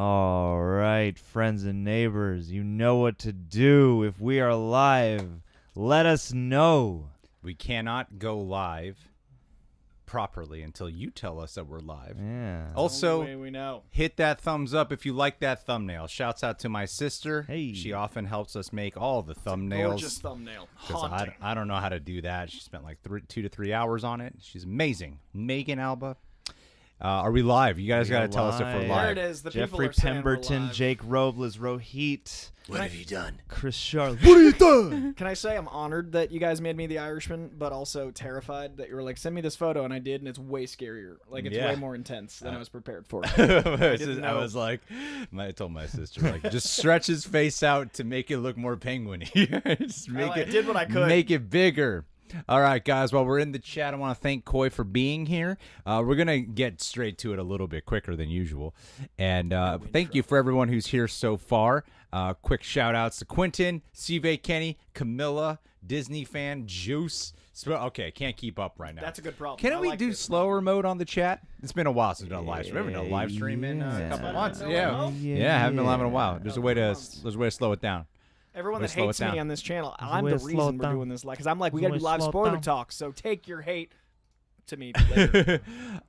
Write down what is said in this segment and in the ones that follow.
All right, friends and neighbors, you know what to do. If we are live, let us know. We cannot go live properly until you tell us that we're live. Yeah. Also, way we know. hit that thumbs up if you like that thumbnell. Shouts out to my sister. Hey. She often helps us make all the thumbnails. Gorgeous thumbnail. 'Cause Haunting. I don't know how to do that. She spent like 2 to 3 hours on it. She's amazing. Megan Alba. Are we live? You guys got to tell us if we're live. live. There it is. The Jeffrey people are saying we're Pemberton, live. Jake Robles, Rohit, What have you done? Chris Charlotte. What have you done? Can I say I'm honored that you guys made me the Irishman, but also terrified that you were like, send me this photo, and I did, and it's way scarier. Like, it's Yeah. way more intense than I was prepared for. I was like, I told my sister, like, just stretch his face out to make it look more penguin-y. Just make I did what I could. Make it bigger. All right, guys, while we're in the chat, I want to thank Coy for being here. We're going to get straight to it a little bit quicker than usual. And thank you for everyone who's here so far. Quick shout-outs to Quentin, Sive Kenny, Camilla, Disney fan, Juice. Okay, can't keep up right now. That's a good problem. Can I we like do this. slower mode on the chat? It's been a while since we've done a live stream. We haven't done a live stream in a couple Yeah. months. No, Yeah, no. haven't been live in a while. There's a way to months. slow it down. Everyone Let's that slow hates it down. me on this channel, There's a I'm way the to slow reason it we're down. doing this live. Because I'm like, we There's got a to do way to live slow it spoiler down. talk, so take your hate to me later.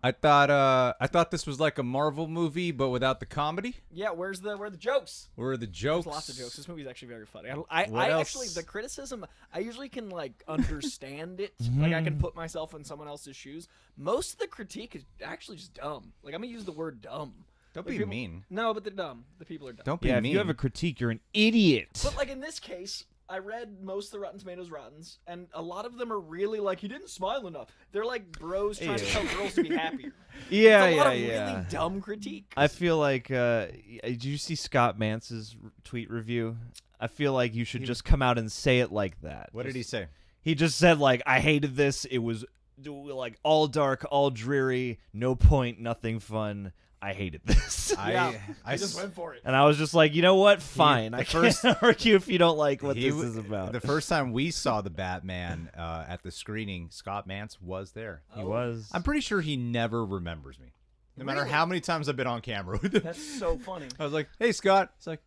I thought this was like a Marvel movie, but without the comedy. Yeah, where are the jokes? Where are the jokes? There's lots of jokes. This movie's actually very funny. I What actually, else? the criticism, I usually can like understand it. Like I can put myself in someone else's shoes. Most of the critique is actually just dumb. Like I'm gonna use the word dumb. Don't Like, be people- mean. No, but they're dumb. The people are dumb. Don't be Yeah, if mean. you have a critique, you're an idiot. But like in this case, I read most of the Rotten Tomatoes Rottens, and a lot of them are really like, he didn't smile enough. They're like bros trying to tell girls to be happier. yeah, It's a lot yeah, of yeah. really dumb critique. I feel like, did you see Scott Mance's tweet review? I feel like you should just come out and say it like that. What did he say? He just said, like, I hated this. It was, like, all dark, all dreary, no point, nothing fun. I hated this. Yeah, I I just went for it. And I was just like, you know what? Fine. I can't argue if you don't like what this is about. The first time we saw the Batman at the screening, Scott Mance was there. He was. I'm pretty sure he never remembers me. No matter how many times I've been on camera with him. That's so funny. I was like, hey, Scott. It's like,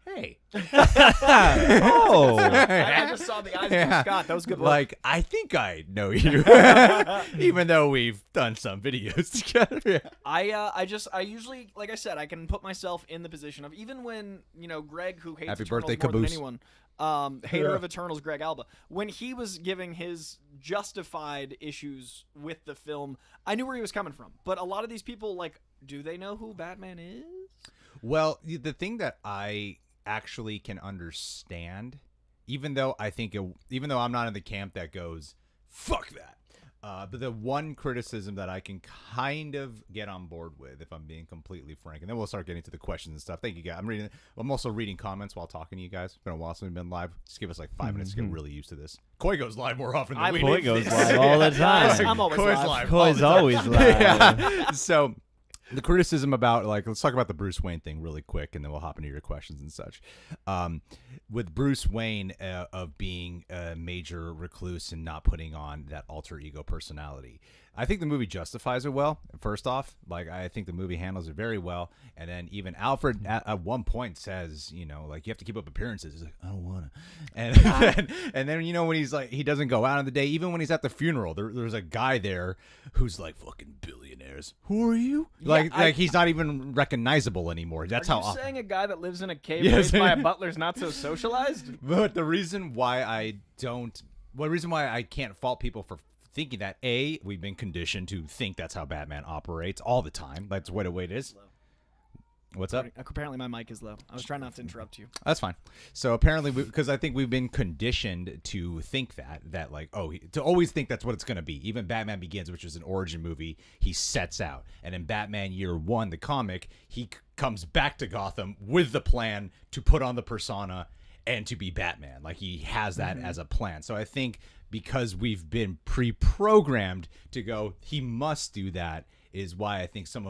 hey. Oh. I just saw the eyes of Scott. That was good work. Like, I think I know you. Even though we've done some videos together. I usually, like I said, I can put myself in the position of, even when, Greg, who hates Happy Eternals birthday, more than Caboose. anyone, hater of Eternals, Greg Alba, when he was giving his justified issues with the film, I knew where he was coming from. But a lot of these people, like, do they know who Batman is? Well, the thing that I actually can understand, even though I'm not in the camp that goes, fuck that. But the one criticism that I can kind of get on board with, if I'm being completely frank, and then we'll start getting to the questions and stuff. Thank you, guys. I'm also reading comments while talking to you guys. It's been a while since we've been live. Just give us like 5 minutes to get really used to this. Coy goes live more often than we Coy do. goes live all the time. I'm always Coy's live. all Coy's the time. always live. Yeah. So the criticism about, like, let's talk about the Bruce Wayne thing really quick, and then we'll hop into your questions and such. With Bruce Wayne of being a major recluse and not putting on that alter ego personality, I think the movie justifies it well. First off, like, I think the movie handles it very well. And then even Alfred at one point says, like, you have to keep up appearances. He's like, I don't want to. And then, when he's like, he doesn't go out on the day, even when he's at the funeral, there's a guy there who's like, fucking billionaires. Who are you? Like he's not even recognizable anymore. That's Are how you often. saying a guy that lives in a cave Yes. raised by a butler's not so socialized? But the reason why I can't fault people for thinking that, A, we've been conditioned to think that's how Batman operates all the time. That's what it is. What's up? Apparently my mic is low. I was trying not to interrupt you. That's fine. So apparently, because I think we've been conditioned to think that like, to always think that's what it's going to be. Even Batman Begins, which is an origin movie, he sets out. And in Batman Year One, the comic, he comes back to Gotham with the plan to put on the persona and to be Batman. Like, he has that as a plan. So I think because we've been pre-programmed to go, he must do that, is why I think some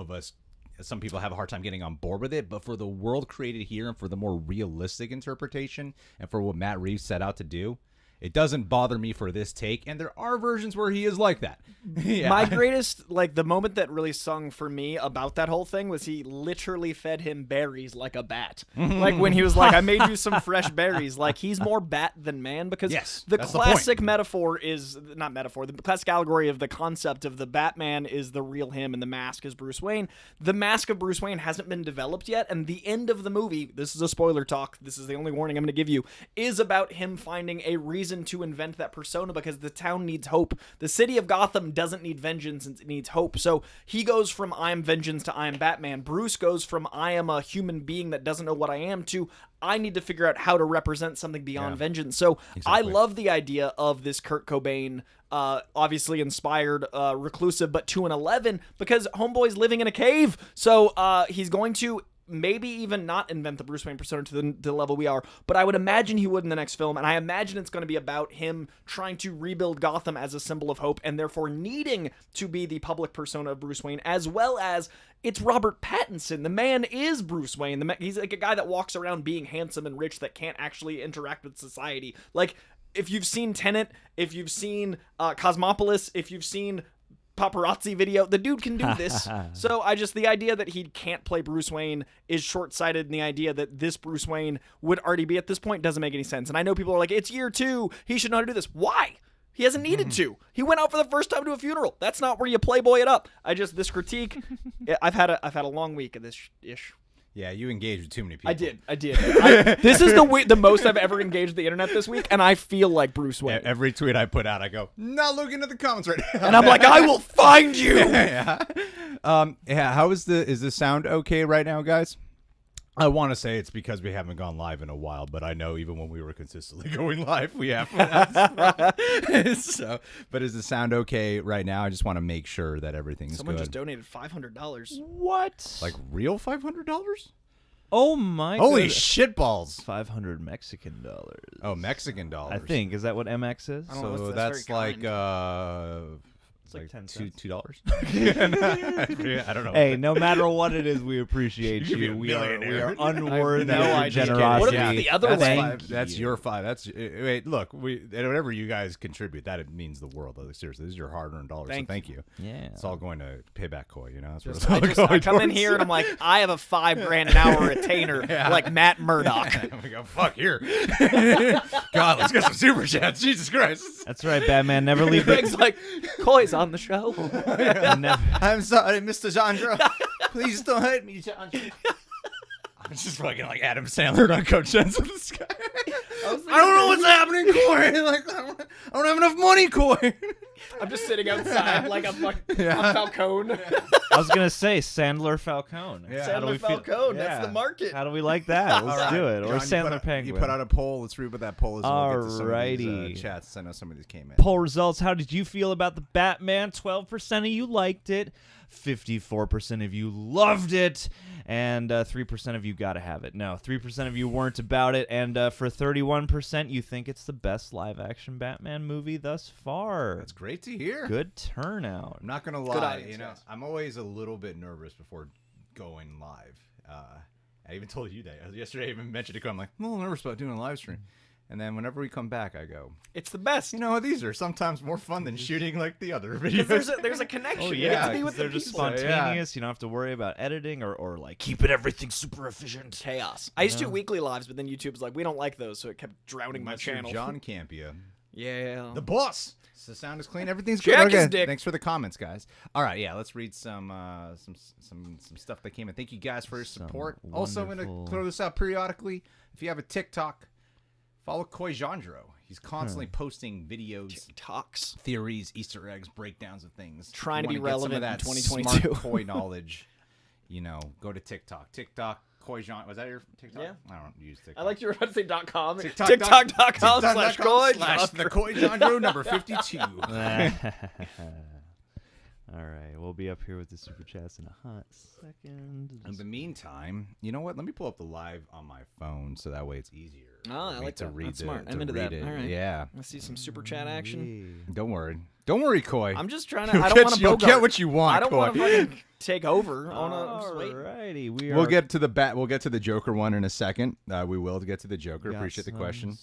people have a hard time getting on board with it. But for the world created here and for the more realistic interpretation and for what Matt Reeves set out to do, It doesn't bother me for this take, and there are versions where he is like that. Yeah. My greatest, like, the moment that really sung for me about that whole thing was he literally fed him berries like a bat. Like, when he was like, I made you some fresh berries. Like, he's more bat than man, because Yes, the that's the classic point. metaphor is, not metaphor, the classic allegory of the concept of the Batman is the real him and the mask is Bruce Wayne. The mask of Bruce Wayne hasn't been developed yet, and the end of the movie, this is a spoiler talk, this is the only warning I'm going to give you, is about him finding a reason to invent that persona because the town needs hope. The city of Gotham doesn't need vengeance, it needs hope. So he goes from I am vengeance to I am Batman. Bruce goes from I am a human being that doesn't know what I am to I need to figure out how to represent something beyond vengeance. So I love the idea of this Kurt Cobain, obviously inspired, reclusive, but 2 and 11, because Homeboy's living in a cave. So he's going to maybe even not invent the Bruce Wayne persona to the level we are, but I would imagine he would in the next film, and I imagine it's going to be about him trying to rebuild Gotham as a symbol of hope, and therefore needing to be the public persona of Bruce Wayne, as well as it's Robert Pattinson. The man is Bruce Wayne. He's like a guy that walks around being handsome and rich that can't actually interact with society. Like, if you've seen Tenet, if you've seen Cosmopolis, if you've seen paparazzi video, the dude can do this. So the idea that he can't play Bruce Wayne is short-sighted, and the idea that this Bruce Wayne would already be at this point doesn't make any sense. And I know people are like, it's year 2, he should know how to do this. Why? He hasn't needed to. He went out for the first time to a funeral. That's not where you playboy it up. This critique, I've had a long week of this ish. Yeah, you engaged with too many people. I did. This is the most I've ever engaged the internet this week, and I feel like Bruce Wayne. Yeah, every tweet I put out, I go, not looking at the comments right now. And I'm like, I will find you. Yeah. How is the sound okay right now, guys? I want to say it's because we haven't gone live in a while, but I know even when we were consistently going live, we have. So, but is the sound okay right now? I just want to make sure that everything's Someone good. just donated $500. What? Like real $500? Oh my! Holy goodness. shitballs! 500 Mexican dollars. Oh, Mexican dollars. I think is that what MX is? I don't know. So That's that's like very It's like 10 $2. cents. I don't know. Hey, no matter what it is, we appreciate You could be you. a We are millionaire. unworthy no of your idea. generosity. What if it's the other that's way? five. That's your $5. That's wait. Look, whatever you guys contribute, that it means the world. Like, seriously, this is your hard-earned dollars. Thank you. Yeah. It's all going to payback coy. You know, that's Just- what it's all I going come in towards. here and I'm like, I have a $5,000 an hour retainer, like Matt Murdock. We go, fuck here. God, let's get some super chats. Jesus Christ. That's right, Batman. Never leave the. Greg's like, Coy's on the show. Never, I'm sorry, Mr. Jandra. Please don't hate me, Jandra. I'm just fucking like Adam Sandler on Coach Jensen with this guy. I don't know what's happening, Coy. Like, I don't have enough money, Coy. I'm just sitting outside like I'm Falcone. I was gonna say Sandler Falcone. Yeah. How do we Sandler feel- Falcone, yeah. that's the market. How do we like that? Let's All right. do it. Or John, Sandler Penguin. You put out a poll. Let's read what that poll is. And we'll get to some of these, Alrighty. chats. I know some of these came in. Poll results. How did you feel about the Batman? 12% of you liked it. 54% of you loved it. And 3% of you gotta have it. No, 3% of you weren't about it. And for 31%, you think it's the best live-action Batman movie thus far. That's great to hear. Good turnout. I'm not gonna Good lie. audience, You know, guys. I'm always a little bit nervous before going live. I even told you that yesterday. I even mentioned it. I'm like, I'm a little nervous about doing a live stream. And then whenever we come back, I go, It's the best. you know, these are sometimes more fun than shooting like the other videos. There's a connection. Oh You get to be 'cause with they're the just people. spontaneous. You don't have to worry about editing or like keeping everything super efficient. Chaos. I used to do weekly lives, but then YouTube's like, we don't like those, so it kept drowning my That's your channel. John Campia. Yeah. The boss. So the sound is clean. Everything's Jack good. his Okay. dick. Thanks for the comments, guys. All right, yeah. Let's read some stuff that came in. Thank you guys for your Some support. Also, I'm wonderful- gonna throw this out periodically. If you have a TikTok, follow Coy Jandro. He's constantly posting videos, TikToks. theories, Easter eggs, breakdowns of things. Trying If to you be wanna get some of relevant that in smart 2022. Coy knowledge. You know, go to TikTok. TikTok Coy Jandro. Was that your TikTok? Yeah. I don't use TikTok. I like you were about to say .com. TikTok. TikTok.com/Coy. the Coy Jandro number 52. All right, we'll be up here with the super chats in a hot second. In the meantime, you know what? Let me pull up the live on my phone so that way it's easier. Oh, I like to that. read That's the- smart. to I'm into read that. it. All right. Yeah. Let's see some super chat action. Don't worry, Coy. I'm just trying to. I don't want to. You'll get what you want. I don't Coy. want to fucking take over. I want to wait. Alrighty, We'll get to the Joker one in a second. We will get to the Joker. Appreciate the question.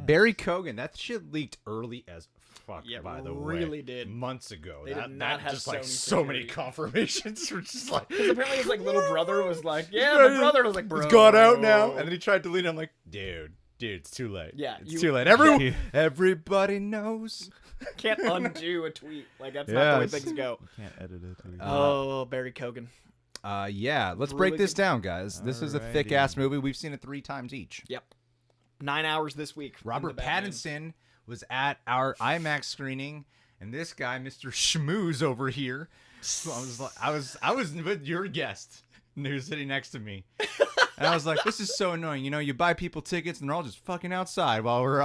Barry Keoghan, that shit leaked early as fuck. Yeah, by the way, really did. months ago. They that did not have just like Sony so many security. confirmations. Were just like Because apparently his like little brother was like, yeah, my brother was like, bro, it's gone out now, and then he tried to delete it. I'm like, dude, it's too late. Yeah, it's too late. Everybody knows. can't undo a tweet. Like that's not the way Yes. things go. Can't edit it. Oh, Barry Keoghan. Yeah, let's Really break this good. down, guys. This is a Alrighty. thick ass movie. We've seen it 3 times each. Yep. 9 hours this week. in Robert the Batman. Pattinson was at our IMAX screening, and this guy, Mr. Schmooze over here, I was with your guest who's sitting next to me. And I was like, this is so annoying. You know, you buy people tickets and they're all just fucking outside while we're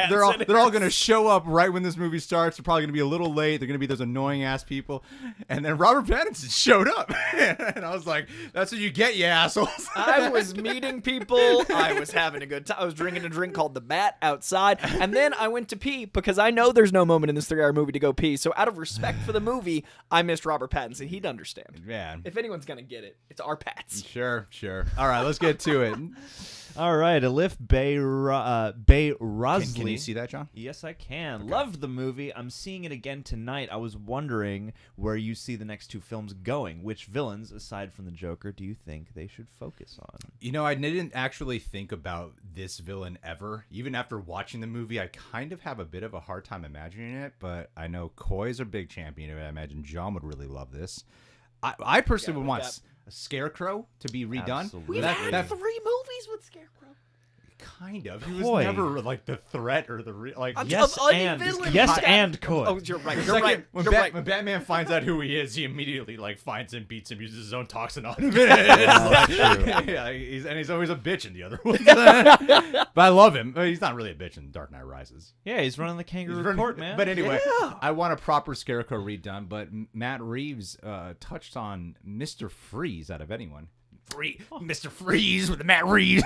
they're all gonna show up right when this movie starts. They're probably gonna be a little late. They're gonna be those annoying ass people. And then Robert Pattinson showed up, and I was like, that's what you get, you assholes. I was meeting people. I was having a good time. I was drinking a drink called the Bat outside. And then I went to pee because I know there's no moment in this 3-hour movie to go pee. So out of respect for the movie, I missed Robert Pattinson. He'd understand. Man, If anyone's going to get it, it's our Pats. sure. All right, let's get to it. All right, Alif Rosley. Can you see that, John? Yes, I can. Loved the movie. I'm seeing it again tonight. I was wondering where you see the next 2 films going. Which villains, aside from the Joker, do you think they should focus on? You know, I didn't actually think about this villain ever. Even after watching the movie, I kind of have a bit of a hard time imagining it, but I know Coy's a big champion of it. I imagine John would really love this. I personally would want a Scarecrow to be redone. Absolutely. We've had that 3 movies with Scarecrow. kind of. He was Coy. never like the threat or the like. Yes, Of any and villain. yes, Scott- and Coy. Oh, you're right. You're Second, right. When, You're right. when Batman finds out who he is, he immediately like finds him, beats him, uses his own toxin on him. Yeah, he's always a bitch in the other ones. But I love him. He's not really a bitch in Dark Knight Rises. Yeah, he's running the kangaroo He's running- court, man. But anyway, Yeah. I want a proper Scarecrow redone. But Matt Reeves touched on Mr. Freeze out of anyone. Mr. Freeze with the Matt Reeves.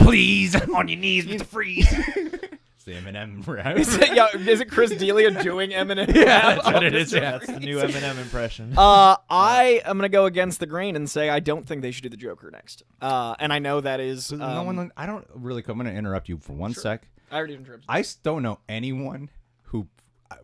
Please, on your knees, Mr. Freeze. It's the Eminem rap. Is it Chris D'Elia doing Eminem? Yeah, that's what it is. Yeah. That's the new Eminem impression. I am gonna go against the grain and say I don't think they should do the Joker next. And I know that is. No one. I don't really. I'm going to interrupt you for one sec. I already interrupted. I don't know anyone who.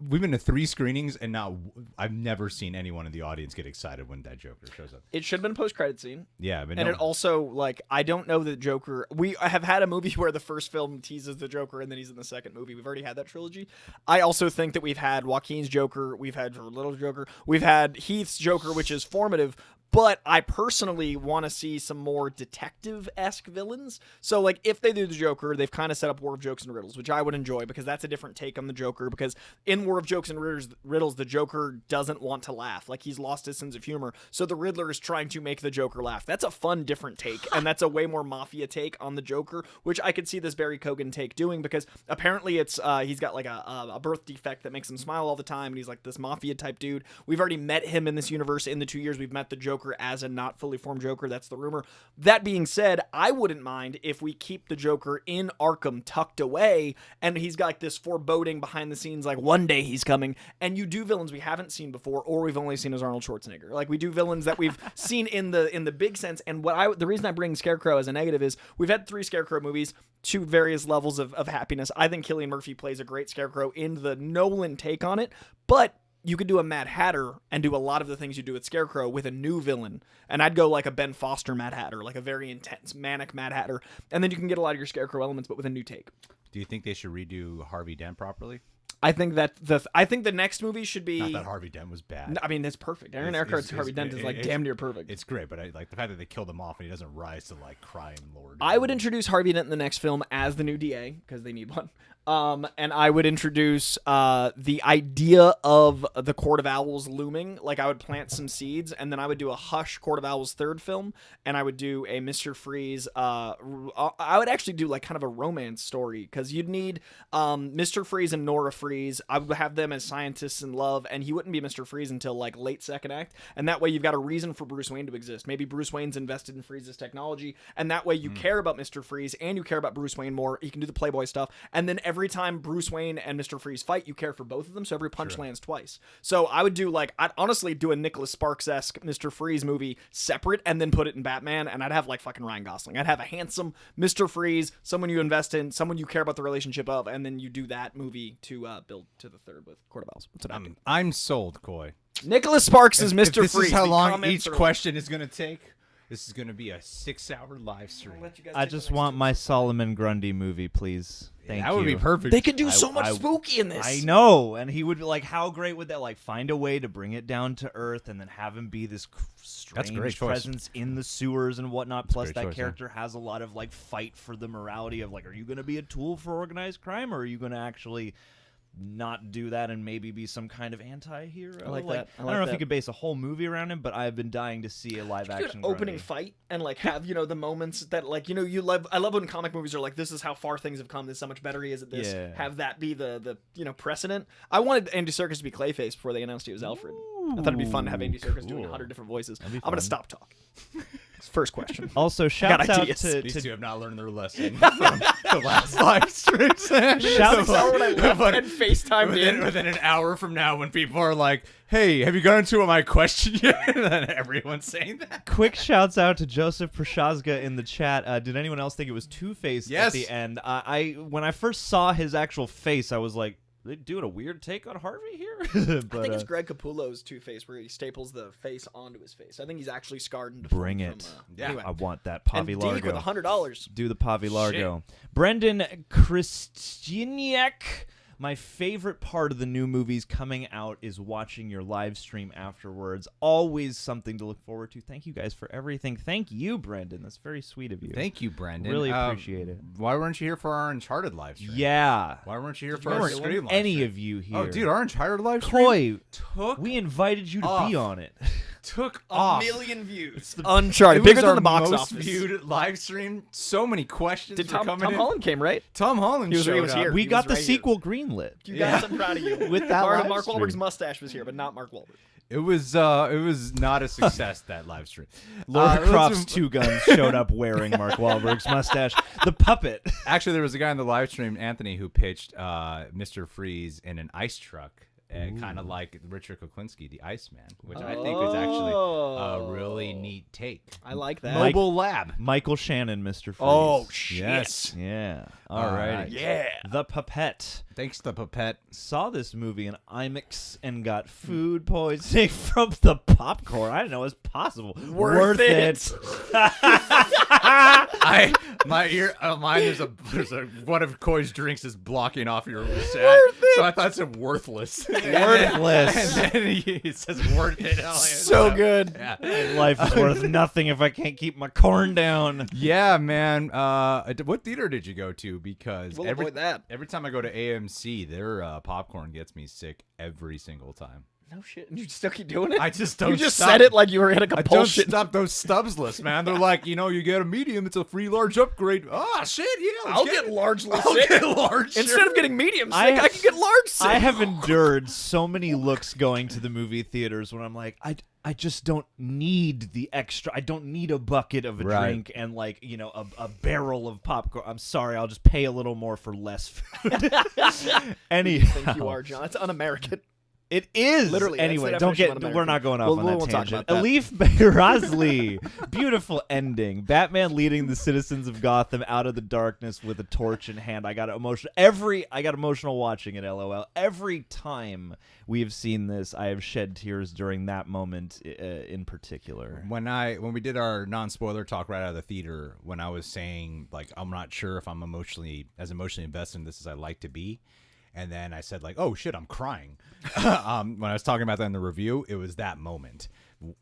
We've been to 3 screenings, and I've never seen anyone in the audience get excited when that Joker shows up. It should have been a post-credit scene. Yeah, but And no, it also, like, I don't know the Joker. We have had a movie where the first film teases the Joker and then he's in the second movie. We've already had that trilogy. I also think that we've had Joaquin's Joker. We've had Little Joker. We've had Heath's Joker, which is formative. But I personally want to see some more detective-esque villains. So, like, if they do the Joker, they've kind of set up War of Jokes and Riddles, which I would enjoy because that's a different take on the Joker. Because in War of Jokes and Riddles, the Joker doesn't want to laugh. Like, he's lost his sense of humor. So the Riddler is trying to make the Joker laugh. That's a fun, different take. And that's a way more mafia take on the Joker, which I could see this Barry Keoghan take doing because apparently it's he's got, like, a birth defect that makes him smile all the time. And he's, like, this mafia-type dude. We've already met him in this universe in the 2 years we've met the Joker as a not fully formed Joker. That's the rumor. That being said, I wouldn't mind if we keep the Joker in Arkham tucked away and he's got like this foreboding behind the scenes, like one day he's coming, and you do villains we haven't seen before or we've only seen as Arnold Schwarzenegger. Like we do villains that we've seen in the big sense. And the reason I bring Scarecrow as a negative is we've had 3 Scarecrow movies to various levels of happiness. I think Cillian Murphy plays a great Scarecrow in the Nolan take on it, but you could do a Mad Hatter and do a lot of the things you do with Scarecrow with a new villain. And I'd go like a Ben Foster Mad Hatter, like a very intense, manic Mad Hatter. And then you can get a lot of your Scarecrow elements, but with a new take. do you think they should redo Harvey Dent properly? I think that the next movie should be. Not that Harvey Dent was bad. I mean, it's perfect. Aaron Eckhart's Harvey Dent is like damn near perfect. It's great, but I like the fact that they killed him off and he doesn't rise to like crime lord. I would introduce Harvey Dent in the next film as the new DA because they need one. And I would introduce the idea of the Court of Owls looming. Like I would plant some seeds, and then I would do a Hush Court of Owls 3rd film, and I would do a Mr. Freeze. I would actually do like kind of a romance story because you'd need Mr. Freeze and Nora Freeze Freeze. I would have them as scientists in love, and he wouldn't be Mr. Freeze until like late second act. And that way you've got a reason for Bruce Wayne to exist. Maybe Bruce Wayne's invested in Freeze's technology, and that way you care about Mr. Freeze and you care about Bruce Wayne more. You can do the Playboy stuff, and then every time Bruce Wayne and Mr. Freeze fight, you care for both of them, so every punch lands twice. So I would do I'd honestly do a Nicholas Sparks-esque Mr. Freeze movie separate and then put it in Batman, and I'd have like fucking Ryan Gosling. I'd have a handsome Mr. Freeze, someone you invest in, someone you care about the relationship of, and then you do that movie to build to the third with Court of Owls. What's it happening? I'm sold, Coy. Nicholas Sparks is Mr. If this Freeze. is how The long comments each are question is going to take. This is going to be a 6-hour live stream. I just want my Solomon Grundy movie, please. Thank you. That would be perfect. They could do so much spooky in this. I know, and he would how great would that find a way to bring it down to earth and then have him be this That's a great strange choice. presence in the sewers and whatnot. Plus, great that choice, character has a lot of fight for the morality of are you going to be a tool for organized crime, or are you going to actually not do that and maybe be some kind of anti-hero? I like that. I don't know if you could base a whole movie around him, but I've been dying to see a live action opening Grundy. fight and have the moments that you love. I love when comic movies are this is how far things have come, this is how much better he is at this. Yeah. Have that be the precedent. I wanted Andy Serkis to be Clayface before they announced he was Alfred. I thought it'd be fun to have Andy Serkis doing 100 different voices. I'm gonna stop talking. First question. Also, shouts out ideas. to These two have not learned their lesson from the last live streams. Shouts out when I left and FaceTimed in. Within an hour from now, when people are like, "Hey, have you gotten to my question yet?" And then everyone's saying that. Quick shouts out to Joseph Prochazka in the chat. Did anyone else think it was Two-Face Yes. at the end? When I first saw his actual face, I was like, are they doing a weird take on Harvey here? But, I think it's Greg Capullo's Two-Face where he staples the face onto his face. I think he's actually scarred and deformed. Bring it. Anyway. I want that And Pavi Deke Largo. with $100. Do the Pavi Largo. Brendan Christianiak. My favorite part of the new movies coming out is watching your live stream afterwards. Always something to look forward to. Thank you guys for everything. Thank you, Brendan. That's very sweet of you. Thank you, Brendan. Really appreciate it. Why weren't you here for our Uncharted live stream? Yeah. Why weren't you here for There our weren't Scream live any stream? of you here. Oh, dude, our Uncharted live stream Coy, we invited you to be on it. took A off. million views. It Uncharted. was Bigger our than the box most office. viewed live stream. So many questions. Did were Tom coming in. Holland came, right? Tom Holland He was showed here. up. We He got was the right here. sequel greenlit. You guys, I'm proud of you. With that live Mark stream. Wahlberg's mustache was here, but not Mark Wahlberg. It was not a success, that live stream. Laura let's Croft's move- two guns showed up wearing Mark Wahlberg's mustache. The puppet. Actually, there was a guy in the live stream, Anthony, who pitched Mr. Freeze in an ice truck, kind of like Richard Kuklinski, the Iceman, which I think is actually a really neat take. I like that. Mobile lab. Michael Shannon, Mr. Freeze. Oh, shit. Yes. Yeah. All All right. right. Yeah. The Puppet. Thanks to Papette. Saw this movie in IMAX and got food poisoning from the popcorn. I didn't know it was possible. Worth it. Mine. There's a one of Coy's drinks is blocking off your set, so I thought it said worthless. Worthless. And then it says worth it. So good. Yeah. Life is worth nothing if I can't keep my corn down. Yeah, man. What theater did you go to? Because We'll every avoid that. time I go to AMC, their popcorn gets me sick every single time. No shit. And you still keep doing it? I just don't. You just stop. said it like you were in a I don't compulsion. stop those stubs lists, man. They're like, you get a medium, it's a free large upgrade. Oh shit, yeah. I'll get largely I'll sick. get large. Instead of getting medium sick, I- I can get large sick. I have endured so many looks going to the movie theaters when I'm like, I just don't need the extra. I don't need a bucket of a Right. drink and a barrel of popcorn. I'm sorry, I'll just pay a little more for less food. Anyhow, I think you are, John. It's un-American. it is Literally, that's Anyway, the don't definition get. of un-American. We're not going off We'll- on that we'll talk tangent. about that. Elif Beyrazli, beautiful ending. Batman leading the citizens of Gotham out of the darkness with a torch in hand. I got emotional. I got emotional watching it. LOL. Every time we have seen this, I have shed tears during that moment in particular. When we did our non-spoiler talk right out of the theater, when I was saying like I'm not sure if I'm emotionally invested in this as I like to be, and then I said like, oh shit, I'm crying. When I was talking about that in the review, it was that moment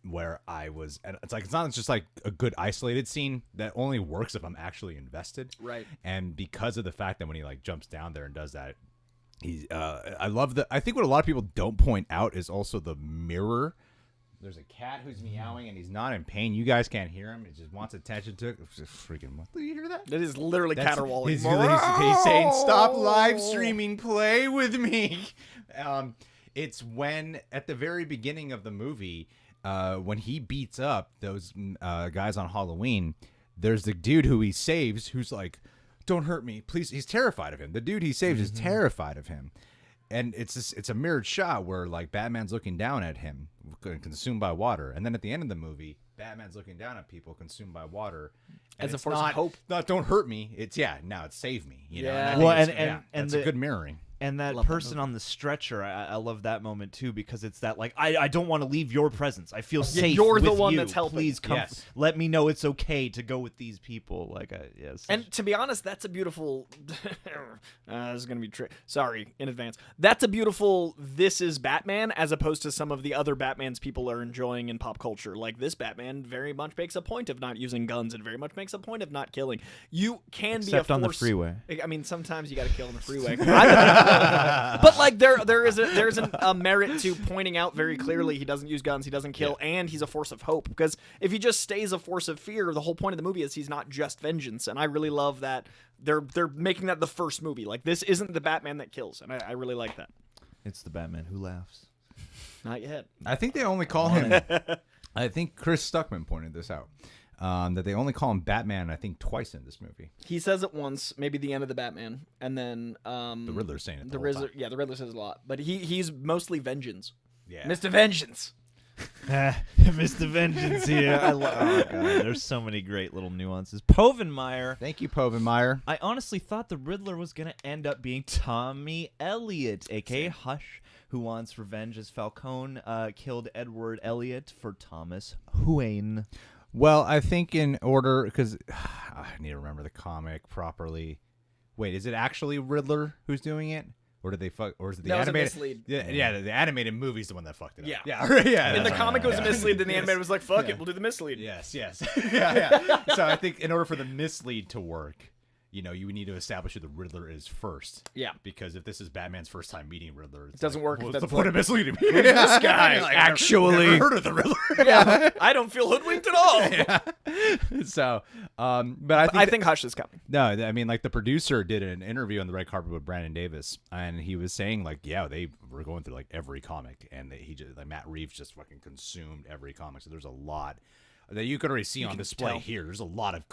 where I was, and it's like it's not just like a good isolated scene that only works if I'm actually invested. Right. And because of the fact that when he like jumps down there and does that, I think what a lot of people don't point out is also the mirror there's a cat who's meowing and he's not in pain. You guys can't hear him. He just wants attention to it. It's just freaking. Do you hear that? That is literally caterwauling. He's saying, "Stop live streaming. Play with me." It's when at the very beginning of the movie, when he beats up those guys on Halloween. There's the dude who he saves who's like, "Don't hurt me, please." He's terrified of him. The dude he saves is terrified of him. And it's a mirrored shot where like Batman's looking down at him, consumed by water, and then at the end of the movie, Batman's looking down at people consumed by water, as a force of hope. Not don't hurt me. It's now it's save me. You know? Yeah. And it's a good mirroring. And that person on the stretcher, I love that moment too, because it's that like I don't want to leave your presence. I feel safe. You're the with one you. that's helping. Please come. Let me know it's okay to go with these people. Like yes. And to be honest, that's a beautiful. This is gonna be sorry in advance. That's a beautiful. This is Batman, as opposed to some of the other Batmans people are enjoying in pop culture. Like this Batman very much makes a point of not using guns and very much makes a point of not killing. You can Except be a force, on the freeway. I mean, sometimes you got to kill on the freeway. But like there's a merit to pointing out very clearly he doesn't use guns, he doesn't kill, and he's a force of hope. Because if he just stays a force of fear, the whole point of the movie is he's not just vengeance. And I really love that they're making that the first movie. Like this isn't the Batman that kills, and I really like that. It's the Batman who laughs. Not yet. I think they only call him. I think Chris Stuckman pointed this out. That they only call him Batman, I think, twice in this movie. He says it once, maybe the end of the Batman, and then the Riddler's saying it. The Riddler, yeah, the Riddler says a lot, but he's mostly vengeance. Yeah, Mr. Vengeance. Mr. Vengeance here. Oh god, there's so many great little nuances. Povenmire. Thank you, Povenmire. I honestly thought the Riddler was gonna end up being Tommy Elliot, aka Hush, who wants revenge as Falcone killed Edward Elliot for Thomas Wayne. Well, I think in order, because I need to remember the comic properly. Wait, is it actually Riddler who's doing it, or did they fuck? Or is it the animated? Mislead. Yeah, the animated movie's the one that fucked it up. Yeah, yeah. In the comic, it was a mislead. Then the animated was like, "Fuck it, we'll do the mislead." Yes. yeah. So I think in order for the mislead to work, you need to establish who the Riddler is first. Yeah. Because if this is Batman's first time meeting Riddler, it doesn't work. What's the point of misleading me? Who's this guy? Like, actually, never heard of the Riddler. Yeah, I don't feel hoodwinked at all. Yeah. So, but I think Hush is coming. No, I mean, like the producer did an interview on the red carpet with Brandon Davis, and he was saying like, yeah, they were going through like every comic, and Matt Reeves just fucking consumed every comic. So there's a lot that you could already see on display here. There's a lot of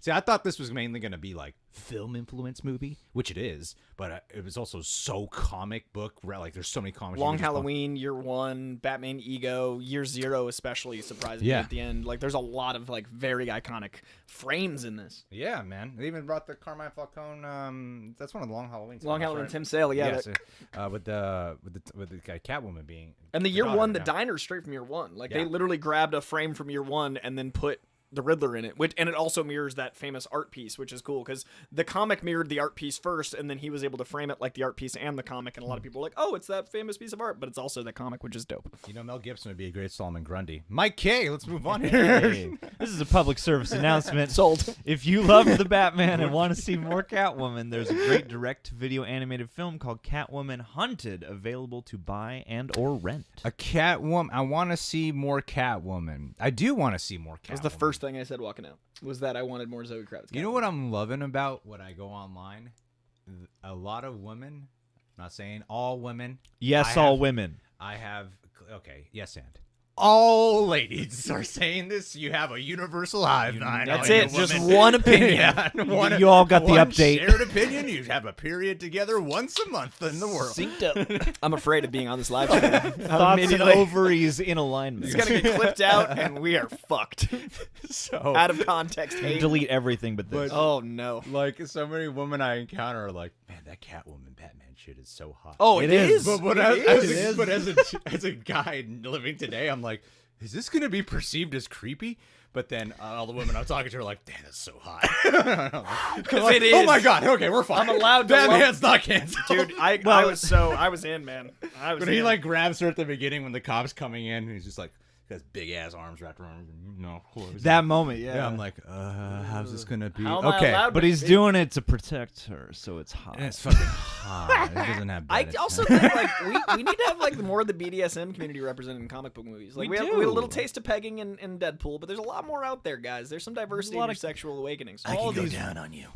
See, I thought this was mainly going to be like film influence movie, which it is, but it was also so comic book. Like there's so many comics. Long Halloween, Year One, Batman Ego, Year Zero, especially surprised me at the end. Like there's a lot of like very iconic frames in this. Yeah, man. They even brought the Carmine Falcone. That's one of the Long Halloween. Long Halloween, right? Tim Sale. Yeah. Yes, with the guy Catwoman being. And the Year One, the diner's straight from Year One. Like they literally grabbed a frame from Year One and then put the Riddler in it, and it also mirrors that famous art piece, which is cool because the comic mirrored the art piece first, and then he was able to frame it like the art piece and the comic, and a lot of people were like, "Oh, it's that famous piece of art," but it's also the comic, which is dope. Mel Gibson would be a great Solomon Grundy. Mike K, let's move on here. Hey, this is a public service announcement. Sold. If you love the Batman and want to see more Catwoman, there's a great direct-to-video animated film called Catwoman Hunted, available to buy and or rent. A Catwoman. I want to see more Catwoman. I do want to see more Catwoman. That was the first thing I said walking out, was that I wanted more Zoe Kravitz. You know what I'm loving about when I go online? A lot of women, I'm not saying all women. Yes, all women. Yes, and all ladies are saying this. You have a universal hive mind. That's it. Just one opinion. You all got the update. Shared opinion. You have a period together once a month in the world. Synced up. I'm afraid of being on this live stream. Thoughts and ovaries in alignment. It's gonna get clipped out, and we are fucked. So out of context. Delete everything but this. Oh no! Like so many women I encounter are like, man, that Catwoman Batman shit is so hot. Oh, it is. But as a guy living today, I'm like, is this gonna be perceived as creepy? But then all the women I'm talking to are like, damn, that's so hot. Because it is. Oh my god. Okay, we're fine. I'm allowed to. Batman's not canceled. Dude, I was in, man. But he like grabs her at the beginning when the cop's coming in, and he's just like, has big ass arms wrapped around him. That moment, yeah. Yeah, I'm like, how's this gonna be? How am I Okay, allowed But to he's fit? doing it to protect her, so it's hot. and it's fucking hot. It doesn't have. I benefits. also think we need to have like more of the BDSM community represented in comic book movies. Like We had a do. little taste of pegging in Deadpool, but there's a lot more out there, guys. There's some diversity a lot in your of- sexual awakenings. I All can go these- down on you.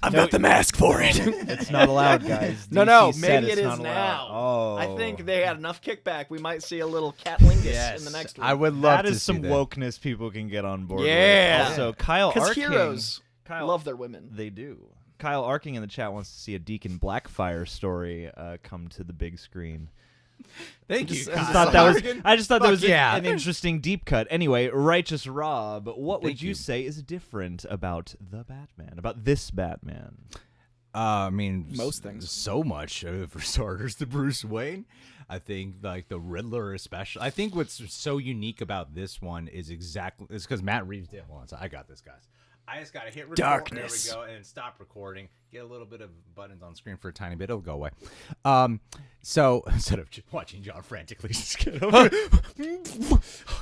I've got the mask for it. It's not allowed, guys. No, DC said maybe it's it is not now. allowed. Oh, I think they had enough kickback. We might see a little catlingus in the next one. I would love that to is some see that. wokeness people can get on board Yeah. with. Also, Kyle Because Arking. heroes Kyle, love their women. They do. Kyle Arking in the chat wants to see a Deacon Blackfire story come to the big screen. Thank you. Just- Kyle. I just thought that was yeah. an interesting deep cut. Anyway, Righteous Rob, what would Thank you you. say is different about the Batman, about this Batman? I mean, Most things. So much. For starters, the Bruce Wayne. I think like the Riddler, especially. I think what's so unique about this one is because Matt Reeves did. Hold on, so I got this, guys. I just gotta hit record. Darkness. There we go, and stop recording. Get a little bit of buttons on screen for a tiny bit. It'll go away. So instead of just watching John frantically just get over,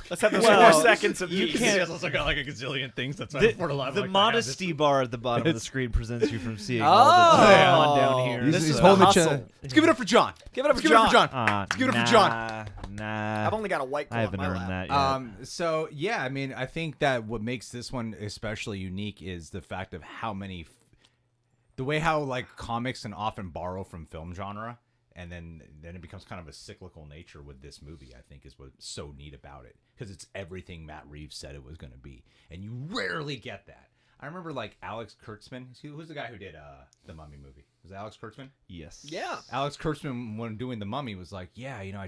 Let's have those Well, 4 seconds of you peace. can't- He's also got like a gazillion things. That's The modesty bar at the bottom of the screen prevents you from seeing Oh. all that's going Yeah. on down here. This He's is holding the the chin. hustle. Let's give it up for John. Give it up for Let's give it up John. for John. Let's give it up for John. Nah. I've only got a white claw I haven't in my earned lap. that yet. So yeah, I mean, I think that what makes this one especially unique is the fact of how many, the way how like comics can often borrow from film genre, and then it becomes kind of a cyclical nature with this movie. I think is what's so neat about it, because it's everything Matt Reeves said it was going to be, and you rarely get that. I remember like Alex Kurtzman. Who's the guy who did the Mummy movie? Was it Alex Kurtzman? Yes. Yeah. Alex Kurtzman, when doing the Mummy, was like, yeah, you know,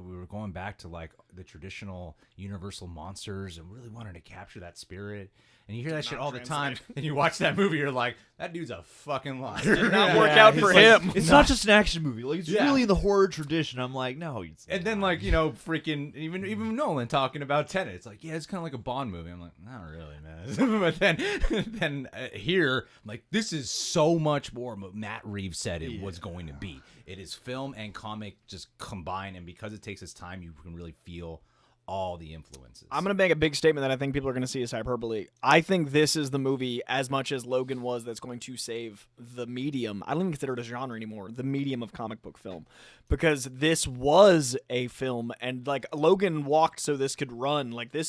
we were going back to like the traditional Universal monsters and really wanted to capture that spirit. And you hear that shit all the time, and you watch that movie, you're like, that dude's a fucking liar. Did not work out for him. It's not just an action movie. Like it's Yeah. really the horror tradition. I'm like, no. It's And then, like, you know, freaking even Nolan talking about Tenet. It's like, yeah, it's kind of like a Bond movie. I'm like, not really, man. But then here, I'm like, this is so much more what Matt Reeves said it was going to be. It is film and comic just combined, and because it takes its time, you can really feel all the influences. I'm going to make a big statement that I think people are going to see as hyperbole. I think this is the movie, as much as Logan was, that's going to save the medium. I don't even consider it a genre anymore, the medium of comic book film. Because this was a film, and like Logan walked so this could run. Like the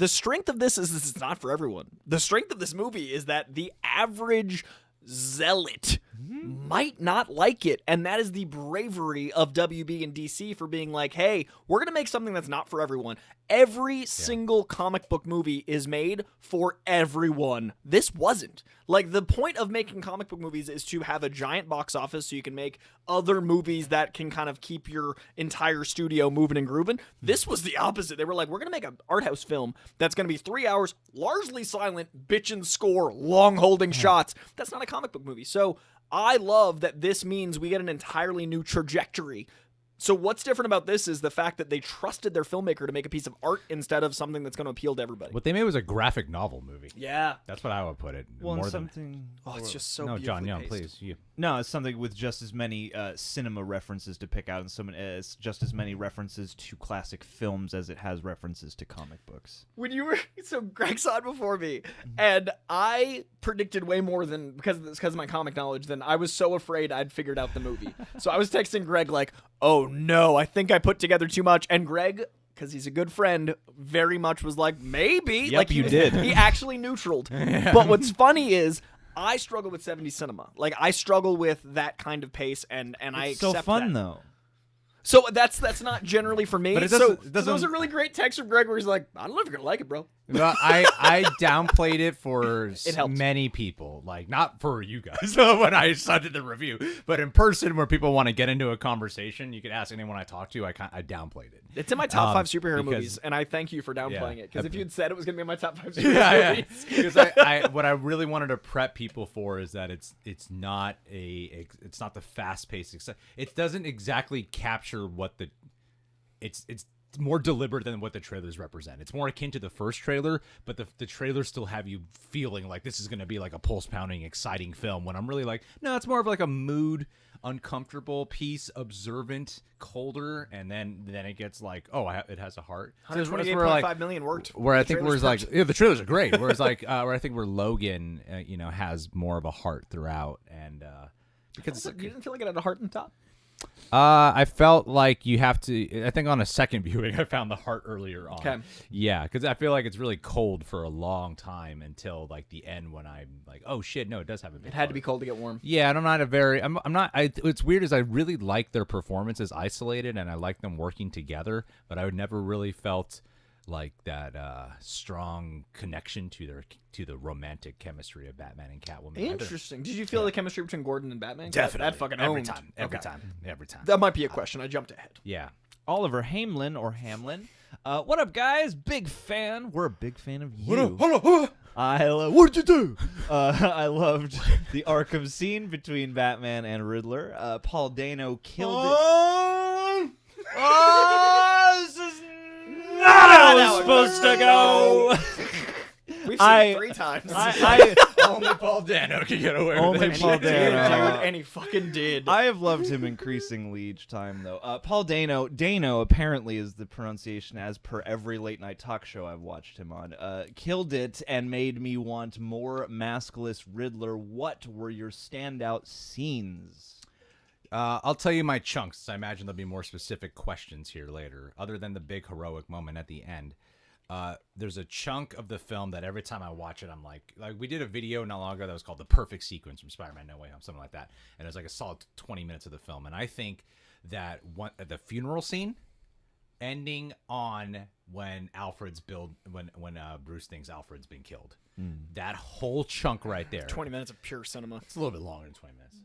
strength of this is not for everyone. The strength of this movie is that the average zealot might not like it, and that is the bravery of WB and DC for being like, hey, we're gonna make something that's not for everyone. Every single comic book movie is made for everyone. This wasn't. Like, the point of making comic book movies is to have a giant box office so you can make other movies that can kind of keep your entire studio moving and grooving. This was the opposite. They were like, we're going to make an art house film that's going to be 3 hours, largely silent, bitchin' score, long holding shots. That's not a comic book movie. So I love that this means we get an entirely new trajectory. So what's different about this is the fact that they trusted their filmmaker to make a piece of art instead of something that's going to appeal to everybody. What they made was a graphic novel movie. Yeah. That's what I would put it. well, More and than something. Oh, it's just so no, John, beautifully yeah, paced. please. You. No, it's something with just as many cinema references to pick out, and it's just as many references to classic films as it has references to comic books. When you were so Greg saw it before me, and I predicted way more than because of my comic knowledge. Than I was so afraid I'd figured out the movie. So I was texting Greg like, "Oh no, I think I put together too much." And Greg, because he's a good friend, very much was like, "Maybe." Yep, like you he, did. He actually neutraled. But what's funny is, I struggle with 70s cinema. Like, I struggle with that kind of pace, and I It's so accept fun that. though. So that's not generally for me. But it So doesn't- those are really great texts from Greg where he's like, I don't know if you're going to like it, bro. Well, I downplayed it for helped. many people, like not for you guys when I did the review, but in person where people want to get into a conversation, you could ask anyone I talk to. I downplayed it. It's in my top 5 superhero because- movies, and I thank you for downplaying Yeah. it. Because if you'd said it was going to be in my top 5 superhero Yeah, movies. because I what I really wanted to prep people for is that it's not the fast paced. It doesn't exactly capture what the it's more deliberate than what the trailers represent. It's more akin to the first trailer, but the trailers still have you feeling like this is going to be like a pulse pounding, exciting film. When I'm really like, no, it's more of like a mood uncomfortable piece, observant, colder, and then it gets like, it has a heart. So that's where like 5 million worked. Where I think whereas like the trailers are great. Whereas like where I think where Logan, has more of a heart throughout, and because you didn't feel like it had a heart in the top. I felt like you have to. I think on a second viewing, I found the heart earlier on. Okay. Yeah, because I feel like it's really cold for a long time until like the end when I'm like, oh shit, no, it does have a big. It had to be cold to get warm. Yeah, and I'm not. What's weird is I really like their performances isolated, and I like them working together, but I would never really felt like that strong connection to the romantic chemistry of Batman and Catwoman. Interesting. Did you feel the chemistry between Gordon and Batman? Definitely. That fucking every owned. time. Every time. That might be a question. I jumped ahead. Yeah. Oliver Hamlin or Hamlin. What up, guys? Big fan. We're a big fan of you. What'd you do? I loved the Arkham scene between Batman and Riddler. Paul Dano killed it. This is not how it was supposed to go. We've seen it 3 times. Only Paul Dano can get away with Only it. Paul Dano. And he fucking did. I have loved him increasingly each time, though. Paul Dano apparently is the pronunciation as per every late night talk show I've watched him on. Killed it and made me want more maskless Riddler. What were your standout scenes? I'll tell you my chunks. I imagine there'll be more specific questions here later. Other than the big heroic moment at the end, there's a chunk of the film that every time I watch it, I'm like we did a video not long ago that was called The Perfect Sequence from Spider-Man No Way Home, something like that. And it was like a solid 20 minutes of the film. And I think that the funeral scene ending on when Bruce thinks Alfred's been killed. That whole chunk right there. 20 minutes of pure cinema. It's a little bit longer than 20 minutes.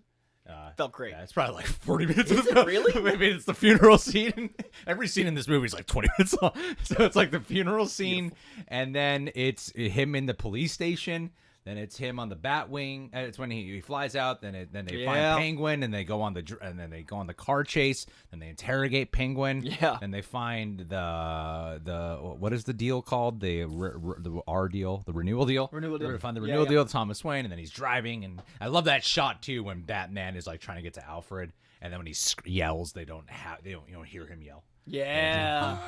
Felt great. Yeah, it's probably like 40 minutes. Is it really? Maybe it's the funeral scene. Every scene in this movie is like 20 minutes long. So it's like the funeral scene, and then it's him in the police station. Then it's him on the Batwing. It's when he flies out. Then they find Penguin, and they go on the car chase. Then they interrogate Penguin. Yeah. And they find the what is the deal called? The R deal, the renewal deal. They find the renewal deal with Thomas Wayne, and then he's driving. And I love that shot too when Batman is like trying to get to Alfred, and then when he yells, you don't hear him yell. Yeah.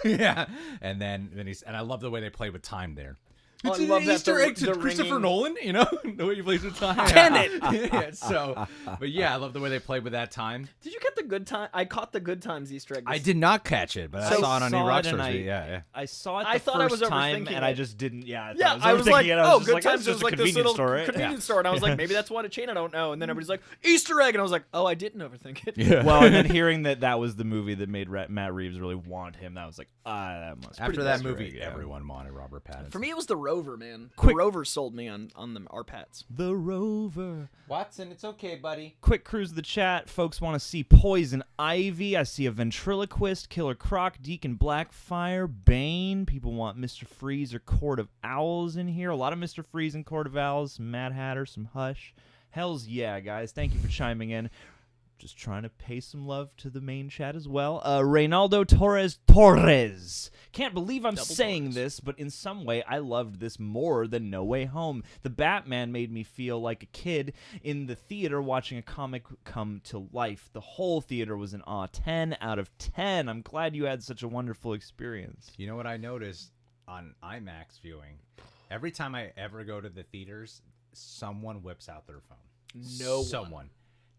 Yeah. And then I love the way they play with time there. It's I love an Easter egg to Christopher Nolan, the way he plays with time. Tenet! But yeah, I love the way they played with that time. Did you get the good time? I caught the good times Easter egg. I did not catch it, but I saw it on Rockstars. Yeah. I saw it the first time, and I just didn't. Yeah, I was like, good times. It was like this little store, convenience store, and I was like, maybe that's what a chain I don't know. And then everybody's like, Easter egg, and I was like, oh, I didn't overthink it. Yeah. Well, and then hearing that was the movie that made Matt Reeves really want him, that was like, that must. After that movie, everyone wanted Robert Pattinson. For me, it was the Rover, man. Rover sold me on the RPATs. The Rover. Watson, it's okay, buddy. Quick cruise of the chat. Folks want to see Poison Ivy. I see a ventriloquist, Killer Croc, Deacon Blackfire, Bane. People want Mr. Freeze or Court of Owls in here. A lot of Mr. Freeze and Court of Owls. Some Mad Hatter, some Hush. Hells yeah, guys. Thank you for chiming in. Just trying to pay some love to the main chat as well. Reynaldo Torres. Can't believe I'm saying this, but in some way I loved this more than No Way Home. The Batman made me feel like a kid in the theater watching a comic come to life. The whole theater was in awe. 10 out of 10. I'm glad you had such a wonderful experience. You know what I noticed on IMAX viewing? Every time I ever go to the theaters, someone whips out their phone. Someone.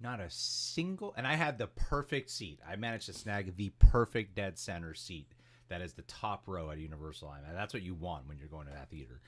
Not a single, and I had the perfect seat. I managed to snag the perfect dead center seat that is the top row at Universal IMAX. That's what you want when you're going to that theater.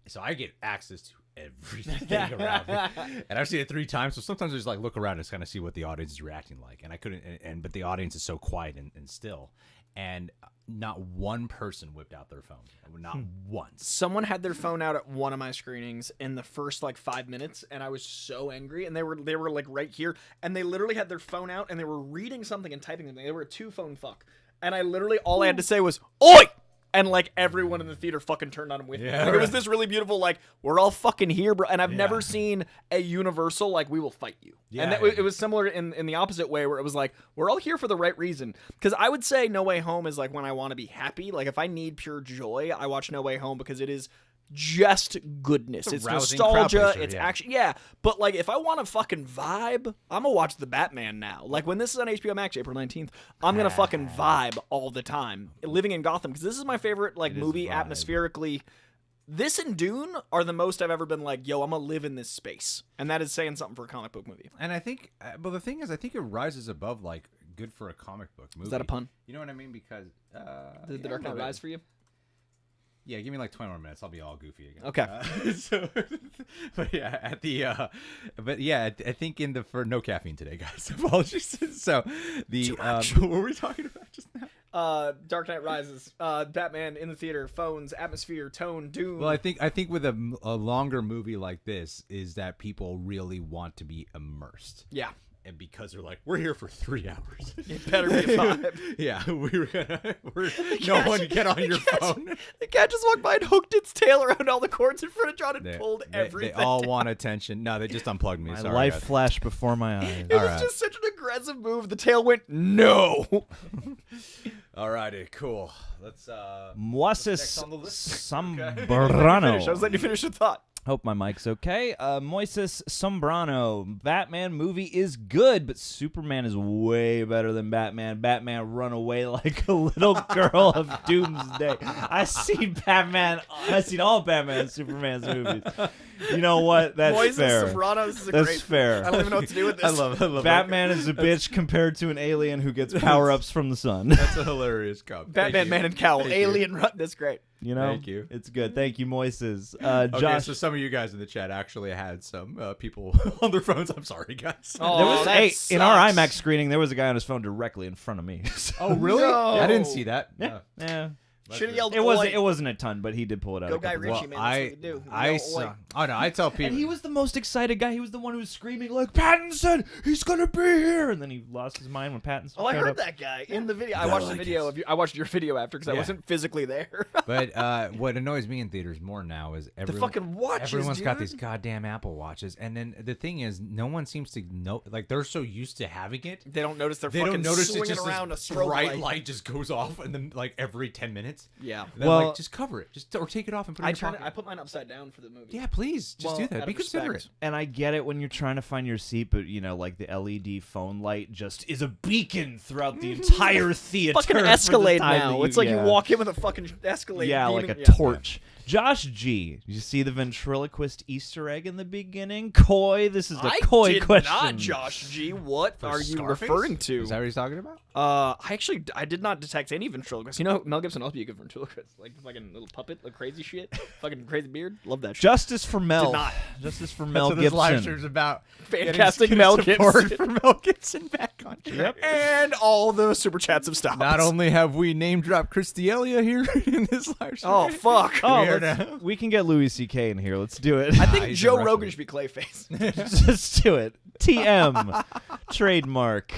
So I get access to everything around me. And I've seen it 3 times, so sometimes I just like look around and kind of see what the audience is reacting like. And I couldn't, but the audience is so quiet and still. And not one person whipped out their phone. Not once. Someone had their phone out at one of my screenings in the first 5 minutes, and I was so angry. And they were like right here, and they literally had their phone out, and they were reading something and typing something. They were a 2-phone fuck, and I literally all I had to say was "Oi!" And everyone in the theater fucking turned on him with me. It was this really beautiful, we're all fucking here, bro. And I've never seen a Universal we will fight you. And it was similar in the opposite way, where it was we're all here for the right reason. Because I would say No Way Home is when I want to be happy. If I need pure joy, I watch No Way Home because it is just goodness. It's a It's rousing crowd nostalgia. pleaser, It's yeah. action. Yeah, but like if I want a fucking vibe, I'm gonna watch The Batman now. Like when this is on HBO Max, April 19th, I'm gonna fucking vibe all the time. Living in Gotham, because this is my favorite like It is movie a vibe. atmospherically. This and Dune are the most I've ever been like, yo, I'm gonna live in this space, and that is saying something for a comic book movie. And I think, but the thing is, I think it rises above like good for a comic book movie. Is that a pun? You know what I mean? Because Did The Dark Knight Rise for you? Yeah, give me like 20 more minutes. I'll be all goofy again. Okay. But yeah, I think for no caffeine today, guys. Apologies. So what were we talking about just now? Dark Knight Rises, Batman in the theater, phones, atmosphere, tone, Dune. Well, I think with a longer movie like this is that people really want to be immersed. Yeah. And because they're like, we're here for 3 hours. It better be a vibe. Yeah, no one get on your phone. The cat just walked by and hooked its tail around all the cords in front of John and pulled everything. They all want attention. No, they just unplugged me. My Sorry, life guys. flashed before my eyes. It was just such an aggressive move. The tail went, no. Alrighty, cool. Let's Moises on the list? Sombrano. I was letting you finish your thought. Hope my mic's okay. Moises Sombrano. Batman movie is good, but Superman is way better than Batman. Batman run away like a little girl of doomsday. I've seen all Batman and Superman's movies. You know what? That's Moises fair. Sombrano, this is a That's great. fair. I don't even know what to do with this. I love Batman is a bitch compared to an alien who gets power-ups from the sun. That's a hilarious cop. Batman, Man, and Cowl. Thank you. Alien run. That's great. You know? Thank you. It's good. Thank you, Moises. Okay, Josh. so some of you guys in the chat actually had some people on their phones. I'm sorry, guys. Oh, There was that in our sucks. IMAX screening, there was a guy on his phone directly in front of me. Oh, really? No. I didn't see that. Yeah. Yeah. Should have yelled. It wasn't a ton, but he did pull it out. Go a Guy couple Ritchie, times. man. That's what you do. I saw. Oh no, I tell people. And he was the most excited guy. He was the one who was screaming like, "Pattinson, he's gonna be here!" And then he lost his mind when Pattinson. Oh, I showed heard up. that guy in the video. I watched the video of you. I watched your video after because I Yeah. wasn't physically there. But what annoys me in theaters more now is fucking watches, Everyone's got dude. these goddamn Apple Watches, and then the thing is, no one seems to know. Like they're so used to having it, They don't notice they're they fucking don't notice it's swinging just around a this strobe bright light just goes off, and then like every 10 minutes. Yeah. Then, Well- like, just cover it, or take it off and put it in your pocket. I put mine upside down for the movie. Yeah, please, just do that. Be considerate. And I get it when you're trying to find your seat, but like the LED phone light just is a beacon throughout the entire theater. Fucking for the Escalade time now. that It's like you yeah. walk in with a fucking Escalade. Yeah, beaming- like a yeah. torch. Josh G, you see the ventriloquist Easter egg in the beginning? Coy, this is a coy did question. not, Josh G. What are you Scarface? referring to? Is that what he's talking about? I did not detect any ventriloquist. You know, Mel Gibson also be a good ventriloquist. Like fucking little puppet, like crazy shit. Fucking crazy beard. Love that shit. Justice for Mel. Did not. Justice for Mel That's what this live Gibson. stream's about. Fantastic Mel support Gibson. for Mel Gibson back on track. And all the super chats have stopped. Not only have we name dropped Christy Elia here in this live stream. Oh fuck. Oh, Weird. we can get Louis C.K. in here. Let's do it. I think he's Joe a Rogan Russian. should be Clayface. Just do it. TM. Trademark.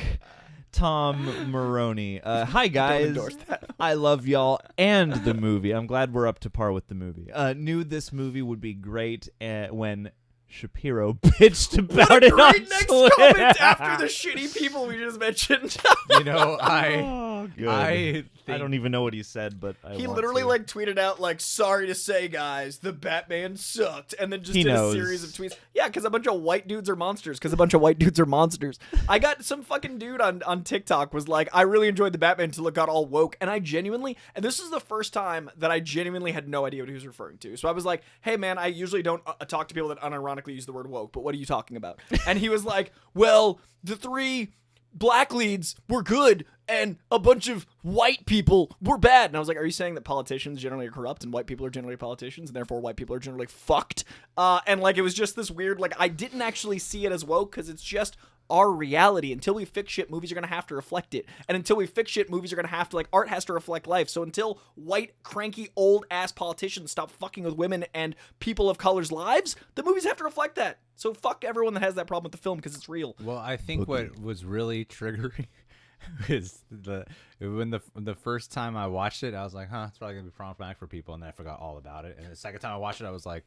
Tom Maroney. Hi, guys. endorse that. I love y'all and the movie. I'm glad we're up to par with the movie. Knew this movie would be great when Shapiro bitched about What a it on great next Twitter. comment after the shitty people we just mentioned. You know, Oh, good. I I don't even know what he said, but He want literally to. like tweeted out like, "Sorry to say, guys, the Batman sucked," and then just He did knows. a series of tweets. Yeah, because a bunch of white dudes are monsters. Because a bunch of white dudes are monsters. I got some fucking dude on TikTok was like, "I really enjoyed the Batman until it got all woke," and I genuinely, and this is the first time that I genuinely had no idea what he was referring to. So I was like, "Hey man, I usually don't talk to people that unironically use the word woke, but what are you talking about?" And he was like, "Well, the 3 black leads were good and a bunch of white people were bad." And I was like, are you saying that politicians generally are corrupt and white people are generally politicians and therefore white people are generally fucked? And like, it was just this weird, like, I didn't actually see it as woke because it's just our reality. Until we fix shit, movies are going to have to reflect it. And until we fix shit, movies are going to have to, like, art has to reflect life. So until white, cranky, old-ass politicians stop fucking with women and people of color's lives, the movies have to reflect that. So fuck everyone that has that problem with the film because it's real. Well, I think what was really triggering is when the first time I watched it, I was like, huh, it's probably gonna be problematic for people, and then I forgot all about it. And the second time I watched it, I was like,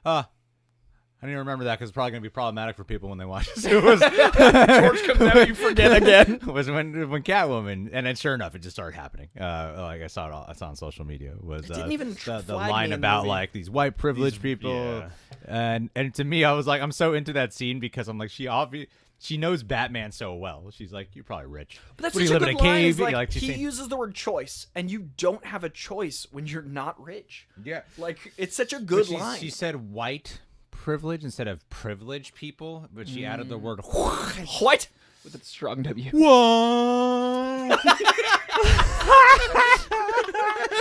I I didn't remember that because it's probably going to be problematic for people when they watch this. It was George comes out, you forget again. was when Catwoman, and then sure enough, it just started happening. Like I saw it all. I saw on social media. Was It didn't even the flag line me in the about movie. like these white privileged people, and to me, I was like, I'm so into that scene because I'm like, she knows Batman so well. She's like, you're probably rich. But that's What, do such you a live good in a line. cave? Is like, Like, she's he saying- uses the word choice, and you don't have a choice when you're not rich. Yeah. Like, it's such a good But line. She said white privilege instead of privileged people, but she added the word white. White with a strong W. What?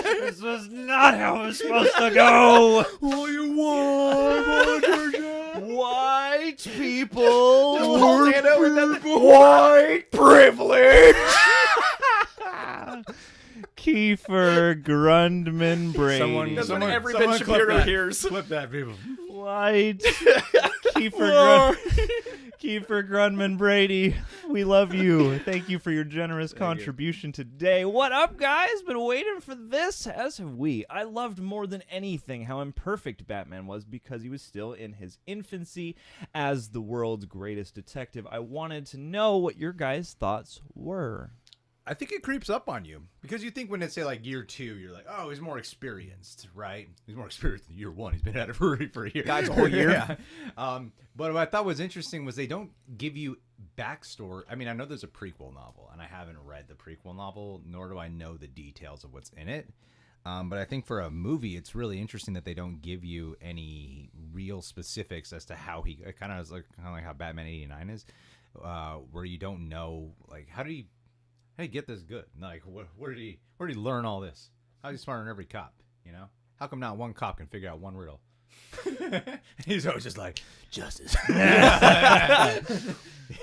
This was not how it was supposed to go. What do you want? White people. White privilege. Kiefer Grundman Brady. That's what every Ben Shapiro hears. Flip that, people. White. Kiefer Grundman Brady. We love you. Thank you for your generous contribution today. What up, guys? Been waiting for this, as have we. I loved more than anything how imperfect Batman was because he was still in his infancy as the world's greatest detective. I wanted to know what your guys' thoughts were. I think it creeps up on you because you think when it's say like year 2, you're like, oh, he's more experienced, right? He's more experienced than year 1. He's been at it for a year. Guys, a whole year. Yeah. But what I thought was interesting was they don't give you backstory. I mean, I know there's a prequel novel, and I haven't read the prequel novel, nor do I know the details of what's in it. But I think for a movie, it's really interesting that they don't give you any real specifics as to how he kind of like how Batman 89 is, where you don't know like how did he get this good? Like, where did he learn all this? How's he smarter than every cop? You know, how come not one cop can figure out one riddle? He's always just like justice. I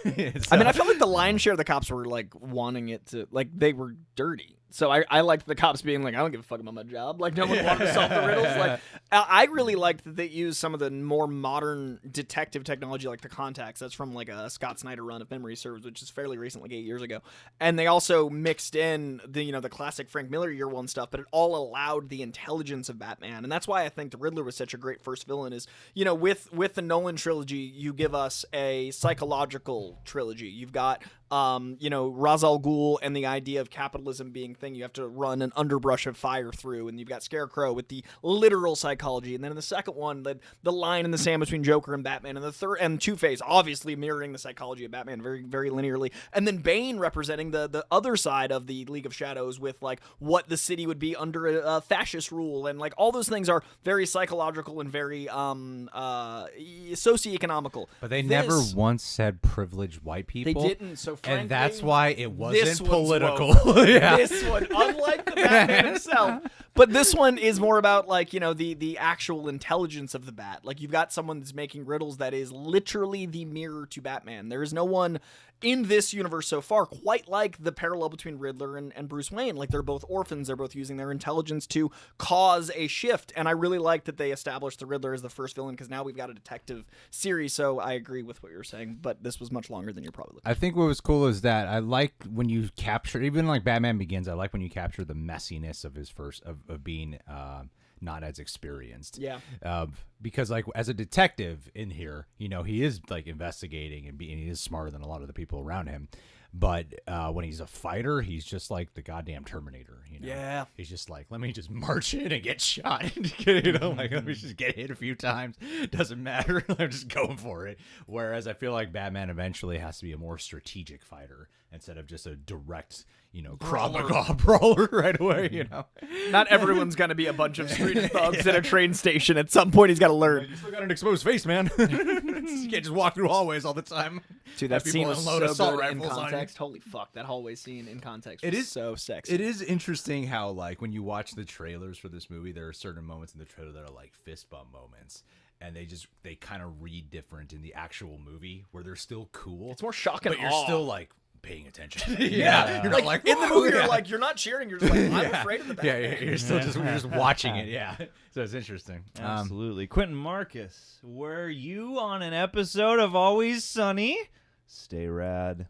mean, I felt like the lion's share of the cops were like wanting it to, like they were dirty. So I liked the cops being like, I don't give a fuck about my job. Like no one wanted to solve the riddles. Like I really liked that they used some of the more modern detective technology, like the contacts. That's from like a Scott Snyder run, if memory serves, which is fairly recent, like 8 years ago. And they also mixed in the the classic Frank Miller year 1 stuff, but it all allowed the intelligence of Batman. And that's why I think the Riddler was such a great first villain. Is with the Nolan trilogy, you give us a psychological trilogy. You've got Ra's al Ghul and the idea of capitalism being thing you have to run an underbrush of fire through, and you've got Scarecrow with the literal psychology, and then in the second one, the line in the sand between Joker and Batman, and the third, and Two-Face obviously mirroring the psychology of Batman very, very linearly, and then Bane representing the other side of the League of Shadows with like what the city would be under a fascist rule, and like all those things are very psychological and very socioeconomical. But they never once said privileged white people. They didn't. So frankly, and that's why it wasn't one's political. woke. Yeah. This one, unlike the Batman himself, but this one is more about like the actual intelligence of the Bat. Like you've got someone that's making riddles that is literally the mirror to Batman. There is no one in this universe so far quite like the parallel between Riddler and Bruce Wayne. Like they're both orphans. They're both using their intelligence to cause a shift. And I really like that they established the Riddler as the first villain because now we've got a detective series. So I agree with what you're saying, but this was much longer than you're probably looking. I think what was cool is that I like when you capture, even like Batman Begins, I like when you capture the messiness of his first, of being not as experienced. Yeah. Because like as a detective in here, he is like investigating and he is smarter than a lot of the people around him. But when he's a fighter, he's just like the goddamn Terminator. Yeah. He's just like, let me just march in and get shot. Like let me just get hit a few times. Doesn't matter. I'm just going for it. Whereas I feel like Batman eventually has to be a more strategic fighter instead of just a direct, Krav Maga brawler right away. Not everyone's gonna be a bunch of street thugs at a train station. At some point, he's got to learn. You still got an exposed face, man. You can't just walk through hallways all the time. Dude, that Have scene people was unload so assault good in rifles on you. context. Holy fuck, that hallway scene in context It was is so sexy. It is interesting how, like, when you watch the trailers for this movie, there are certain moments in the trailer that are like fist bump moments, and they kind of read different in the actual movie where they're still cool. It's more shock and but you're awe. still like paying attention. Yeah. You're not like in the movie, yeah. you're like, you're not cheering. You're just like, I'm afraid of the Yeah, Batman. you're still just watching it. Yeah, so it's interesting. Absolutely. Quentin Marcus, were you on an episode of Always Sunny? Stay rad.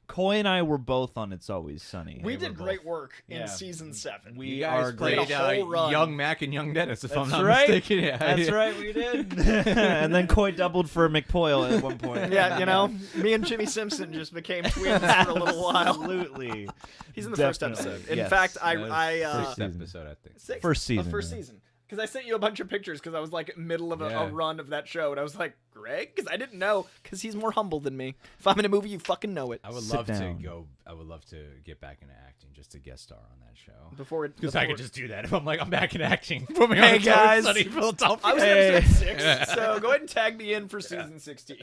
Coy and I were both on It's Always Sunny. We did great work in Yeah. season 7. We You guys are played great. a whole run. Young Mac and Young Dennis, if I'm That's not right. mistaken. Yeah, That's right, we did. And then Coy doubled for McPoyle at one point. Yeah, me and Jimmy Simpson just became twins for a little while. Absolutely. He's in the first Definitely. episode. In Yes. fact, First season. episode, I think. Sixth? First season, First yeah. season. Because I sent you a bunch of pictures because I was like middle of a Yeah. run of that show, and I was like, Greg? Because I didn't know, because he's more humble than me. If I'm in a movie, you fucking know it. I would Sit love down. to go. I would love to get back into acting, just to guest star on that show. Because I could just do that if I'm like I'm back in acting. Put me Hey, on guys. Sunny Philadelphia. I was Hey. in episode 6, so go ahead and tag me in for season 16.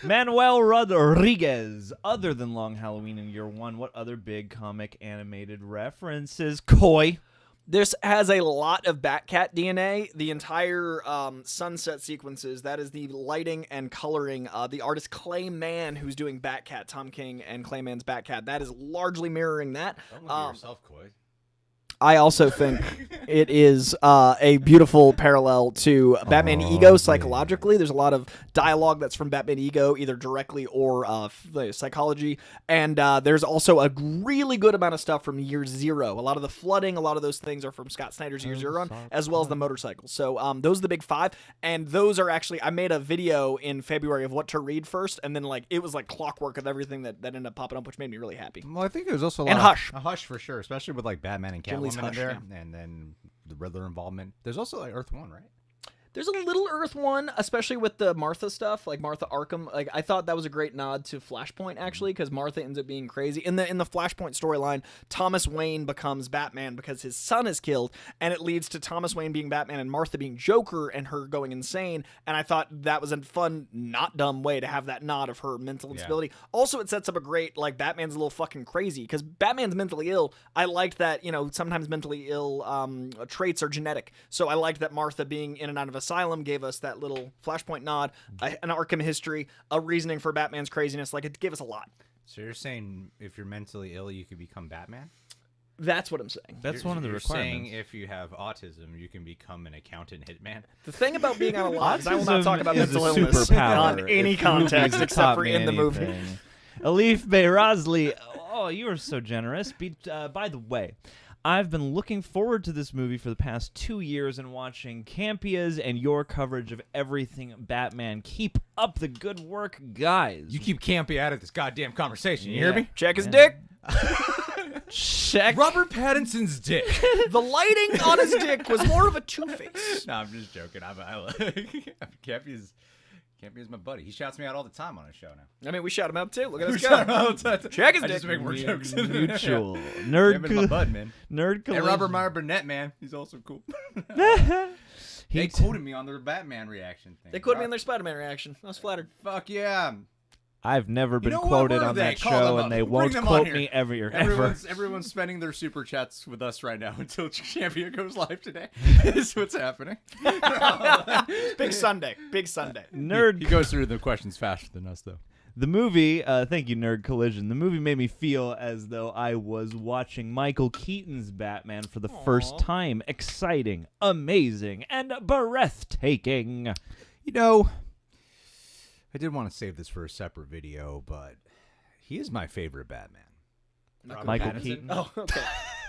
Manuel Rodriguez. Other than Long Halloween in Year One, what other big comic animated references? Coy. This has a lot of Batcat DNA. The entire sunset sequences, that is the lighting and coloring. The artist Clayman, who's doing Batcat, Tom King and Clayman's Batcat, that is largely mirroring that. Don't look at yourself, Coy. I also think it is a beautiful parallel to Batman Ego psychologically. There's a lot of dialogue that's from Batman Ego, either directly or psychology. And there's also a really good amount of stuff from Year Zero. A lot of the flooding, a lot of those things are from Scott Snyder's Year Zero run, as well as the motorcycles. So those are the big 5. And those are actually, I made a video in February of what to read first. And then it was like clockwork of everything that ended up popping up, which made me really happy. Well, I think there's also a lot And of Hush. a Hush for sure, especially with like Batman and Jim Lee's Catwoman in Hush, there, and then the Riddler involvement. There's also like Earth One, right? There's a little Earth one, especially with the Martha stuff, like Martha Arkham. Like I thought that was a great nod to Flashpoint, actually, because Martha ends up being crazy. In the Flashpoint storyline, Thomas Wayne becomes Batman because his son is killed, and it leads to Thomas Wayne being Batman and Martha being Joker and her going insane. And I thought that was a fun, not dumb way to have that nod of her mental instability. Also, it sets up a great Batman's a little fucking crazy because Batman's mentally ill. I liked that sometimes mentally ill traits are genetic, so I liked that Martha being in and out of asylum gave us that little Flashpoint nod, an Arkham history, a reasoning for Batman's craziness. It gave us a lot. So you're saying if you're mentally ill, you could become Batman? That's what I'm saying. That's one of the You're requirements. saying if you have autism, you can become an accountant hitman? The thing about being on a lot is I will not Autism talk about is mental a illness superpower. on any If context movies have except taught for me in the movie. anything. Alif Beyrazli. Oh, you are so generous. By the way, I've been looking forward to this movie for the past 2 years and watching Campia's and your coverage of everything Batman. Keep up the good work, guys. You keep campy out of this goddamn conversation. You hear me? Check his dick. Check. Robert Pattinson's dick. The lighting on his dick was more of a two-face. No, I'm just joking. Campy is my buddy. He shouts me out all the time on his show now. I mean, we shout him out too. Look at us Shout him go. out all the time. Check his I dick. just make more jokes. Mutual. Yeah. Nerd. Campy's my bud, man. Nerd Hey, collision. Robert Meyer Burnett, man. He's also cool. They quoted me on their Batman reaction thing. They quoted me in their Spider-Man reaction. I was flattered. Fuck yeah. I've never been know what? quoted Where are on they? that Call show, them up. and they Bring won't them on quote here. me ever. Everyone's spending their super chats with us right now until Champion goes live today. This is what's happening. Big Sunday. Big Sunday. Nerd. He goes through the questions faster than us, though. The movie, thank you, Nerd Collision. The movie made me feel as though I was watching Michael Keaton's Batman for the first time. Exciting, amazing, and breathtaking. You know, I did want to save this for a separate video, but he is my favorite Batman. Michael Pattinson? Keaton. Oh, okay.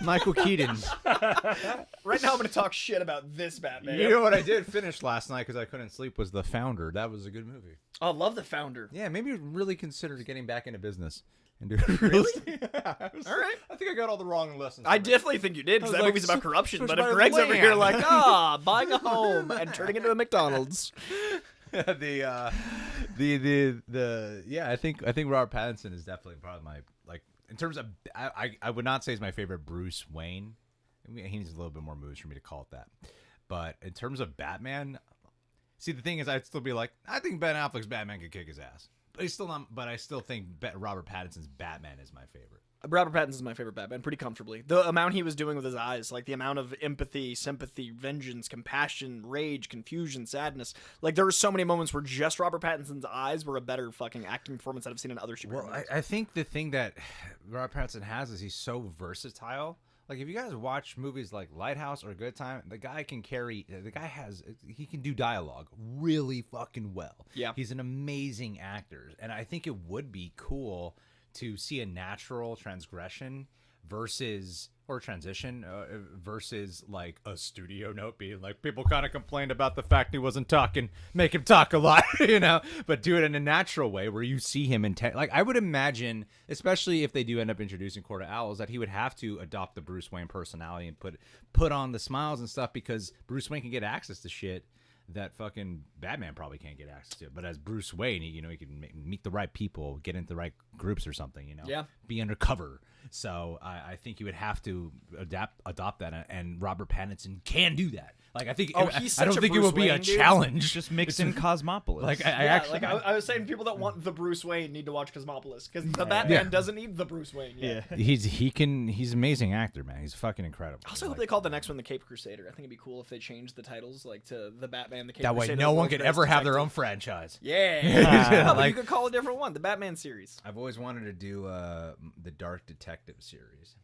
Michael Keaton. Right now I'm going to talk shit about this Batman. You know what I did finish last night because I couldn't sleep was The Founder. That was a good movie. Oh, I love The Founder. Yeah, maybe really consider getting back into business and do really. All right. I think I got all the wrong lessons. I definitely think you did, because I was that like, movie's about corruption. switch But if my Greg's over here land. like, buying a home and turning into a McDonald's. Yeah, I think Robert Pattinson is definitely probably my in terms of I would not say he's my favorite Bruce Wayne. I mean, he needs a little bit more moves for me to call it that. But in terms of Batman, see the thing is I'd still be like I think Ben Affleck's Batman could kick his ass. But he's still not. But I still think Robert Pattinson's Batman is my favorite. Robert Pattinson's my favorite Batman, pretty comfortably. The amount he was doing with his eyes, the amount of empathy, sympathy, vengeance, compassion, rage, confusion, sadness. There were so many moments where just Robert Pattinson's eyes were a better fucking acting performance that I've seen in other superhero movies. I think the thing that Robert Pattinson has is he's so versatile. If you guys watch movies like Lighthouse or Good Time, the guy can he can do dialogue really fucking well. Yeah. He's an amazing actor. And I think it would be cool to see a natural transgression versus like a studio note being like, people kind of complained about the fact he wasn't talking, make him talk a lot, but do it in a natural way where you see him like I would imagine, especially if they do end up introducing Court of Owls, that he would have to adopt the Bruce Wayne personality and put on the smiles and stuff, because Bruce Wayne can get access to shit that fucking Batman probably can't get access to. But as Bruce Wayne, he can meet the right people, get into the right groups or something, be undercover. So I think you would have to adopt that, and Robert Pattinson can do that. Like, I think I don't think it will be a challenge. Just mix in Cosmopolis. Like I was saying, people that want the Bruce Wayne need to watch Cosmopolis, because the Batman doesn't need the Bruce Wayne yet. Yeah. He's an amazing actor, man. He's fucking incredible. I also hope they call the next one the Cape Crusader. I think it'd be cool if they changed the titles like to the Batman, the Cape that Crusader. way no one could ever have their own franchise. Yeah. But you could call a different one, the Batman series. I've always wanted to do the Dark Detective series.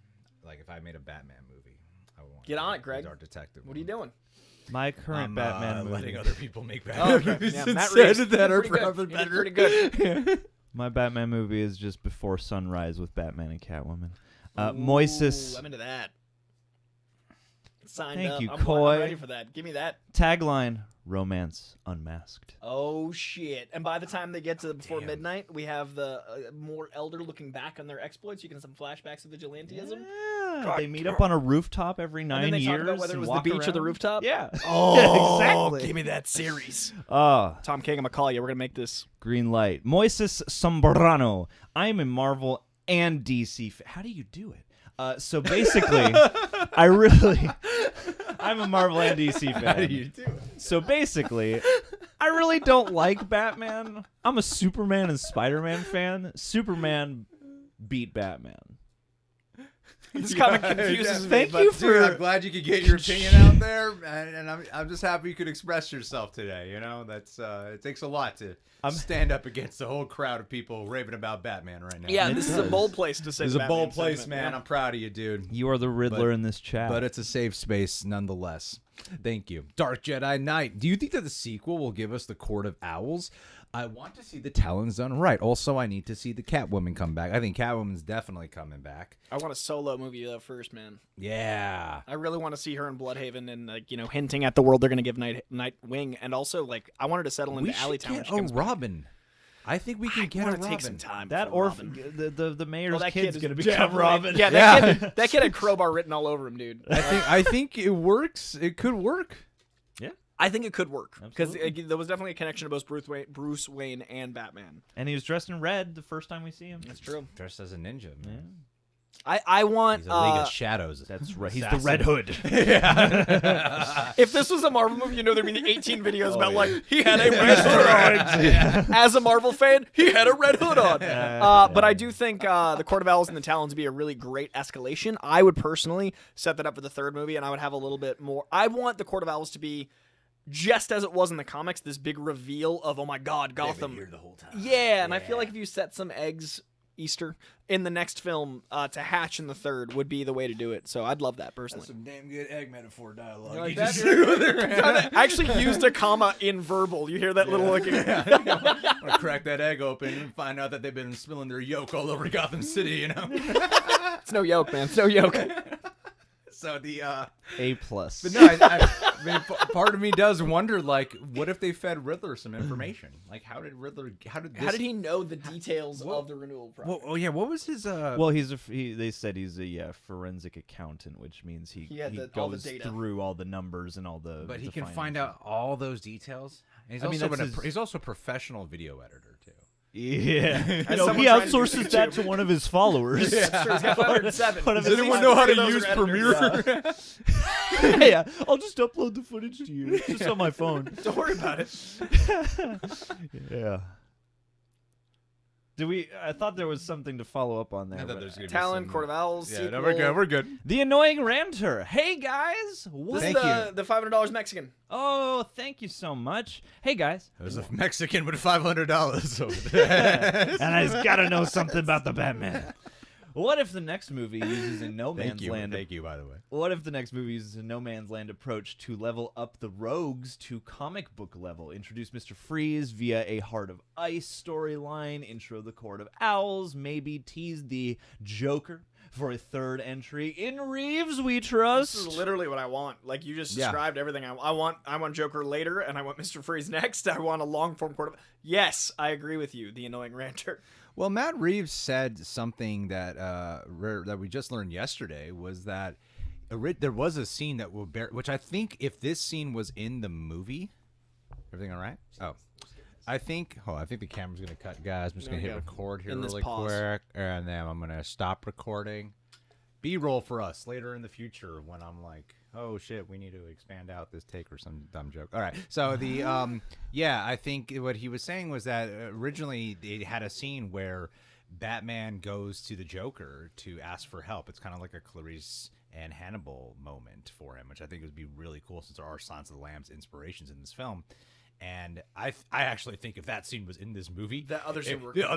Like, if I made a Batman movie, I would want Get on it, Greg. Dark Detective. What are you doing? My current Batman movie. Letting other people make Batman movies Yeah, Matt instead Reeves, that are pretty good. probably You did better. pretty good. My Batman movie is just before sunrise with Batman and Catwoman. Ooh, Moises. I'm into that. Signed Thank up. you, I'm Coy. ready for that. Give me that. Tagline: Romance Unmasked. Oh shit! And by the time they get to before midnight, we have the more elder looking back on their exploits. You can have some flashbacks of vigilantism. Yeah, they meet up on a rooftop every 9 and then they years. talk about whether it and was the walk beach or the around. rooftop. Yeah. Oh, exactly. Give me that series. Tom King, I'm gonna call you. We're gonna make this. Green light. Moises Sombrano. I am a Marvel and DC fan. How do you do it? So basically, I'm a Marvel and DC fan. How do you do it? So basically, I really don't like Batman. I'm a Superman and Spider-Man fan. Superman beat Batman. This kind of confuses me. Thank but you for. Dude, I'm glad you could get your opinion out there, and I'm just happy you could express yourself today. That's it takes a lot to stand up against the whole crowd of people raving about Batman right now. Yeah, this is a bold place to say. It's the a bold Batman place, sentiment, man. yeah. I'm proud of you, dude. You are the Riddler in this chat. But it's a safe space nonetheless. Thank you. Dark Jedi Knight. Do you think that the sequel will give us the Court of Owls? I want to see the Talons done right. Also, I need to see the Catwoman come back. I think Catwoman's definitely coming back. I want a solo movie though first, man. Yeah. I really want to see her in Bloodhaven and hinting at the world they're gonna give Nightwing, and also I wanted to settle into Alleytown. We should get a Robin. I think we can get a Robin. Robin. Take some time. that for orphan, Robin. the mayor's that kid's kid gonna is become Robin. Yeah, that kid had Crowbar written all over him, dude. I think it works. It could work. I think it could work because Absolutely. there was definitely a connection to both Bruce Wayne and Batman. And he was dressed in red the first time we see him. That's true. Dressed as a ninja. Yeah. I want. He's a League of Shadows. That's right. He's the Assassin. Red Hood. If this was a Marvel movie, there'd be 18 videos about he had a red hood on. As a Marvel fan, he had a red hood on. But I do think the Court of Owls and the Talons would be a really great escalation. I would personally set that up for the third movie, and I would have a little bit more. I want the Court of Owls to be just as it was in the comics, this big reveal of, oh my God, Gotham. Here the whole time. Yeah, and I feel like if you set some eggs, Easter, in the next film to hatch in the third would be the way to do it. So I'd love that personally. Some damn good egg metaphor dialogue. You like that? I actually used a comma in verbal. You hear that little looking. I'm gonna crack that egg open and find out that they've been spilling their yolk all over Gotham City. It's no yolk, man. It's no yolk. So the A+. But no, I mean, part of me does wonder, what if they fed Riddler some information? Like, how did Riddler? How did he know the details of the renewal process? Well, yeah. What was his? Well, they said he's a forensic accountant, which means he all the goes data. through all the numbers and all the. But he the can finance. find out all those details. And he's also a professional video editor too. Yeah, As he someone trying to do outsources that to YouTube. one of his followers. That's true. He's got 507. One of Does his anyone At know least how to three of those use are editors. Premiere? Yeah, I'll just upload the footage to you. It's just on my phone. Don't worry about it. Yeah. I thought there was something to follow up on there. but- Talon, Court of Owls. Yeah, sequel. no, we're good. We're good. The annoying ranter. Hey guys, what? This Thank is the $500 Mexican. Oh, thank you so much. Hey guys, There's a Mexican with $500 over there. and I just gotta know something about the Batman. What if the next movie uses a no man's land? Thank you, by the way. What if the next movie uses a no man's land approach to level up the rogues to comic book level? Introduce Mr. Freeze via a Heart of Ice storyline, intro the Court of Owls, maybe tease the Joker for a third entry. In Reeves we trust. This is literally what I want. Like, you just described everything. I want Joker later, and I want Mr. Freeze next. I want a long-form Court of... Yes, I agree with you, the annoying ranter. Well, Matt Reeves said something that that we just learned yesterday, was that there was a scene that will bear, which I think if this scene was in the movie, everything all right? Oh, I think the camera's gonna cut, guys. I'm just gonna hit record here really quick, and then I'm gonna stop recording. B-roll for us later in the future when I'm like, oh shit, we need to expand out this take or some dumb joke. All right, so the I think what he was saying was that originally they had a scene where Batman goes to the Joker to ask for help. It's kind of like a Clarice and Hannibal moment for him, which I think would be really cool since there are Silence of the Lambs inspirations in this film. And I actually think if that scene was in this movie, the other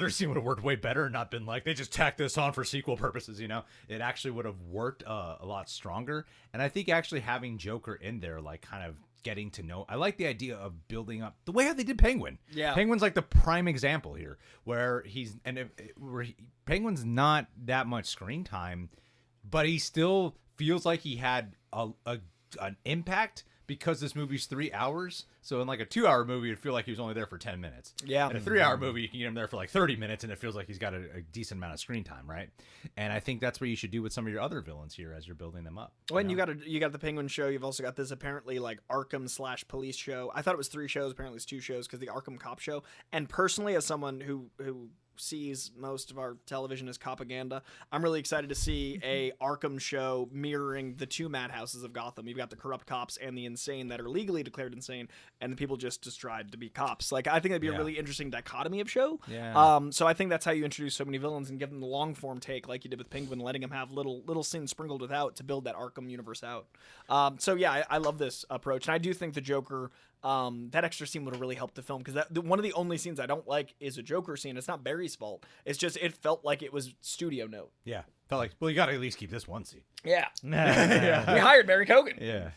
scene would have worked way better and not been like, they just tacked this on for sequel purposes, you know? It actually would have worked a lot stronger. And I think actually having Joker in there, like, kind of getting to know... I like the idea of building up... The way how they did Penguin. Yeah. Penguin's like the prime example here, where he's... Penguin's not that much screen time, but he still feels like he had an impact... Because this movie's 3 hours, so in like a 2-hour movie, it'd feel like he was only there for 10 minutes. Yeah. In a 3-hour movie, you can get him there for like 30 minutes, and it feels like he's got a decent amount of screen time, right? And I think that's what you should do with some of your other villains here as you're building them up. Well, and you got the Penguin show. You've also got this apparently like Arkham/police show. I thought it was 3 shows. Apparently it's 2 shows because the Arkham Cop show. And personally, as someone who sees most of our television as propaganda, I'm really excited to see a Arkham show mirroring the 2 madhouses of Gotham. You've got the corrupt cops and the insane that are legally declared insane, and the people just tried to be cops. Like, I think that'd be a really interesting dichotomy of show. Yeah. So I think that's how you introduce so many villains and give them the long form take, like you did with Penguin, letting them have little scenes sprinkled without to build that Arkham universe out. So yeah, I love this approach, and I do think the Joker. That extra scene would have really helped the film, because one of the only scenes I don't like is a Joker scene. It's not Barry's fault. It's just it felt like it was studio note. Yeah, felt like, well, you got to at least keep this one scene. Yeah. We hired Barry Keoghan. Yeah.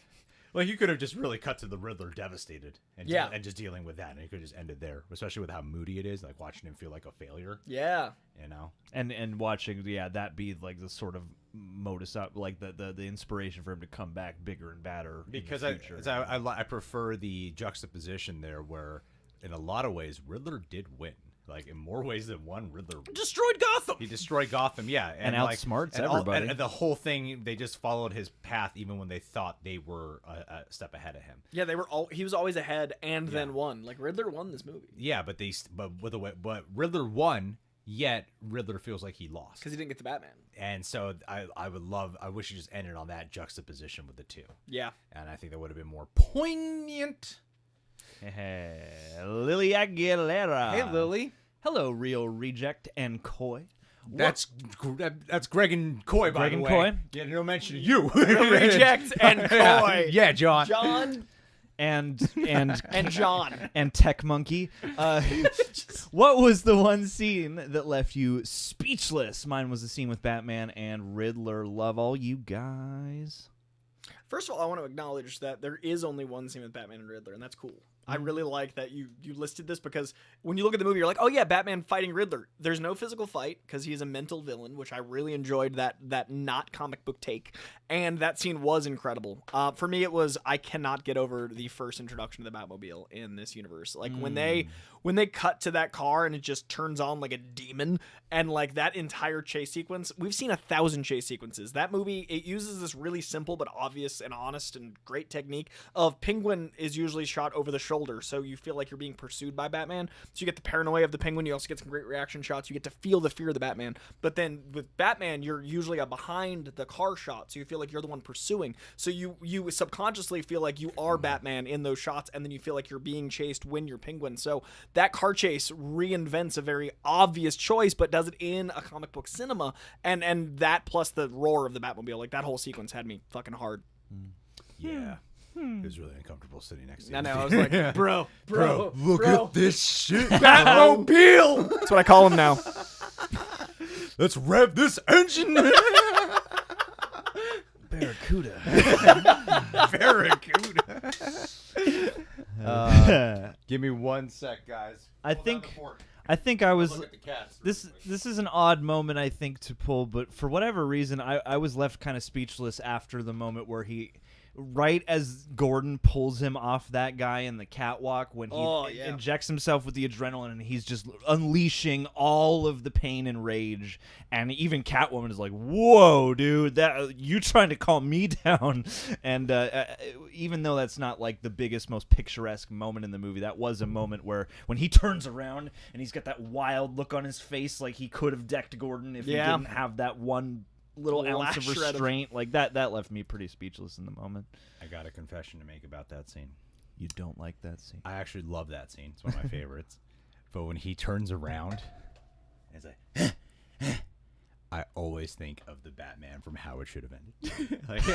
Well, you could have just really cut to the Riddler devastated and just dealing with that, and you could have just ended there, especially with how moody it is, like watching him feel like a failure. Yeah. You know? And watching that be like the sort of modus up, like the inspiration for him to come back bigger and badder. Because I prefer the juxtaposition there, where in a lot of ways Riddler did win. Like, in more ways than one, Riddler destroyed Gotham. He destroyed Gotham, yeah, and outsmarts everybody. And the whole thing, they just followed his path, even when they thought they were a step ahead of him. Yeah, he was always ahead, and then won. Like, Riddler won this movie. Yeah, but Riddler won. Yet Riddler feels like he lost because he didn't get the Batman. And so I wish he just ended on that juxtaposition with the 2. Yeah, and I think that would have been more poignant. Lily Aguilera. Hey, Lily. Hello, real reject and coy. That's Greg and Coy, by the way. Greg and Coy. Yeah, no mention of you. Reject and Coy. Yeah, John. John. And John and Tech Monkey. What was the one scene that left you speechless? Mine was the scene with Batman and Riddler. Love all you guys. First of all, I want to acknowledge that there is only one scene with Batman and Riddler, and that's cool. I really like that you listed this, because when you look at the movie, you're like, oh yeah, Batman fighting Riddler. There's no physical fight because he is a mental villain, which I really enjoyed that not comic book take. And that scene was incredible. For me, it was, I cannot get over the first introduction of the Batmobile in this universe. Like when they cut to that car and it just turns on like a demon, and like that entire chase sequence, we've seen 1,000 chase sequences. That movie, it uses this really simple but obvious and honest and great technique of Penguin is usually shot over the shoulder, so you feel like you're being pursued by Batman. So you get the paranoia of the Penguin. You also get some great reaction shots. You get to feel the fear of the Batman. But then with Batman, you're usually a behind the car shot, so you feel like you're the one pursuing. So you subconsciously feel like you are Batman in those shots, and then you feel like you're being chased when you're Penguin. So that car chase reinvents a very obvious choice, but does it in a comic book cinema, and that plus the roar of the Batmobile, like that whole sequence had me fucking hard. Yeah. It was really uncomfortable sitting next to you. I know. I was like, bro, look at this shit. Batmobile! That's what I call him now. Let's rev this engine. Barracuda. Barracuda. Give me 1 sec, guys. I think I was. Look at the cats. This is an odd moment, I think, to pull, but for whatever reason, I was left kind of speechless after the moment where right as Gordon pulls him off that guy in the catwalk, when he injects himself with the adrenaline and he's just unleashing all of the pain and rage, and even Catwoman is like, "Whoa, dude, that you trying to calm me down?" And even though that's not like the biggest, most picturesque moment in the movie, that was a moment where when he turns around and he's got that wild look on his face, like he could have decked Gordon if he didn't have that one little ounce of restraint. Like that left me pretty speechless in the moment. I got a confession to make about that scene. You don't like that scene? I actually love that scene. It's one of my favorites. But when he turns around, it's like, I always think of the Batman from How It Should Have Ended. Like,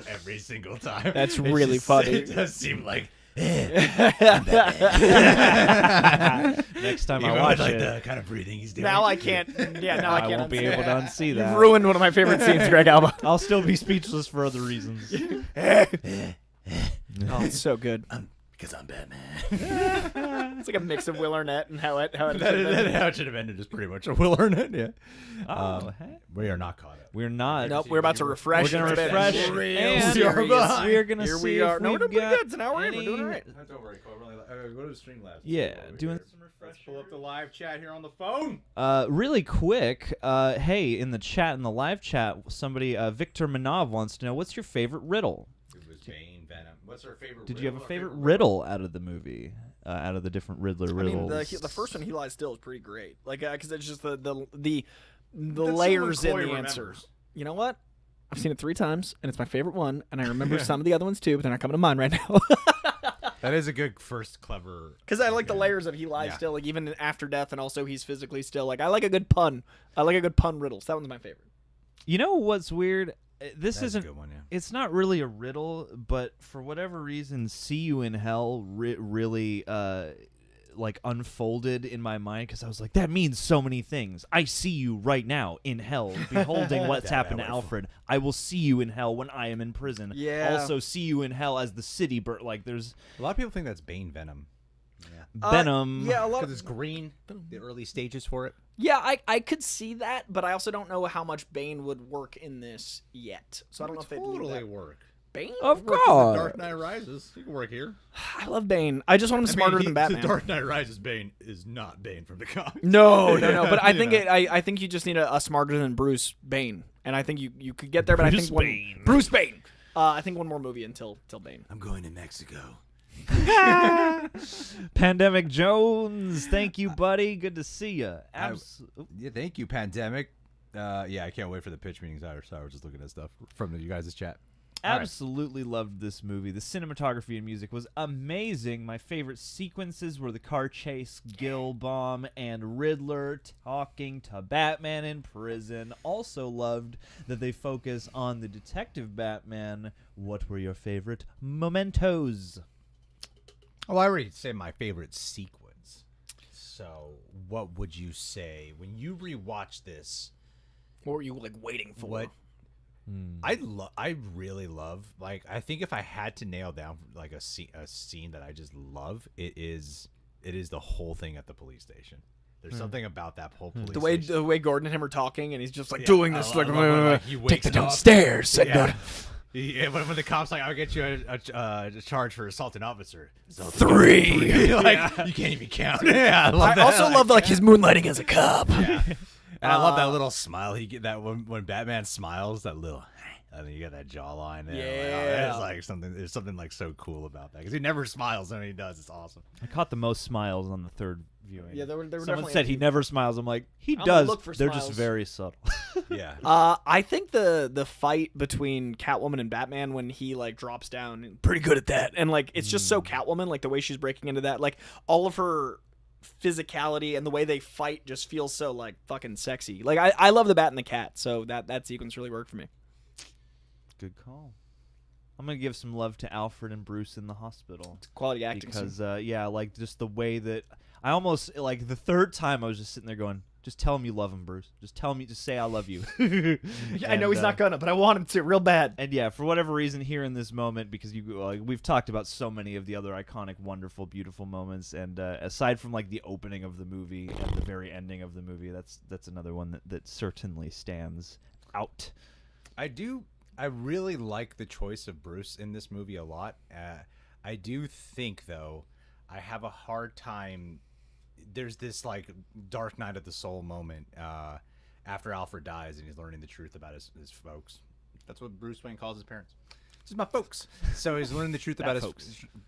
every single time. That's really funny. It does seem like. Next time I watch like it, the kind of breathing he's doing. Now I can't. Yeah, now I can't. won't be able to unsee that. You've ruined one of my favorite scenes, Greg Alba. I'll still be speechless for other reasons. Oh, it's so good. Because I'm Batman. It's like a mix of Will Arnett and How It How It Should Have Ended is pretty much a Will Arnett, yeah. Hey. We are not caught up. We're not. Nope, we're about to refresh. We're going to It's been refresh. real And serious. we're going to Here see we are. if No, we're we've doing pretty got good. It's an hour in. We're doing all right. Don't worry, Cole. Go to the Streamlabs. Yeah, doing some Let's pull up the live chat here on the phone. really quick, hey, in the chat, in the live chat, somebody, Victor Manov wants to know, what's your favorite riddle? It was Bane, Venom. What's our favorite Did riddle? you have a favorite riddle out of the movie? Out of the different Riddler I mean, riddles? the first one, He Lies Still, is pretty great. Like, because it's just the That's layers in someone the Coy answers. remembers. You know what? I've seen it 3 times, and it's my favorite one. And I remember some of the other ones too, but they're not coming to mind right now. That is a good first clever. Because I like the layers of He Lies Still, like even after death, and also he's physically still. Like, I like a good pun. I like a good pun riddle. So that one's my favorite. You know what's weird? This That's isn't. a good one, yeah. It's not really a riddle, but for whatever reason, "See You in Hell" really like unfolded in my mind, because I was like, that means so many things. I see you right now in hell, beholding what's happened to Alfred. I will see you in hell when I am in prison. Yeah. Also, see you in hell as the city bird. Like, there's A lot of people think that's Bane Venom. Venom. Yeah, a lot Because it's green, the early stages for it. Yeah, I could see that, but I also don't know how much Bane would work in this yet. So I don't know if they'd leave that. work. Bane? Of Work in course. The Dark Knight Rises. You can work here. I love Bane. I just want him smarter than Batman. The Dark Knight Rises Bane is not Bane from the comics. No. But I You think know. I think you just need a smarter than Bruce Bane, and I think you could get there. But Bruce I think Bane. Bruce Bane. I think one more movie until Bane. I'm going to Mexico. Pandemic Jones, thank you, buddy. Good to see you. Yeah, thank you, Pandemic. Yeah, I can't wait for the pitch meetings out. So I was just looking at stuff from you guys' chat. Absolutely loved this movie. The cinematography and music was amazing. My favorite sequences were the car chase, Gil Bomb, and Riddler talking to Batman in prison. Also loved that they focus on the detective Batman. What were your favorite mementos? Well, I already said my favorite sequence. So what would you say when you rewatch this? What were you like waiting for? What I really love, like, I think if I had to nail down like a scene that I just love, it is the whole thing at the police station. There's something about that whole police station. The way Gordon and him are talking, and he's just like doing this, I like, love when, he take wakes the up. downstairs. Sit down. Yeah, when the cop's like, I'll get you a charge for assault an officer. 3. Like, you can't even count. Yeah, I love I that. also love like his moonlighting as a cop. Yeah. And I love that little smile he get. That when Batman smiles, that little. I mean, you got that jawline there. Yeah. Like, there's something like so cool about that, because he never smiles, and when he does, it's awesome. I caught the most smiles on the third viewing. Yeah, there were Someone definitely said a he few. never smiles. I'm like, he I'm does. gonna look for They're smiles. just very subtle. Yeah. I think the fight between Catwoman and Batman, when he like drops down, pretty good at that, and like it's just so Catwoman, like the way she's breaking into that, like all of her physicality and the way they fight just feels so like fucking sexy. Like I love the Bat and the Cat, so that sequence really worked for me. Good call. I'm gonna give some love to Alfred and Bruce in the hospital. Quality acting. Because yeah, like just the way that I almost, like, the third time I was just sitting there going, just tell him you love him, Bruce. Just tell him, just say I love you. I know he's not gonna, but I want him to real bad. And yeah, for whatever reason, here in this moment, because we've talked about so many of the other iconic, wonderful, beautiful moments, and aside from like the opening of the movie and the very ending of the movie, that's another one that certainly stands out. I really like the choice of Bruce in this movie a lot. I do think, though, I have a hard time. There's this like Dark Night of the Soul moment after Alfred dies and he's learning the truth about his folks. That's what Bruce Wayne calls his parents. This is my folks. So he's learning the truth about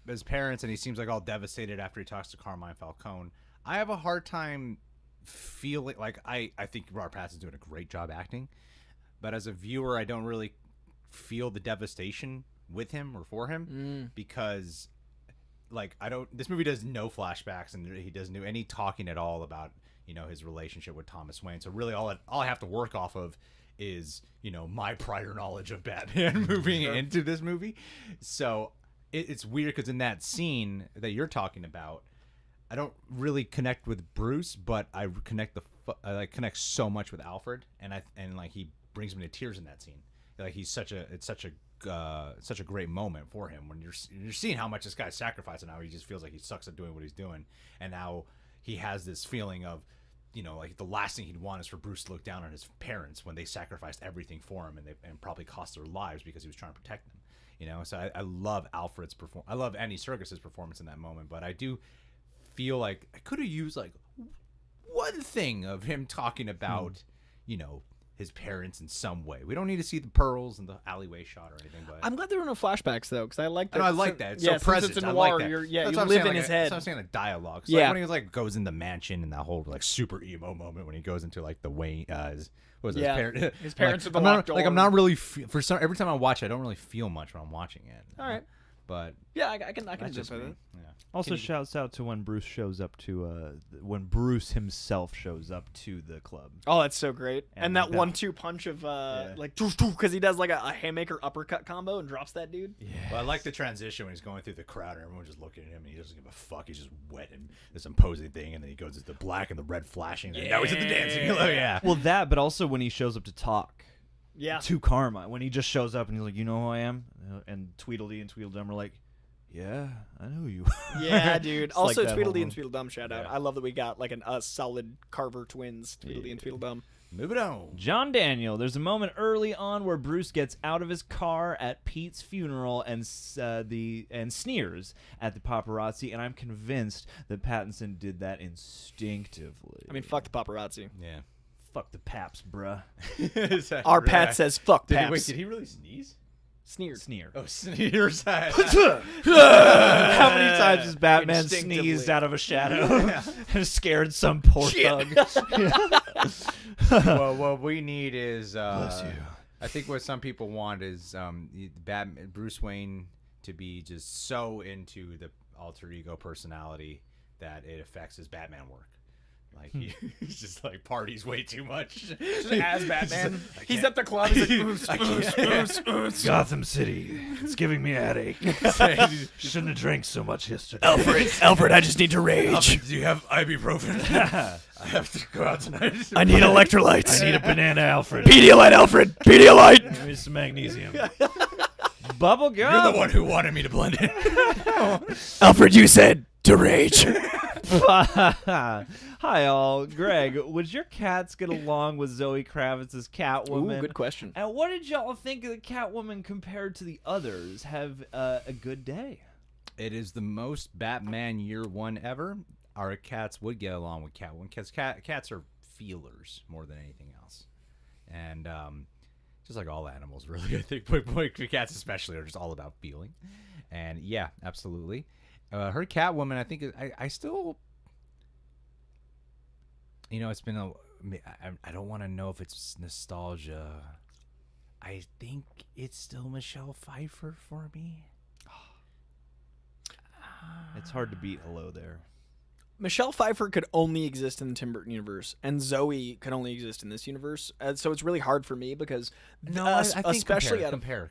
his parents, and he seems like all devastated after he talks to Carmine Falcone. I have a hard time feeling like I think Robert Pattinson's doing a great job acting, but as a viewer, I don't really feel the devastation with him or for him because. Like this movie does no flashbacks, and he doesn't do any talking at all about his relationship with Thomas Wayne. So really, all I have to work off of is my prior knowledge of Batman moving into this movie. So it's weird because in that scene that you're talking about, I don't really connect with Bruce, but I connect connect so much with Alfred, and he brings me to tears in that scene. Like it's such a great moment for him when you're seeing how much this guy's sacrificing, how he just feels like he sucks at doing what he's doing, and now he has this feeling of like the last thing he'd want is for Bruce to look down on his parents when they sacrificed everything for him and probably cost their lives because he was trying to protect them. So I love Alfred's performance. I love Andy Serkis's performance in that moment, but I do feel like I could have used like one thing of him talking about his parents in some way. We don't need to see the pearls and the alleyway shot or anything. But I'm glad there were no flashbacks though, because I like that. I like that. It's so present. It's I noir, like that. you That's what I'm live saying, in his head. That's what I'm saying. A dialogue. So Yeah. like when he like goes in the mansion and that whole like super emo moment when he goes into like the Wayne. What was it? Yeah. His parents with the I'm locked not, like door. I'm not really every time I watch it, I don't really feel much when I'm watching it. All right. But yeah, I can that's jump just with me. it. Yeah. Also, shouts out to when Bruce shows up to when Bruce himself shows up to the club. Oh, that's so great. And like that 1-2 punch of like because he does like a haymaker uppercut combo and drops that dude. Yeah. Well, I like the transition when he's going through the crowd and everyone's just looking at him and he doesn't give a fuck. He's just wet and this imposing thing, and then he goes into the black and the red flashing. And now he's at the dancing. Yeah. Well, that, but also when he shows up to talk. Yeah. To Karma, when he just shows up and he's like, "You know who I am?" And Tweedledee and Tweedledum are like, "Yeah, I know you." Yeah, dude. It's Also, like that Tweedledee whole- and Tweedledum shout out. Yeah. I love that we got like a solid Carver twins, Tweedledee and Tweedledum. Move it on. John Daniel, there's a moment early on where Bruce gets out of his car at Pete's funeral and sneers at the paparazzi, and I'm convinced that Pattinson did that instinctively. I mean, fuck the paparazzi. Yeah. fuck the Paps, bruh. Our Pat says fuck Paps. Wait, did he really sneeze? Sneered. Sneer. Oh, sneers. How many times has Batman Instinctively. sneezed out of a shadow and scared some poor thug? Well, what we need is Bless you. I think what some people want is Bruce Wayne to be just so into the alter ego personality that it affects his Batman work. Like he's just like parties way too much. As Batman, he's at the club. He's like, Gotham City. It's giving me a headache. Shouldn't have drank so much yesterday. Alfred, I just need to rage. Do you have ibuprofen? I have to go out tonight. I need electrolytes. I need a banana, Alfred. Pedialyte, Alfred. Pedialyte. Give me some magnesium. Bubble gum. You're the one who wanted me to blend in. Alfred, you said to rage. Hi all, Greg. Would your cats get along with Zoe Kravitz's Catwoman? Ooh, good question. And what did y'all think of the Catwoman compared to the others? Have a good day. It is the most Batman year one ever. Our cats would get along with Catwoman because cats are feelers more than anything else, and just like all animals, really. I think but cats especially are just all about feeling, and yeah, absolutely. Her Catwoman, I think I still, it's been I don't want to know if it's nostalgia. I think it's still Michelle Pfeiffer for me. It's hard to beat hello there. Michelle Pfeiffer could only exist in the Tim Burton universe, and Zoe could only exist in this universe. So it's really hard for me because I think especially compare.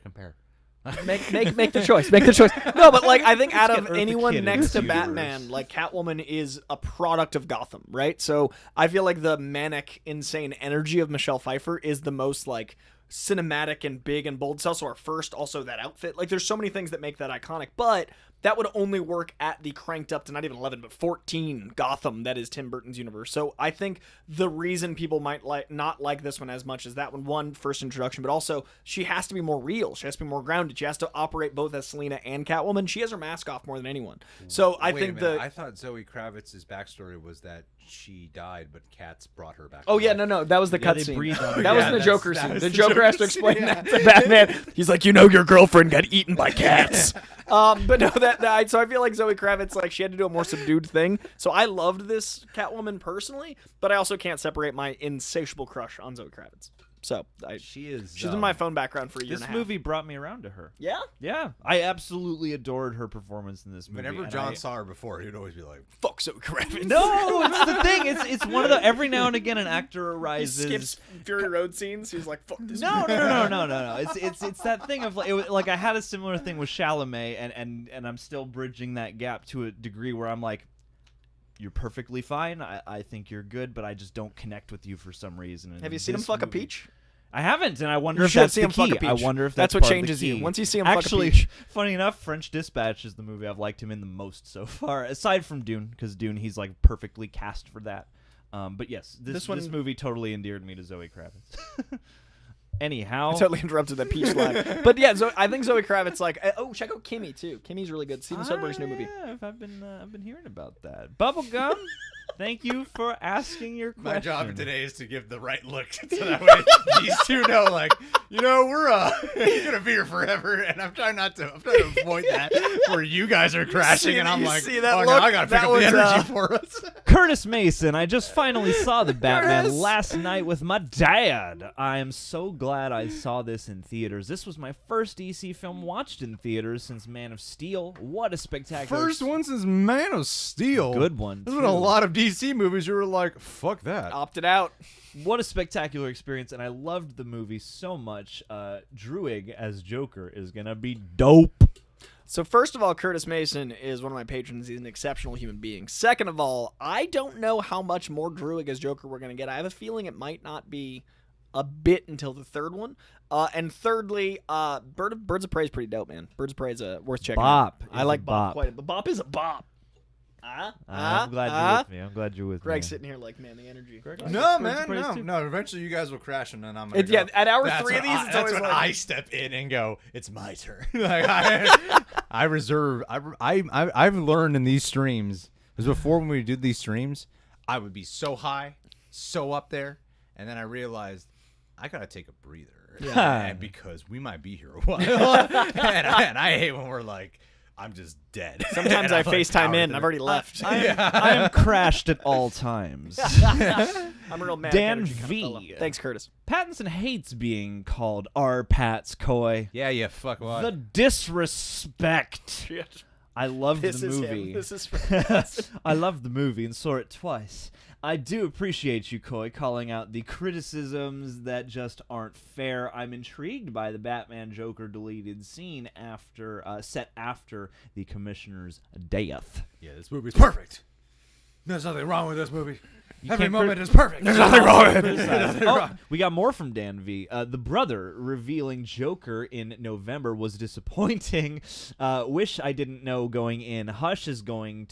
Make the choice. Make the choice. No, but like I think out get of Eartha anyone Kitt in next this to universe. Batman, like Catwoman is a product of Gotham, right? So I feel like the manic, insane energy of Michelle Pfeiffer is the most like cinematic and big and bold. It's also our first, also that outfit. Like there's so many things that make that iconic, but that would only work at the cranked up to not even 11, but 14 Gotham that is Tim Burton's universe. So I think the reason people might not like this one as much as that one, first introduction, but also she has to be more real. She has to be more grounded. She has to operate both as Selena and Catwoman. She has her mask off more than anyone. So I Wait a think minute. I thought Zoe Kravitz's backstory was that she died, but cats brought her back. Oh to yeah, life. no, that was the Yeah, they cutscene. breathe on her. That was Yeah, in the that's- Joker that scene. was The the Joker Joker has to scene, explain yeah. that to Batman. He's like, you know, your girlfriend got eaten by cats. But no, so I feel like Zoe Kravitz, like she had to do a more subdued thing. So I loved this Catwoman personally, but I also can't separate my insatiable crush on Zoe Kravitz. So she's been my phone background for a year This and a half. movie brought me around to her. Yeah? Yeah, I absolutely adored her performance in this movie. Whenever and John saw her before, he'd always be like, Fuck Zoe Kravitz. No, it's the thing. It's one of the every now and again an actor He arises. skips Fury Road scenes. He's like, fuck this. No. It's that thing of like I had a similar thing with Chalamet, and I'm still bridging that gap to a degree where I'm like, you're perfectly fine. I think you're good, but I just don't connect with you for some reason. And Have you seen him this fuck a movie- peach? I haven't, and I wonder You if should that's see the him fuck key. a peach. I wonder if that's what part of the changes you. key. Once you see him fuck a Actually, peach. funny enough, French Dispatch is the movie I've liked him in the most so far, aside from Dune, because Dune he's like perfectly cast for that. But yes, this movie totally endeared me to Zoe Kravitz. Anyhow, I totally interrupted that peach line. But yeah, I think Zoe Kravitz, like, oh, check out Kimmy too. Kimmy's really good. Steven Soderbergh's new movie. Yeah, I've been hearing about that. Bubblegum, thank you for asking your question. my job today is to give the right look so that way these two know, like, you know, we're gonna be here forever, and I'm trying to avoid that where you guys are crashing, and I'm you like, see that oh look? no, I gotta pick That up the was, energy for us. Curtis Mason, I just finally saw the Batman Curtis! last night with my dad. I am so glad I saw this in theaters. This was my first DC film watched in theaters since Man of Steel. What a spectacular First one since Man of Steel. Good one, There's been a too. lot of DC movies you were like, fuck that. Opted out. What a spectacular experience, and I loved the movie so much. Druig as Joker is gonna be dope. So first of all, Curtis Mason is one of my patrons. He's an exceptional human being. Second of all, I don't know how much more Druig as Joker we're going to get. I have a feeling it might not be a bit until the third one. And thirdly, Birds of Prey is pretty dope, man. Birds of Prey is worth checking Bop out. is I like a Bop bop. quite a bit. But Bop is a bop. I'm glad you're with me. I'm glad you're with Greg's me. sitting here like, man, the energy. Greg, No, Birds of man, Prey no, too. no. Eventually, you guys will crash, and then I'm gonna go. Yeah, at hour That's 3 of when these, it's that's always when like... I step in and go, it's my turn. Like I reserve. I've learned in these streams, because before when we did these streams, I would be so high, so up there, and then I realized I gotta take a breather. Yeah. And because we might be here a while, and I hate when we're like, I'm just dead. Sometimes And I I'm, like, FaceTime powered in. through. I've already left. I am crashed at all times. I'm a real mad Dan energy kind of V. fella. Thanks, Curtis. Pattinson hates being called R. Pat's Coy. Yeah, fuck what? The disrespect. I loved This the is movie. him. This is for I loved the movie and saw it twice. I do appreciate you, Coy, calling out the criticisms that just aren't fair. I'm intrigued by the Batman Joker deleted scene set after the Commissioner's death. Yeah, this movie's perfect. There's nothing wrong with this movie. Every can't moment is perfect. There's nothing wrong with Oh, we got more from Dan V. The brother revealing Joker in November was disappointing. Wish I didn't know going in. Hush is being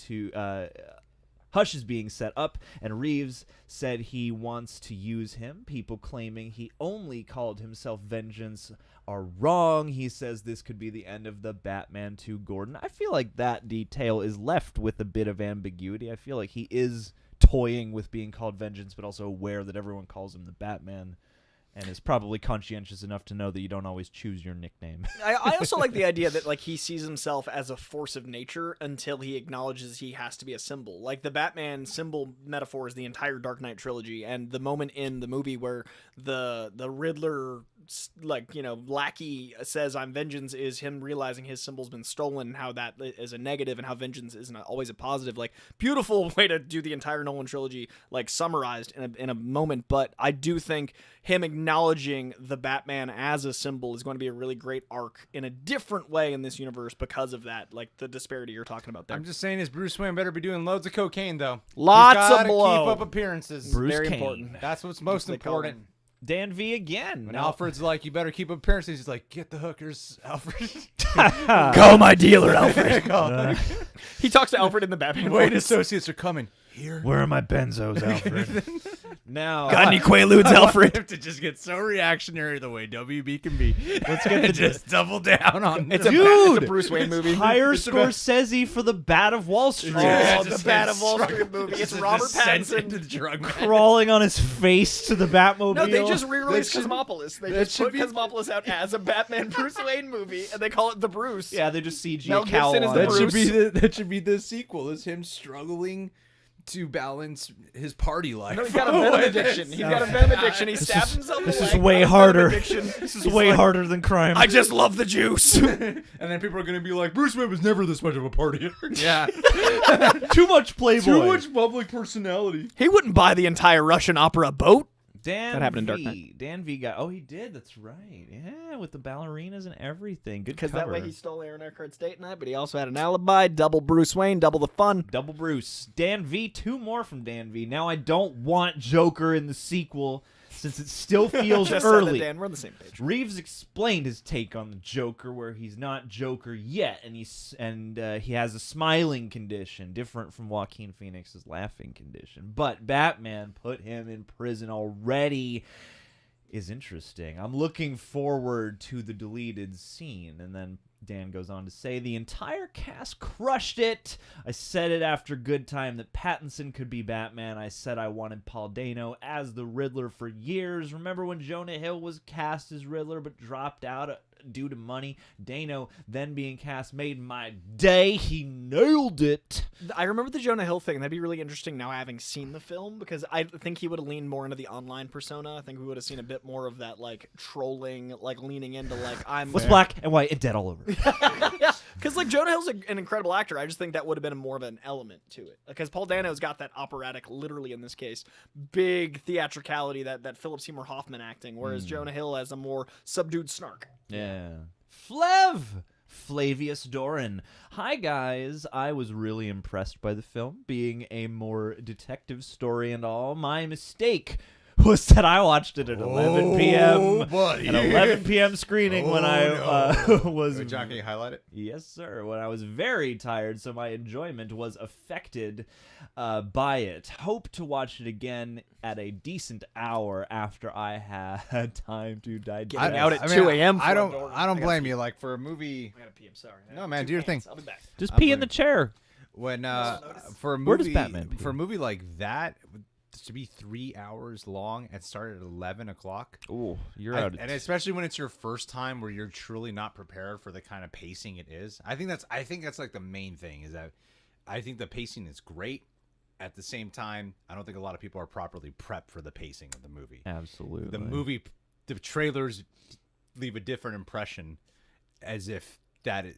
set up, and Reeves said he wants to use him. People claiming he only called himself Vengeance are wrong. He says this could be the end of the Batman 2 Gordon. I feel like that detail is left with a bit of ambiguity. I feel like he is toying with being called Vengeance, but also aware that everyone calls him the Batman, and is probably conscientious enough to know that you don't always choose your nickname. I also like the idea that like he sees himself as a force of nature until he acknowledges he has to be a symbol. Like the Batman symbol metaphor is the entire Dark Knight trilogy, and the moment in the movie where the Riddler lackey says I'm vengeance is him realizing his symbol's been stolen, and how that is a negative, and how vengeance isn't always a positive. Like, beautiful way to do the entire Nolan trilogy, like, summarized in a moment. But I do think him acknowledging the Batman as a symbol is going to be a really great arc in a different way in this universe because of that, like the disparity you're talking about there. I'm just saying, is Bruce Wayne better be doing loads of cocaine though? Lots He's of gotta blow. keep up appearances. Bruce Very Kane. important. That's what's most They call important. him. Dan V again. When Alfred's like, you better keep up appearances, he's like, get the hookers, Alfred. Call my dealer, Alfred. He talks to Alfred in the Batman. Wait, voice. associates are coming. Here. Where are my benzos, Alfred? Now, Got any Quaaludes, I Alfred? have to just get so reactionary the way WB can be. let's get the Just double down on It's it. a Bruce Wayne movie. hire Scorsese for the Bat of Wall Street. Oh, just the Bat of Wall struggle- Street movie. It's just a Robert descent into Pattinson. the drug man. Crawling on his face to the Batmobile. No, they just re-released That should- Cosmopolis. They that just should put be- Cosmopolis out as a Batman Bruce Wayne movie, and they call it The Bruce. Yeah, they just see Mel Giacchino Gibson is on the it. Bruce. That should be the sequel. Is him struggling to balance his party life. No, he's got a venom addiction. He's got a venom addiction. He stabs himself in the This leg. is way got a venom harder. addiction. This is way harder than crime. I just love the juice. And then people are going to be like, Bruce Wayne was never this much of a partier. Yeah. Too much Playboy. Too much public personality. He wouldn't buy the entire Russian opera boat. Dan That happened in V. Dark Knight. Dan V got. Oh, he did. That's right. Yeah, with the ballerinas and everything. Good Because cover. that way he stole Aaron Eckhart's date night, but he also had an alibi. Double Bruce Wayne, double the fun. Double Bruce. Dan V. Two more from Dan V. Now I don't want Joker in the sequel since it still feels Just said that, early. Dan. We're on the same page. Reeves explained his take on the Joker, where he's not Joker yet, and he has a smiling condition, different from Joaquin Phoenix's laughing condition. But Batman put him in prison already is interesting. I'm looking forward to the deleted scene. And then Dan goes on to say, the entire cast crushed it. I said it after Good Time that Pattinson could be Batman. I said I wanted Paul Dano as the Riddler for years. Remember when Jonah Hill was cast as Riddler but dropped out due to money? Dano then being cast made my day. He nailed it. I remember the Jonah Hill thing. That'd be really interesting now having seen the film, because I think he would have leaned more into the online persona. I think we would have seen a bit more of that, like, trolling, like, leaning into, like, I'm... What's black and white and dead all over. Because, like, Jonah Hill's an incredible actor. I just think that would have been more of an element to it. Because Paul Dano's got that operatic, literally in this case, big theatricality, that Philip Seymour Hoffman acting, whereas Jonah Hill has a more subdued snark. Yeah. Flavius Doran. Hi, guys. I was really impressed by the film, being a more detective story and all. My mistake was that I watched it at 11 p.m. buddy. An 11 p.m. screening when I was... John, can you highlight it? Yes, sir. When I was very tired, so my enjoyment was affected by it. Hope to watch it again at a decent hour after I had time to digest. Getting out at 2 a.m. I don't blame you. Like, for a movie, I gotta pee, I'm sorry. No, man, do your thing. I'll be back. Just pee in the chair. when for a Where does movie Batman pee? for a movie like that to be 3 hours long and start at 11 o'clock. Oh, you're out. And especially when it's your first time where you're truly not prepared for the kind of pacing it is. I think that's like the main thing, is that I think the pacing is great. At the same time, I don't think a lot of people are properly prepped for the pacing of the movie. Absolutely. The trailers leave a different impression, as if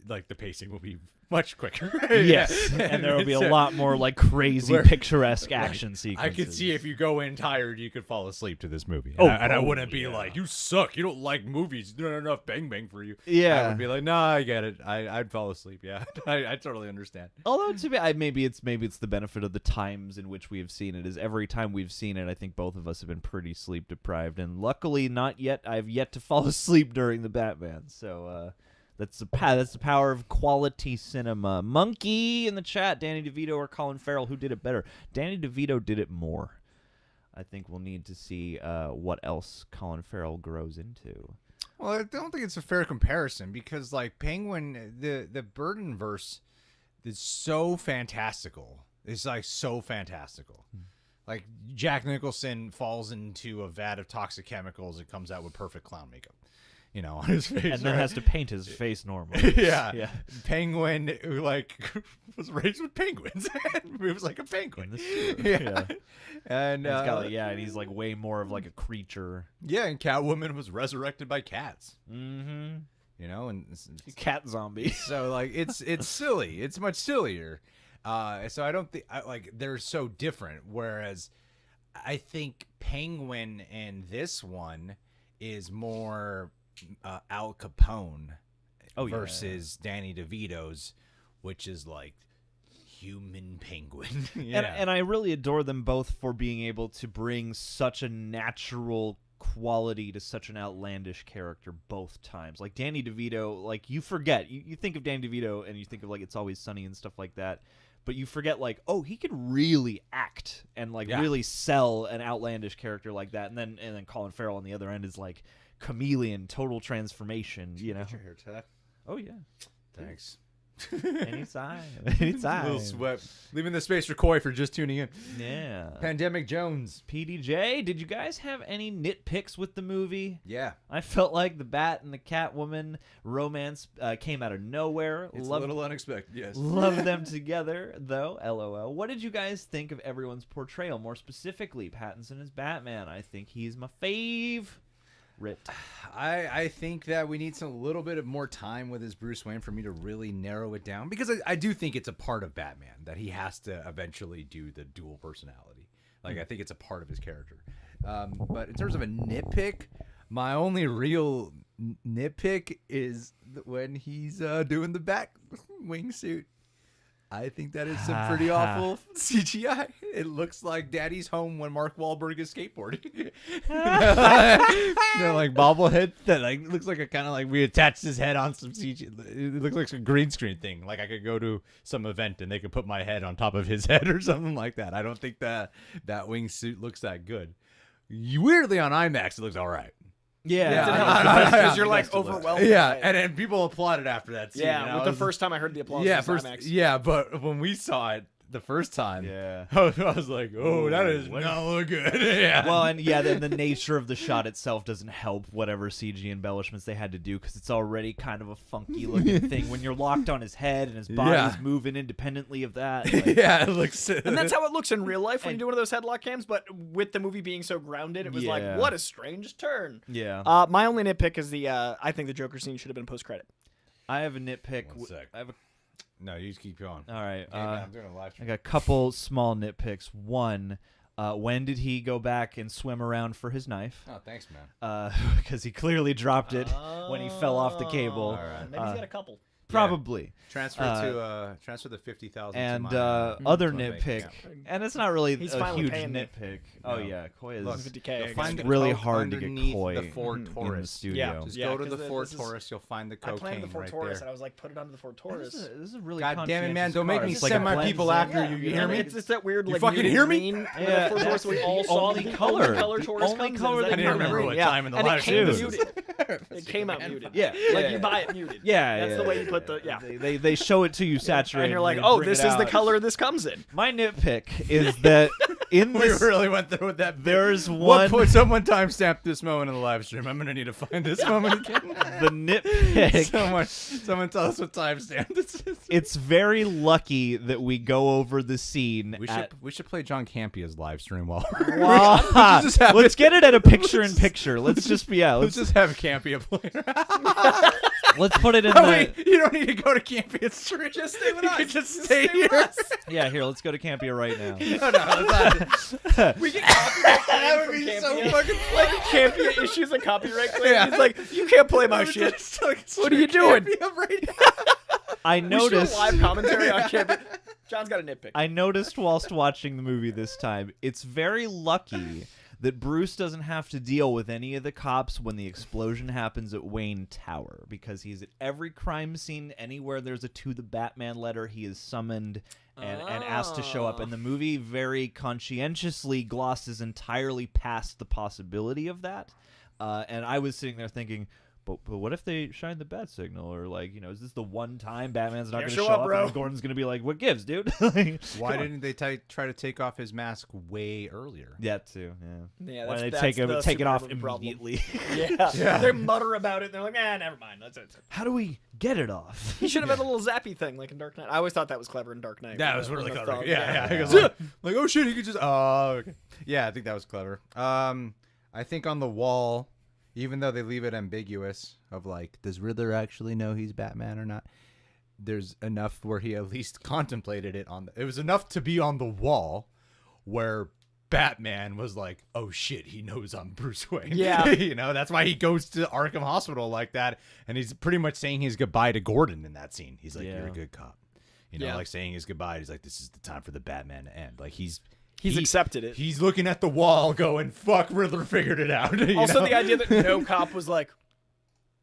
like the pacing will be much quicker. Yes, and there will be a lot more like crazy picturesque action sequences. I could see if you go in tired, you could fall asleep to this movie. Oh, And I wouldn't be like, you suck. You don't like movies. There's not enough bang bang for you. Yeah. I would be like, nah, I get it. I'd fall asleep. Yeah, I totally understand. Although to me, maybe it's the benefit of the times in which we have seen it. Is every time we've seen it, I think both of us have been pretty sleep deprived, and luckily not yet. I've yet to fall asleep during the Batman. So that's the power of quality cinema. Monkey in the chat, Danny DeVito or Colin Farrell, who did it better? Danny DeVito did it more. I think we'll need to see what else Colin Farrell grows into. Well, I don't think it's a fair comparison, because like Penguin, the Burton verse is so fantastical. It's like so fantastical. Like Jack Nicholson falls into a vat of toxic chemicals and comes out with perfect clown makeup. on his face. And then right? has to paint his face normal. yeah. Yeah. Penguin who was raised with penguins. Moves like a penguin. In the sewer. Yeah. And And he's got, and he's like way more of like a creature. yeah, and Catwoman was resurrected by cats. Mm-hmm. And Cat zombie. so like it's silly. It's much sillier. So I don't think they're so different. Whereas I think Penguin in this one is more Al Capone versus Danny DeVito's, which is like human penguin. And I really adore them both for being able to bring such a natural quality to such an outlandish character both times. Like Danny DeVito, like you forget, you think of Danny DeVito and you think of like It's Always Sunny and stuff like that, but you forget like, oh, he could really act and like really sell an outlandish character like that. And then Colin Farrell on the other end is like chameleon, total transformation, Get your hair tucked. Oh yeah. Thanks. Anytime. A little sweat. Leaving the space for Coy for just tuning in. Yeah. Pandemic Jones. PDJ, did you guys have any nitpicks with the movie? Yeah. I felt like the Bat and the Catwoman romance came out of nowhere. It's a little unexpected, yes. Love them together, though. LOL. What did you guys think of everyone's portrayal? More specifically, Pattinson as Batman. I think he's my fave. I think that we need a little bit of more time with his Bruce Wayne for me to really narrow it down, because I do think it's a part of Batman that he has to eventually do the dual personality. Like, I think it's a part of his character. But in terms of a nitpick, my only real nitpick is when he's doing the bat wingsuit. I think that is some pretty awful CGI. It looks like Daddy's Home when Mark Wahlberg is skateboarding. They're like bobblehead that like looks like a kind of like we attached his head on some CG. It looks like a green screen thing. Like I could go to some event and they could put my head on top of his head or something like that. I don't think that wingsuit looks that good. Weirdly on IMAX, it looks all right. Yeah. Because you're like overwhelmed. Yeah, and then people applauded after that scene. Yeah, with the first time I heard the applause. Yeah, was IMAX. yeah, but when we saw it the first time, Yeah. I was like, oh, that is not look good. Yeah. Well, and then the nature of the shot itself doesn't help whatever CG embellishments they had to do, because it's already kind of a funky looking thing when you're locked on his head and his body's moving independently of that. Like, yeah, it looks. And that's how it looks in real life when you do one of those headlock cams. But with the movie being so grounded, it was like, what a strange turn. Yeah. My only nitpick is I think the Joker scene should have been post credit. I have a nitpick. One sec. I have a No, you just keep going. All right. I'm doing a live I stream. got a couple small nitpicks. One, when did he go back and swim around for his knife? Oh, thanks, man. Because he clearly dropped it when he fell off the cable. All right. Maybe he's got a couple. Probably. Transfer the 50,000. And to my, other to my bank nitpick, account. and it's not really He's a finally huge paying me. nitpick. Oh No. yeah, Coy is. Look, 50K. you'll I find guess. the really coke hard to get underneath Coy the Ford in the Taurus. studio. Just Yeah, go to 'cause the Ford this is- Taurus. You'll find the I planned cocaine the Ford right Taurus, there. and I was like, put it under the Ford This Taurus. is a really God damn it, man! conscientious Don't make car. me It's like send a my blend people zone. after you. You hear me? It's that weird, You like, fucking muted hear me? green. Yeah, The Ford Taurus we all the saw. only The color. only color The Taurus only comes color in. that Is that I didn't green. remember what Yeah. time in the And live it came stream. muted. It came out muted. Yeah, Like yeah. you buy it muted. Yeah, That's yeah, the way yeah, you put yeah. the They show it to you saturated, And you're like, they oh, bring this it is the out. color this comes in. My nitpick is that in We this, really went through with that. there's one Someone timestamp this moment in the live stream. I'm gonna need to find this moment again. the nitpick. Someone tell us what timestamp this is. It's very lucky that we go over the scene. We should play John Campia's live stream while Let's have get it at a picture-in-picture. Let's just be out. let's just have Campia play. Let's put it in Oh, the. wait, you don't need to go to Campia's stream. Just stay with us. You can just stay here. Yeah, here. Let's go to Campia right now. We get copyright That claim would from be so Campia. fucking Like Campia issues a copyright claim. Yeah. It's like, you can't play my shit. What are you doing? I We should do noticed. a live commentary on Campia. John's got a nitpick. I noticed whilst watching the movie this time, it's very lucky that Bruce doesn't have to deal with any of the cops when the explosion happens at Wayne Tower, because he's at every crime scene. Anywhere there's a "To the Batman" letter, he is summoned and asked to show up. And the movie very conscientiously glosses entirely past the possibility of that. And I was sitting there thinking, but what if they shine the bat signal? Or like, is this the one time Batman's not going to show show up, up bro. and Gordon's going to be like, what gives, dude? Like, Why didn't they try to take off his mask way earlier? that too, yeah. Yeah, Why that's, they that's take it off Superman problem. immediately? Yeah. They mutter about it. And they're like, never mind. That's it. How do we get it off? He should have had a little zappy thing like in Dark Knight. I always thought that was clever in Dark Knight. That when was the- really when the clever. thumb- Yeah. He goes like, oh shit, he could just. Oh, okay. Yeah, I think that was clever. I think on the wall, even though they leave it ambiguous of like, does Riddler actually know he's Batman or not? There's enough where he at least contemplated it it was enough to be on the wall where Batman was like, oh shit, he knows I'm Bruce Wayne. Yeah. That's why he goes to Arkham Hospital like that. And he's pretty much saying his goodbye to Gordon in that scene. He's like, you're a good cop. Like saying his goodbye. He's like, this is the time for the Batman to end. Like He's accepted it. He's looking at the wall going, fuck, Riddler figured it out. Also, the idea that no cop was like,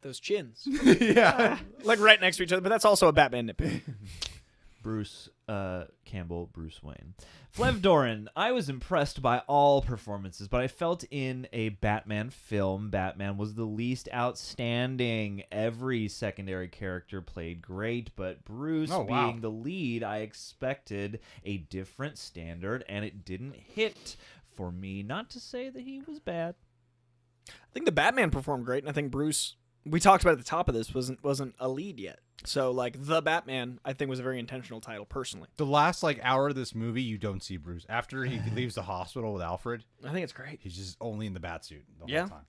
those chins. Yeah. Like right next to each other, but that's also a Batman nitpick. Bruce Campbell, Bruce Wayne. Flev Doran, I was impressed by all performances, but I felt in a Batman film, Batman was the least outstanding. Every secondary character played great, but Bruce being the lead, I expected a different standard, and it didn't hit for me. Not to say that he was bad. I think the Batman performed great, and I think Bruce, we talked about at the top of this, wasn't a lead yet. So, like, The Batman, I think, was a very intentional title, personally. The last, hour of this movie, you don't see Bruce. After he leaves the hospital with Alfred, I think it's great. he's just only in the Batsuit the whole time.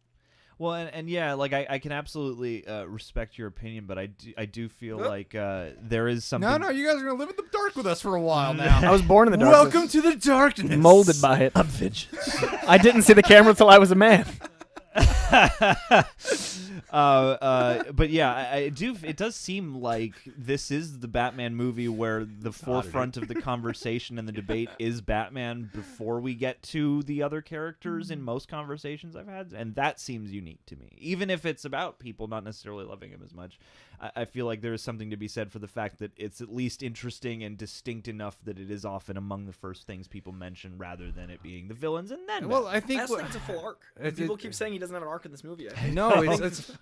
Well, and yeah, like I can absolutely respect your opinion, but I do feel like there is something. No, you guys are going to live in the dark with us for a while now. I was born in the darkness. Welcome to the darkness. Molded by it. I'm vengeance. I didn't see the camera until I was a man. But yeah, it does seem like this is the Batman movie where the forefront of the conversation and the debate is Batman before we get to the other characters in most conversations I've had, and that seems unique to me. Even if it's about people not necessarily loving him as much, I feel like there is something to be said for the fact that it's at least interesting and distinct enough that it is often among the first things people mention rather than it being the villains and then Well, I think I think it's a full arc. People keep saying he doesn't have an arc in this movie. No,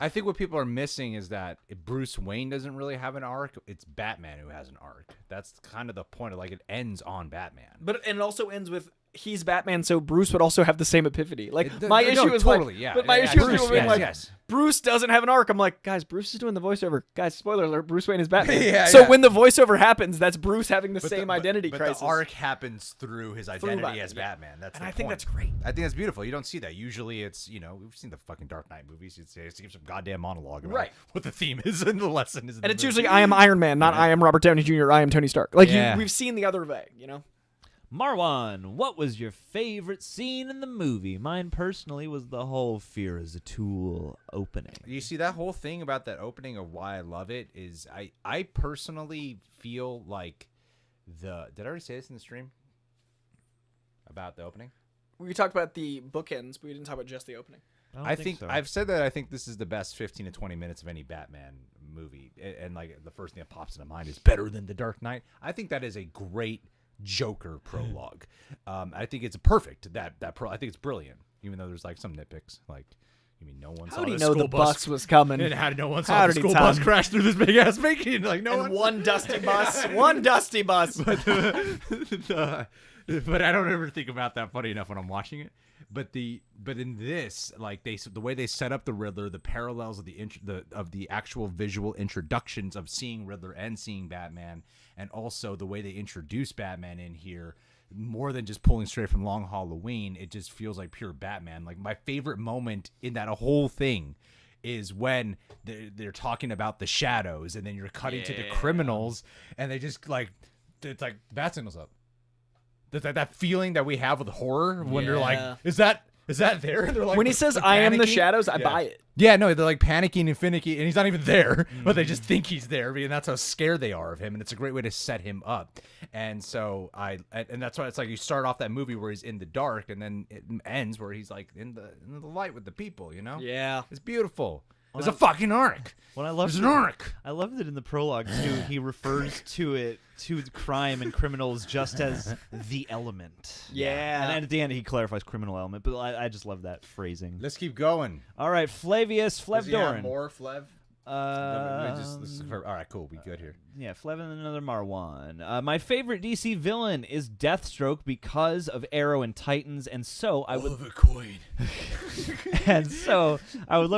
I think what people are missing is that Bruce Wayne doesn't really have an arc. It's Batman who has an arc. That's kind of the point. It ends on Batman. And it also ends with he's Batman, so Bruce would also have the same epiphany. Like No, my issue is totally, like, yeah. but my Yeah, issue is Bruce, people being like, yes. Bruce doesn't have an arc. I'm like, guys, Bruce is doing the voiceover. Guys, spoiler alert, Bruce Wayne is Batman. Yeah. When the voiceover happens, that's Bruce having the same identity but crisis. the arc happens through his identity Batman, as Batman. That's and the I think point. that's great. I think that's beautiful. You don't see that. Usually it's, we've seen the fucking Dark Knight movies. You'd say it's some goddamn monologue about Right. what the theme is and the lesson is. And it's usually I am Iron Man, not I am Robert Downey Jr., I am Tony Stark. Like we've seen the other way, Marwan, what was your favorite scene in the movie? Mine personally was the whole fear is a tool opening. You see, that whole thing about that opening of why I love it is I personally feel like did I already say this in the stream? About the opening? We talked about the bookends, but we didn't talk about just the opening. I don't think so. I've said that I think this is the best 15 to 20 minutes of any Batman movie. And like the first thing that pops into mind is better than The Dark Knight. I think that is a great Joker prologue. I think it's perfect. I think it's brilliant, even though there's some nitpicks. Like, you mean no one saw How did he the know school the bus was coming? And how did no one How saw the did he school tell bus him? crash through this big ass making? Like no one. One dusty bus. One dusty bus. But I don't ever think about that funny enough when I'm watching it. But in this, the way they set up the Riddler, the parallels of the actual visual introductions of seeing Riddler and seeing Batman, and also the way they introduce Batman in here, more than just pulling straight from Long Halloween, it just feels like pure Batman. Like my favorite moment in that whole thing is when they're talking about the shadows, and then you're cutting to the criminals, and they just it's like bat signals up. That feeling that we have with horror when they're like, is that there? And they're like, When he says they're I am the panicking. shadows, I buy it. Yeah, no, they're panicking and finicky, and he's not even there, but they just think he's there, and that's how scared they are of him, and it's a great way to set him up. And so and that's why it's like you start off that movie where he's in the dark, and then it ends where he's in the light with the people, Yeah. It's beautiful. There's a fucking arc. What I love There's an arc. I love that in the prologue too. He refers to crime and criminals just as the element. Yeah. And then at the end he clarifies criminal element. But I just love that phrasing. Let's keep going. All right, Flavius Does he have Flevdorin. more Flev? All right, cool. We good here. Yeah, Flev and another Marwan. My favorite DC villain is Deathstroke because of Arrow and Titans, and so I would love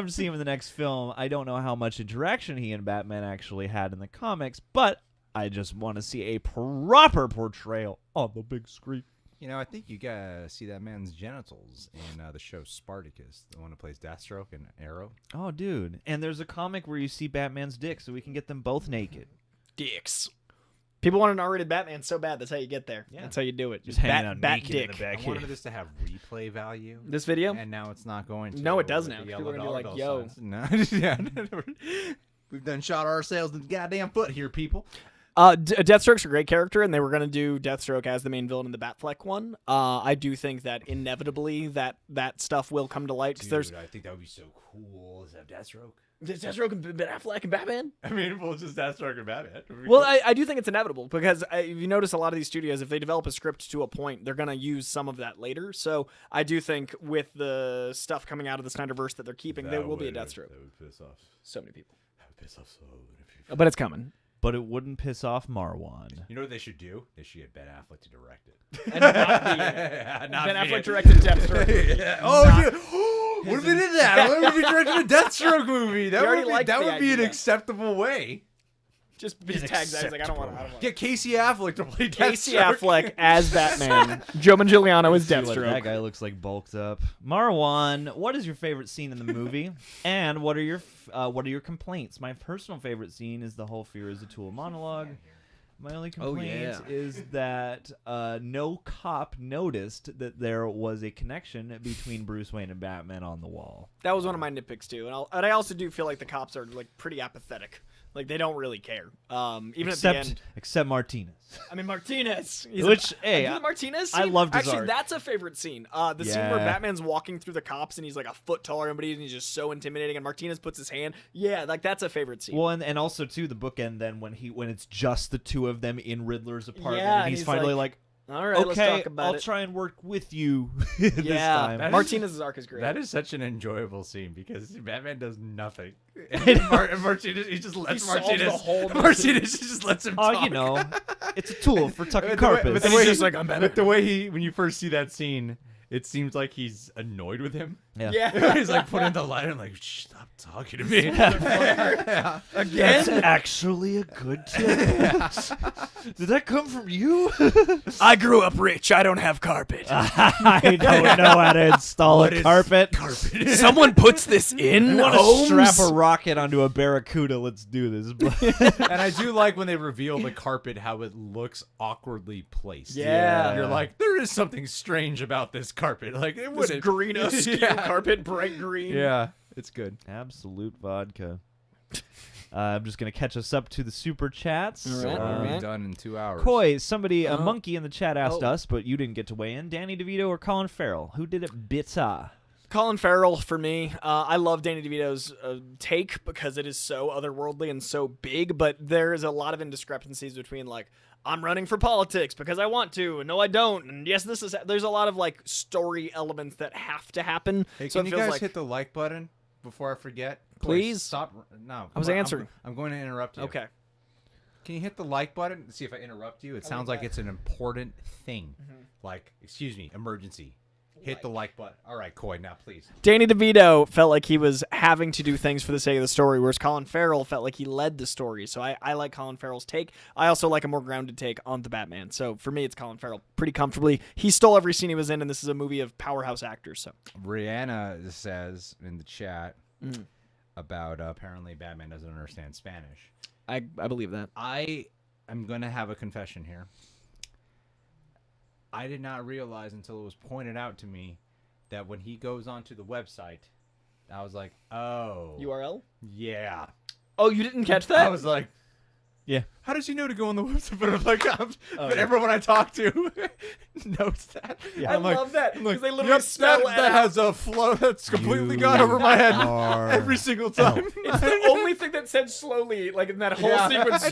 to see him in the next film. I don't know how much interaction he and Batman actually had in the comics, but I just want to see a proper portrayal on the big screen. You know, I think you gotta see that man's genitals in the show Spartacus, the one who plays Deathstroke and Arrow. Oh, dude. And there's a comic where you see Batman's dick, so we can get them both naked. Dicks. People want an R-rated Batman so bad. That's how you get there. Yeah. That's how you do it. Just hanging out bat naked dick. in the back I here. wanted this to have replay value. This video? And now it's not going to. No, it does with now. the People are yellow gonna be like, dollar bill signs. No, yeah. We've done shot ourselves in the goddamn foot here, people. Deathstroke's a great character, and they were going to do Deathstroke as the main villain in the Batfleck one. I do think that inevitably that stuff will come to light. Because I think that would be so cool. Is that Deathstroke? Deathstroke and Batfleck and Batman? I mean, well, it's just Deathstroke and Batman. Well, I do think it's inevitable because if you notice a lot of these studios, if they develop a script to a point, they're going to use some of that later. So I do think with the stuff coming out of the Snyderverse that they're keeping, there will be a Deathstroke. That would piss off. So many people. That would piss off so many people. But it's coming. But it wouldn't piss off Marwan. You know what they should do? They should get Ben Affleck to direct it. And not be it. Not Ben be Affleck it. directed Deathstroke. Yeah. Oh, dude. What if they did that? What if we directed a Deathstroke movie? That already would be, liked that the would be an idea. acceptable way. Just tags that. He's like, I don't want to. Get Casey Affleck to play Deathstroke. Casey Affleck as Batman. Joe Manganiello as That Deathstroke. guy looks like bulked up. Marwan, what is your favorite scene in the movie? And what are your complaints? My personal favorite scene is the whole "fear is a tool" monologue. My only complaint is that no cop noticed that there was a connection between Bruce Wayne and Batman on the wall. That was one of my nitpicks too, and I also do feel like the cops are like pretty apathetic. Like they don't really care. Even at the end, except Martinez. I mean Martinez. Martinez. I loved his Actually, arc. That's a favorite scene. The scene where Batman's walking through the cops and he's like a foot taller than everybody, and he's just so intimidating. And Martinez puts his hand. Yeah, like that's a favorite scene. Well, and also too the bookend then when it's just the two of them in Riddler's apartment, Yeah, and he's finally like all right, let's okay, talk about I'll it. try and work with you this time. Martinez's arc is great. That is such an enjoyable scene because Batman does nothing. And Martinez, he just lets Martinez just lets him talk. Oh, you know, it's a tool for tucking But carpets. the way just like, I'm Batman. But the way when you first see that scene, it seems like he's annoyed with him. Yeah. He's like putting the light on, like, shh, stop talking to me. Again? That's actually a good tip. Did that come from you? I grew up rich. I don't have carpet. I don't know how to install a carpet. Someone puts this in. I want to strap a rocket onto a barracuda. Let's do this. And I do like when they reveal the carpet, how it looks awkwardly placed. Yeah. And you're like, there is something strange about this carpet. Like, it This wouldn't. green askew carpet, bright green. Yeah, it's good. Absolute vodka. I'm just going to catch us up to the super chats. All So right, we'll all be right. done in 2 hours. Coy, a monkey in the chat asked us, but you didn't get to weigh in. Danny DeVito or Colin Farrell? Who did it better? Colin Farrell for me. I love Danny DeVito's take because it is so otherworldly and so big, but there is a lot of indiscrepancies between like, I'm running for politics because I want to, and no I don't, and yes this is. There's a lot of like story elements that have to happen. Hey, so can it you feels guys like, hit the like button before I forget? Please? Stop. No. I was come on, answering. I'm going to interrupt you. Okay. Can you hit the like button and see if I interrupt you? It sounds like it's an important thing. Like, excuse me, emergency. Hit the like button. All right, Coy, now please. Danny DeVito felt like he was having to do things for the sake of the story, whereas Colin Farrell felt like he led the story. So I like Colin Farrell's take. I also like a more grounded take on the Batman. So for me, it's Colin Farrell pretty comfortably. He stole every scene he was in, and this is a movie of powerhouse actors. So Rihanna says in the chat about apparently Batman doesn't understand Spanish. I believe that. I am going to have a confession here. I did not realize until it was pointed out to me that when he goes onto the website, I was like, oh. URL? Yeah. Oh, you didn't catch that? I was like, Yeah. how does he know to go on the website? But I'm like, but everyone I talk to knows that. I love that because they literally Yep, spell that has a flow that's completely gone over my head every single time. It's the only thing that said slowly, like in that whole sequence.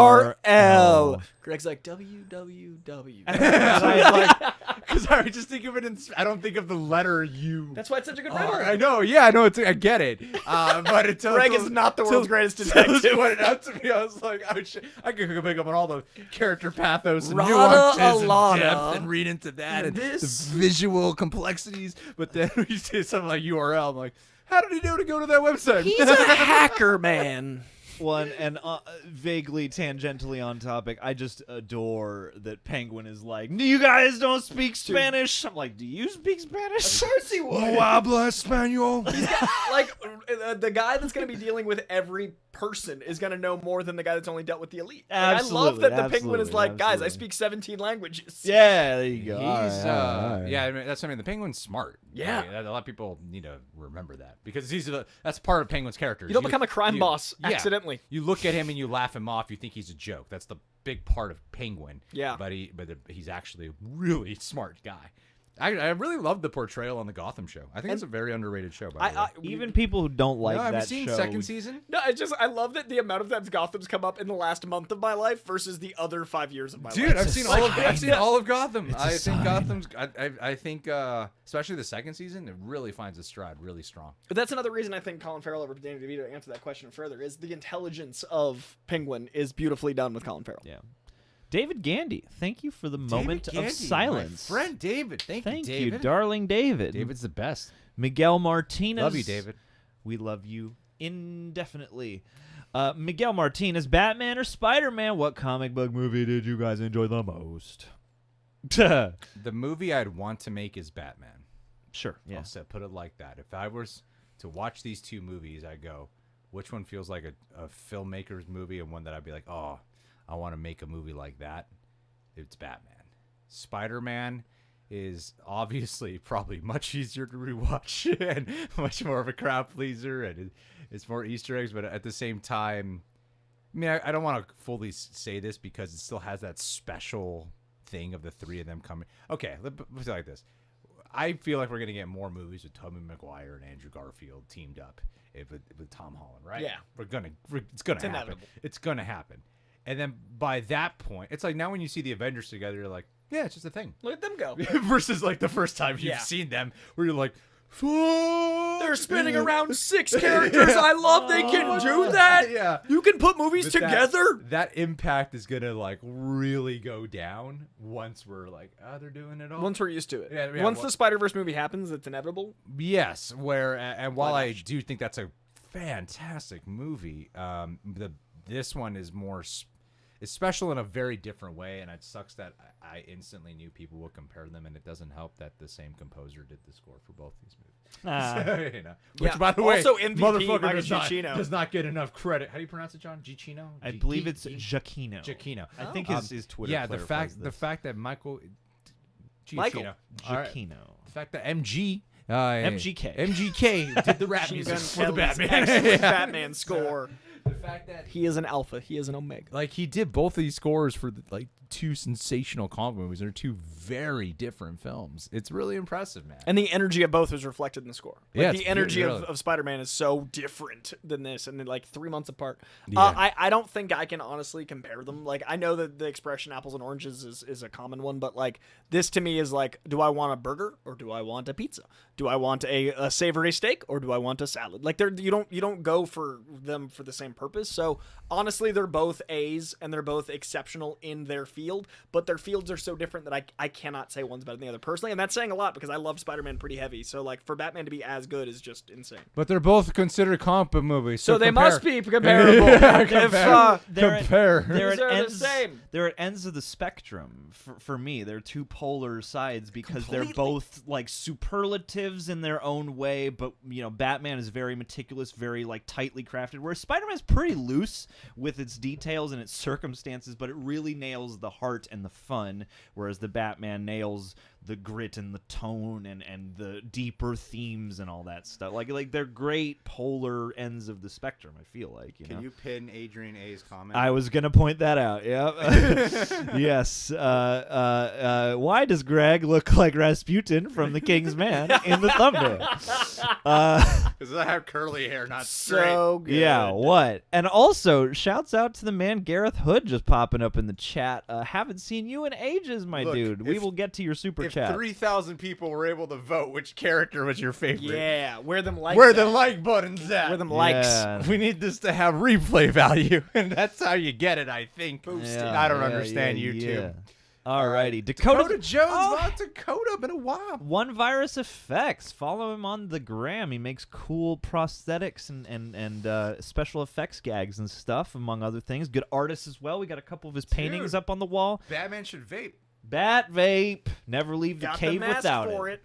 URL. Greg's like WWW. Because I just think of it I don't think of the letter U. That's why it's such a good riddle. I know, yeah, I know. I get it. But it tells Greg is not the world's greatest detective. Pointed out to me, I was like, oh shit, I could go pick up on all the character pathos and Rada nuances Alana. and depth and read into that and the visual complexities. But then we say something like URL. I'm like, how did he know to go to that website? He's a hacker, man. One and vaguely tangentially on topic, I just adore that Penguin is like, you guys don't speak Spanish. I'm like, do you speak Spanish? Of course he would. No habla español. Like the guy that's going to be dealing with every person is going to know more than the guy that's only dealt with the elite. Like, I love that the Penguin is like, guys, I speak 17 languages. Yeah, there you go. He's all right. yeah, I mean, that's the Penguin's smart. Yeah. Like, a lot of people need to remember that because that's part of Penguin's character. You don't become a crime boss accidentally. You look at him and you laugh him off. You think he's a joke. That's the big part of Penguin. Yeah. But he's actually a really smart guy. I really love the portrayal on the Gotham show. I think it's a very underrated show. By the way. Even people who don't like have you that seen show. second season? No, I love that the amount of times Gotham's come up in the last month of my life versus the other 5 years of my life. Dude, I've seen all of Gotham. I think sign. Gotham's. I think especially the second season, it really finds its stride, really strong. But that's another reason I think Colin Farrell over Danny DeVito, to answer that question further, is the intelligence of Penguin is beautifully done with Colin Farrell. Yeah. David Gandy, thank you for the moment of silence. My friend David, thank you, David. you, darling David. David's the best. Miguel Martinez. Love you, David. We love you indefinitely. Miguel Martinez, Batman or Spider-Man? What comic book movie did you guys enjoy the most? The movie I'd want to make is Batman. Sure, yeah. I'll put it like that. If I was to watch these two movies, I'd go, which one feels like a filmmaker's movie and one that I'd be like, oh, I want to make a movie like that? It's Batman. Spider-Man is obviously probably much easier to rewatch and much more of a crowd pleaser, and it's more Easter eggs, but at the same time, I mean, I don't want to fully say this because it still has that special thing of the three of them coming. Okay, let's say it like this. I feel like we're going to get more movies with Tobey Maguire and Andrew Garfield teamed up with Tom Holland, right? Yeah. It's going to happen. inevitable. It's going to happen. And then by that point, it's like now when you see the Avengers together, you're like, yeah, it's just a thing. Look at them go. Versus like the first time you've seen them where you're like, They're spinning around 6 characters. I love they can do that. Yeah. You can put movies But together. That impact is going to like really go down once we're like, they're doing it all. Once we're used to it. Yeah, Once the Spider-Verse movie happens, it's inevitable. Yes, and while I do think that's a fantastic movie, this one is is special in a very different way, and it sucks that I instantly knew people would compare them, and it doesn't help that the same composer did the score for both these movies. You know, which, by the way, also MVP motherfucker does not get enough credit. How do you pronounce it, John? Giacchino? I believe it's Giacchino. Giacchino. I think his Twitter. Yeah, the fact that Michael. Giacchino. Giacchino. The fact that MGK did the rap music for the Batman. Batman score. The fact that He is an alpha. He is an omega. like he did both of these scores for like two sensational comic movies. They're two very different films. It's really impressive, man. And the energy of both is reflected in the score. Like, Yeah, the it's energy really- of Spider-Man is so different than this, and then like 3 months apart. Yeah. I don't think I can honestly compare them. Like, I know that the expression apples and oranges is a common one, but like this to me is like, do I want a burger or do I want a pizza? Do I want a savory steak or do I want a salad? Like, you don't go for them for the same purpose. So honestly, they're both A's and they're both exceptional in their field, but their fields are so different that I cannot say one's better than the other personally, and that's saying a lot because I love Spider-Man pretty heavy. So like for Batman to be as good is just insane. But they're both considered comic book movies, So they compare. must be comparable. Compare. These are the same. They're at ends of the spectrum for me. They're two polar sides because they're Completely. both like superlatives in their own way. But you know, Batman is very meticulous, very like tightly crafted, whereas Spider-Man's pretty loose with its details and its circumstances, but it really nails the heart and the fun. Whereas the Batman nails the grit and the tone and the deeper themes and all that stuff. Like they're great polar ends of the spectrum. I feel like you know. Can you pin Adrian A's comment? I was gonna point that out. Yeah. Yes. Why does Greg look like Rasputin from The King's Man in the thumbnail? Because I have curly hair, not straight. So good. Yeah. What? And also, shouts out to the man Gareth Hood just popping up in the chat. Haven't seen you in ages, my Look, dude. We if- will get to your super If chat. 3,000 people were able to vote, which character was your favorite? Yeah, where them like Where that. the like button's at? Where them likes. Yeah. We need this to have replay value, and that's how you get it, I think. Yeah, I don't yeah, understand yeah, YouTube. yeah. Alrighty, Dakota Jones, Oh. not Dakota, been a while. One Virus Effects. Follow him on the gram. He makes cool prosthetics and special effects gags and stuff, among other things. Good artist as well. We got a couple of his paintings Dude. up on the wall. Batman should vape. Bat vape. Never leave the Got cave the mask without for it.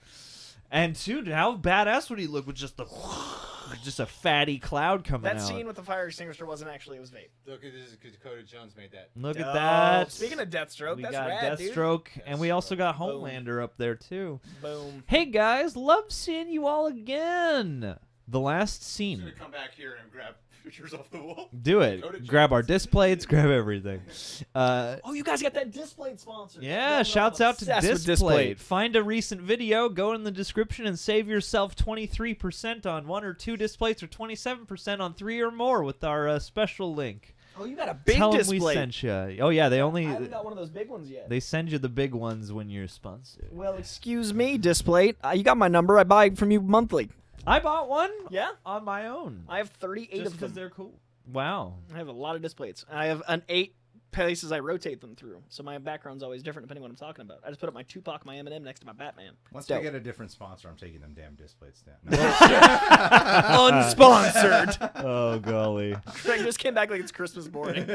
And dude, how badass would he look with just a fatty cloud coming That out? scene with the fire extinguisher wasn't actually, it was vape. Look at this, because Dakota Jones made that. Look at Oh, that. Speaking of Deathstroke, we that's got rad, dude. Deathstroke, and we also got Boom. Homelander up there too. Boom. Hey guys, love seeing you all again. The last scene. Come back here and grab pictures off the wall. Do it. Dakota Grab our Jones. displays, grab everything. Oh, you guys got that Displate sponsor. Yeah, shouts out to Obsessed with Display. Displate. Find a recent video, go in the description, and save yourself 23% on 1 or 2 displays or 27% on 3 or more with our special link. Oh, you got a big Tell them display. we sent you. Oh yeah, they I only haven't got one of those big ones yet. they send you the big ones when you're sponsored. Well, excuse me, Displate. You got my number. I buy from you monthly. I bought one. Yeah? on my own. I have 38 Just of them. because they're cool. Wow. I have a lot of displays. I have 8 places I rotate them through, so my background's always different depending on what I'm talking about. I just put up my Tupac, my Eminem next to my Batman. Once Dope. we get a different sponsor, I'm taking them damn displays down. Unsponsored. Oh golly. Greg just came back like it's Christmas morning.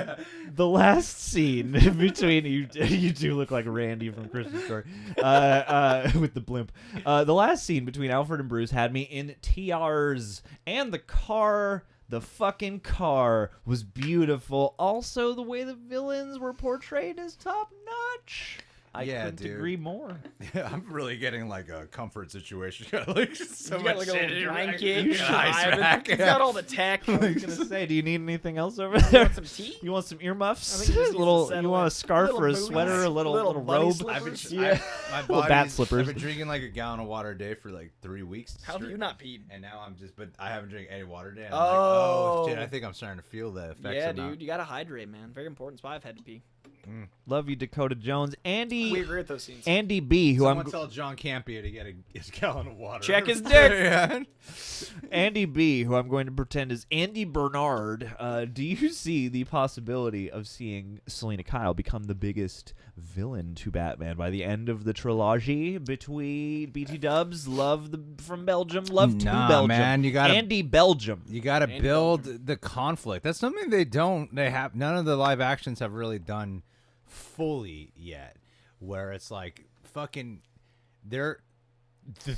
The last scene between you do look like Randy from Christmas Story with the blimp. The last scene between Alfred and Bruce had me in tears, and the fucking car was beautiful. Also, the way the villains were portrayed is top notch. I Yeah, couldn't dude. agree more. I'm really getting like a comfort situation. Like so You much got like a shit little in your rack. blanket. You you got got an ice rack. It's got all the tech. I was gonna say, do you need anything else over You there? want some tea? You want some earmuffs? I think he just needs to little. settle You want in. a scarf Little or a booties. sweater, a little bunny robe? slippers. Yeah. My Little bat slippers. I've been drinking like a gallon of water a day for like 3 weeks. How have straight. you not peed? And now I'm just, but I haven't drank any water today. And Oh. I'm like, oh shit! I think I'm starting to feel the effects. Yeah, of not- dude, you gotta hydrate, man. Very important. That's why I've had to pee. Love you, Dakota Jones. We Andy agree with those scenes. Andy B, who Someone I'm tell John Campia to get his gallon of water. Check his dick. Yeah. Andy B, who I'm going to pretend is Andy Bernard. Do you see the possibility of seeing Selena Kyle become the biggest villain to Batman by the end of the trilogy between BT Dubs, Love from Belgium, Love to Nah, Belgium, man, you gotta- Andy Belgium? You got to Andy build the conflict. That's something they have. None of the live actions have really done fully yet. Where it's like fucking, the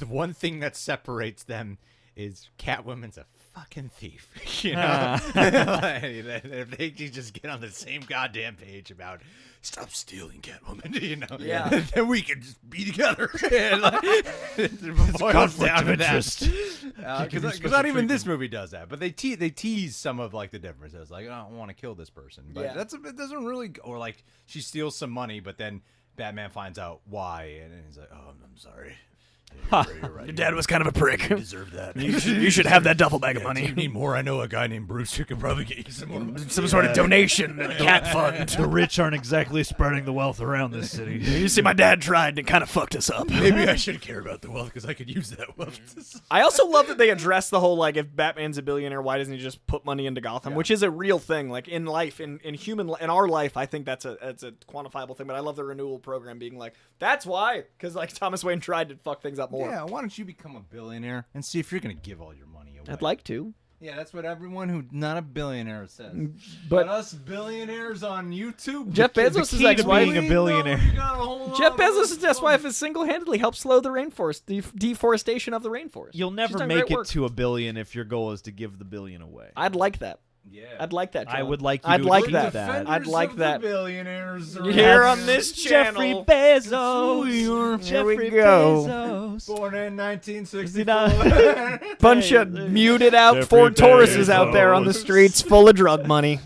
one thing that separates them is Catwoman's a fucking thief. You know, if they could just get on the same goddamn page about stop stealing, Catwoman, you know, Yeah. then we could just be together. It's a conflict of interest. Because not even this movie does that, but they tease some of like the differences. Like, I don't want to kill this person, but Yeah. it doesn't really. Or like she steals some money, but then Batman finds out why, and he's like, "Oh, I'm sorry. You're right. Your dad was kind of a prick. You deserve that. You should have that duffel bag of Do money. you need more? I know a guy named Bruce who could probably get you some more money. Some sort of donation, a cat fund. The rich aren't exactly spreading the wealth around this city. You see, my dad tried and it kind of fucked us up. Maybe I should care about the wealth because I could use that wealth. I also love that they address the whole, like, if Batman's a billionaire, why doesn't he just put money into Gotham? Yeah. Which is a real thing. Like, in life, in our life, I think that's a quantifiable thing. But I love the renewal program being like, that's why. Because, like, Thomas Wayne tried to fuck things up more. Yeah, why don't you become a billionaire and see if you're going to give all your money away? I'd like to. Yeah, that's what everyone who's not a billionaire says. But us billionaires on YouTube, Jeff Bezos' key to ex-wife. being a billionaire. Jeff Bezos' ex-wife has single-handedly helped slow the rainforest, the deforestation of the rainforest. You'll She's never done make great it work. to $1 billion if your goal is to give the $1 billion away. I'd like that. Yeah. I'd like that. John. I would like you I'd to like achieve that. that. I'd like that. Billionaires Here on this Jeffrey channel. Bezos. Here we Jeffrey go. Bezos. Born in 1964. Bunch of muted out Jeffrey Ford Tauruses Bezos. out there on the streets full of drug money.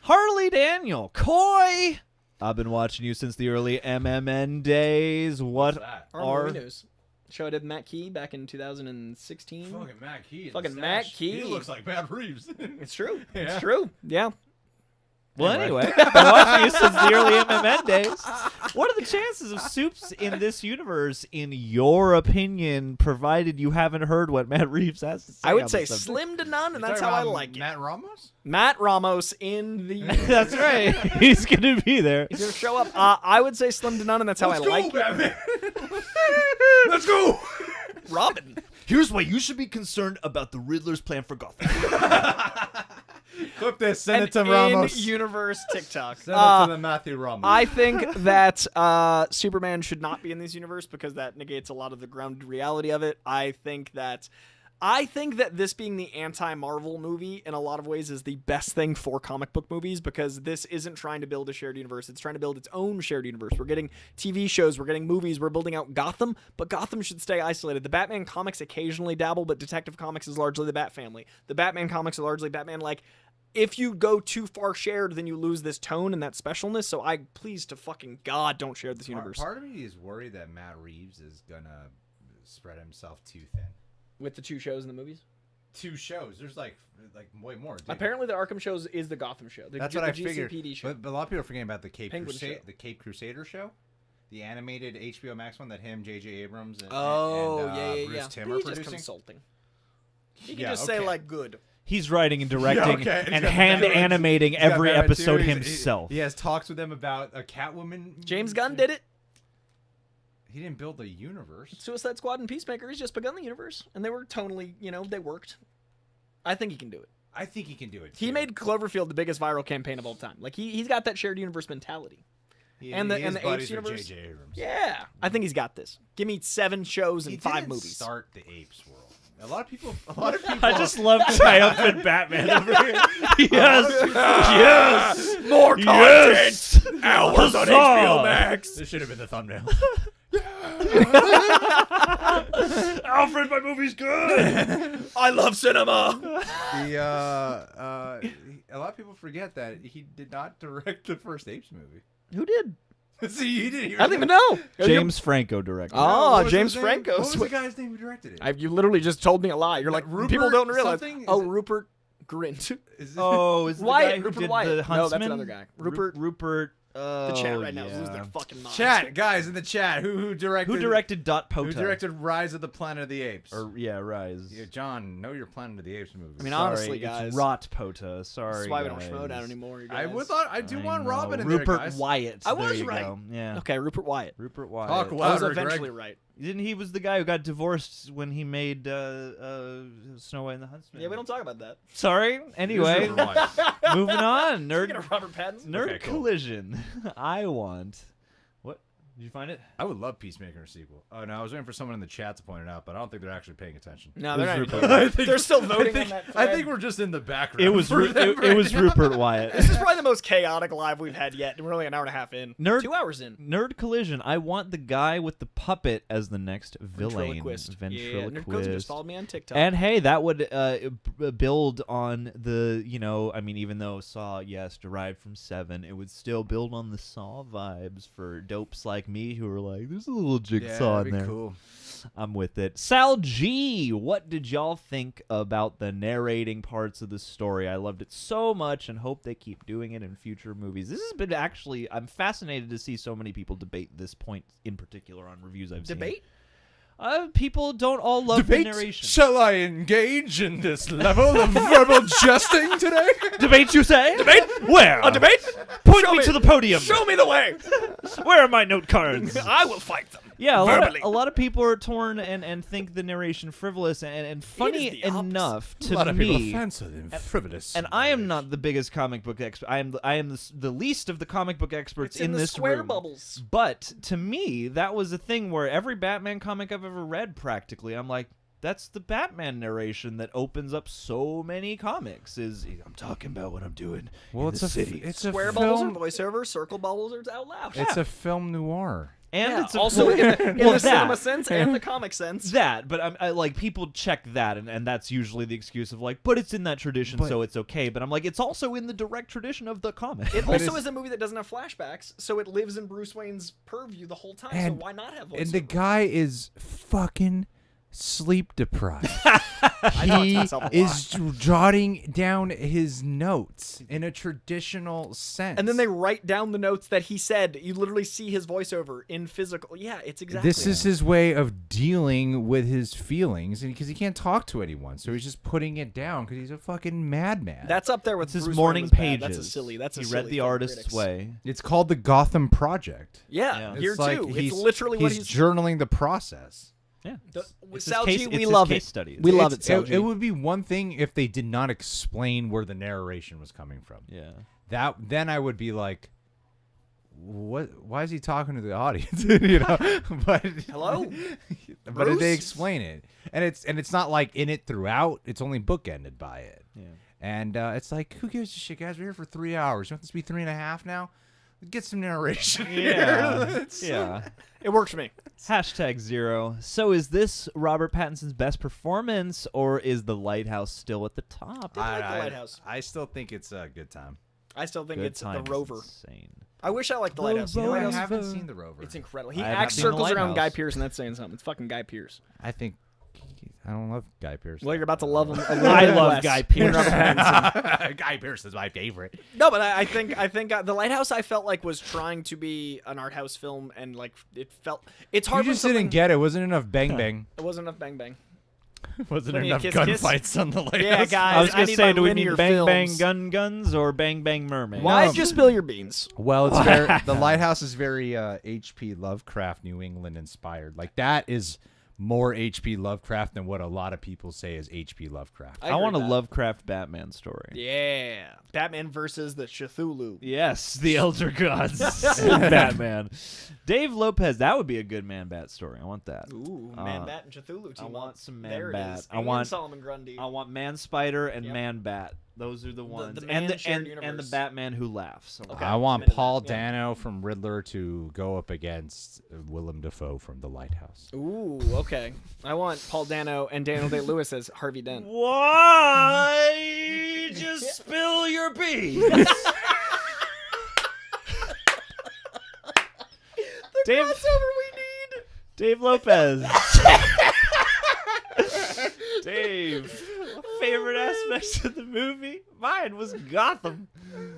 Harley Daniel. Coy. I've been watching you since the early MMN days. What that? Our are... movie news. Show I did Matt Key back in 2016. Fucking Matt Key. Fucking Matt Key. He looks like Matt Reeves. It's true. Yeah. It's true. Yeah. Well, anyway, I've been watching you since the early MMN days. What are the chances of soups in this universe, in your opinion, provided you haven't heard what Matt Reeves has to say? I on would the say subject? slim to none, and that's how I like it. Matt Ramos? Matt Ramos in the... That's right. He's going to be there. He's going to show up. I would say slim to none, and that's how I like it. Batman. Let's go. Robin. Here's why you should be concerned about the Riddler's plan for Gotham. Clip this. Send An it to Ramos. in-universe TikTok. Send it to the Matthew Ramos. I think that Superman should not be in this universe because that negates a lot of the grounded reality of it. I think that this being the anti-Marvel movie in a lot of ways is the best thing for comic book movies because this isn't trying to build a shared universe. It's trying to build its own shared universe. We're getting TV shows, we're getting movies, we're building out Gotham, but Gotham should stay isolated. The Batman comics occasionally dabble, but Detective Comics is largely the Bat family. The Batman comics are largely Batman-like. If you go too far shared, then you lose this tone and that specialness, so I please to fucking God don't share this universe. Part of me is worried that Matt Reeves is going to spread himself too thin. With the two shows in the movies? 2 shows. There's like way more. Dude. Apparently, the Arkham shows is the Gotham show. That's what I figured. GCPD show. But a lot of people are forgetting about the Penguin show. the Cape Crusader show, the animated HBO Max one that him, J.J. Abrams, and Bruce Timm are He's producing. just consulting. He can just say like good. He's writing and directing Yeah, okay. and He's got hand veterans. animating He's got every veterans episode too. himself. He has talks with them about a Catwoman. James Gunn did it. He didn't build a universe. Suicide Squad and Peacemaker. He's just begun the universe, and they were tonally, they worked. I think he can do it. I think he can do it. He too. made Cloverfield the biggest viral campaign of all time. Like he's got that shared universe mentality. And the He is Apes buddies with universe. J.J. Abrams. Yeah, I think he's got this. Give me 7 shows and He 5 didn't movies. Start the Apes world. A lot of people. I just love triumphant Batman over here. Yes, More yes, Hours on Huzzah! HBO Max. This should have been the thumbnail. Alfred, my movie's good. I love cinema. A lot of people forget that he did not direct the first Apes movie. Who did? See, he didn't. I don't even know. James Franco directed. Oh, What was James his name? Franco. What was the guy's name who directed it? You literally just told me a lie. You're like, Rupert people don't realize. something? Oh, Is it- Rupert Grint. Is this- Oh, is the Wyatt, guy who Rupert did Wyatt. the No, Huntsman? that's another guy. Rupert. Rupert. The chat right now yeah. is losing their fucking minds. Chat, guys in the chat, who directed? Who directed Dot Pota? Who directed Rise of the Planet of the Apes? Or Rise. Yeah, John, know your Planet of the Apes movie. I mean, Sorry, honestly, guys. it's Rot Pota. Sorry, That's why we don't guys. schmo down anymore. You I guys. would thought I do I want know. Robin in Rupert there, guys. Wyatt. I was there you right. Go. Yeah. Okay, Rupert Wyatt. Rupert Wyatt. Talk I was louder, eventually Greg. right. Didn't he was the guy who got divorced when he made Snow White and the Huntsman? Yeah, we don't talk about that. Sorry. Anyway, Rupert Wyatt. moving on. Speaking Nerd of Robert Pattinson. Nerd Okay, cool. Collision. I want. What? Did you find it? I would love Peacemaker sequel. Oh no, I was waiting for someone in the chat to point it out, but I don't think they're actually paying attention. No, they're not. Rupert even- Wyatt. They're still voting I on that. think, thread. I think we're just in the background. It was for them it right was now. Rupert Wyatt. This is probably the most chaotic live we've had yet, and we're only an hour and a half in. 2 hours in. Nerd Collision. I want the guy with the puppet as the next villain. Ventriloquist. Yeah, Nerd Ventriloquist. Collision just followed me on TikTok. And hey, that would build on the, even though Saw, yes, derived from 7, it would still build on the Saw vibes for dopes like me who are like, there's a little jigsaw in that'd be there. cool. I'm with it. Sal G, what did y'all think about the narrating parts of the story? I loved it so much and hope they keep doing it in future movies. This has been I'm fascinated to see so many people debate this point in particular on reviews I've seen. Debate? People don't all love the narration. Shall I engage in this level of verbal jesting today? Debate, you say? Debate? Where? A debate? Point Show me me. to the podium. Show me the way. Where are my note cards? I will fight them. Yeah, Verbally. a lot of people are torn and think the narration frivolous and funny the opposite. enough to a lot of people me. offensive and frivolous. And I am not the biggest comic book expert. I am the least of the comic book experts It's in the this square room. bubbles. But to me, that was a thing where every Batman comic I've ever read, practically, I'm like, That's the Batman narration that opens up so many comics. Is I'm talking about what I'm doing. Well, in it's the a city. it's a Square bubbles are film. voiceover, circle bubbles are out loud. It's a film noir. And Yeah, it's a, also in the well, cinema that. sense and the comic sense. That, but I like people check that, and that's usually the excuse of like, but it's in that tradition, so it's okay. But I'm like, it's also in the direct tradition of the comic. It also is a movie that doesn't have flashbacks, so it lives in Bruce Wayne's purview the whole time. So why not have voiceover? And the guy is fucking sleep deprived. I talk to He myself a lot. is jotting down his notes in a traditional sense. And then they write down the notes that he said. You literally see his voiceover in physical. Yeah, it's exactly. This is his way of dealing with his feelings, because he can't talk to anyone, so he's just putting it down because he's a fucking madman. That's up there with It's his Bruce morning Wayne was bad. pages. That's a silly. That's a he silly read the thing, artist's critics. way. It's called the Gotham Project. Yeah, here It's like too. It's literally what he's. journaling the process. Yeah, With it's his Salji, case- we it's his love case it. studies. We love it, It Salji. would be one thing if they did not explain where the narration was coming from. Yeah. Then I would be like, what? Why is he talking to the audience? You know, but Hello? but they Bruce? explain it, and it's not like in it throughout. It's only bookended by it. Yeah. And it's like, who gives a shit, guys? We're here for 3 hours. You want this to be 3.5 now? Get some narration. Yeah. Yeah. It worked for me. #0. So is this Robert Pattinson's best performance, or is The Lighthouse still at the top? I like The Lighthouse. I still think it's a good time. I still think Good it's time The is Rover. insane. I wish I liked The Lighthouse. You know I what else? haven't seen The Rover. It's incredible. He I haven't acts seen The circles around Guy Lighthouse. Pearce, and that's saying something. It's fucking Guy Pearce. I think I don't love Guy Pearce. Well, you're about to love him. I love Guy Pearce. Guy Pearce is my favorite. No, but I think The Lighthouse I felt like was trying to be an art house film, and like it's hard. You when just something- didn't get it. Wasn't enough bang bang. It wasn't enough bang bang. Wasn't Plenty of enough kiss, kiss. gunfights on the Lighthouse. Yeah, guys. I was gonna need say, my do we linear need Bang Bang films. Guns or Bang Bang Mermaid? Why'd you spill your beans? Well, it's very, the Lighthouse is very H.P. Lovecraft, New England inspired. Like that is more H.P. Lovecraft than what a lot of people say is H.P. Lovecraft. I want a agree with Lovecraft Batman story. that. Yeah, Batman versus the Cthulhu. Yes, the Elder Gods. Batman. Dave Lopez, that would be a good Man-Bat story. I want that. Ooh, Man Bat and Cthulhu team I want up. some There Man-Bat. it is. I And want- Solomon Grundy. I want Man-Spider and Yep. Man-Bat. Those are the ones. the and, man-shared and the universe. Batman who laughs. Okay. I want I'm into Paul that, yeah. Dano from Riddler to go up against Willem Dafoe from The Lighthouse. Ooh, okay. I want Paul Dano and Daniel Day-Lewis as Harvey Dent. Why just spill your beans? Dave, we need. Dave Lopez. Dave, favorite aspects of the movie? Mine was Gotham.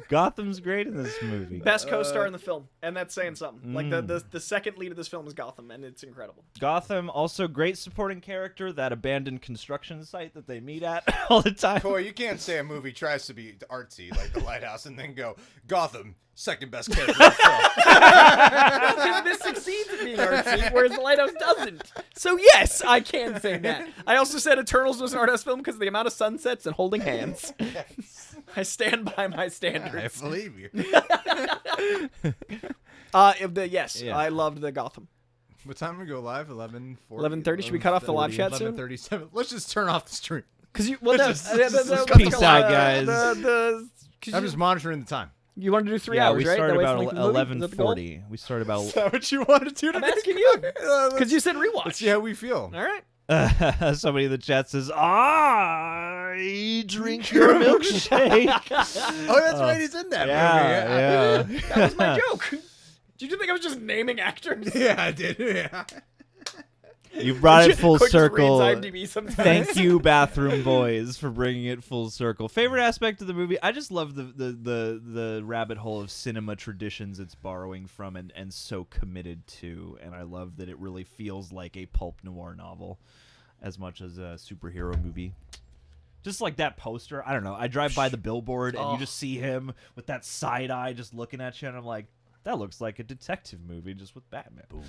Gotham's great in this movie. Best co-star in the film, and that's saying something. Like the second lead of this film is Gotham, and it's incredible. Gotham, also great supporting character, that abandoned construction site that they meet at all the time. Boy, you can't say a movie tries to be artsy like The Lighthouse and then go, Gotham, second best character in the film. Because this succeeds at being artsy, whereas The Lighthouse doesn't. So yes, I can say that. I also said Eternals was an art house film because of the amount of sunsets and holding hands. I stand by my I standards. believe you. Yes, Yeah. I loved the Gotham. What time do we go live? 11:40? 11:30? Should we cut off the live chat soon? 11:37. Let's just turn off the stream. Because you, well, no, Peace out, guys. I'm just monitoring the time. You wanted to do 3 Yeah, hours, we right? started That way about from, like, the movie? Is that the goal? 11:40. We started about. Is that what you wanted to do? I'm asking you because you said rewatch. Let's see how we feel. All right. Somebody in the chat says, "I drink your milkshake." Oh, that's right. He's in that yeah, movie. yeah. That was my joke. Did you think I was just naming actors? Yeah, I did. Yeah. You brought it full Quick just reads circle. IMDb sometimes. Thank you, Bathroom Boys, for bringing it full circle. Favorite aspect of the movie? I just love the rabbit hole of cinema traditions it's borrowing from and so committed to. And I love that it really feels like a pulp noir novel as much as a superhero movie. Just like that poster. I don't know. I drive by the billboard and you just see him with that side eye just looking at you, and I'm like, that looks like a detective movie just with Batman. Boom.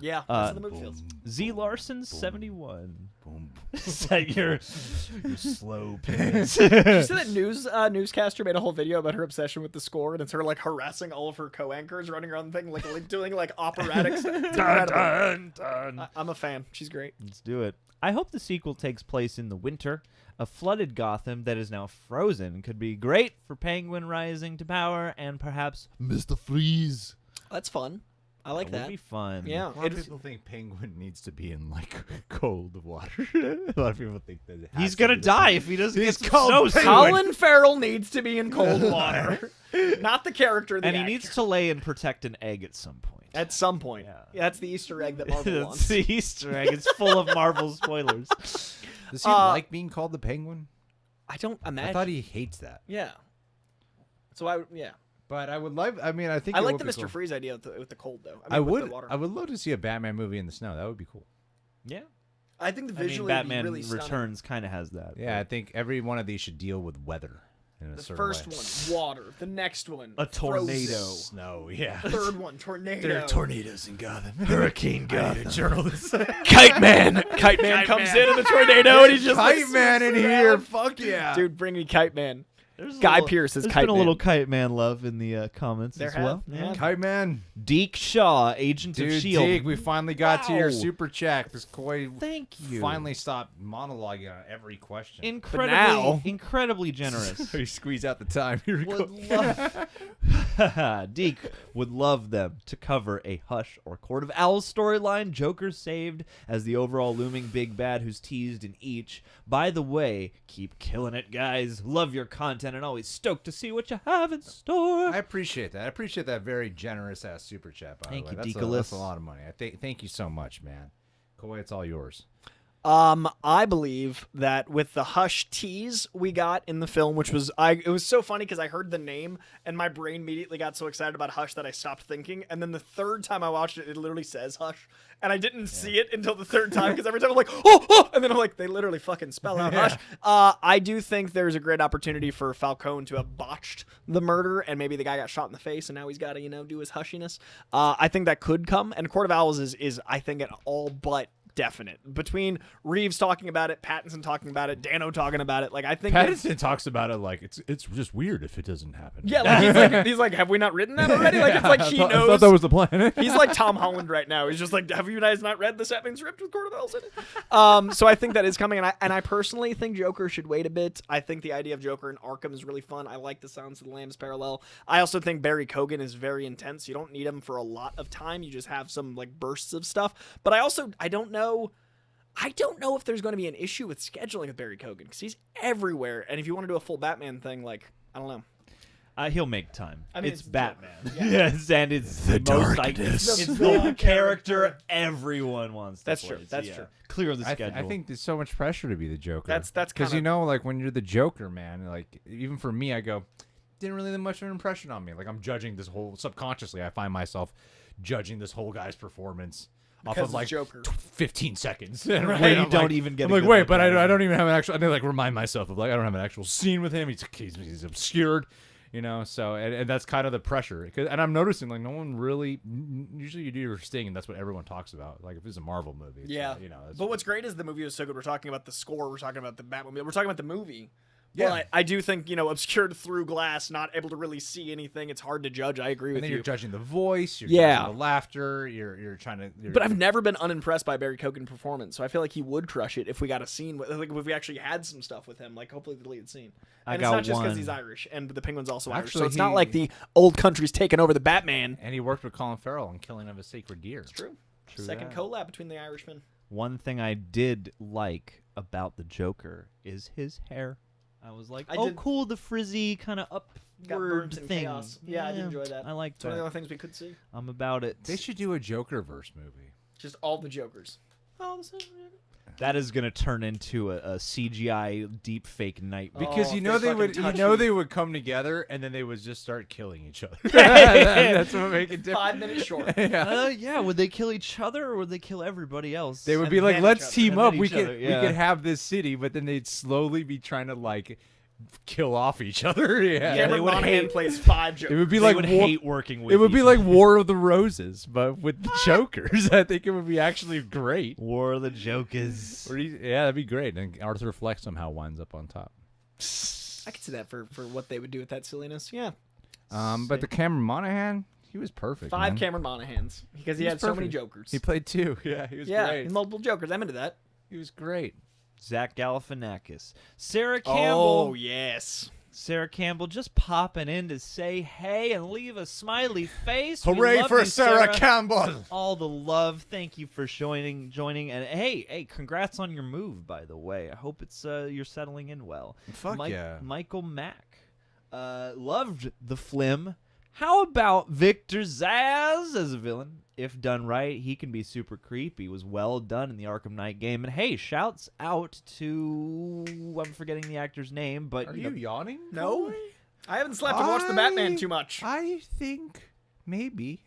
Yeah, that's how the movie feels. Z Larson 71. Boom. Set your slow pins. Did you see that newscaster made a whole video about her obsession with the score, and it's her like harassing all of her co-anchors, running around the thing, like doing like operatic stuff. It's incredible. dun. I'm a fan. She's great. Let's do it. I hope the sequel takes place in the winter. A flooded Gotham that is now frozen could be great for Penguin rising to power and perhaps Mr. Freeze. That's fun. I like That that. would be fun. Yeah. A lot of people think Penguin needs to be in like cold water. A lot of people think that it has He's to gonna be the die Penguin. if he doesn't He's get called some snow. Penguin. Colin Farrell needs to be in cold water. Not the character. The And he actor. needs to lay and protect an egg at some point. At some point. Yeah. That's the Easter egg that Marvel It's wants. the Easter egg. It's full of Marvel spoilers. Does he like being called the Penguin? I don't imagine. I thought he hates that. Yeah. So yeah. But I would love. I mean, I think I it like would the be Mr. cool. Freeze idea with the cold though. I with would. The water. I would love to see a Batman movie in the snow. That would be cool. Yeah. I think the I mean, visually Batman would be really stunning. Returns kind of has that. Yeah, I think every one of these should deal with weather in a The certain first way. one, water. The next one, A tornado. frozen. Snow. Yeah. Third one, tornado. There are tornadoes in Gotham. Hurricane Gotham. Kite Man. Kite Man comes in the tornado and he's just Kite like, Man in here. Fuck yeah. Dude, bring me Kite Man. There's a Guy little- Pearce is there's Kite been a Man. little Kite Man love in the comments There as have, well. yeah. Kite Man. Deke Shaw, Agent of Dude, S.H.I.E.L.D. Deke, we finally got to your Wow. super chat because Coy Thank you. finally stopped monologuing on every question. Incredibly, incredibly generous. So you squeeze out the time. Here we go. would love Deke would love them to cover a Hush or Court of Owls storyline. Joker saved as the overall looming big bad who's teased in each. By the way, keep killing it, guys. Love your content and always stoked to see what you have in store. I appreciate that. I appreciate that very generous ass super chat. By Thank the way, you, that's Deekalus. a lot of money. Thank you so much, man. Coy, it's all yours. I believe that with the Hush tease we got in the film, which was it was so funny because I heard the name and my brain immediately got so excited about Hush that I stopped thinking. And then the third time I watched it, it literally says Hush, and I didn't see it until the third time because every time I'm like, oh, and then I'm like, they literally fucking spell out Hush. I do think there's a great opportunity for Falcone to have botched the murder, and maybe the guy got shot in the face, and now he's got to do his hushiness. I think that could come, and Court of Owls is I think an all but definite. Between Reeves talking about it, Pattinson talking about it, Dano talking about it, like I think Pattinson talks about it like it's just weird if it doesn't happen. yeah, like he's like, have we not written that already? Like it's like he knows. I thought that was the plan. He's like Tom Holland right now. He's just like, have you guys not read the Sapling script with Court of Owls in it? So I think that is coming, and I personally think Joker should wait a bit. I think the idea of Joker in Arkham is really fun. I like the Silence of the Lambs parallel. I also think Barry Keoghan is very intense. You don't need him for a lot of time. You just have some like bursts of stuff. But I don't know if there's going to be an issue with scheduling with Barry Keoghan because he's everywhere. And if you want to do a full Batman thing, like, I don't know. He'll make time. I mean, it's it's Batman. Yeah. Yes, and it's the most darkness. it's the character everyone wants to That's play. true. So, That's yeah. true. Clear the schedule. I think there's so much pressure to be the Joker. That's because kinda- like when you're the Joker, man. Like even for me, I go, didn't really leave much of an impression on me. Like I'm judging this whole subconsciously. I find myself judging this whole guy's performance off Because of like Joker. 15 seconds. Right. Where And you I'm don't like- even get I'm a like, good wait, look but at I him. don't even have an actual. I need to like remind myself of like I don't have an actual scene with him. He's obscured. So and that's kind of the pressure. And I'm noticing like no one really. Usually you do your sting, and that's what everyone talks about. Like if it's a Marvel movie, it's, Yeah. that's But what's great is the movie was so good. We're talking about the score. We're talking about the Batman. We're talking about the movie. Yeah. But I do think, obscured through glass, not able to really see anything. It's hard to judge. I agree And with then you. you're judging the voice. You're Yeah. judging the laughter. You're trying to. But I've never been unimpressed by Barry Keoghan's performance, so I feel like he would crush it if we got a scene with, like, if we actually had some stuff with him, like hopefully the deleted scene. I And got it's not just because one. he's Irish, and the Penguin's also Irish, Actually, so it's not he- like the old country's taking over the Batman. And he worked with Colin Farrell on Killing of a Sacred Deer. It's true. True Second that. collab between the Irishmen. One thing I did like about the Joker is his hair. I was like, I oh, did- cool, the frizzy kind of Got upward burnt in thing. chaos. Yeah, I did enjoy that. I like It's one of the that. only things we could see. I'm about it. They should do a Joker-verse movie. Just all the Jokers. Oh, this is That is gonna turn into a CGI deep fake nightmare. Because Oh, you if know they they would, fucking you touch know you. they would come together and then they would just start killing each other. That's what would make it different. 5 minutes short. Yeah, would they kill each other or would they kill everybody else? They would And be like, then let's each team other. up. And We then could each other, we yeah. could have this city, but then they'd slowly be trying to like kill off each other. Yeah, Yeah, they Cameron would Monaghan hate- plays 5 Jokers. it would be They like would war, hate working with it would be each like other. War of the Roses, but with the Jokers. I think it would be actually great. War of the Jokers. Yeah, that'd be great. And Arthur Fleck somehow winds up on top. I could see that for what they would do with that silliness. Yeah. But the Cameron Monaghan, he was perfect. 5 man. Cameron Monaghan's because he He was had so many perfect. Jokers. He played 2. Yeah, he was yeah, great. multiple Jokers. I'm into that. He was great. Zach Galifianakis. Sarah Campbell. Oh, yes. Sarah Campbell just popping in to say hey and leave a smiley face. We Hooray love for you, Sarah Campbell. All the love. Thank you for joining. And hey, congrats on your move, by the way. I hope it's you're settling in well. Fuck yeah. Michael Mack. Loved the flim. How about Victor Zsasz as a villain? If done right, he can be super creepy. Was well done in the Arkham Knight game. And hey, shouts out to I'm forgetting the actor's name, but Are you yawning? No. Boy? I haven't slept and watched the Batman too much. I think maybe.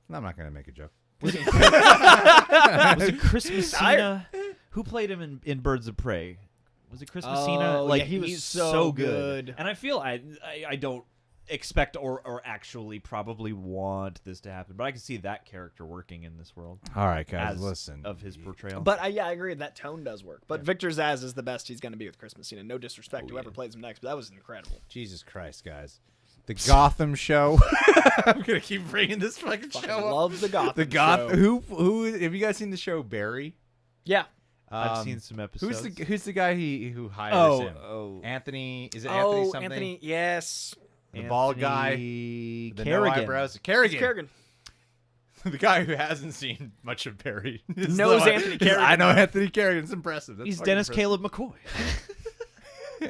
No, I'm not gonna make a joke. was it Chris Messina? Who played him in Birds of Prey? Was it Chris Messina? Yeah, he was he's so good. And I feel I don't expect or actually probably want this to happen, but I can see that character working in this world. All right, guys, as listen. of his portrayal. But I agree. That tone does work. But Victor Zsasz is the best he's going to be with Chris Messina. No disrespect to whoever plays him next, but that was incredible. Jesus Christ, guys. The Gotham show. I'm gonna keep bringing this fucking show up. Love the Gotham. Show. Show. Who have you guys seen the show Barry? Yeah. I've seen some episodes. Who's the guy who hires him? Oh, Anthony. Is it Anthony something? Anthony. Yes. The bald guy. The No eyebrows. Kerrigan. Kerrigan. The guy who hasn't seen much of Barry Knows Anthony Kerrigan. I know Anthony Kerrigan. It's impressive. That's He's fucking Dennis impressive. Caleb McCoy.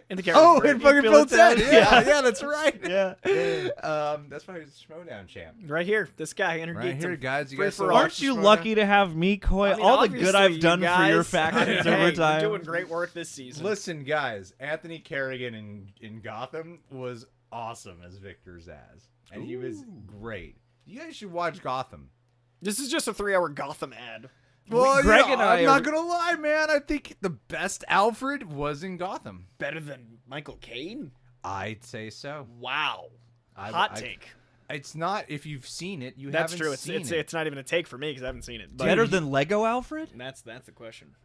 And the Oh, Kerrigan. and fucking Phil Phil Ted. Ted. Yeah. Yeah, that's right. Yeah. That's why he's a Schmodown champ. Right here. This guy. Andrew Right Gates. here, guys. You Free guys for still all. watch Aren't you Schmodown? lucky to have me, Coy? I mean, All the good obviously, I've done you for your guys- factions Hey, over time. You're doing great work this season. Listen, guys. Anthony Kerrigan in Gotham was awesome as Victor Zsasz, and he was great. You guys should watch Gotham. This is just a 3-hour Gotham ad. Well, Greg and I I'm not are- gonna lie, man. I think the best Alfred was in Gotham. Better than Michael Caine? I'd say so. Wow. I- Hot I- take. It's not if you've seen it. You That's haven't true. seen it. It's not even a take for me because I haven't seen it. But Better than Lego Alfred? that's the question.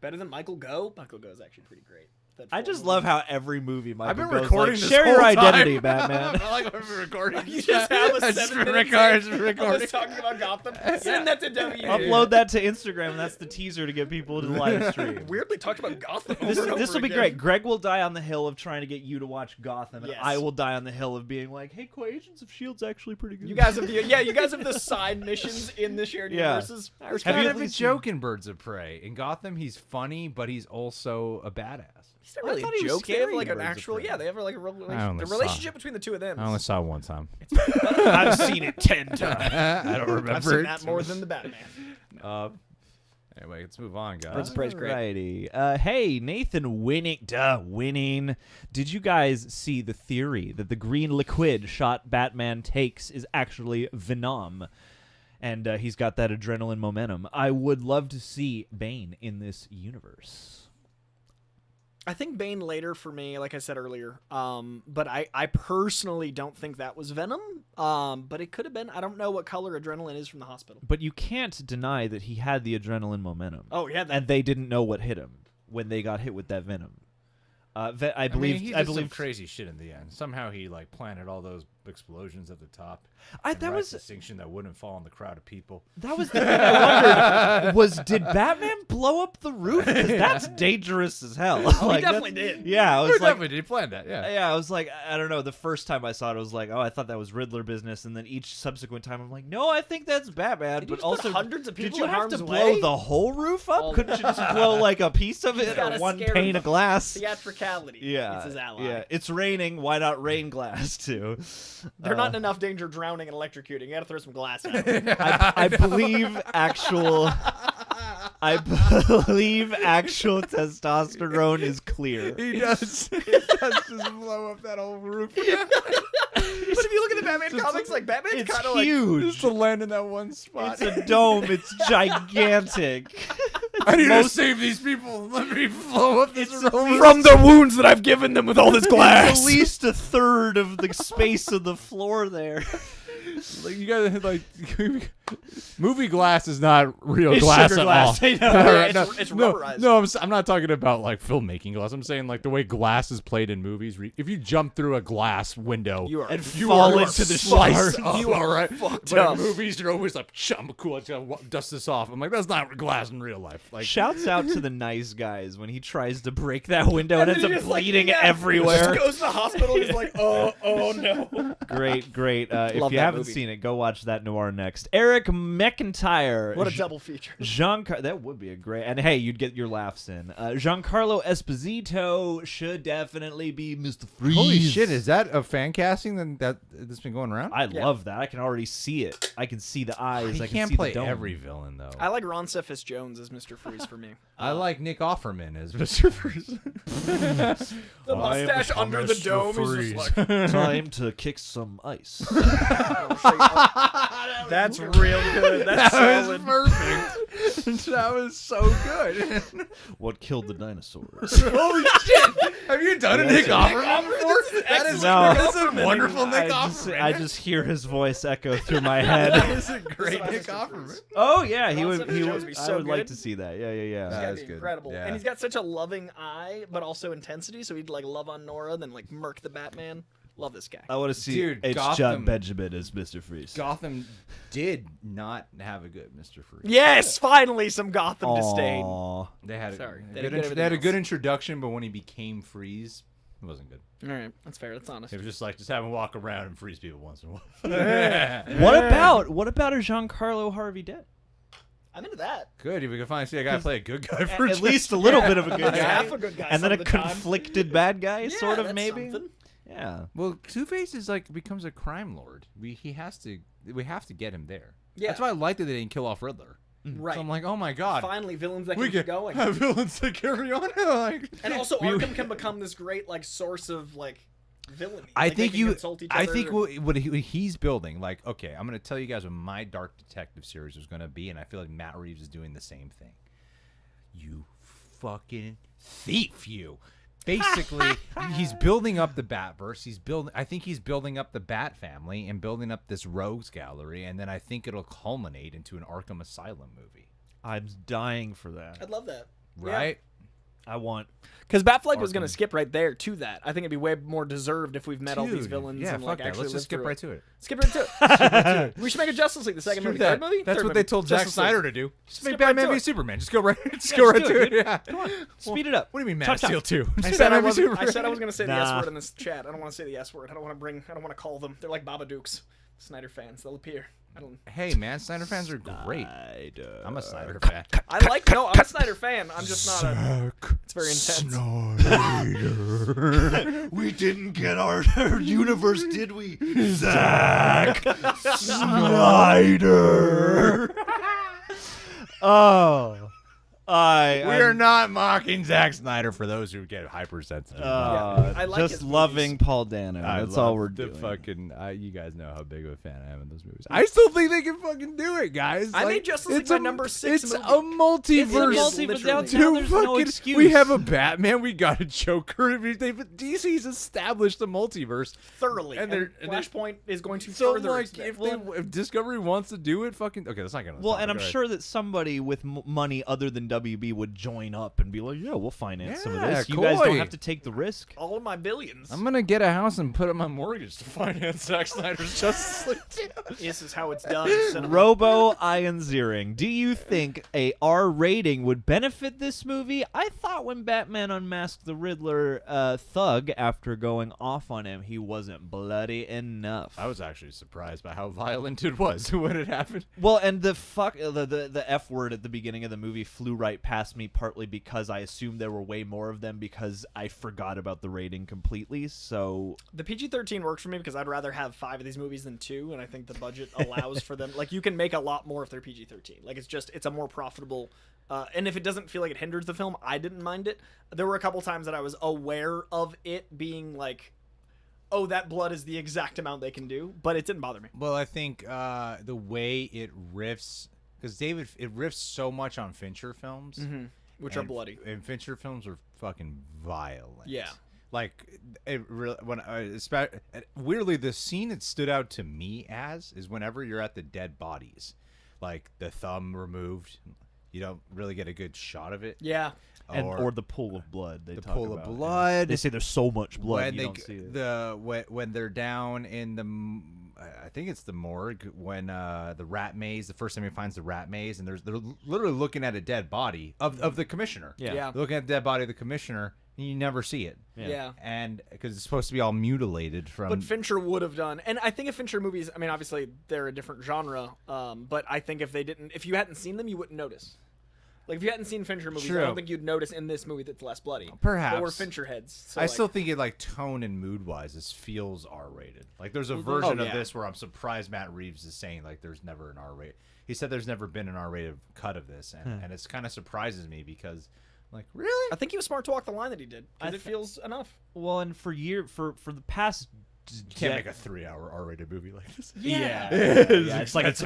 Better than Michael Go? Michael Go is actually pretty great. That I full just movie. love how every movie Michael I've been goes recording like, this share whole your time. identity, Batman. I like I've been recording. You just have a 7-minute recording. of us talking about Gotham. Send that to W. Upload that to Instagram, and that's the teaser to get people to the live stream. Weirdly talked about Gotham. This over and will over be again. great. Greg will die on the hill of trying to get you to watch Gotham, and Yes. I will die on the hill of being like, "Hey, Coy, Agents of Shield's actually pretty good." You guys have the side missions in the shared Yeah. universes. There's Have kind you of at a least joke in Birds of Prey. In Gotham, he's funny, but he's also a badass. It's not really thought a he was joke. They have scary like in an Birds of actual, Prey. they have like a I only the saw- relationship between the two of them. I only saw it one time. I've seen it 10 times. I don't remember. I've seen it. that more than the Batman. Anyway, let's move on, guys. Birds of Prey's great. Alrighty. Hey, Nathan winning. Did you guys see the theory that the green liquid shot Batman takes is actually Venom? And he's got that adrenaline momentum. I would love to see Bane in this universe. I think Bane later for me, like I said earlier. But I personally don't think that was Venom. But it could have been. I don't know what color adrenaline is from the hospital. But you can't deny that he had the adrenaline momentum. Oh yeah, And they didn't know what hit him when they got hit with that venom. I believe. he I did some believe. crazy shit in the end. Somehow he like planted all those explosions at the top. That and was distinction that wouldn't fall on the crowd of people. that was the thing I wondered. Did Batman blow up the roof? 'Cause that's dangerous as hell. he Like, definitely that's- did. Yeah, I was He like, definitely did plan that. Yeah. yeah, I was like, I don't know. The first time I saw it, I was like, oh, I thought that was Riddler business, and then each subsequent time, I'm like, no, I think that's Batman. Did you but just put also, hundreds of did people you in have harm's to way? blow the whole roof up? All the Couldn't you just blow like a piece of it gotta or one scare pane them. of glass? Theatricality. Yeah, It's his ally. yeah. It's raining. Why not rain glass too? They're not in enough danger drowning and electrocuting. You gotta throw some glass at them. I believe actual. I believe actual testosterone is clear. He does. He does just blow up that whole roof. But if you look at the Batman comics, like Batman's It's kind of like huge. Just to land in that one spot. It's a dome. It's gigantic. I need to save these people. Let me blow up this roof. from the wounds that I've given them with all this glass. At least a third of the space of the floor there. Like you gotta like Movie glass is not real It's glass sugar at glass, all. I know. Alright, It's no, rubberized. no, I'm not talking about like filmmaking glass. I'm saying like the way glass is played in movies. If you jump through a glass window, You are And you fall are into the sliced shard. up, You are all right? fucked But up. in movies, you're always like, I'm cool. I just gotta dust this off. I'm like, that's not glass in real life. Like, Shouts out to the nice guys when he tries to break that window and ends then he up just, like, bleeding yeah, everywhere. Just goes to the hospital. He's like, oh no. Great. If Love you that haven't movie. seen it, go watch that noir next. Eric McIntyre. What a double feature. That would be a great. And hey, you'd get your laughs in. Giancarlo Esposito should definitely be Mr. Freeze. holy shit, is that a fan casting that's been going around? I Yeah. love that. I can already see it. I can see the eyes. He I can can't see play the dome. every villain though. I like Ron Cephas Jones as Mr. Freeze for me. I like Nick Offerman as Mr. Freeze. The mustache under the dome is just like, Time to kick some ice. that's real good. That's solid. perfect. That was so good. What killed the dinosaurs? Holy shit! Have you done a Nick Nick Offerman before? That is No. that's a wonderful Nick I Offerman. just hear his voice echo through my That head. is a great Nick Offerman. Oh yeah, he Ron would. Cephas He Jones would. would be I so would like good. to see that. Yeah. It's gotta That's be good. incredible. Yeah. And he's got such a loving eye, but also intensity. So he'd like love on Nora, then like murk the Batman. Love this guy. I want to see Dude, H. Gotham- John Benjamin as Mr. Freeze. Gotham did not have a good Mr. Freeze. Yes, finally some Gotham disdain. Aw. They had Sorry, a, they good had they had a everything good else. introduction, but when he became Freeze, it wasn't good. All right, that's fair. That's honest. It was just like just have him walk around and freeze people once in a while. What about a Giancarlo Harvey Dent? I'm into that. Good, if we can finally see a guy play a good guy for At least a little bit of a good Like guy, half a good guy and then some a of the time. conflicted bad guy, Yeah, sort of that's maybe. something. Yeah. Well, Two-Face is like becomes a crime lord. We have to get him there. Yeah. That's why I like that they didn't kill off Riddler. Right. So I'm like, oh my god, Finally, villains that we can can keep going. have villains to carry on. Like, And also, Arkham can become this great like source of like villainy. I Like, they think can you. consult each I other think and- what he's building. Like, okay, I'm gonna tell you guys what my Dark Detective series is gonna be, and I feel like Matt Reeves is doing the same thing. You fucking thief, you. Basically, he's building up the Batverse. I think he's building up the Bat family and building up this rogues gallery, and then I think it'll culminate into an Arkham Asylum movie, I'm dying for that. I'd love that. right? I want. Because Batfleck was going to Arkham. skip right there to that. I think it'd be way more deserved if we've met all these Dude, villains yeah, and fuck like that. actually Let's just lived skip through right to it. Skip right to it. Skip right to it. We should make a Justice League, the second Screw movie, that. third movie. That's Third what movie. they told Zack Justice League. Snyder to do. Just Skip make right Batman to v it. Superman. Just go right to it. Yeah. Come on, speed it up. What do you mean Man Chop, of chop. Steel 2? I Just said I Batman v was Superman. going to say the S Nah. word in this chat. I don't want to say the S word. I don't want to call them. They're like Babadooks. Snyder fans. They'll appear. I don't. Hey man, Snyder fans are great. I'm a Snyder fan. I like. No, I'm a Snyder fan. I'm just not a. It's very intense. We didn't get our universe, did we? Zack Snyder. Oh, We are not mocking Zack Snyder for those who get hypersensitive. I like just his loving movies. Paul Dano. I That's love all we're the doing. fucking. You guys know how big of a fan I am in those movies. I still think they can fucking do it, guys. I Like, made Justice League it's my a- number 6 It's movie. a multiverse. It's multiverse. literally- Now Dude, there's no fucking- excuse. We have a Batman. We got a Joker. I mean, DC's established the multiverse. thoroughly. And And, they're- and they're- Flashpoint is going to So further like, expand. if Discovery wants to do it, fucking okay. That's not gonna. Well, and I'm sure that somebody with money other than WB would join up and be like, "Yeah, we'll finance some of Yeah, this. You guys don't coy. have to take the risk." all of my billions. I'm gonna get a house and put up my mortgage to finance Zack Snyder's Justice League. This is how it's done. Cinema. Robo Ian Ziering, do you think a R rating would benefit this movie? I thought when Batman unmasked the Riddler thug after going off on him, he wasn't bloody enough. I was actually surprised by how violent it was when it happened. Well, and the F word at the beginning of the movie flew right past me, partly because I assumed there were way more of them because I forgot about the rating completely. So The PG-13 works for me because I'd rather have 5 of these movies than 2, and I think the budget allows for them. Like, you can make a lot more if they're PG-13. Like, it's a more profitable. And if it doesn't feel like it hinders the film, I didn't mind it. There were a couple times that I was aware of it being like, oh, that blood is the exact amount they can do, but it didn't bother me. Well, I think the way it riffs, because it riffs so much on Fincher films, Which are bloody. and Fincher films are fucking violent. Yeah. Like it really weirdly, the scene that stood out to me is whenever you're at the dead bodies, like the thumb removed. You don't really get a good shot of it. Yeah. or the pool of blood. They the talk pool about. of blood. They say there's so much blood When you they don't see it. when they're down in the, I think it's the morgue, when the rat maze, the first time he finds the rat maze, and they're literally looking at a dead body of the commissioner. Yeah. Yeah. They're looking at the dead body of the commissioner, and you never see it. Yeah. And because it's supposed to be all mutilated from. But Fincher would have done, and I think if Fincher movies, I mean, obviously they're a different genre, but I think if you hadn't seen them, you wouldn't notice. Like, if you hadn't seen Fincher movies, True. I don't think you'd notice in this movie that's less bloody. Perhaps. But we're Fincher heads. So I like, still think it, like, tone and mood-wise, this feels R-rated. Like, there's a version of yeah. this where I'm surprised Matt Reeves is saying, like, there's never an R-rated. He said there's never been an R-rated cut of this, and it's kind of surprises me because, like, really? I think he was smart to walk the line that he did, because it feels enough. Well, and for the past. You can't make a 3-hour R-rated movie like this. Yeah, it's like it's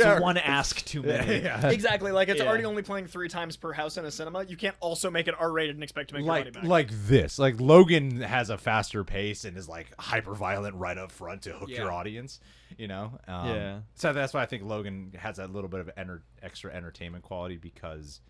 hour. one ask too many. Exactly. Like, it's Yeah. already only playing 3 times per house in a cinema. You can't also make it R-rated and expect to make your money back. Like this. Like, Logan has a faster pace and is, like, hyper-violent right up front to hook your audience, you know? Yeah. So that's why I think Logan has that little bit of extra entertainment quality, because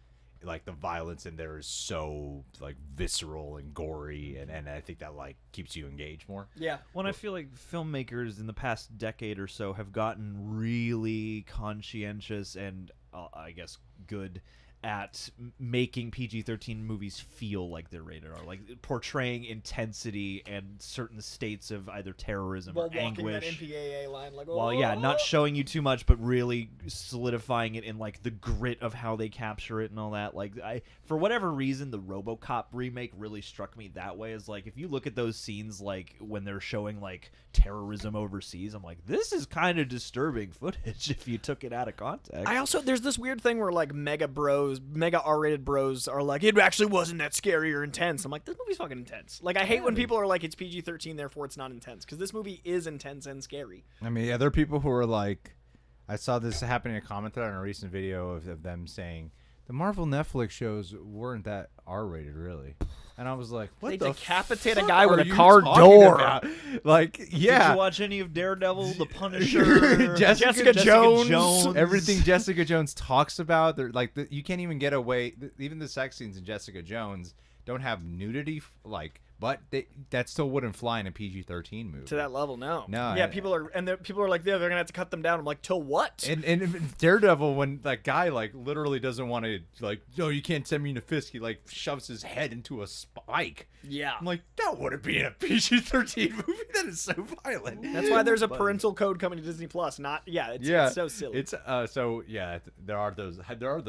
like the violence in there is so like visceral and gory, and I think that like keeps you engaged more. Yeah. When I feel like filmmakers in the past decade or so have gotten really conscientious and I guess good at making PG-13 movies feel like they're rated R, like portraying intensity and certain states of either terrorism While or walking anguish. that MPAA line, like, Well, yeah, not showing you too much, but really solidifying it in like the grit of how they capture it and all that. Like, for whatever reason, the RoboCop remake really struck me that way. Is like, if you look at those scenes, like when they're showing like terrorism overseas, I'm like, this is kind of disturbing footage if you took it out of context. There's this weird thing where like mega R-rated bros are like, it actually wasn't that scary or intense. I'm like, this movie's fucking intense. Like, I hate when people are like, it's PG-13, therefore it's not intense, because this movie is intense and scary. I mean, yeah, there are people who are like, I saw this happening in a comment thread on a recent video of them saying the Marvel Netflix shows weren't that R-rated, really. And I was like, what They the decapitate fuck a guy with are a you car talking door. about? Like, Did yeah. you watch any of Daredevil, The Punisher, Jessica Jones? Everything Jessica Jones talks about, they're like, you can't even get away. Even the sex scenes in Jessica Jones don't have nudity, like, but that still wouldn't fly in a PG-13 movie. To that level, no. No, Yeah, people are like, yeah, they're gonna have to cut them down. I'm like, till what? And Daredevil, when that guy like literally doesn't want to, like, no, you can't send me to Fisk, he like shoves his head into a spike. Yeah. I'm like, that wouldn't be in a PG-13 movie. That is so violent. That's why there's a parental code coming to Disney Plus. It's so silly. It's so yeah. There are those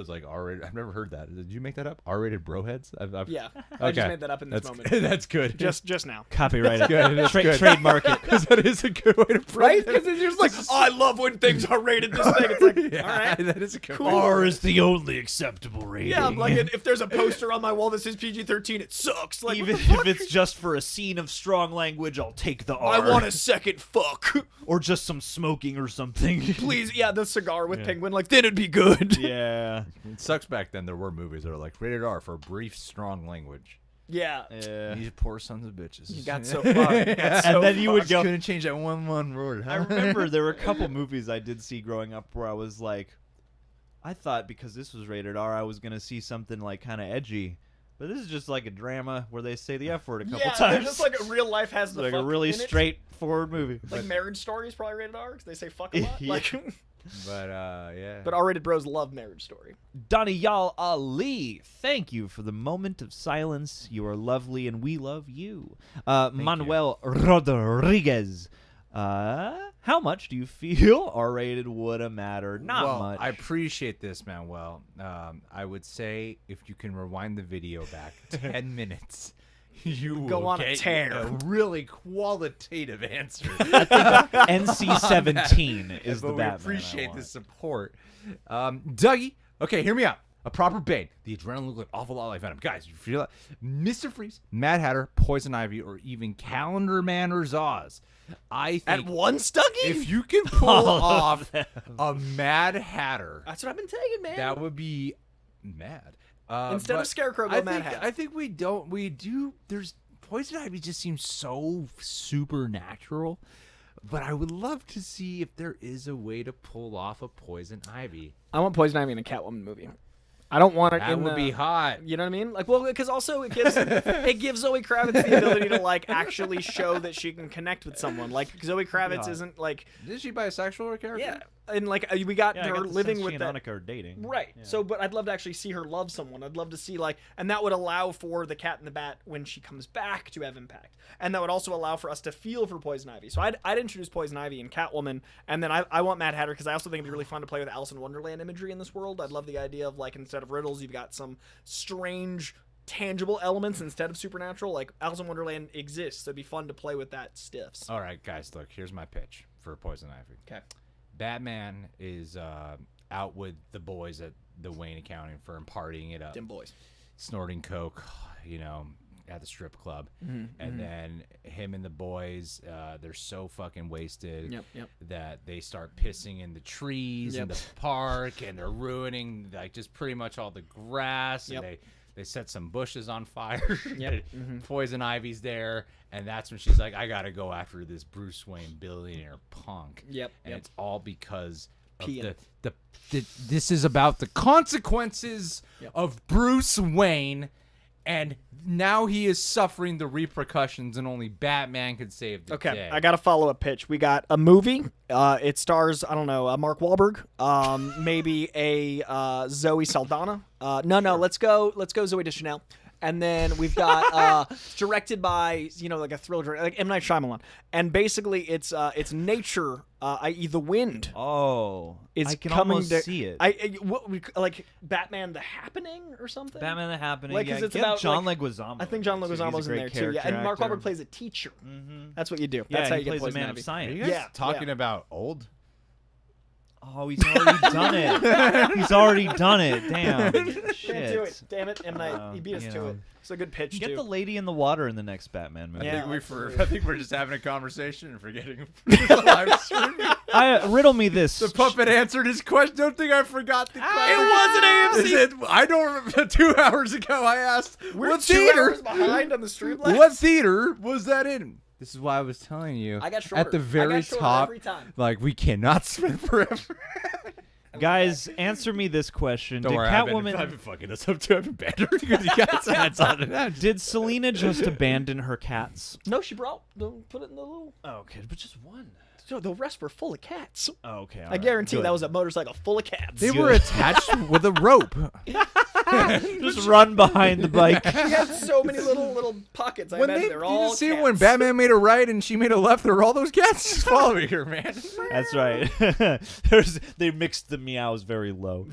like R-rated. I've never heard that. Did you make that up? R-rated broheads? Yeah. I just made that up in this moment. That's good. Just now. Copyright it. Good. It's good. Trademark it. Because that is a good way to put Right? it. Because it's just like, oh, I love when things are rated this thing. It's like, Yeah, all right. that is a good Cool. one. R is the only acceptable rating. Yeah, like if there's a poster on my wall that says PG-13, it sucks. Like, Even what the fuck? if it's just for a scene of strong language, I'll take the R. I want a second fuck. Or just some smoking or something. Please, yeah, the cigar with Penguin, like, then it'd be good. Yeah. It sucks back then. There were movies that were like rated R for brief, strong language. Yeah. These poor sons of bitches. You got so far. And then you would go. Couldn't change that one word. Huh? I remember there were a couple movies I did see growing up where I was like, I thought because this was rated R, I was going to see something like kind of edgy. But this is just like a drama where they say the F word a couple Yeah, times. they're just like real life has the like fuck a really in it. straightforward movie. Like Marriage Story is probably rated R because they say fuck a lot. Yeah. Like, But yeah. but R-rated bros love Marriage Story. Doniyal Ali, thank you for the moment of silence. You are lovely and we love you. Manuel Rodriguez. How much do you feel R-rated would have mattered? Not much. I appreciate this, Manuel. I would say if you can rewind the video back 10 minutes, you Go will on a get tear. a really qualitative answer. NC-17 is the But we Batman. appreciate the support. Dougie, okay, hear me out. A proper Bane. The adrenaline looked an awful lot like Venom. Guys, you feel that? Mr. Freeze, Mad Hatter, Poison Ivy, or even Calendar Man or Zaz. I think At one Stuggy? if you can pull off a Mad Hatter, That's what I've been taking, man. that would be mad. Instead of but Scarecrow, go I Mad think, Hatter. I think we do. There's Poison Ivy just seems so supernatural. But I would love to see if there is a way to pull off a Poison Ivy. I want Poison Ivy in a Catwoman movie. I don't want it That in would be hot. You know what I mean? Like, well, because also it gives Zoe Kravitz the ability to like actually show that she can connect with someone. Like Zoe Kravitz isn't like. Is she bisexual or character? Yeah, and like we got Yeah, I her got the living sense with she that. and Annika are dating. Right. Yeah. So, but I'd love to actually see her love someone. I'd love to see like, and that would allow for the Cat and the Bat when she comes back to have impact, and that would also allow for us to feel for Poison Ivy. So I'd introduce Poison Ivy and Catwoman, and then I want Mad Hatter because I also think it'd be really fun to play with Alice in Wonderland imagery in this world. I'd love the idea of like instead of riddles, you've got some strange tangible elements instead of supernatural. Like Alice in Wonderland exists. So it'd be fun to play with that stiffs. All right, guys, look, here's my pitch for Poison Ivy. Okay. Batman is out with the boys at the Wayne accounting firm partying it up. Dim boys. Snorting coke, at the strip club. And then him and the boys, they're so fucking wasted Yep. that they start pissing in the trees in the park, and they're ruining like just pretty much all the grass. Yep. And they set some bushes on fire. Yep. Poison Ivy's there, and that's when she's like, I gotta go after this Bruce Wayne billionaire punk. Yep. And it's all because of Peeing. the this is about the consequences of Bruce Wayne, and now he is suffering the repercussions, and only Batman can save the day. I got a follow-up pitch. We got a movie. It stars, I don't know, Mark Wahlberg. Maybe a Zoe Saldana. No, let's go Zoe Deschanel. And then we've got directed by like a thriller director, like M. Night Shyamalan. And basically it's nature, i.e. the wind. Oh, Is I can coming almost to, see it. Like Batman the Happening or something. Batman the Happening. Like, 'cause yeah, it's get about, John like- Leguizamo. I think John in it, too. He's a Leguizamo's in great there too. Yeah, and Mark character Wahlberg plays a teacher. Mhm. That's what you do. Yeah, That's how he you get plays a Poison man Ivy. of science. Are you guys Yeah, talking about old? Oh, he's already done it. He's already done it. Damn. Shit. Can't do it. Damn it, M. Night. He beat us you to know. it. It's a good pitch Get too. the lady in the water in the next Batman movie. Yeah. I think we're just having a conversation and forgetting the live stream. Riddle me this. The puppet answered his question. Don't think I forgot the question. It wasn't AMC. Is it, I don't remember. 2 hours ago, I asked, We're what 2 theater? hours behind on the streetlights. What theater was that in? This is why I was telling you. I got shorter. At the very I got shorter top, every time. like we cannot spend forever. Guys, answer me this question. Don't Did worry, Catwoman... I've been fucking us up too. I've been better. That's on it. Did Selena just abandon her cats? No, she put it in the little. Oh, okay, but just one. No, the rest were full of cats. Oh, okay. I guarantee that was a motorcycle full of cats. They were attached with a rope. just run behind the bike. She had so many little pockets. I imagine they're all see cats. when Batman made a right and she made a left, there were all those cats just following her, man. That's right. They mixed the meows very low.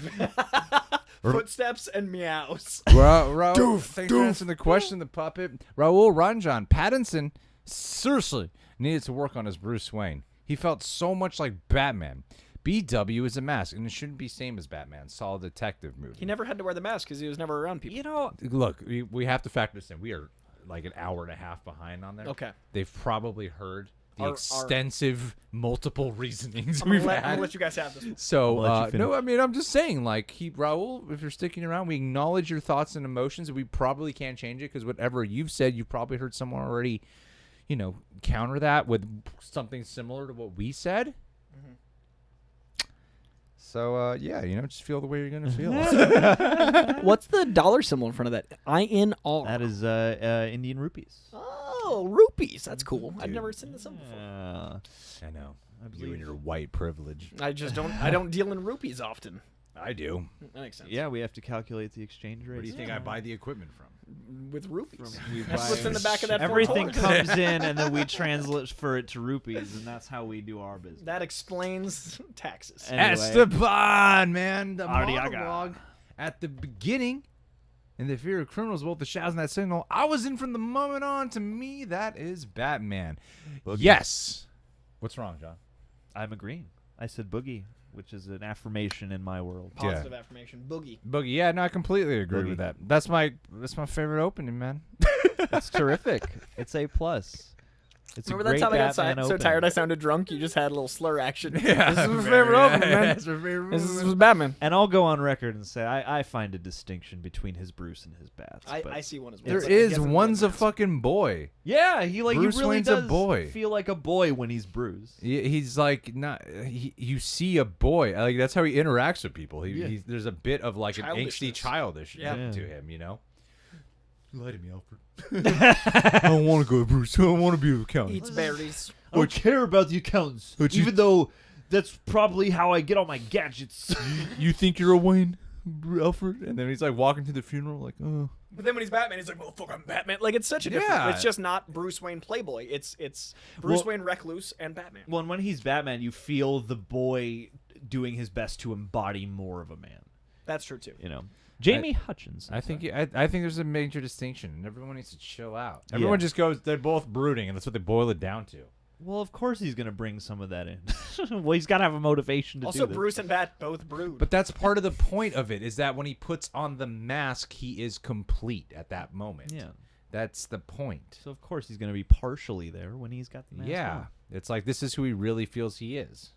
Footsteps and meows. Raul, thanks for answering the question. The puppet Raul Ranjan Pattinson seriously needed to work on his Bruce Wayne. He felt so much like Batman. BW is a mask, and it shouldn't be same as Batman. Solid detective movie. He never had to wear the mask because he was never around people. You know, Look, we have to factor this in. We are like an hour and a half behind on there. Okay. They've probably heard the Our- extensive, multiple reasonings I'm we've gonna had. let you guys have this one. So, I'll let you finish. no, I mean, I'm just saying, like, Raul, if you're sticking around, we acknowledge your thoughts and emotions, and we probably can't change it because whatever you've said, you've probably heard someone already, counter that with something similar to what we said. So, just feel the way you're going to feel. What's the dollar symbol in front of that? INR. that is Indian rupees. Oh, rupees. That's cool. I've never seen this one before. I know. You and your white privilege. I just don't. I don't deal in rupees often. I do. That makes sense. Yeah, we have to calculate the exchange rate. Where do you think I buy the equipment from? With rupees. We That's buy- what's in the back of that. Everything Ford Taurus. comes in, and then we translate for it to rupees, and that's how we do our business. That explains taxes. Anyway. Esteban, man. The Arriaga. monologue at the beginning. In the fear of criminals, both the shadows and that signal. I was in from the moment on. To me, that is Batman. Boogie. Yes. What's wrong, John? I'm agreeing. I said boogie, which is an affirmation in my world. Positive affirmation. Boogie. Boogie. Yeah, no, I completely agree Boogie. with that. That's my favorite opening, man. It's terrific. It's A+. It's a Remember that great time I got Batman so opening. tired I sounded drunk? You just had a little slur action. Yeah, This is my very- favorite opening, man. That's my favorite This movie. was Batman. And I'll go on record and say I find a distinction between his Bruce and his Bats. but I see one as well. There It's like, I is. guess it's One's a mask. fucking boy. yeah, he Bruce he really Wayne's a does boy. feel like a boy when he's Bruce. He's like not. You see a boy. Like that's how he interacts with people. There's a bit of like an angsty childish Yeah. to him. You know. You lied to me, Alfred. I don't want to go to Bruce. I don't want to be an accountant. Eats berries. I don't care about the accountants, even though that's probably how I get all my gadgets. You think you're a Wayne, Alfred? And then he's like walking to the funeral, like, oh. But then when he's Batman, he's like, "Motherfucker, I'm Batman." Like it's such a different. Yeah. It's just not Bruce Wayne Playboy. It's Bruce Wayne Recluse and Batman. Well, and when he's Batman, you feel the boy doing his best to embody more of a man. That's true too. You know, Jamie Hutchinson. I think there's a major distinction, and everyone needs to chill out. Everyone just goes, they're both brooding, and that's what they boil it down to. Well, of course he's gonna bring some of that in. Well, he's got to have a motivation to Also, do this. Bruce and Bat both brood. But that's part of the point of it, is that when he puts on the mask, he is complete at that moment. Yeah. That's the point. So of course he's gonna be partially there when he's got the mask Yeah. on. It's like, this is who he really feels he is.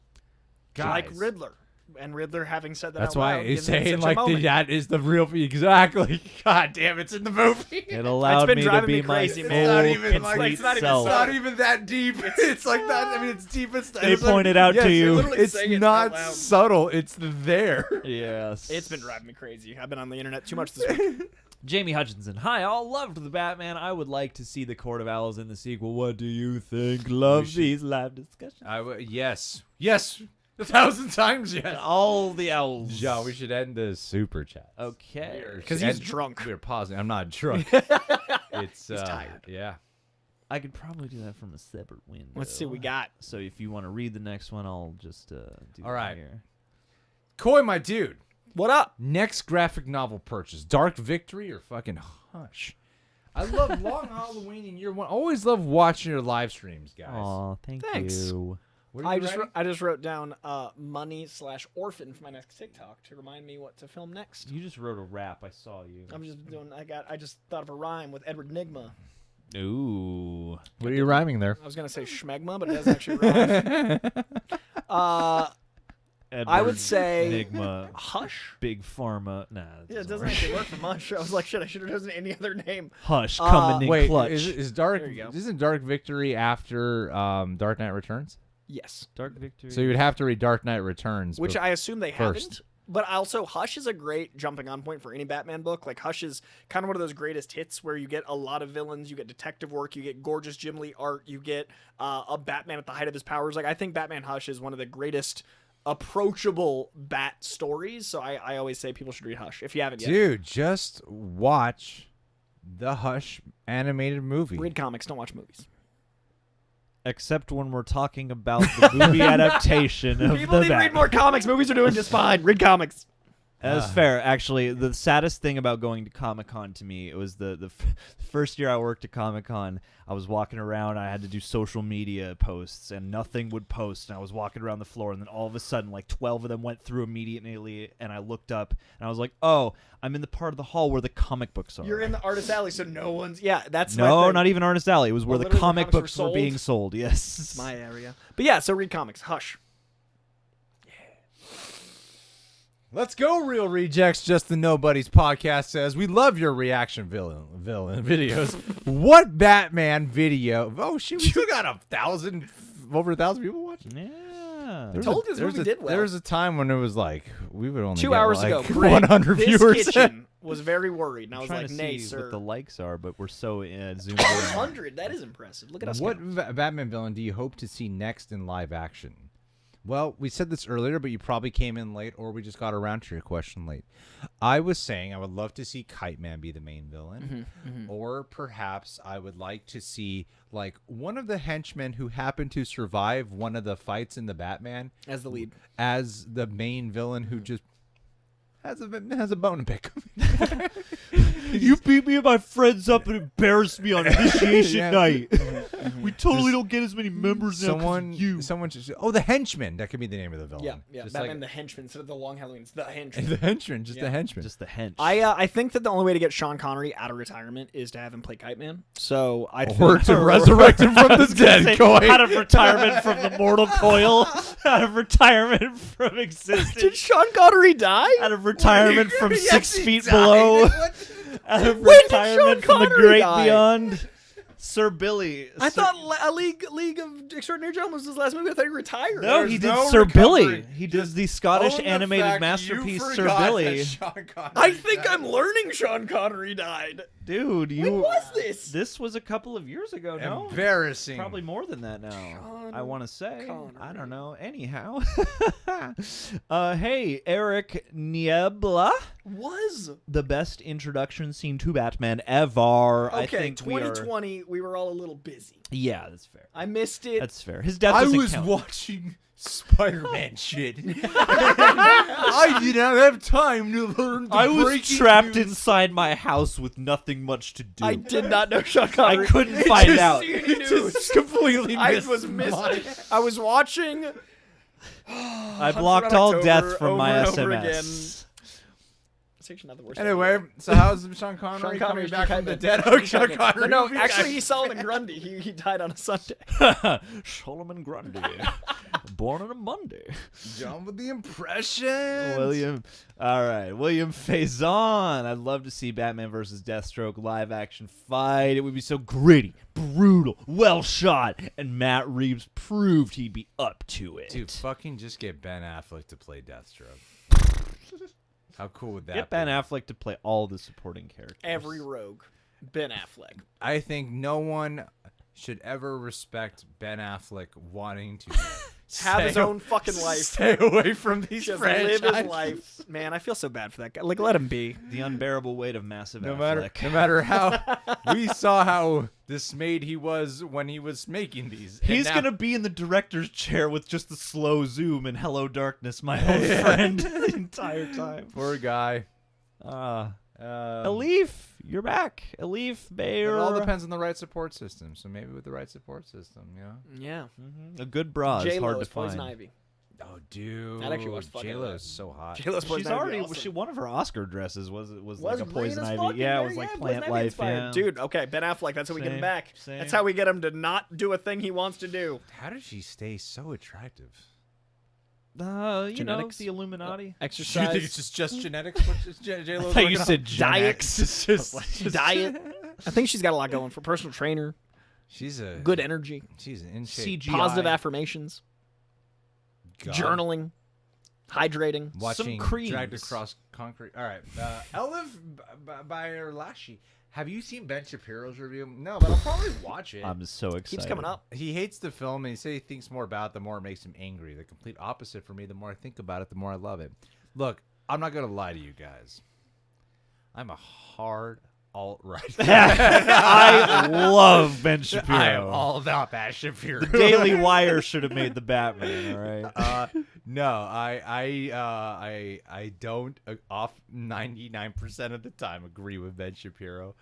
like Guys. Riddler. And Riddler having said that That's out why loud he's gives him saying, such a like, moment. that is the real... Exactly. God damn, it's in the movie. It allowed been me to driving be me my crazy, full, man. It's not even like- complete it's not even self. subtle. Not even that deep. It's like that. I mean, it's deep. It's They pointed out to you. you're literally It's saying it not out loud. subtle. It's there. Yes. It's been driving me crazy. I've been on the internet too much this week. Jamie Hutchinson. Hi, all loved the Batman. I would like to see the Court of Owls in the sequel. What do you think? Love these live discussions. Yes. 1,000 times yes. All the owls. Yeah, we should end the super chat. Okay. Because he's drunk. We're pausing. I'm not drunk. It's tired. Yeah. I could probably do that from a separate window. Let's see what we got. So if you want to read the next one, I'll just do All right. that here. Coy, my dude. What up? Next graphic novel purchase: Dark Victory or fucking Hush. I love Long Halloween in year one. Always love watching your live streams, guys. Aw, Thanks. you. What are you writing? I just wrote down money/orphan for my next TikTok to remind me what to film next. You just wrote a rap. I saw you. I'm just doing. I just thought of a rhyme with Edward Nigma. Ooh. What are you rhyming there? I was gonna say schmegma, but it doesn't actually rhyme. I would say Enigma. Hush. Big Pharma. Nah. that Yeah, it doesn't work. actually work for much. I was like, shit, I should have chosen any other name. Hush coming in Wait, clutch. is Dark? There you go. Isn't Dark Victory after Dark Knight Returns? Yes, Dark Victory. So you would have to read Dark Knight Returns, which I assume they first. haven't. But also, Hush is a great jumping on point for any Batman book. Like, Hush is kind of one of those greatest hits where you get a lot of villains, you get detective work, you get gorgeous Jim Lee art, you get a Batman at the height of his powers. Like, I think Batman Hush is one of the greatest approachable Bat stories. So I always say people should read Hush if you haven't yet. Dude, just watch the Hush animated movie. Read comics, don't watch movies. Except when we're talking about the movie adaptation of People the need to read Batman. more comics. Movies are doing just fine. Read comics. That's fair. Actually, the saddest thing about going to Comic-Con to me, it was the first year I worked at Comic-Con, I was walking around, I had to do social media posts, and nothing would post, and I was walking around the floor, and then all of a sudden, like 12 of them went through immediately, and I looked up, and I was like, oh, I'm in the part of the hall where the comic books are. You're in the artist alley, so no one's... Yeah, that's my No, thing. not even Artist Alley. It was where the literally comic comics were books were being sold. Yes. It's my area. But yeah, so read comics. Hush. Let's go, Real Rejects. Just the Nobodies podcast says we love your reaction villain videos. What Batman video? Oh shit, we still got over 1,000 people watching. Yeah. There's told you this movie did well. There was a time when it was like we would only 2 get hours like ago, Greg, 100 this viewers. kitchen was very worried, and I I'm was trying like, to nay, see sir. what the likes are, but we're so zoomed in. 100, that is impressive. Look at us. What go. Batman villain do you hope to see next in live action? Well, we said this earlier, but you probably came in late, or we just got around to your question late. I was saying I would love to see Kite Man be the main villain, or perhaps I would like to see like one of the henchmen who happened to survive one of the fights in the Batman As the lead. as the main villain who just has a bone to pick. You beat me and my friends up and embarrassed me on initiation Yeah. night. We totally don't get as many members now 'cause of you. Someone just the henchman. That could be the name of the villain. Yeah. Just Batman the henchman instead of the long Halloween. It's the henchman. the henchman, just the henchman. Just the hench. I think that the only way to get Sean Connery out of retirement is to have him play Kite Man. So I or think to resurrect him from the dead. Coy. Out of retirement from the mortal coil. Out of retirement from existence. did Sean Connery die? Out of retirement from Yes, 6 he feet died. below. What? Out of When did retirement Sean from the Connery great die? beyond. Sir Billy. I Sir- thought A League of Extraordinary Gentlemen was his last movie. I thought he retired. No, There's he did no Sir recovery. Billy. He did the Scottish Own the animated fact masterpiece you Sir forgot Billy. that Sean Connery I think died. I'm learning Sean Connery died. Dude, you. When was this? This was a couple of years ago. No, Embarrassing. probably more than that now. Sean I want to say. I Connery. don't know. Anyhow, hey, Eric Niebla, Was the best introduction scene to Batman ever. okay. I think 2020. We were all a little busy. Yeah, that's fair. I missed it. That's fair. His death I doesn't was count. watching Spider-Man shit. I did not have time to learn the I was breaking trapped news. inside my house with nothing much to do. I did not know Sean I Connery. couldn't find Just- out. it just completely I missed was missing. my- I was watching. I blocked all October death from my over and over SMS. It's actually not the worst. Anyway, so how's Sean Connery, Sean coming Connery's back Kite from the Man. dead? Oh, Sean No, Connery. no, movie actually, back. he's Solomon Grundy. He died on a Sunday. Solomon Grundy, born on a Monday. John with the impression. William, all right, William Faison. I'd love to see Batman versus Deathstroke live action fight. It would be so gritty, brutal, well shot, and Matt Reeves proved he'd be up to it. Dude, fucking just get Ben Affleck to play Deathstroke. How cool would that Get be? Ben Affleck to play all the supporting characters. Every rogue, Ben Affleck. I think no one should ever respect Ben Affleck wanting to Have his stay- own fucking life. Stay away from these Just franchises. live his life. Man, I feel so bad for that guy. Like, let him be. The unbearable weight of massive No Affleck. matter how we saw how dismayed he was when he was making these. And He's now- gonna be in the director's chair with just the slow zoom and "Hello, Darkness, my old friend" the entire time. poor guy. Elif, you're back. Elif, Bayer. It all depends on the right support system. So maybe with the right support system, Yeah. A good bra is J-Lo hard is to find. Poison Ivy. Oh, dude. That actually was fucking J-Lo good. is so hot. J-Lo's Poison She's Ivy already awesome. one of her Oscar dresses was like a green poison as ivy. fuck, Yeah, it was like Poison plant Ivy life. inspired. Yeah. Dude, okay, Ben Affleck, that's how we get him Same, back. same. That's how we get him to not do a thing he wants to do. How did she stay so attractive? You know, Genetics? the Illuminati. Do you Exercise. think it's just genetics? What J-Lo's I thought you working on? said Diet. Gen X. Diet. I think she's got a lot going for personal trainer, She's a good energy, She's in shape. CGI. positive affirmations, God. journaling, hydrating. Watching creams. Dragged Across Concrete. All right. Elif Bayerlashi. Have you seen Ben Shapiro's review? No, but I'll probably watch it. I'm so excited. Keeps coming up. He hates the film, and he says he thinks more about it, the more it makes him angry. The complete opposite for me. The more I think about it, the more I love it. Look, I'm not going to lie to you guys. I'm a hard alt-right. I love Ben Shapiro. I am all about that Shapiro. The Daily Wire should have made the Batman. All right. No, I don't off 99% of the time agree with Ben Shapiro.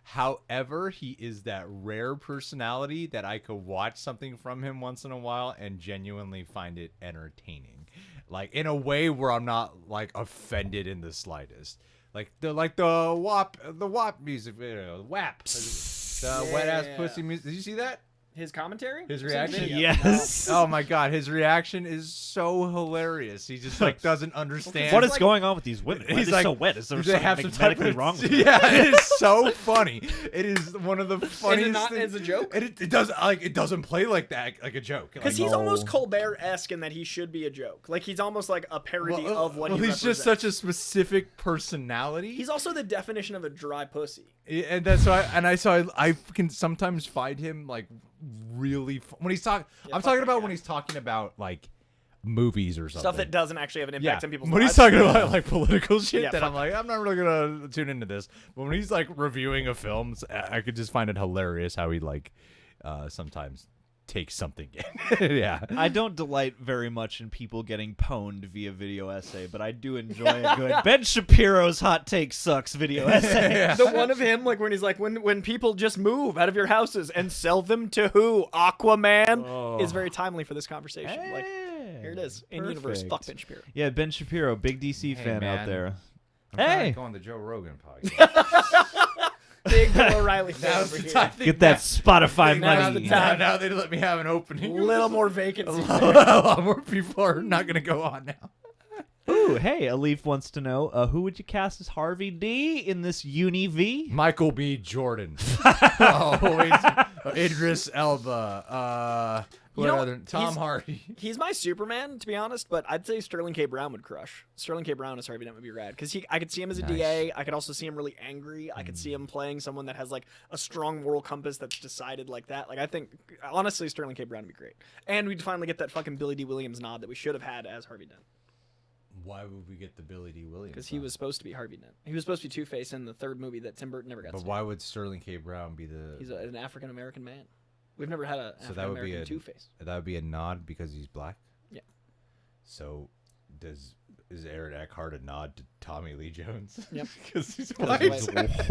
However, he is that rare personality that I could watch something from him once in a while and genuinely find it entertaining, like in a way where I'm not like offended in the slightest. Like the WAP music video, WAP, the wet ass pussy music. Did you see that? His commentary? His I've seen the reaction? video. Yes. Oh my god, his reaction is so hilarious. He just like doesn't understand. What is going on with these women? Why He's are they like, so wet? Is there they something have some type medically of- wrong with them? Yeah, it is so funny. It is one of the funniest. not things. as a joke? And it does like it doesn't play like that like a joke. Because Like, he's No. almost Colbert-esque in that he should be a joke. Like, he's almost like a parody of what he he's represents. just such a specific personality. He's also the definition of a dry pussy. And that's why, I can sometimes find him like really when he's talking. I'm fuck talking that about guy. when he's talking about like movies or something. Stuff that doesn't actually have an impact on people's when lives. he's talking about like political shit, Yeah, then fuck I'm like, I'm not really gonna tune into this. But when he's like reviewing a film, I could just find it hilarious how he like sometimes take something in. Yeah. I don't delight very much in people getting pwned via video essay, but I do enjoy a good Ben Shapiro's hot take sucks video essay. The one of him, like when he's like, when people just move out of your houses and sell them to who? Aquaman is very timely for this conversation. Like, here it is in universe. Fuck Ben Shapiro. Yeah, Ben Shapiro, big DC fan man. out there. I'm trying Hey, to go on the Joe Rogan podcast. Big Bill O'Reilly fan over here. get that Spotify money. Now they let me have an opening. A little more vacancy. A lot more people are not going to go on now. Ooh, hey, Alif wants to know, who would you cast as Harvey D in this Uni V? Michael B. Jordan. Idris Elba. Tom Hardy. He's my Superman, to be honest, but I'd say Sterling K. Brown would crush. Sterling K. Brown as Harvey Dent would be rad because I could see him as a DA. I could also see him really angry. I could see him playing someone that has like a strong moral compass that's decided like that. Like I think honestly, Sterling K. Brown would be great, and we'd finally get that fucking Billy D. Williams nod that we should have had as Harvey Dent. Why would we get the Billy D. Williams? Because he was supposed to be Harvey Dent. He was supposed to be Two-Face in the third movie that Tim Burton never got. But why would Sterling K. Brown be the? He's an African American man. We've never had an African American Two-Face. That would be a nod because he's black. Yeah. So, is Aaron Eckhart a nod to Tommy Lee Jones? Yep. Because he's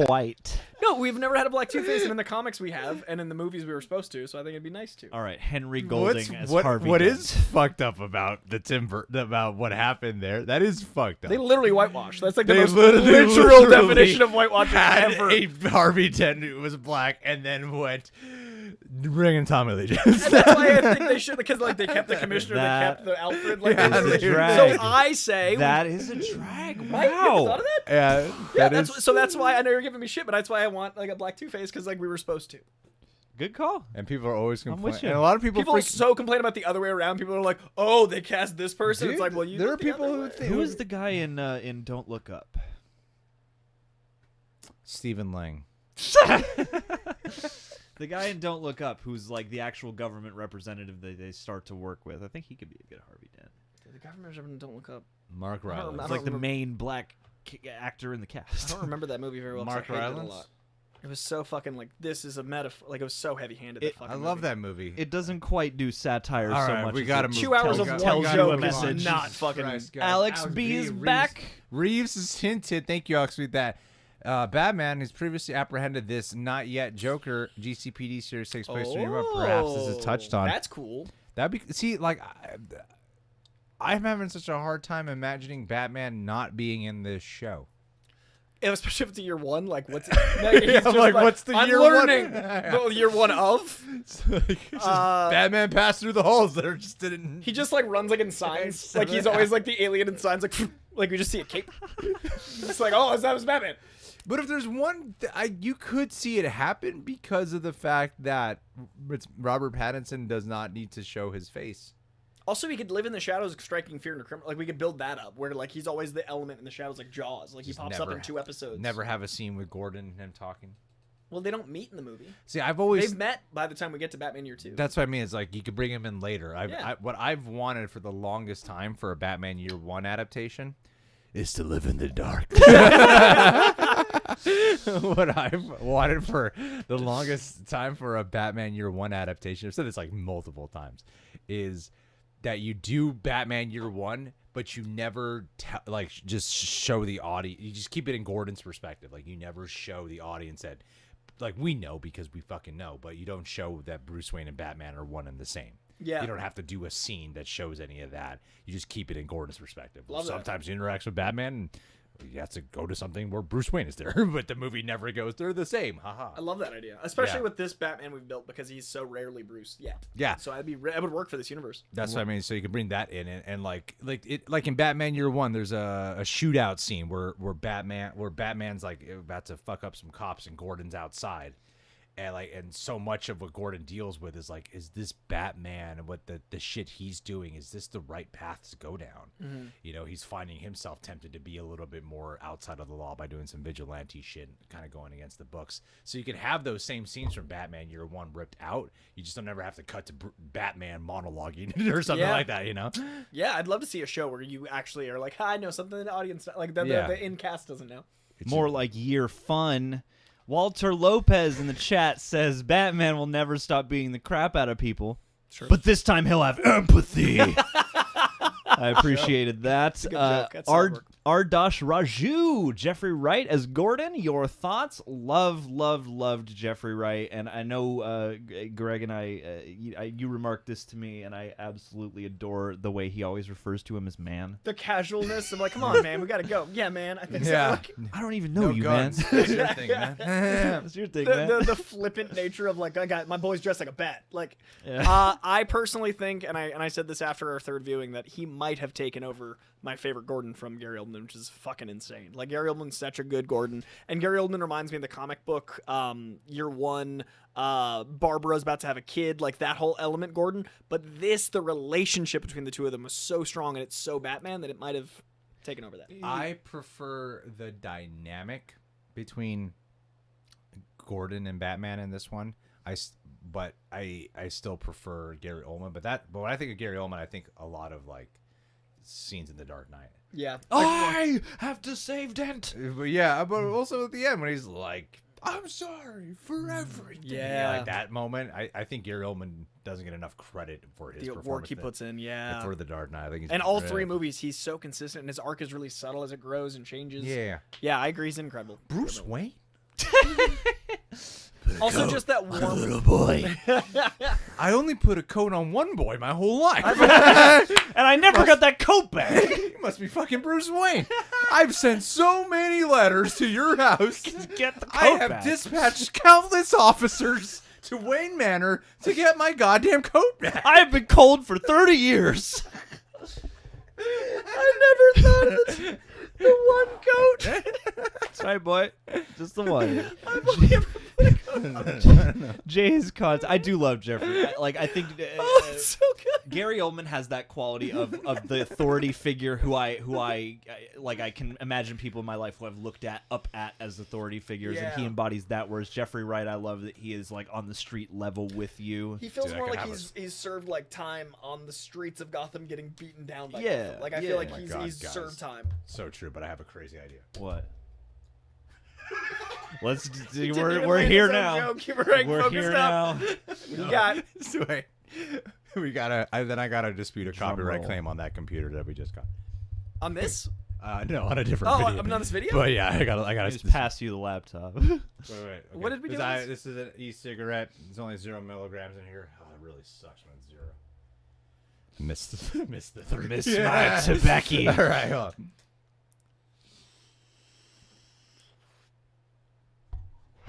White. No, we've never had a black Two-Face, and in the comics we have, and in the movies we were supposed to. So I think it'd be nice to. All right, Henry Golding as Harvey What Dent. is fucked up about the Tim Burton, about what happened there? That is fucked up. They literally whitewash. That's like the They most literally literal definition of whitewashing had ever. a Harvey Dent who was black and then went bringing Tommy Lee Jones. That's why I think they should, because like they kept the commissioner, they kept the Alfred. Like, Yeah, It's a dude. drag. so I say That is a drag. Right? You ever Wow. thought of that? Yeah, Yeah, that is so that's why I know you're giving me shit, but that's why I want like a black Two-Face because like we were supposed to. Good call. and people are always with complaining. you. And a lot of people People so complain about the other way around. People are like, "Oh, they cast this person." It's like, well, you. there did are the people other who way. think Who is the guy in Don't Look Up? Stephen Lang. The guy in Don't Look Up, who's like the actual government representative that they start to work with. I think he could be a good Harvey Dent. The governors don't look up. Mark I don't Rylance. remember. He's like the main black actor in the I cast. don't remember that movie very well. 'Cause Mark I hated it a Rylance? lot. It was so fucking like this is a metaphor. Like it was so heavy-handed. that fucking I love movie. that movie. It doesn't quite do satire All so right, much. we as gotta it move. 2 hours of tells one you a joke is message. not fucking. Alex B is back. Reeves is hinted. Thank you, Alex, with that. Batman has previously apprehended this not yet Joker GCPD series takes place in Europe. Perhaps this is touched on. That's cool. That'd be like I'm having such a hard time imagining Batman not being in this show. Yeah, especially if it's year one. Like what's? Like, he's Yeah, just like, what's the I'm year one? learning. Well, year one of. It's like, it's just Batman passed through the halls that are just didn't. He just like runs like in signs. Like he's always like the alien in signs. Like we just see a cape. It's like, oh, that was Batman. But if there's one, you could see it happen because of the fact that Robert Pattinson does not need to show his face. Also, he could live in the shadows, striking fear into criminal. Like we could build that up, where like he's always the element in the shadows, like Jaws. Like Just he pops up in 2 episodes. Never have a scene with Gordon and him talking. Well, they don't meet in the movie. See, I've always They've met by the time we get to Batman Year 2. That's what I mean. It's like you could bring him in later. Yeah. What I've wanted for the longest time for a Batman Year 1 adaptation is to live in the dark. What I've wanted for the longest time for a Batman Year 1 adaptation, I've said this like multiple times, is that you do Batman Year 1, but you never just show the audience. You just keep it in Gordon's perspective. Like you never show the audience that, like we know because we fucking know, but you don't show that Bruce Wayne and Batman are one and the same. Yeah. You don't have to do a scene that shows any of that. You just keep it in Gordon's perspective. Love that. Sometimes he interacts with Batman and you have to go to something where Bruce Wayne is there, but the movie never goes. They're the same. Haha. I love that idea, especially Yeah. with this Batman we've built because he's so rarely Bruce. Yeah. Yeah. So I would work for this universe. That's what I mean. So you can bring that in, and like in Batman Year 1, there's a shootout scene where Batman's like about to fuck up some cops and Gordon's outside, and so much of what Gordon deals with is like, is this Batman and what the shit he's doing, is this the right path to go down? Mm-hmm. You know, he's finding himself tempted to be a little bit more outside of the law by doing some vigilante shit, kind of going against the books. So you can have those same scenes from Batman Year 1 ripped out. You just don't ever have to cut to Batman monologuing or something Yeah. like that, you know? Yeah, I'd love to see a show where you actually are like, I know something the audience like that Yeah. the in cast doesn't know. More like Year Fun. Walter Lopez in the chat says Batman will never stop beating the crap out of people. but this time he'll have empathy. I appreciated that. That's a good joke. That's solid work. Ardash Raju, Jeffrey Wright as Gordon. Your thoughts? Loved Jeffrey Wright, and I know Greg and you remarked this to me, and I absolutely adore the way he always refers to him as man. The casualness of like, come on, man, we gotta go. Yeah, man, I think so. Like, I don't even know you, guns. man. That's your thing, man. That's your thing, man. the flippant nature of like, I got my boy's dressed like a bat. Like, I personally think, and I said this after our third viewing, that he might have taken over my favorite Gordon from Gary Oldman, which is fucking insane. Like, Gary Oldman's such a good Gordon, and Gary Oldman reminds me of the comic book Year One. Barbara's about to have a kid, like that whole element Gordon. But the relationship between the two of them was so strong, and it's so Batman that it might have taken over that. I prefer the dynamic between Gordon and Batman in this one. But I still prefer Gary Oldman. But when I think of Gary Oldman, I think a lot of like scenes in The Dark Knight. Yeah. I have to save Dent. But yeah, but also at the end when he's like, I'm sorry for everything. Yeah. Like that moment. I think Gary Oldman doesn't get enough credit for his The performance. work he puts in, yeah. For The Dark Knight. I think he's and all three movies, he's so consistent, and his arc is really subtle as it grows and changes. Yeah. Yeah, I agree. He's incredible. Bruce Wayne? Also, just that warm little boy. I only put a coat on one boy my whole life. And I never got that coat back. You must be fucking Bruce Wayne. I've sent so many letters to your house. Get the coat I have back. dispatched countless officers to Wayne Manor to get my goddamn coat back. I have been cold for 30 years. I never thought of this. The one coat. That's right, boy. Just the one. I've only ever put a coat on. Jay's cons. I do love Jeffrey. I think Oh, it's so good. Gary Oldman has that quality of the authority figure who I like. I can imagine people in my life who I've looked up at as authority figures, and he Yeah. embodies that. Whereas Jeffrey Wright, I love that he is like on the street level with you. He feels Dude, I more could like have he's served like time on the streets of Gotham, getting beaten down by Yeah, Gotham. Like I yeah. feel like Oh my he's God, guys. served time. So true, but I have a crazy idea. What? Let's. Continue We're to play here this now. joke. Keep it We're focused here up. now. You got. So wait, we gotta. I gotta dispute a Drum copyright roll. claim on that computer that we just got. On this? No, on a different Oh, video. I'm on this video? But yeah, I I gotta just pass you the laptop. Wait. Okay. What did we do with This is an e-cigarette. There's only 0 milligrams in here. Oh, it really sucks when it's 0. Missed the third. Miss my tobacco. All right, hold on.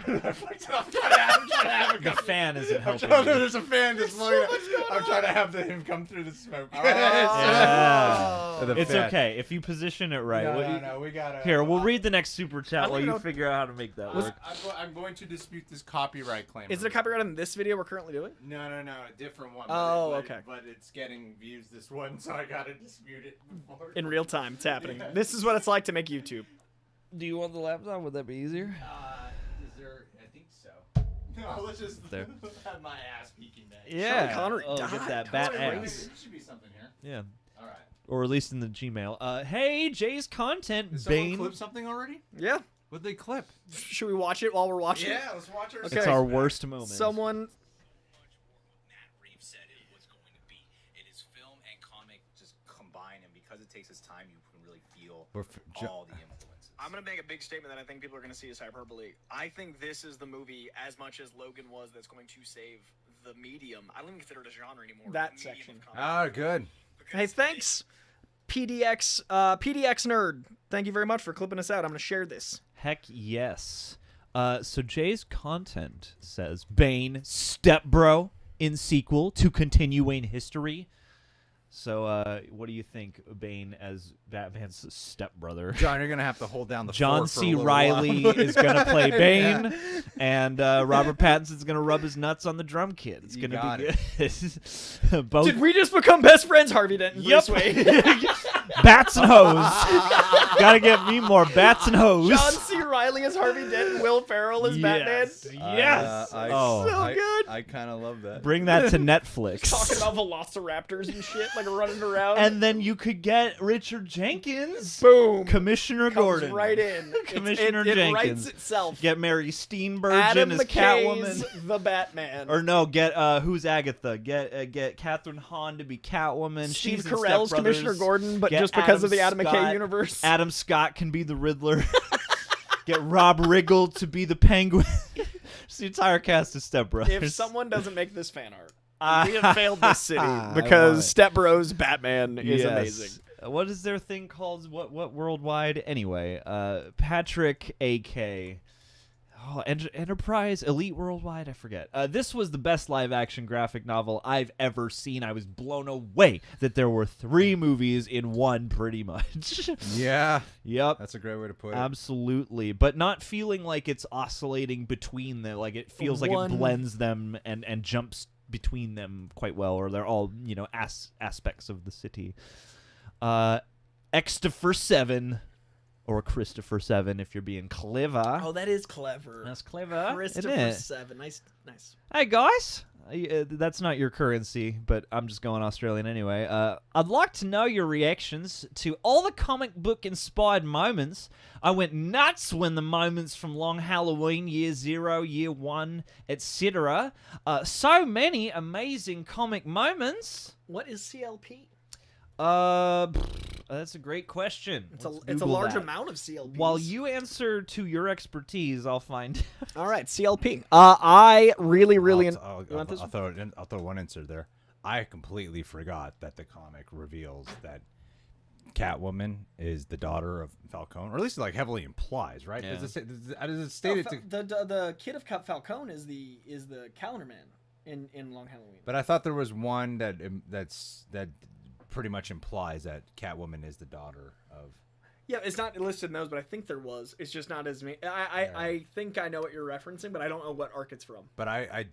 I'm trying to have a The fan isn't helping. Oh, you. no, there's a fan that's blowing up. I'm trying to have him come through the smoke. Yeah. The It's fan. okay if you position it right. No, we gotta. Here, we'll read the next super I chat don't while even you know- figure out how to make that work. I'm going to dispute this copyright claim. Is it a copyright on this video we're currently doing? No, a different one. Oh, okay. But it's getting views this one, so I gotta dispute it before. In real time, it's happening. Yeah. This is what it's like to make YouTube. Do you want the laptop? Would that be easier? Is there? I think so. No, let's just There. have my ass peeking back. Yeah. Connery Oh, died. get that Connery bat Reeves. ass. There should be something here. Yeah. All right. Or at least in the Gmail. Hey, Jay's content. Did someone Bane. clip something already? Yeah. What'd they clip? Should we watch it while we're watching? Yeah, let's watch our. It's Okay. our worst moment. Someone. Matt Reeves said it was going to be. It is film and comic just combined, and because it takes its time, you can really feel all the influences. I'm going to make a big statement that I think people are going to see as hyperbole. I think this is the movie, as much as Logan was, that's going to save the medium. I don't even consider it a genre anymore. That the medium section. of comic. Ah, good. Hey, thanks, PDX Nerd. Thank you very much for clipping us out. I'm going to share this. Heck yes. So Jay's content says Bane stepbro in sequel to continue Wayne history. So what do you think, Bane as Batman's stepbrother? John, you're gonna have to hold down the John fort for a C. little Riley while. is going to play Bane, Yeah. and Robert Pattinson's going to rub his nuts on the drum kit. It's You going to got be good. Both Did we just become best friends, Harvey Dent and Yep. Bruce Wayne? bats and hose. Got to get me more bats and hose. John C. Riley as Harvey Dent and Will Ferrell as Batman. Yes. Yes. I- Oh. So good. I kind of love that. Bring that to Netflix. Talking about velociraptors and shit, like running around. And then you could get Richard Jenkins. boom, Commissioner comes Gordon. right in. Commissioner it Jenkins. writes itself. Get Mary Steenburgen Adam as McKay's Catwoman. the Batman. Or no, get who's Agatha? Get Catherine Hahn to be Catwoman. Steve She's in Carell's Step Brothers. Commissioner Gordon, but Get just because of the Adam Adam McKay Scott. universe. Adam Scott can be the Riddler. Get Rob Riggle to be the Penguin. Just the entire cast of Step Brothers. If someone doesn't make this fan art, we have failed this city I because want it. Step Bros Batman is Yes. amazing. What is their thing called? What worldwide? Anyway, Patrick A.K. Oh, Enterprise Elite Worldwide. I forget. This was the best live-action graphic novel I've ever seen. I was blown away that there were 3 movies in one, pretty much. Yeah, Yep. that's a great way to put it. Absolutely, but not feeling like it's oscillating between them. Like it feels like One- it blends them and jumps between them quite well, or they're all aspects of the city. Xtopher 7 or Christopher 7 if you're being clever. Oh, that is clever. That's clever, Christopher isn't it? 7. Nice. Hey guys, that's not your currency, but I'm just going Australian anyway. I'd like to know your reactions to all the comic book inspired moments. I went nuts when the moments from Long Halloween, Year 0, Year 1, etc. So many amazing comic moments. What is CLP? That's a great question. It's Let's a Google large that. amount of CLPs. While you answer to your expertise, I'll find. All right, CLP. I really. You want this I'll throw one insert there. I completely forgot that the comic reveals that Catwoman is the daughter of Falcone, or at least it, like heavily implies, right? Yeah. Does it state it? The kid of Falcone is the Calendar Man in Long Halloween. But I thought there was one that pretty much implies that Catwoman is the daughter of. Yeah, it's not listed in those, but I think there was. It's just not as me. I think I know what you're referencing, but I don't know what arc it's from. But I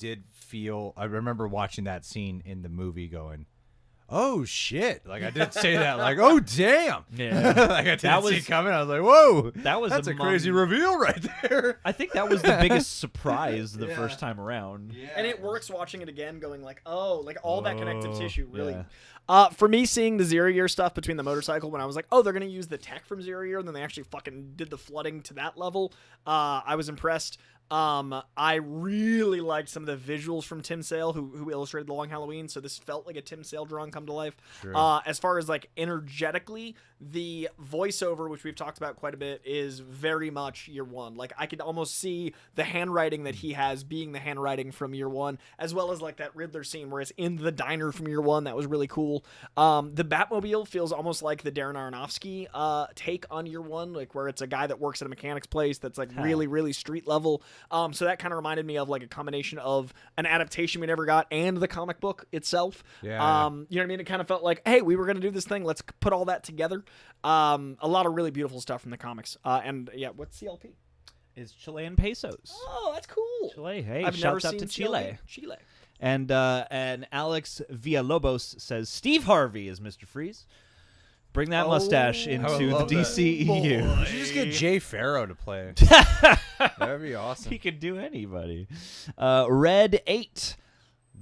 remember watching that scene in the movie going, oh shit. Like I did say that, like, oh damn. Yeah. Like I didn't see it coming. I was like, whoa. That's a crazy reveal right there. I think that was the biggest surprise the first time around. Yeah. And it works watching it again, going like, oh, like all that connective tissue, really. yeah. For me, seeing the 0 Year stuff between the motorcycle, when I was like, oh, they're going to use the tech from 0 Year, and then they actually fucking did the flooding to that level, I was impressed. I really liked some of the visuals from Tim Sale, who illustrated The Long Halloween, so this felt like a Tim Sale drawing come to life. Sure. As far as like energetically, the voiceover, which we've talked about quite a bit, is very much Year 1. Like I could almost see the handwriting that he has being the handwriting from Year 1, as well as like that Riddler scene where it's in the diner from Year 1. That was really cool. The Batmobile feels almost like the Darren Aronofsky take on Year 1, like where it's a guy that works at a mechanics place that's like really, really street level. So that kind of reminded me of like a combination of an adaptation we never got and the comic book itself. Yeah. You know what I mean? It kind of felt like, hey, we were going to do this thing. Let's put all that together. A lot of really beautiful stuff from the comics. And yeah, what's CLP? Is Chilean pesos. Oh, that's cool. Chile, hey, I've never shouts out seen to Chile. Chile. And Alex Villalobos says Steve Harvey is Mr. Freeze. Bring that mustache into the love that. DCEU. You should just get Jay Farrow to play. That'd be awesome. He could do anybody. Red 8.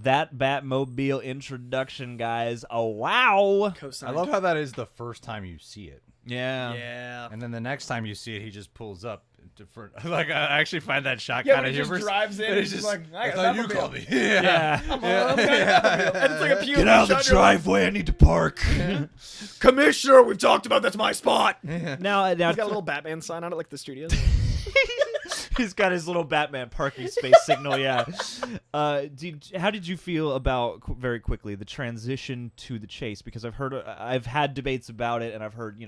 That Batmobile introduction, guys. Oh, wow. I love how that is the first time you see it. Yeah. Yeah. And then the next time you see it, he just pulls up. Like I actually find that shot Yeah, kind when of he just humorous. drives in, And he's just like, I got thought you Batmobile. called me. Yeah. And it's like a few Get out of the shot, you're like, driveway. I need to park. Commissioner, we've talked about that's my spot. now, He's got a little Batman sign on it, like the studios. he's got his little Batman parking space signal. Yeah. How did you feel about very quickly the transition to the chase? Because I've had debates about it, and I've heard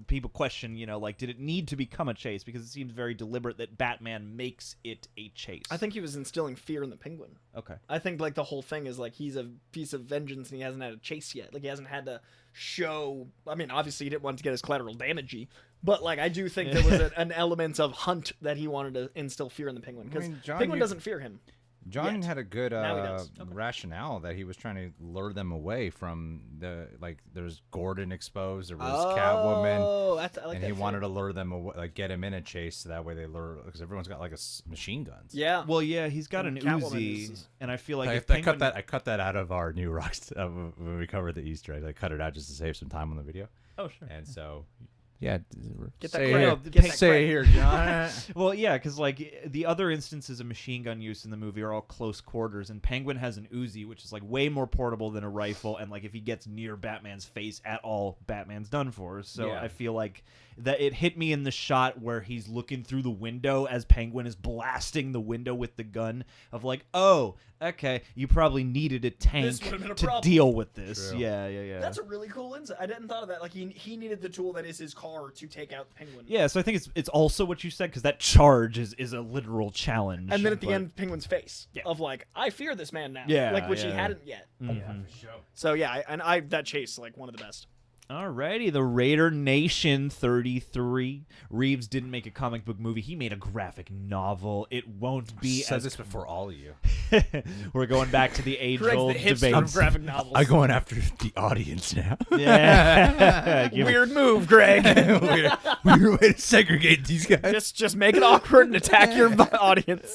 people question like did it need to become a chase? Because it seems very deliberate that Batman makes it a chase. I think he was instilling fear in the Penguin. Okay. I think like the whole thing is like he's a piece of vengeance and he hasn't had a chase yet. Like he hasn't had to show. I mean, obviously he didn't want to get his collateral damagey, but like I do think there was an element of hunt that he wanted to instill fear in the Penguin because I mean, John, Penguin doesn't fear him. John Yet. had a good Now he does. rationale that he was trying to lure them away from the there's Gordon exposed, there was Catwoman, Oh, I like and that he too. wanted to lure them away, like get him in a chase, so that way they lure because everyone's got like machine guns. Yeah. Well, yeah, he's got And an Catwoman Uzi, is- and I feel like if I Penguin, cut that out of our new rocks when we covered the Easter egg. I cut it out just to save some time on the video, Oh, sure. and so yeah, Get that say credit. here, Get that say credit. here, John. Well, yeah, because like the other instances of machine gun use in the movie are all close quarters, and Penguin has an Uzi, which is like way more portable than a rifle, and like if he gets near Batman's face at all, Batman's done for. So Yeah. I feel like that it hit me in the shot where he's looking through the window as Penguin is blasting the window with the gun of like, oh, okay, you probably needed a tank This would've been a to problem. deal with this. True. Yeah. That's a really cool insight. I didn't thought of that. Like he needed the tool that is his car to take out Penguin. Yeah, so I think it's also what you said because that charge is a literal challenge. And then at the but- end, Penguin's face Yeah. of like, I fear this man now. Yeah, like which he yeah. hadn't yet. Mhm. So yeah, I that chase like one of the best. Alrighty, the Raider Nation 33. Reeves didn't make a comic book movie. He made a graphic novel. It won't be Said as this before all of you. We're going back to the Greg's age-old the hipster of debates. graphic novels. I'm going after the audience now. Yeah. Give- Weird move, Greg. Weird way to segregate these guys. just make it awkward and attack your audience.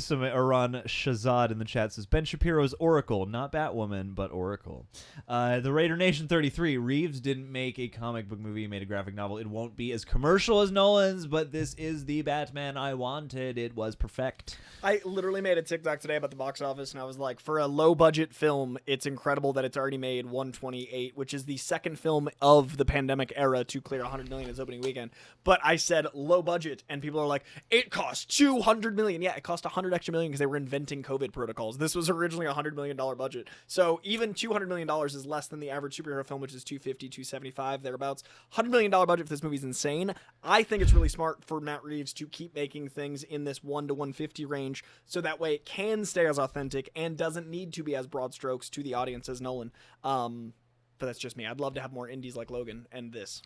Some Iran Shahzad in the chat says Ben Shapiro's Oracle, not Batwoman, but Oracle. The Raider Nation 33. Reeves didn't make a comic book movie. He made a graphic novel. It won't be as commercial as Nolan's, but this is the Batman I wanted. It was perfect. I literally made a TikTok today about the box office, and I was like, for a low-budget film, it's incredible that it's already made 128, which is the second film of the pandemic era to clear 100 million its opening weekend. But I said low budget, and people are like, it cost 200 million. Yeah, it cost 100 extra million because they were inventing COVID protocols. This was originally a $100 million budget. So even $200 million is less than the average superhero film, which is 250, 275, thereabouts. $100 million budget for this movie is insane. I think it's really smart for Matt Reeves to keep making things in this 1 to 150 range, so that way it can stay as authentic and doesn't need to be as broad strokes to the audience as Nolan. But that's just me. I'd love to have more indies like Logan and this.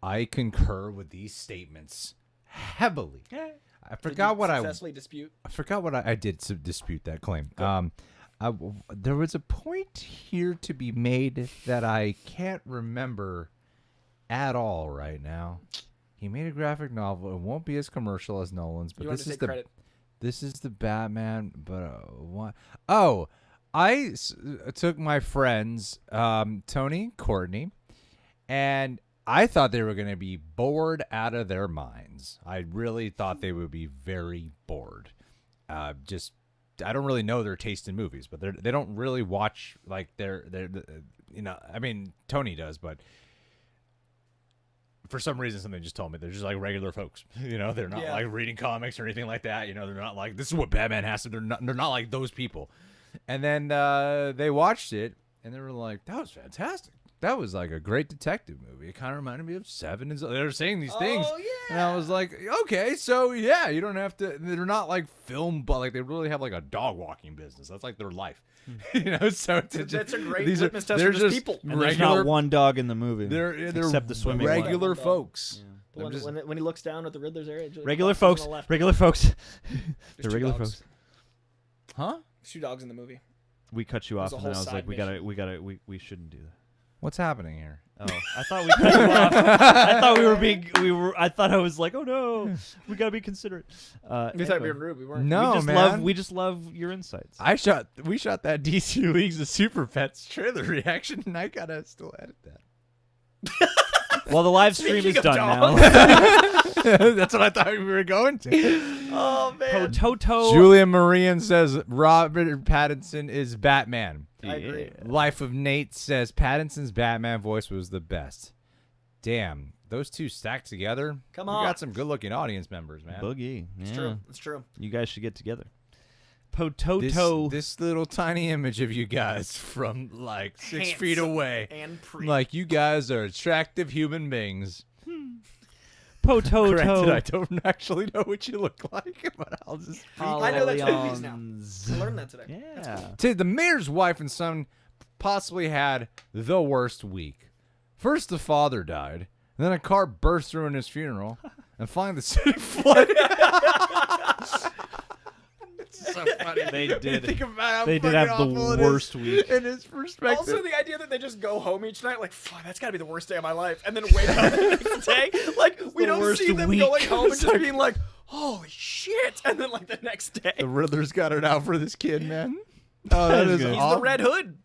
I concur with these statements heavily. I forgot what successfully dispute. I forgot what I did to dispute that claim. There was a point here to be made that I can't remember at all right now. He made a graphic novel. It won't be as commercial as Nolan's, but You want this to is take the credit. this is the Batman. But what? Oh, I took my friends Tony and Courtney, and I thought they were going to be bored out of their minds. I really thought they would be very bored. I don't really know their taste in movies, but they don't really watch like they're I mean Tony does, but for some reason something just told me they're just like regular folks. They're not like reading comics or anything like that. They're not like this is what Batman has to. They're not like those people. And then they watched it and they were like, that was fantastic. That was like a great detective movie. It kind of reminded me of Seven. They were saying these things. Oh, yeah. And I was like, okay, so yeah, you don't have to. They're not like film, but like they really have like a dog walking business. That's like their life. So That's a great these litmus test they're for just just people. And there's not one dog in the movie. They're except the swimming one. regular one. folks. When, when he looks down at the Riddler's area, Regular the box is folks. on the left. Regular folks. There's The two regular dogs. folks. Huh? There's 2 dogs in the movie. We cut you off, a and whole then I was like, side we shouldn't do that. What's happening here? Oh, I thought we cut you off. I thought I thought I was like, oh no, we gotta be considerate. We thought we Anyway, were rude. We weren't. No, man. we just love your insights. We shot that DC Leagues of Super Pets trailer reaction, and I gotta still edit that. Well, the live stream is Speaking of done dogs. now. That's what I thought we were going to. Oh man. Toto. Julia Marian says Robert Pattinson is Batman. I agree. Life of Nate says Pattinson's Batman voice was the best. Damn, those two stacked together. Come We on. got some good-looking audience members, man. Boogie. It's yeah. true. It's true. You guys should get together. Pototo. This little tiny image of you guys from like 6 feet Handsome away. And pretty. Like, you guys are attractive human beings. Pototo. Granted, I don't actually know what you look like, but I'll just... I know that's movies now. Hollands. I learned that today. Yeah. The mayor's wife and son possibly had the worst week. First, the father died, and then a car burst through in his funeral, and finally the city flooded. So funny. They did. Think about how They did fucking have the awful it worst is week. in his perspective. Also, the idea that they just go home each night, like, fuck, that's gotta be the worst day of my life, and then wake up the next day. Like, we the don't worst see them week. going home and It's just like- being like, holy shit, and then, like, the next day. The Riddler's got it out for this kid, man. Oh, that is good. He's awful. the Red Hood.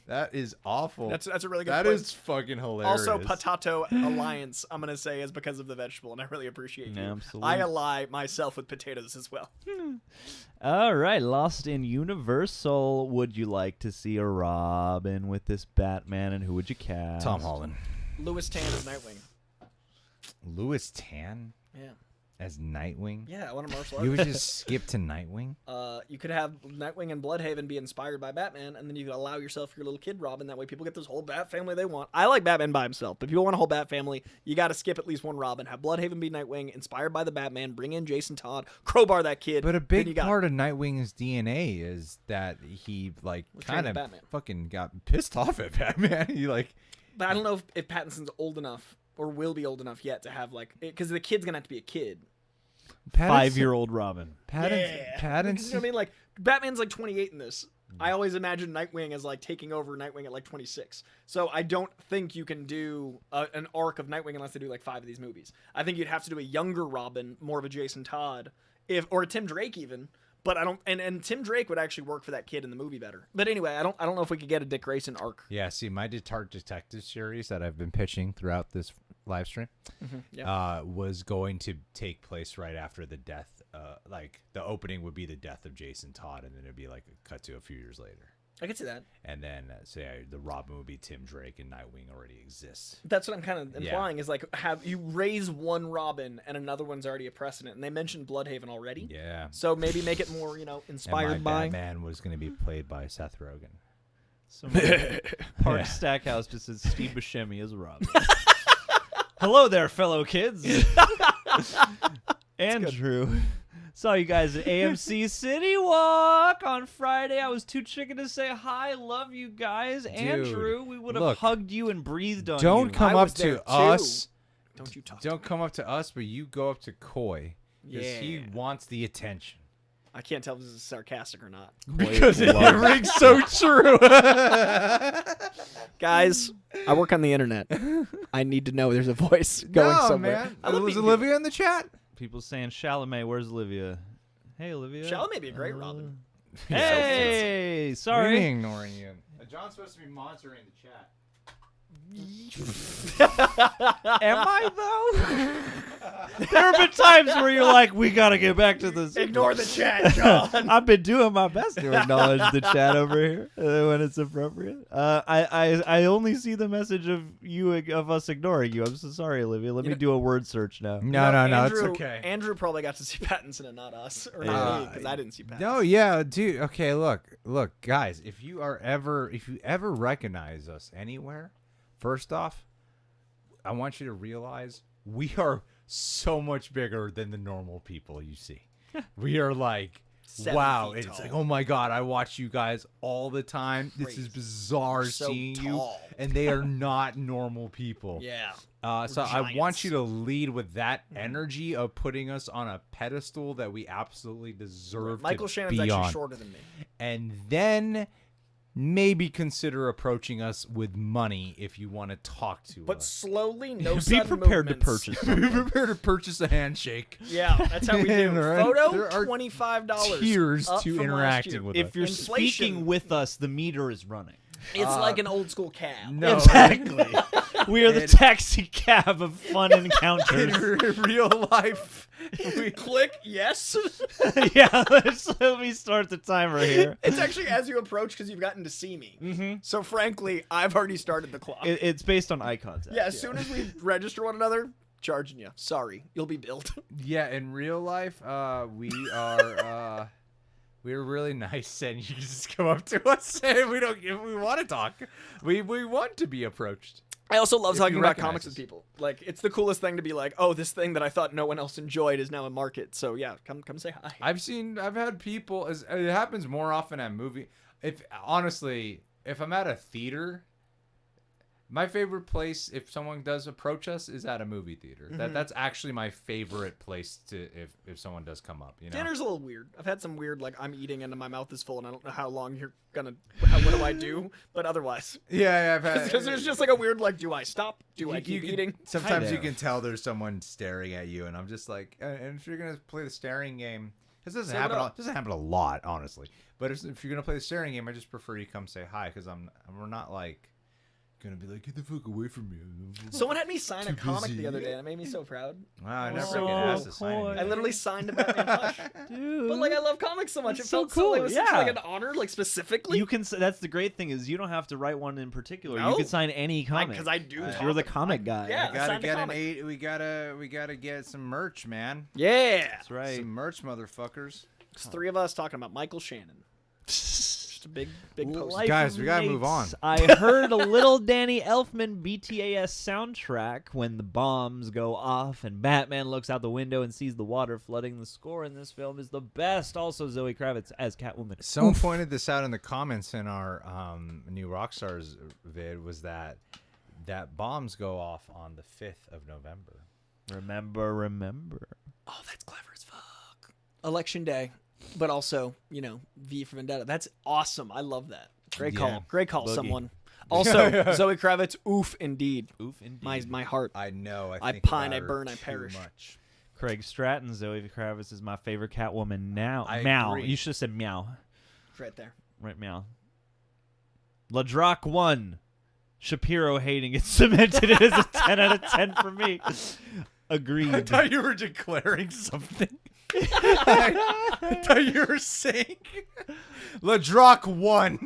That is awful. That's a really good That point. is fucking hilarious. Also, Potato Alliance, I'm going to say, is because of the vegetable, and I really appreciate you. Absolutely. I ally myself with potatoes as well. All right, Lost in Universal. Would you like to see a Robin with this Batman, and who would you cast? Tom Holland. Louis Tan is Nightwing. Louis Tan Yeah. as Nightwing. Yeah, I want a martial You would artist. just skip to Nightwing. You could have Nightwing and Bloodhaven be inspired by Batman, and then you could allow yourself your little kid Robin. That way people get this whole Bat family they want. I like Batman by himself, but people want a whole Bat family. You got to skip at least one Robin. Have Bloodhaven be Nightwing, inspired by the Batman. Bring in Jason Todd. Crowbar that kid. But a then you big got- part of Nightwing's DNA is that he like Was kind trained of Batman. fucking got pissed off at Batman. He like But I don't know if Pattinson's old enough or will be old enough yet to have like, because the kid's gonna have to be a kid. 5-year-old Robin. Pattinson. You know what I mean? Like, Batman's like 28 in this. I always imagine Nightwing as like taking over Nightwing at like 26. So I don't think you can do an arc of Nightwing unless they do like 5 of these movies. I think you'd have to do a younger Robin, more of a Jason Todd, or a Tim Drake even. But I don't, and Tim Drake would actually work for that kid in the movie better. But anyway, I don't know if we could get a Dick Grayson arc. Yeah, see, my Tart Detective series that I've been pitching throughout this live stream was going to take place right after the death. Like, the opening would be the death of Jason Todd, and then it'd be like a cut to a few years later. I could see that. And then, the Robin would be Tim Drake, and Nightwing already exists. That's what I'm kind of implying is like have you raise one Robin and another one's already a precedent. And they mentioned Bloodhaven already. Yeah. So maybe make it more, inspired and my by. Batman was going to be played by Seth Rogen. Park Stackhouse just says Steve Buscemi as Robin. Hello there, fellow kids. Andrew. Saw you guys at AMC City Walk on Friday. I was too chicken to say hi. Love you guys. Andrew, we would have look, hugged you and breathed on you. Don't come I up was there to too. us. Don't you talk. Don't come up to us, but you go up to Coy because he Yeah. wants the attention. I can't tell if this is sarcastic or not. Because it rings so true. Guys, I work on the internet. I need to know there's a voice going somewhere. I love Was meeting Olivia in the chat? People saying Chalamet. Where's Olivia? Hey, Olivia. people. Chalamet be a great Robin. Hey, What are sorry. you ignoring you? John's supposed to be monitoring the chat. Am I though? There have been times where you're like, we gotta get back to this. Ignore the chat, John. I've been doing my best to acknowledge the chat over here when it's appropriate. I only see the message of us ignoring you. I'm so sorry, Olivia. Let me do a word search now. No, it's Andrew, okay. Andrew probably got to see Pattinson and not us, or not me, because I didn't see Pattinson. No, yeah, dude. Okay, look, guys. If you ever recognize us anywhere, first off, I want you to realize we are so much bigger than the normal people you see. We are like, 7 wow. feet It's tall. like, oh my God, I watch you guys all the time. This is Crazy. bizarre So seeing tall. you. And they are not normal people. Yeah. So I want giants. you to lead with that energy of putting us on a pedestal that we absolutely deserve Michael to Shannon's be actually on. shorter than me. And then maybe consider approaching us with money if you want to talk to But us. slowly, no Be sudden prepared to movements. purchase. Be prepared to purchase a handshake. Yeah, that's how we do. Right? Photo, There are $25. tiers up to from last interacting year. with If you're Inflation. speaking with us, the meter is running. It's like an old school cab. No, Exactly. We are the taxi cab of fun encounters. in real life, we Click, yes. Yeah, let me start the timer here. It's actually as you approach because you've gotten to see me. Mm-hmm. So frankly, I've already started the clock. It's based on eye contact. Yeah, as soon as we register one another, charging you. Sorry, you'll be billed. yeah, in real life, we're really nice, and you just come up to us, and we want to talk. We want to be approached. I also love If talking you about recognize comics us. with people. Like, it's the coolest thing to be like, oh, this thing that I thought no one else enjoyed is now in market. So yeah, come say hi. I've had people, it happens more often at movie. If I'm at a theater, My favorite place, if someone does approach us, is at a movie theater. That's actually my favorite place to if someone does come up. You know, Dinner's a little weird. I've had some weird, like, I'm eating and my mouth is full and I don't know how long you're gonna. What do I do? But otherwise, yeah, I've had. because there's just like a weird, like, do I stop? Do I keep eating? Sometimes you can tell there's someone staring at you, and I'm just like, and if you're gonna play the staring game, this doesn't happen a lot, honestly. But if you're gonna play the staring game, I just prefer you come say hi, because we're not like gonna be like, get the fuck away from me. Someone had me sign a comic the other day, and it made me so proud. Wow, I never so get asked to sign cool. anything. I literally signed a Batman plush. Dude. But like, I love comics so much. It's It so felt cool, like, it was such, yeah. like an honor, like specifically. You can. That's the great thing is you don't have to write one in particular. No. You can sign any comic because I do. You're the comic guy. Yeah. We gotta signed a get comic. we gotta get some merch, man. Yeah. That's right. Some merch, motherfuckers. It's three of us talking about Michael Shannon. Just a big post. Life Guys, we gotta move Mates. on. I heard a little Danny Elfman BTAS soundtrack when the bombs go off and Batman looks out the window and sees the water flooding. The score in this film is the best. Also, Zoe Kravitz as Catwoman. Someone pointed this out in the comments in our new Rockstars vid, was that bombs go off on the 5th of November. Remember. Oh, that's clever as fuck. Election day, but also, you know, V for Vendetta. That's awesome. I love that. Great Yeah. call. Great call, Boogie. someone. Also, Zoe Kravitz, oof, indeed. Oof, indeed. My heart. I know. I think pine, about I her burn, I too perish. Much. Craig Stratton, Zoe Kravitz is my favorite Catwoman now. I meow. agree. You should have said meow. Right there. Right, meow. LaDrock 1. Shapiro hating it cemented it as a 10 out of 10 for me. Agreed. I thought you were declaring something. I thought you were saying LaDrock won.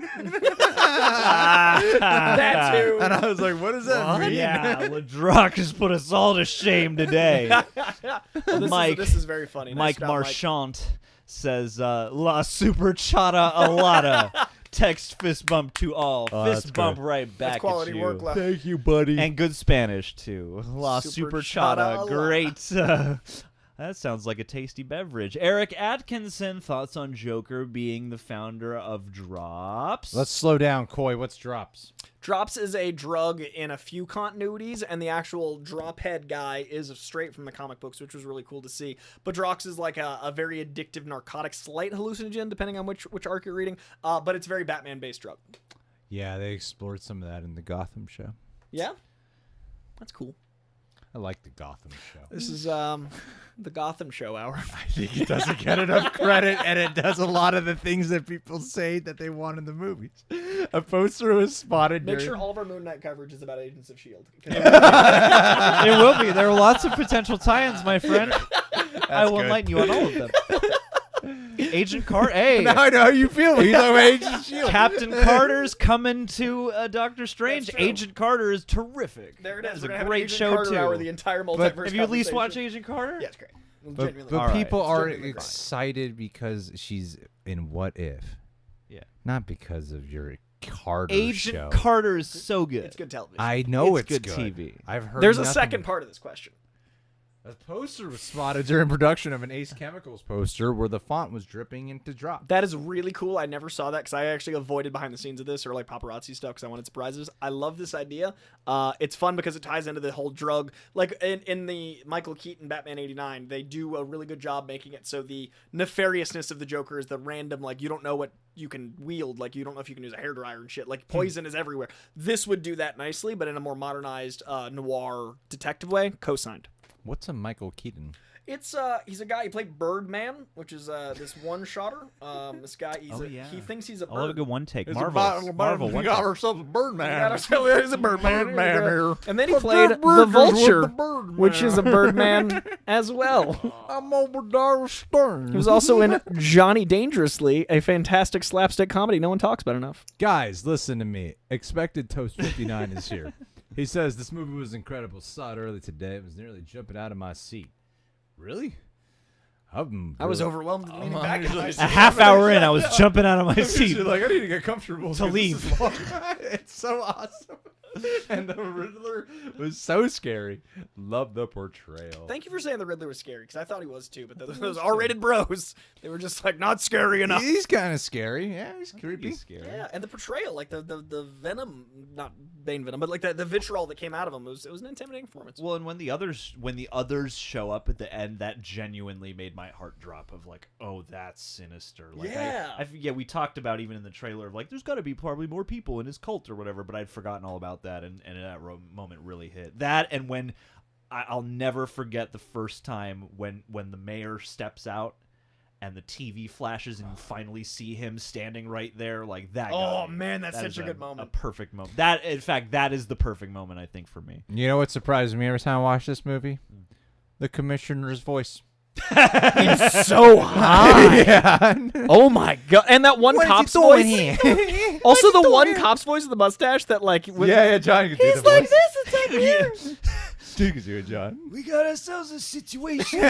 That too. And I was like, what does that mean? Yeah, LaDrock has put us all to shame today. This is very funny. Nice Mike job, Marchant says, La Super Chata Alata. Text fist bump to all. that's Fist bump good. right back That's quality at you. work left. Thank you, buddy. And good Spanish, too. La Super Super Chata Chata. Great. That sounds like a tasty beverage. Eric Atkinson, thoughts on Joker being the founder of Drops? Let's slow down, Coy. What's Drops? Drops is a drug in a few continuities, and the actual drop head guy is straight from the comic books, which was really cool to see. But Drops is like a very addictive narcotic, slight hallucinogen, depending on which arc you're reading. But it's very Batman-based drug. Yeah, they explored some of that in the Gotham show. Yeah? That's cool. I like the Gotham show. This is the Gotham show hour. I think it doesn't get enough credit, and it does a lot of the things that people say that they want in the movies. A poster was spotted. Make during- sure all of our Moon Knight coverage is about Agents of S.H.I.E.L.D. It will be. There are lots of potential tie-ins, my friend. I will good. enlighten you on all of them. Agent Carter. Hey, Now I know how you feel. He's talking about Agent of S.H.I.E.L.D. Captain Carter's coming to Doctor Strange. That's true. Agent Carter is terrific. There it That is. is We're a gonna have great an Agent show Carter too. hour, the entire multiverse. Have you at least watched conversation. Agent Carter? Yeah, it's great. But Genuinely. All right. people are Genuinely fine. excited because she's in What If. Yeah. Not because of your Carter Agent show. Carter is so good. It's good television. I know It's it's, good TV. I've heard There's a nothing second but- part of this question. A poster was spotted during production of an Ace Chemicals poster where the font was dripping into Drops. That is really cool. I never saw that because I actually avoided behind the scenes of this or like paparazzi stuff because I wanted surprises. I love this idea. It's fun because it ties into the whole drug. Like in the Michael Keaton Batman 89, they do a really good job making it so the nefariousness of the Joker is the random, like you don't know what you can wield. Like you don't know if you can use a hairdryer and shit. Like poison is everywhere. This would do that nicely, but in a more modernized noir detective way. Co-signed. What's a Michael Keaton? It's he's a guy. He played Birdman, which is this one-shotter. This guy, he thinks he's a bird. I'll have a good one take. Marvel one take. ourselves a Birdman. He's a Birdman. Birdman here. And then he played the Vulture, which is a Birdman as well. I'm Obadiah Stern. He was also in Johnny Dangerously, a fantastic slapstick comedy no one talks about enough. Guys, listen to me. Expected Toast 59 is here. He says, this movie was incredible. Saw it early today. It was nearly jumping out of my seat. Really? I was overwhelmed and leaning back in my A seat. half hour in, I was jumping out of my seat. Like, I need to get comfortable To leave. It's so awesome. And the Riddler was so scary. Love the portrayal. Thank you for saying the Riddler was scary, because I thought he was too, but those R-rated bros, they were just like, not scary enough. He's kind of scary. Yeah, he's creepy. Scary. Yeah, and the portrayal, like the venom, not Bane venom, but like the vitriol that came out of him, it was an intimidating performance. Well, and when the others show up at the end, that genuinely made my heart drop. Of like, oh, that's sinister. Like, Yeah. we talked about even in the trailer of like, there's got to be probably more people in his cult or whatever, but I'd forgotten all about that, and that moment really hit that. And when I'll never forget the first time when the mayor steps out and the TV flashes and you finally see him standing right there, like that. Oh guy, man, that's that such a is good moment. A perfect moment. That, in fact, that is the perfect moment, I think, for me. You know what surprised me every time I watched this movie? The commissioner's voice. It's so high. Yeah. Oh my god! And that one cop's voice. Also, the one cop's voice with the mustache that like. Yeah, John can do He's the like voice. this. It's like here. You can do it, John. We got ourselves a situation.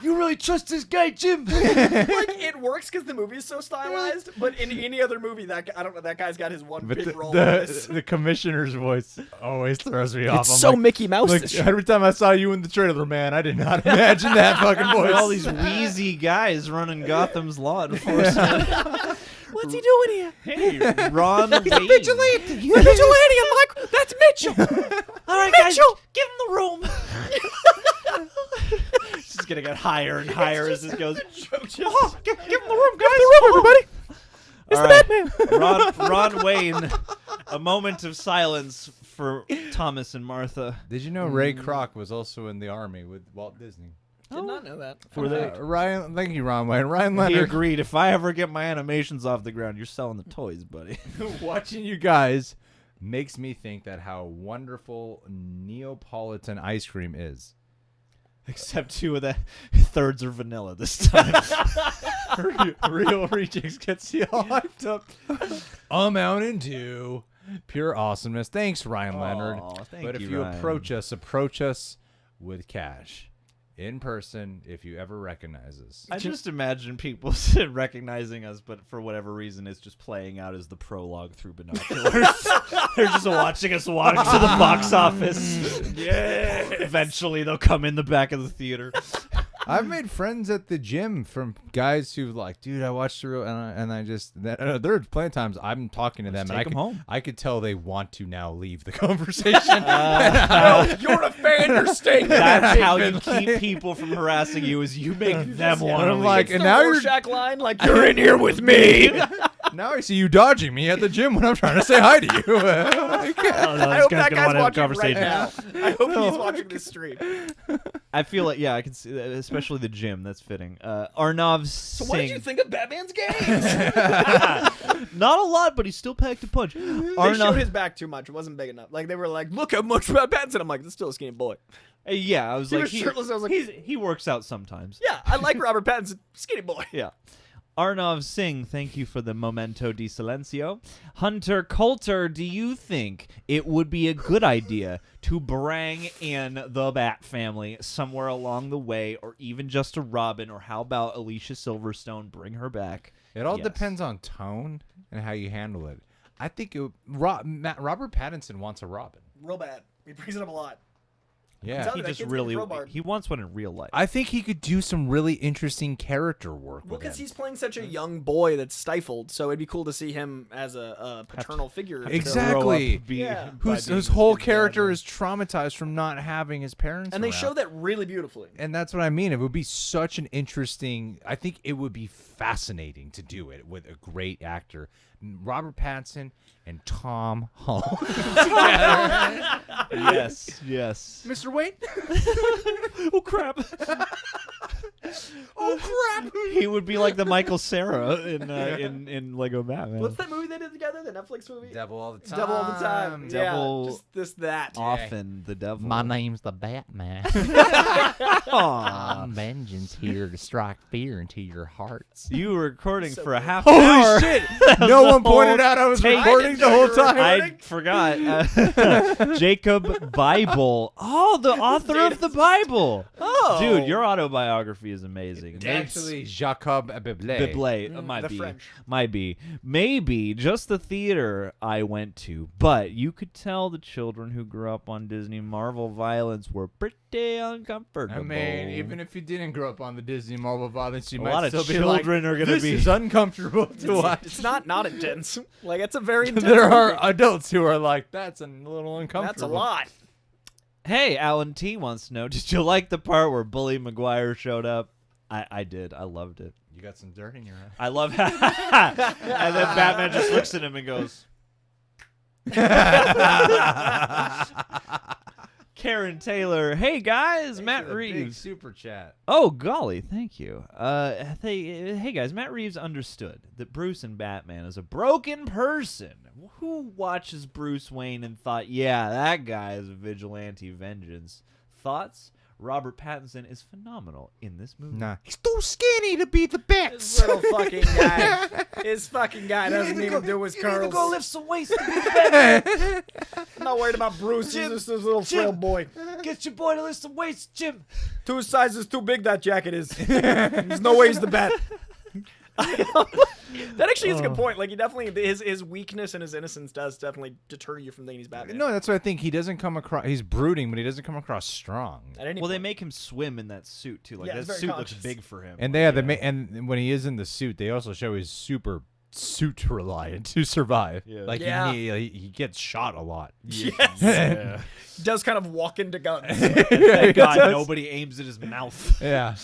You really trust this guy, Jim? Like it works because the movie is so stylized, but in any other movie, I don't know, that guy's got his one But big role. in this. the commissioner's voice always throws me off. It's I'm so like, Mickey Mouse. like, every time I saw you in the trailer, man, I did not imagine that fucking voice. All these wheezy guys running Gotham's law enforcement. What's he doing here? Hey, Ron Wayne. Vigilante. Vigilante. I'm like, that's Mitchell. All right, guys, give him the room. It's just gonna get higher and higher as this goes. Give him the room, guys. Give him the room, everybody. It's All the right. Batman. Ron Wayne. A moment of silence for Thomas and Martha. Did you know Ray Kroc was also in the army with Walt Disney? Did not know that. Were they? Ryan, thank you, Ron Wayne. Ryan He Leonard. agreed. If I ever get my animations off the ground, you're selling the toys, buddy. Watching you guys makes me think that how wonderful Neapolitan ice cream is. Except 2 of the thirds are vanilla this time. Real Rejects gets you all hyped up. A Mountain Dew. Pure awesomeness. Thanks, Ryan Leonard. Thank But if you approach us with cash. In person, if you ever recognize us. I just imagine people recognizing us, but for whatever reason, it's just playing out as the prologue through binoculars. They're just watching us walk to the box office. Yeah. Eventually, they'll come in the back of the theater. I've made friends at the gym from guys who like, dude, I watched through, and I just there are plenty of times I'm talking to them, and I could tell they want to now leave the conversation. No, you're a fan. You're staying. That's how you keep people from harassing you, is you make them want to leave. like, It's and the now you're Rorschach line, like you're in here with me. now I see you dodging me at the gym when I'm trying to say hi to you. I hope that guy's watching right now. I hope he's watching this stream. I feel like, yeah, I can see that, especially the gym. That's fitting. Arnav So Singh. what did you think of Batman's games? Not a lot, but he still packed a punch. They showed Arnav, his back too much. It wasn't big enough. Like they were like, look how much Robert Pattinson. I'm like, this is still a skinny boy. yeah, I was He like, was shirtless. I was like, he works out sometimes. yeah, I like Robert Pattinson, skinny boy. Yeah. Arnav Singh, thank you for the momento di silencio. Hunter Coulter, do you think it would be a good idea to bring in the Bat family somewhere along the way, or even just a Robin, or how about Alicia Silverstone, bring her back? It all Yes. depends on tone and how you handle it. I think Robert Pattinson wants a Robin. Real bad. He brings it up a lot. Yeah. telling He you, that just kid's really, crowbarred. he wants one in real life. I think he could do some really interesting character work Well, with because him. he's playing such a young boy that's stifled, so it'd be cool to see him as a paternal figure. Exactly. Yeah. Whose whole character is traumatized from not having his parents And they around. show that really beautifully. And that's what I mean. It would be such an interesting. I think it would be fascinating to do it with a great actor, Robert Pattinson and Tom Holland. Yes, yes. Mr. Wayne. Oh crap! Oh crap! He would be like the Michael Cera in Lego Batman. What's that movie they did together? The Netflix movie? Devil all the time. Devil all the time. Devil- Yeah, just this, that. Often the devil. My name's the Batman. Aw. I'm vengeance here to strike fear into your hearts. You were recording So for a good. half hour. Holy shit! No one pointed whole out I was take. recording the whole time. I forgot. Jacob Bible. Oh, the author of the Bible. Oh. Dude, your autobiography is is amazing. Actually, Jacob Bublé. Bublé might the be, French. might be, maybe just the theater I went to, but you could tell the children who grew up on Disney Marvel violence were pretty uncomfortable. I mean, even if you didn't grow up on the Disney Marvel violence, you a might lot of still be children like, are gonna this be. is uncomfortable to watch. It's not intense. Like it's a very intense There are movie. adults who are like, that's a little uncomfortable. That's a lot. Hey, Alan T wants to know: did you like the part where Bully Maguire showed up? I did. I loved it. You got some dirt in your eye. I love how and then Batman just looks at him and goes. Karen Taylor, hey guys, Matt Reeves. Super chat. Oh golly, thank you. Hey guys, Matt Reeves understood that Bruce in Batman is a broken person who watches Bruce Wayne and thought, yeah, that guy is a vigilante vengeance. Thoughts? Robert Pattinson is phenomenal in this movie. Nah, he's too skinny to be the This best. little fucking guy. His fucking guy doesn't even do his curls. Go lift some weights. To be the I'm not worried about Bruce. Jim, He's just this little frail boy. Get your boy to lift some weights, Jim. 2 sizes too big, that jacket is. There's no way he's the bat. That actually is a good point. Like, he definitely, his weakness and his innocence does definitely deter you from thinking he's Batman. No, that's what I think. He doesn't come across. He's brooding, but he doesn't come across strong. At any Well, they point. make him swim in that suit too. Like Yeah, that he's very suit conscious. looks big for him. And they and when he is in the suit, they also show he's super suit reliant to survive. Yeah. Like Yeah. he gets shot a lot. Yes. He does kind of walk into guns. Thank God nobody aims at his mouth. Yeah.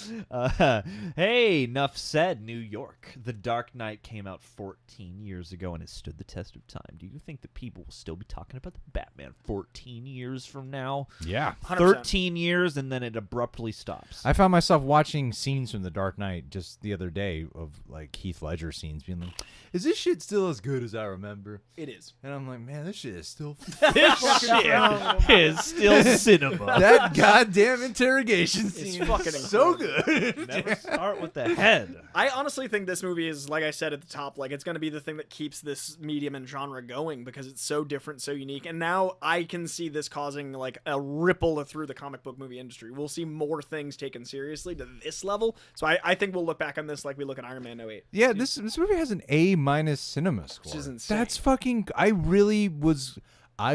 Hey, enough said. New York. The Dark Knight came out 14 years ago and has stood the test of time. Do you think that people will still be talking about the Batman 14 years from now? Yeah. 100%. 13 years and then it abruptly stops. I found myself watching scenes from The Dark Knight just the other day of like Heath Ledger scenes, being like, "Is this shit still as good as I remember?" It is. And I'm like, "Man, this shit is still This shit is still cinema. that goddamn interrogation scene. fucking is so incredible. good." Never start with the head. I honestly think this movie is, like I said at the top, like it's going to be the thing that keeps this medium and genre going because it's so different, so unique. And now I can see this causing like a ripple through the comic book movie industry. We'll see more things taken seriously to this level. So I think we'll look back on this like we look at Iron Man 08. Yeah, this movie has an A- cinema score. Which is insane. That's fucking. I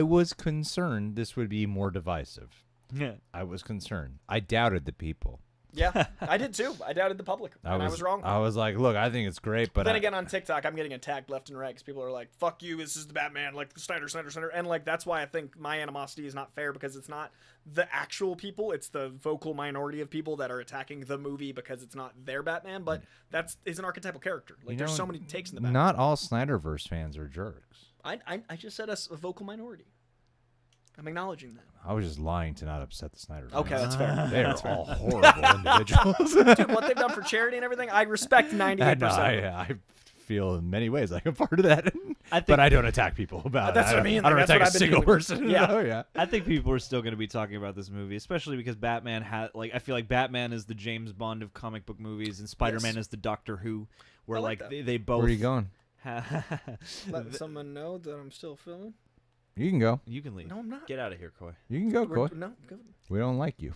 was concerned this would be more divisive. Yeah. I was concerned. I doubted the people. Yeah, I did too. I doubted the public, and I was wrong. I was like, look, I think it's great, but Then again, on TikTok, I'm getting attacked left and right because people are like, "Fuck you! This is the Batman!" Like Snyder, and like that's why I think my animosity is not fair because it's not the actual people; it's the vocal minority of people that are attacking the movie because it's not their Batman. But that's is an archetypal character. Like there's so many takes in the Batman. not all Snyderverse fans are jerks. I just said a vocal minority. I'm acknowledging that. I was just lying to not upset the Snyder fans. Okay, that's fair. They are all horrible individuals. Dude, what they've done for charity and everything, I respect 98%. No, I feel in many ways like a part of that. But I don't attack people about it. That's what I mean. I don't Like, that's attack what a I've been single doing. person. Yeah. No, yeah. I think people are still going to be talking about this movie, especially because Batman I feel like Batman is the James Bond of comic book movies, and Spider-Man is the Doctor Who, where I like like that. they both. Where are you going? Let someone know that I'm still filming. You can go. You can leave. No, I'm not. Get out of here, Coy. You can go, Coy. No, go. We don't like you.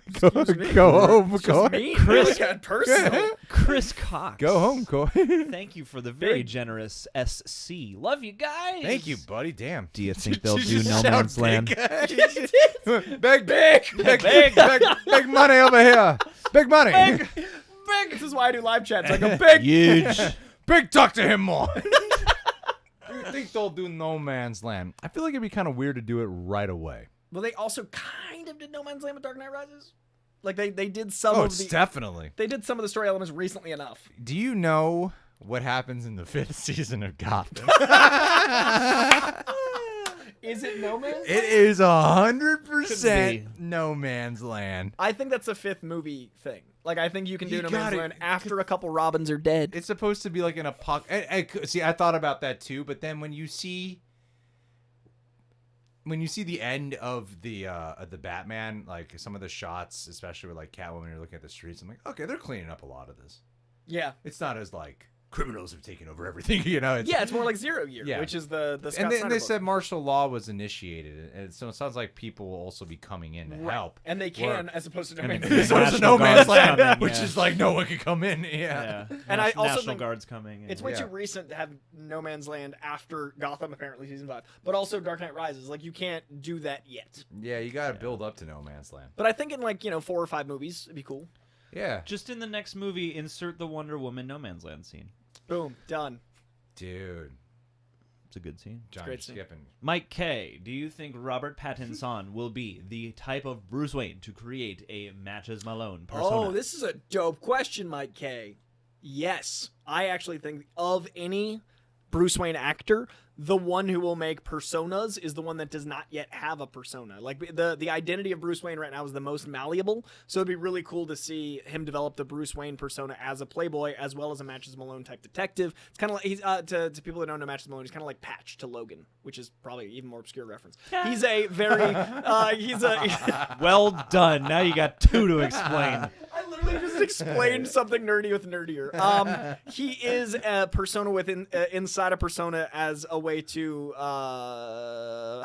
Excuse me. Go home, It's Coy. just me. Chris got personal. Chris Cox. Go home, Coy. Thank you for the very generous SC. Love you guys. Thank you, buddy. Damn. Do you think they'll do No Man's Land? Big money over here. Big money. Big. This is why I do live chats. I go big. Huge. Big, talk to him more. Do you think they'll do No Man's Land? I feel like it'd be kind of weird to do it right away. Well, they also kind of did No Man's Land with Dark Knight Rises. Like they did some Oh, of it's the definitely. they did some of the story elements recently enough. Do you know what happens in the 5th season of Gotham? Is it No Man's Land? It is Could 100% No Man's Land. I think that's a 5th movie thing. Like I think you can do You No got Man's it. Land after a couple Robins are dead. It's supposed to be like an apocalypse. See, I thought about that too, but then when you see the end of the Batman, like some of the shots, especially with like Catwoman, you're looking at the streets, I'm like, okay, they're cleaning up a lot of this. Yeah. It's not as like criminals have taken over everything. You know, it's more like 0 Year, Yeah. which is the Scott and Snyder they book. said martial law was initiated, and so it sounds like people will also be coming in to help. And they can, as opposed to No Man's the Land. As opposed to National No Man's Guard's Land, coming, which yeah. is like no one can come in. Yeah. And I also National think Guard's coming. It's way too recent to have No Man's Land after Gotham, apparently, season 5. But also Dark Knight Rises. Like, you can't do that yet. Yeah, you got to build up to No Man's Land. But I think in, like, 4 or 5 movies, it'd be cool. Yeah, Just in the next movie, insert the Wonder Woman No Man's Land scene. Boom. Done. dude, It's a good scene. John, great you're scene. skipping. Mike K, do you think Robert Pattinson will be the type of Bruce Wayne to create a Matches Malone persona? Oh, this is a dope question, Mike K. Yes. I actually think of any Bruce Wayne actor, the one who will make personas is the one that does not yet have a persona. Like, the identity of Bruce Wayne right now is the most malleable, so it'd be really cool to see him develop the Bruce Wayne persona as a playboy as well as a Matches Malone type detective. It's kind of like, he's to people that don't know Matches Malone, he's kind of like Patch to Logan, which is probably an even more obscure reference. He's a very Well done. Now you got 2 to explain. I literally just explained something nerdy with nerdier. He is a persona within inside a persona as a way to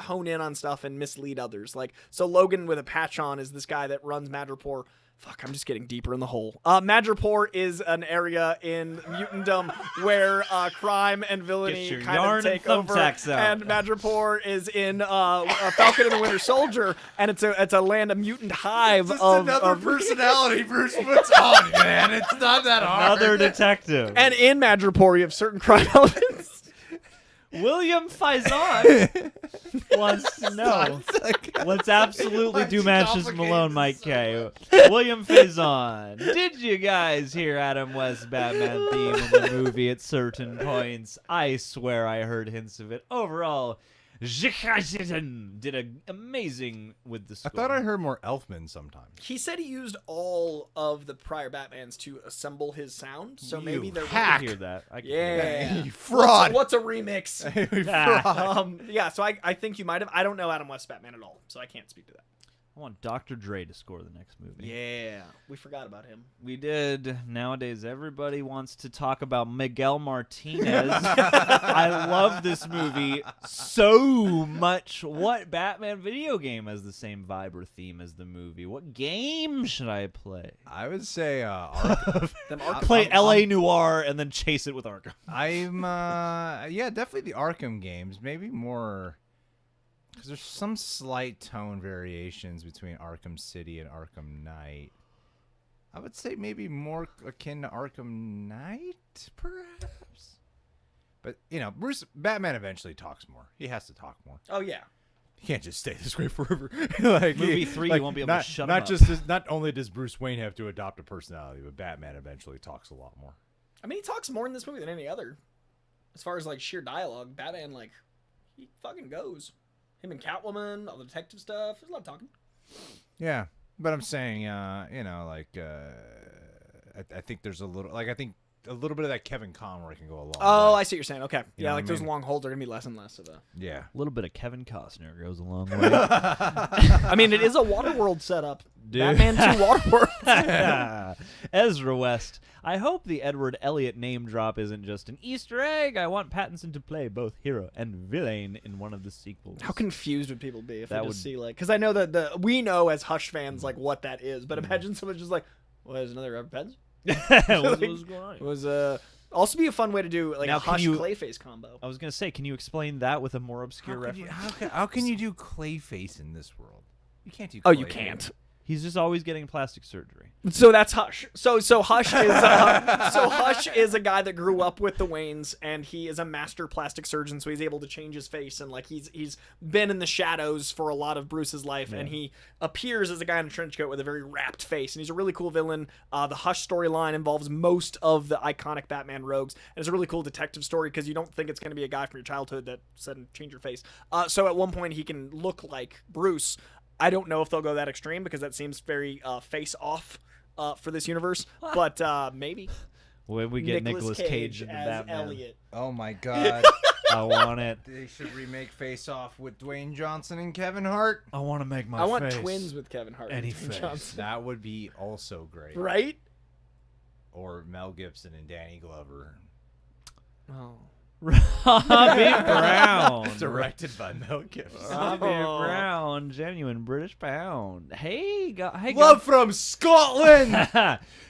hone in on stuff and mislead others. Like, so Logan with a patch on is this guy that runs Madripoor. Fuck, I'm just getting deeper in the hole. Madripoor is an area in mutantdom where crime and villainy your kind yarn of and take over. thumbtacks out. And Madripoor is in Falcon and the Winter Soldier, and it's a land, a mutant hive of personality Bruce puts on, man. It's not that hard. Another detective. And in Madripoor, you have certain crime elements. William Faison wants to know. Let's absolutely do Matches Malone, Mike K. William Faison, did you guys hear Adam West's Batman theme in the movie at certain points? I swear I heard hints of it. Overall, Giacchino did amazing with the I score. thought I heard more Elfman sometimes. He said he used all of the prior Batmans to assemble his sound, so maybe they're I can hear that. I can hear that. Yeah. You fraud. What's a remix? Fraud. Yeah, so I think you might have. I don't know Adam West Batman at all, so I can't speak to that. I want Dr. Dre to score the next movie. Yeah, we forgot about him. We did. Nowadays, everybody wants to talk about Miguel Martinez. I love this movie so much. What Batman video game has the same vibe or theme as the movie? What game should I play? I would say Arkham. Them Arkham- Play L.A. Noire and then chase it with Arkham. I'm yeah, definitely the Arkham games. Maybe more because there's some slight tone variations between Arkham City and Arkham Knight. I would say maybe more akin to Arkham Knight, perhaps. But Batman eventually talks more. He has to talk more. Oh yeah. He can't just stay this way forever. Like Movie 3, you won't be able to shut him up. Not only does Bruce Wayne have to adopt a personality, but Batman eventually talks a lot more. I mean, he talks more in this movie than any other. As far as like sheer dialogue, Batman he fucking goes. Him and Catwoman, all the detective stuff. There's a lot of talking. Yeah, but I'm saying, I think there's a little bit of that Kevin Conroy can go along. Oh, I see what you're saying. Okay. You Yeah, know like what I those mean? long holds are going to be less and less of a... Yeah. A little bit of Kevin Costner goes a long way. I mean, it is a Waterworld setup. Batman 2 Waterworld. Ezra West. I hope the Edward Elliot name drop isn't just an Easter egg. I want Pattinson to play both hero and villain in one of the sequels. How confused would people be if That they just would- see, like... Because I know that we know as Hush fans, like, what that is. But imagine someone just like, well, there's another Robert Pattinson? What's going on It here? was also be a fun way to do, like, Now, a can Hush you- Clayface combo. I was going to say, can you explain that with a more obscure reference? How can you do Clayface in this world? You can't do. Oh, you Clayface. can't. He's just always getting plastic surgery. So that's Hush. So Hush is Hush is a guy that grew up with the Waynes, and he is a master plastic surgeon. So he's able to change his face, and like he's been in the shadows for a lot of Bruce's life, and he appears as a guy in a trench coat with a very wrapped face, and he's a really cool villain. The Hush storyline involves most of the iconic Batman rogues, and it's a really cool detective story because you don't think it's going to be a guy from your childhood that said change your face. So at one point he can look like Bruce. I don't know if they'll go that extreme because that seems very face-off for this universe, but maybe. When we get Nicolas Cage in the as Batman. Elliot. Oh my God. I want it. They should remake Face Off with Dwayne Johnson and Kevin Hart. I want to make my I want face. twins with Kevin Hart. Any and Dwayne face. Johnson. That would be also great. Right? Or Mel Gibson and Danny Glover. Oh. Robbie Brown. Directed by Mel Gibson. Robbie Brown, genuine British pound. Hey, hey, Love from Scotland.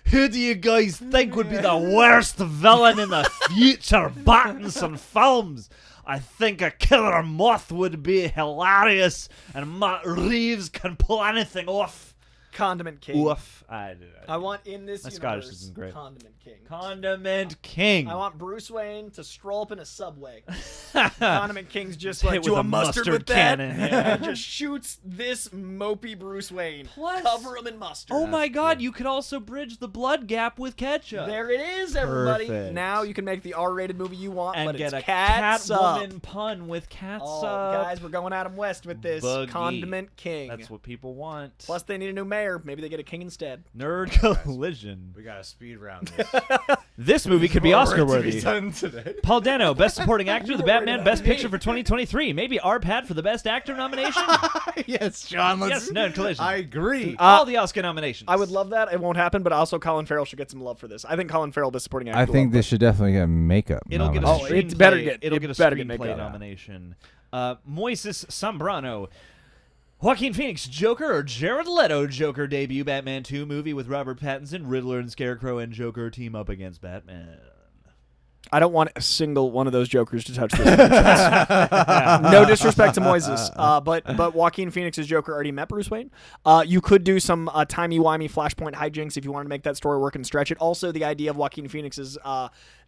who do you guys think would be the worst villain in the future Pattinson films? I think a killer moth would be hilarious, and Matt Reeves can pull anything off. Condiment King. Oof. I want in this My universe Scottish isn't great. Condiment King. Condiment King. I want Bruce Wayne to stroll up in a subway. Condiment King's just like, Hit do with a a mustard mustard with that? cannon, yeah. And just shoots this mopey Bruce Wayne. Plus- Cover him in mustard. Oh my God! You could also bridge the blood gap with ketchup. There it is, everybody. Perfect. Now you can make the R-rated movie you want, and but get it's a catsup. Catwoman pun with catsup. Oh, guys, we're going Adam West with this. Boogie. Condiment King. That's what people want. Plus, they need a new mayor. Maybe they get a king instead. Nerd collision. We got a speed round. This. This movie could be Oscar worthy. Done today. Paul Dano, Best Supporting Actor, The Batman, Best Picture for 2023. Maybe Arpad for the Best Actor nomination. Yes, John. Yes, nerd collision. I agree. All the Oscar nominations. I would love that. It won't happen, but also Colin Farrell should get some love for this. I think Colin Farrell, Best Supporting Actor. I think this should definitely get makeup. It'll get a nomination. Oh, it screenplay. better get- It'll it get a better get screenplay makeup. nomination. Moises Zambrano. Joaquin Phoenix Joker or Jared Leto Joker debut Batman 2 movie with Robert Pattinson, Riddler and Scarecrow and Joker team up against Batman. I don't want a single one of those Jokers to touch this. No disrespect to Moises, but Joaquin Phoenix's Joker already met Bruce Wayne. You could do some timey-wimey Flashpoint hijinks if you wanted to make that story work and stretch it. Also, the idea of Joaquin Phoenix's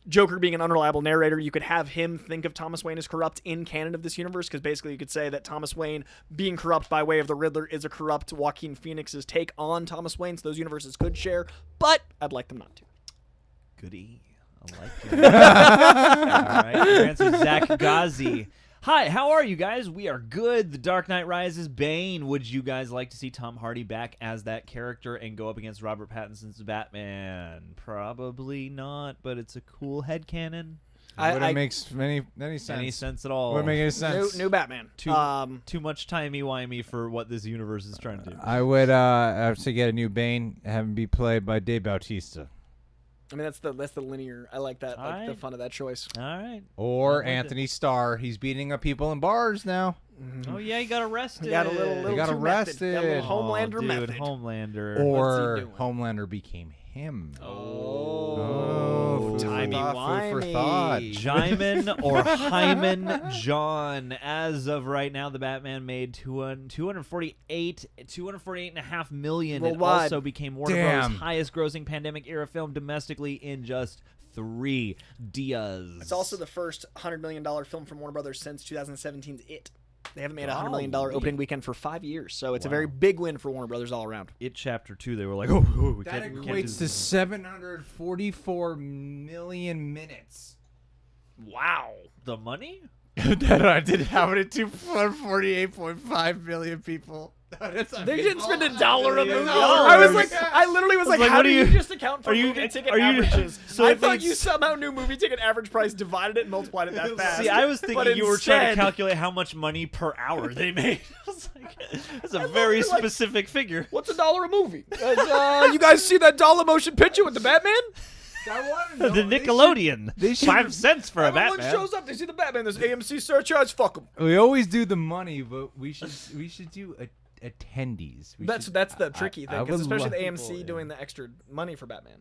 Joker being an unreliable narrator, you could have him think of Thomas Wayne as corrupt in canon of this universe, because basically you could say that Thomas Wayne being corrupt by way of the Riddler is a corrupt Joaquin Phoenix's take on Thomas Wayne, so those universes could share, but I'd like them not to. Goody. I like it. All right. Your answer, Zach Ghazi. Hi, how are you guys? We are good. The Dark Knight Rises Bane. Would you guys like to see Tom Hardy back as that character and go up against Robert Pattinson's Batman? Probably not, but it's a cool headcanon. It makes any sense. Any sense at all? Would make any sense. New Batman. Too much timey-wimey for what this universe is trying to do. I would have to get a new Bane, have him be played by Dave Bautista. I mean, that's the linear. I like that. Like the fun of that choice. All right. Or Anthony Starr. He's beating up people in bars now. Oh, yeah, he got arrested. He got a little He got too arrested. method. Got a little Homelander dude, method. Homelander. Or doing? Homelander became him. Oh, food for timey thought, food for thought. wimey. Jaimin or Hyman John. As of right now, the Batman made 248.5 million. Worldwide. It also became Warner Damn. Bros. Highest grossing pandemic era film domestically in just 3 dias. It's also the first $100 million film from Warner Brothers since 2017's It. They haven't made a $100 million opening weekend for 5 years, so it's a very big win for Warner Brothers all around. It Chapter 2, they were like, oh, we That can't do equates to this. 744 million minutes. Wow. The money? That I did have it to 48.5 million people. They didn't spend $1 a movie. $1. I literally was like, like, how what do are you you- just account for are you- movie ticket are you- averages? so I if thought it's- you somehow knew movie ticket average price, divided it, and multiplied it that fast. See, I was thinking But you were trying to instead- calculate how much money per hour they made. I was like, that's a thought very you were like- specific figure. What's $1 a movie? You guys see that dollar motion picture with the Batman? The Nickelodeon. 5 cents for a Everyone Batman. shows up, they see the Batman. There's AMC surcharge. Fuck them. We always do the money, but we should do attendees. That's the tricky thing, I because would especially the love AMC people, doing the extra money for Batman,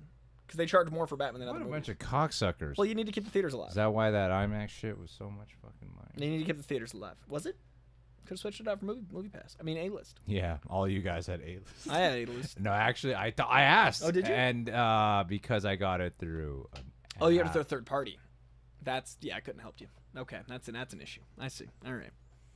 because they charge more for Batman than What other a movies. bunch of cocksuckers. Well, you need to keep the theaters alive. Is that why that IMAX shit was so much fucking money? You need to keep the theaters alive. Was it? Could have switched it out for movie pass. I mean, A-list. Yeah, all you guys had A-list. I had A-list. No, actually, I asked. Oh, did you? And because I got it through. Oh, you had a third party. I couldn't help you. Okay, that's an issue. I see. All right.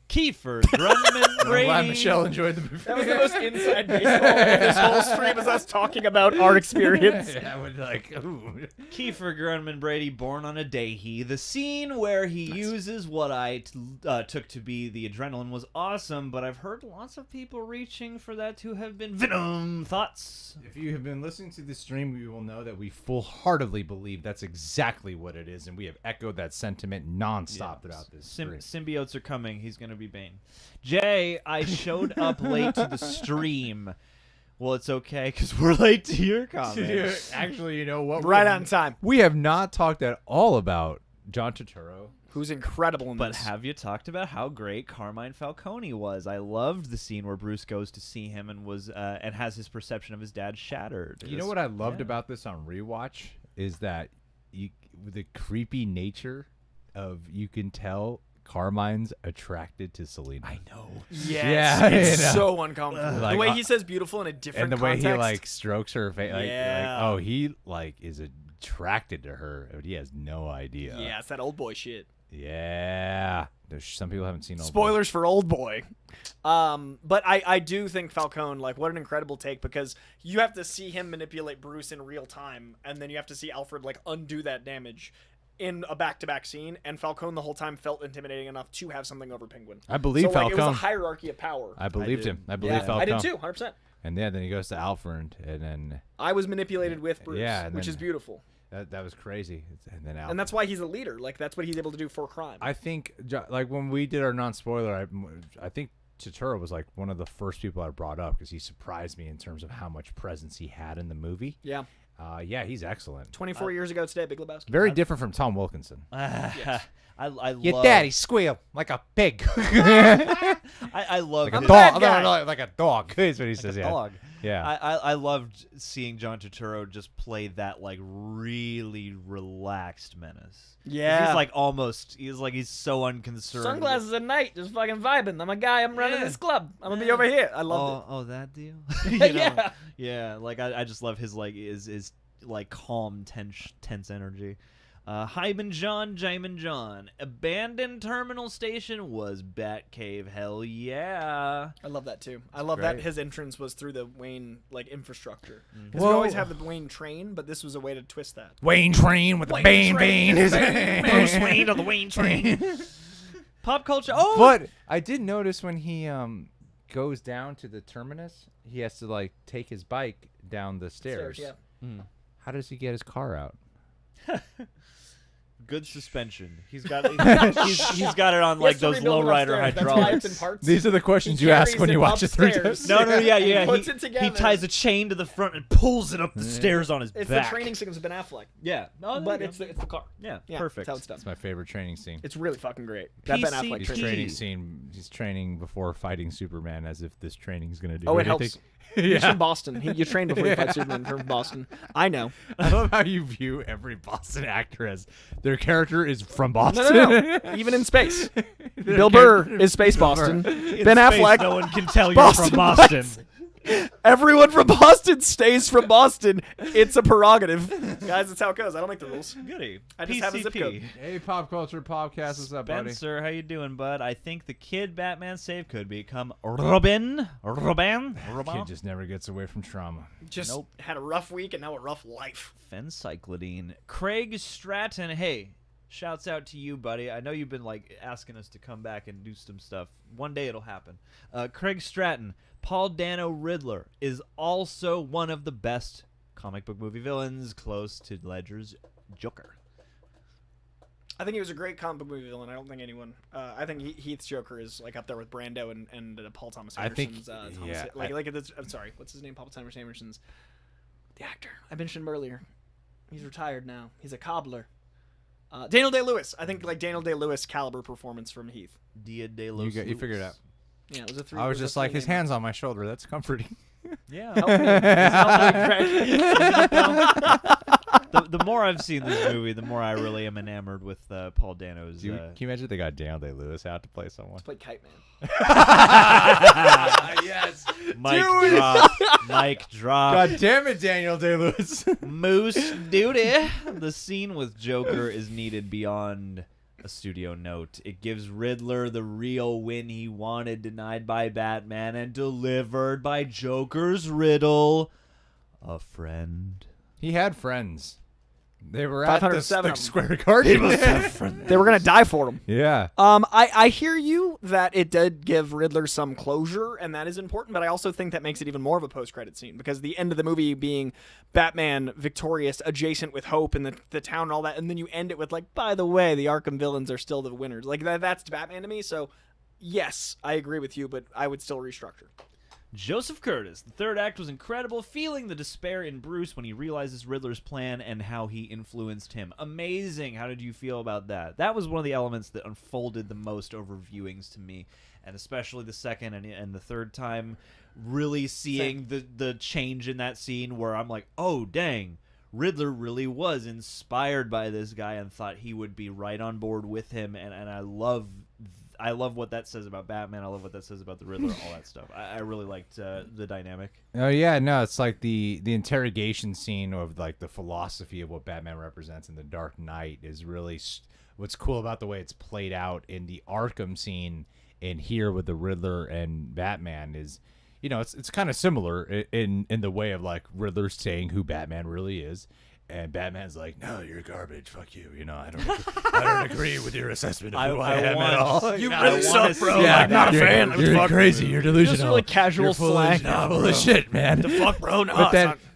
Kiefer Grundman Brady. I'm glad Michelle enjoyed the movie. That was the most inside baseball of this whole stream, is us talking about our experience. I would like, ooh. Kiefer Grundman Brady, born on a day. The scene where he uses what I took to be the adrenaline was awesome, but I've heard lots of people reaching for that to have been Venom. Thoughts? If you have been listening to this stream, you will know that we full-heartedly believe that's exactly what it is, and we have echoed that sentiment nonstop throughout this stream. Symbiotes are coming. He's going to be Bane. Jay, I showed up late to the stream. Well, it's okay, because we're late to your comment. Actually, you know what? Right on time. We have not talked at all about John Turturro. Who's incredible in But this. have you talked about how great Carmine Falcone was? I loved the scene where Bruce goes to see him and was and has his perception of his dad shattered. You know what I loved about this on rewatch is that the creepy nature of you can tell Carmine's attracted to Selena. I know. Yes, Yeah, it's you know. so uncomfortable. Like, the way he says beautiful in a different and the way context. he like strokes her face, Yeah. oh, he like is attracted to her, but he has no idea. Yeah, it's that old boy shit. Yeah. There's some people haven't seen Old Boy. Spoilers for Old Boy. But I do think Falcone, like, what an incredible take, because you have to see him manipulate Bruce in real time, and then you have to see Alfred, like, undo that damage in a back-to-back scene, and Falcone the whole time felt intimidating enough to have something over Penguin. I believe so, like, Falcone. it was a hierarchy of power. I believed him. I believe Yeah, Falcone. I did too, 100%. And then he goes to Alfred, and then I was manipulated with Bruce, Yeah, and which then- is beautiful. that was crazy. And then Alfred. And that's why he's a leader. Like, that's what he's able to do for crime. I think, like, when we did our non-spoiler, I think Turturro was, like, one of the first people I brought up because he surprised me in terms of how much presence he had in the movie. Yeah. Yeah, he's excellent. 24 years ago today, Big Lebowski. Very different from Tom Wilkinson. I Your love daddy squeal like a pig. I love Like a his- dog. guy. No, like a dog. Is what he says. Yeah. dog. Yeah. I loved seeing John Turturro just play that like really relaxed menace. Yeah. He's so unconcerned. Sunglasses at night, just fucking vibing. I'm a guy. I'm running this club. I'm gonna be over here. I loved Oh, that deal. it. You know? Yeah. Yeah. Like I just love his like his like calm, tense energy. Hyman John. Abandoned terminal station was Batcave. Hell yeah. I love that too. I love that great. his entrance was through the Wayne like infrastructure. Mm-hmm. Because we Whoa. always have the Wayne train, but this was a way to twist that. Wayne train with a Wayne bang train. bang. Bruce Wayne to the Wayne train. Pop culture. Oh, But I did notice when he goes down to the terminus, he has to like take his bike down the stairs. Yeah. How does he get his car out? good suspension. He's got he's got it on He like has to those rebuild it lowrider upstairs. That's why it's in hydraulics. parts. These are the questions He you ask carries when you it watch a 3 upstairs. No, yeah. He puts it He together. ties a chain to the front and pulls it up the stairs on his It's back. the training sequence of Ben Affleck. Yeah, But it's the car. yeah, Yeah, perfect. That's how it's done. That's my favorite training scene. It's really fucking great. That Ben PC. Affleck He's training. training scene. He's training before fighting Superman, as if this training's gonna do Oh, it anything. helps. He's from Boston. You trained before you fight Superman from Boston. I know. I love how you view every Boston actor as their character is from Boston. No. Even in space. Bill Burr is Space Boston. In Ben space, Affleck. no one can tell you're Boston, from Boston. Everyone from Boston stays from Boston. It's a prerogative. Guys, that's how it goes. I don't make the rules. Goody. I just have a zip code. Hey, Pop Culture Podcast, what's up, buddy? Spencer, how you doing, bud? I think the kid Batman saved could become Robin. Kid just never gets away from trauma. Just had a rough week and now a rough life. Fencyclidine. Craig Stratton. Hey, shouts out to you, buddy. I know you've been like asking us to come back and do some stuff. One day it'll happen. Craig Stratton. Paul Dano Riddler is also one of the best comic book movie villains, close to Ledger's Joker. I think he was a great comic book movie villain. I don't think anyone. I think Heath's Joker is like up there with Brando and Paul Thomas I think- Anderson's. yeah, I'm sorry. What's his name? Paul Thomas Anderson's. The actor. I mentioned him earlier. He's retired now. He's a cobbler. Daniel Day-Lewis. I think like Daniel Day-Lewis caliber performance from Heath. Dia de los You figured it out. Yeah, it was a three. I was it a just like, his three-name. hands on my shoulder. That's comforting. Yeah. Help me. Help me, Craig. The more I've seen this movie, the more I really am enamored with Paul Dano's. Can you imagine if they got Daniel Day-Lewis out to play someone? Played Kite Man. Yes. Mic drop. God damn it, Daniel Day-Lewis. Moose duty. The scene with Joker is needed beyond a studio note. It gives Riddler the real win he wanted, denied by Batman and delivered by Joker's Riddle. A friend. He had friends. They were at the 507 Square Garden. They were gonna die for him. Yeah. I hear you that it did give Riddler some closure, and that is important, but I also think that makes it even more of a post-credit scene, because the end of the movie being Batman victorious, adjacent with hope and the town and all that, and then you end it with, like, by the way, the Arkham villains are still the winners. Like, that's Batman to me, so yes, I agree with you, but I would still restructure. Joseph Curtis. The third act was incredible, feeling the despair in Bruce when he realizes Riddler's plan and how he influenced him. Amazing. How did you feel about that? That was one of the elements that unfolded the most over viewings to me, and especially the second and the third time, really seeing the change in that scene where I'm like, oh, dang, Riddler really was inspired by this guy and thought he would be right on board with him, and I love what that says about Batman. I love what that says about the Riddler, all that stuff. I really liked the dynamic. Oh yeah, no, it's like the interrogation scene of like the philosophy of what Batman represents in The Dark Knight is really what's cool about the way it's played out in the Arkham scene and here with the Riddler and Batman is, you know, it's kind of similar in the way of like Riddler saying who Batman really is. And Batman's like, no, you're garbage. Fuck you. You know, I don't agree with your assessment of who I am at all. You really suck, bro. Yeah, I'm not a fan. You're crazy. You're delusional. Just really casual You're full slang. of shit, man. The fuck, bro? No,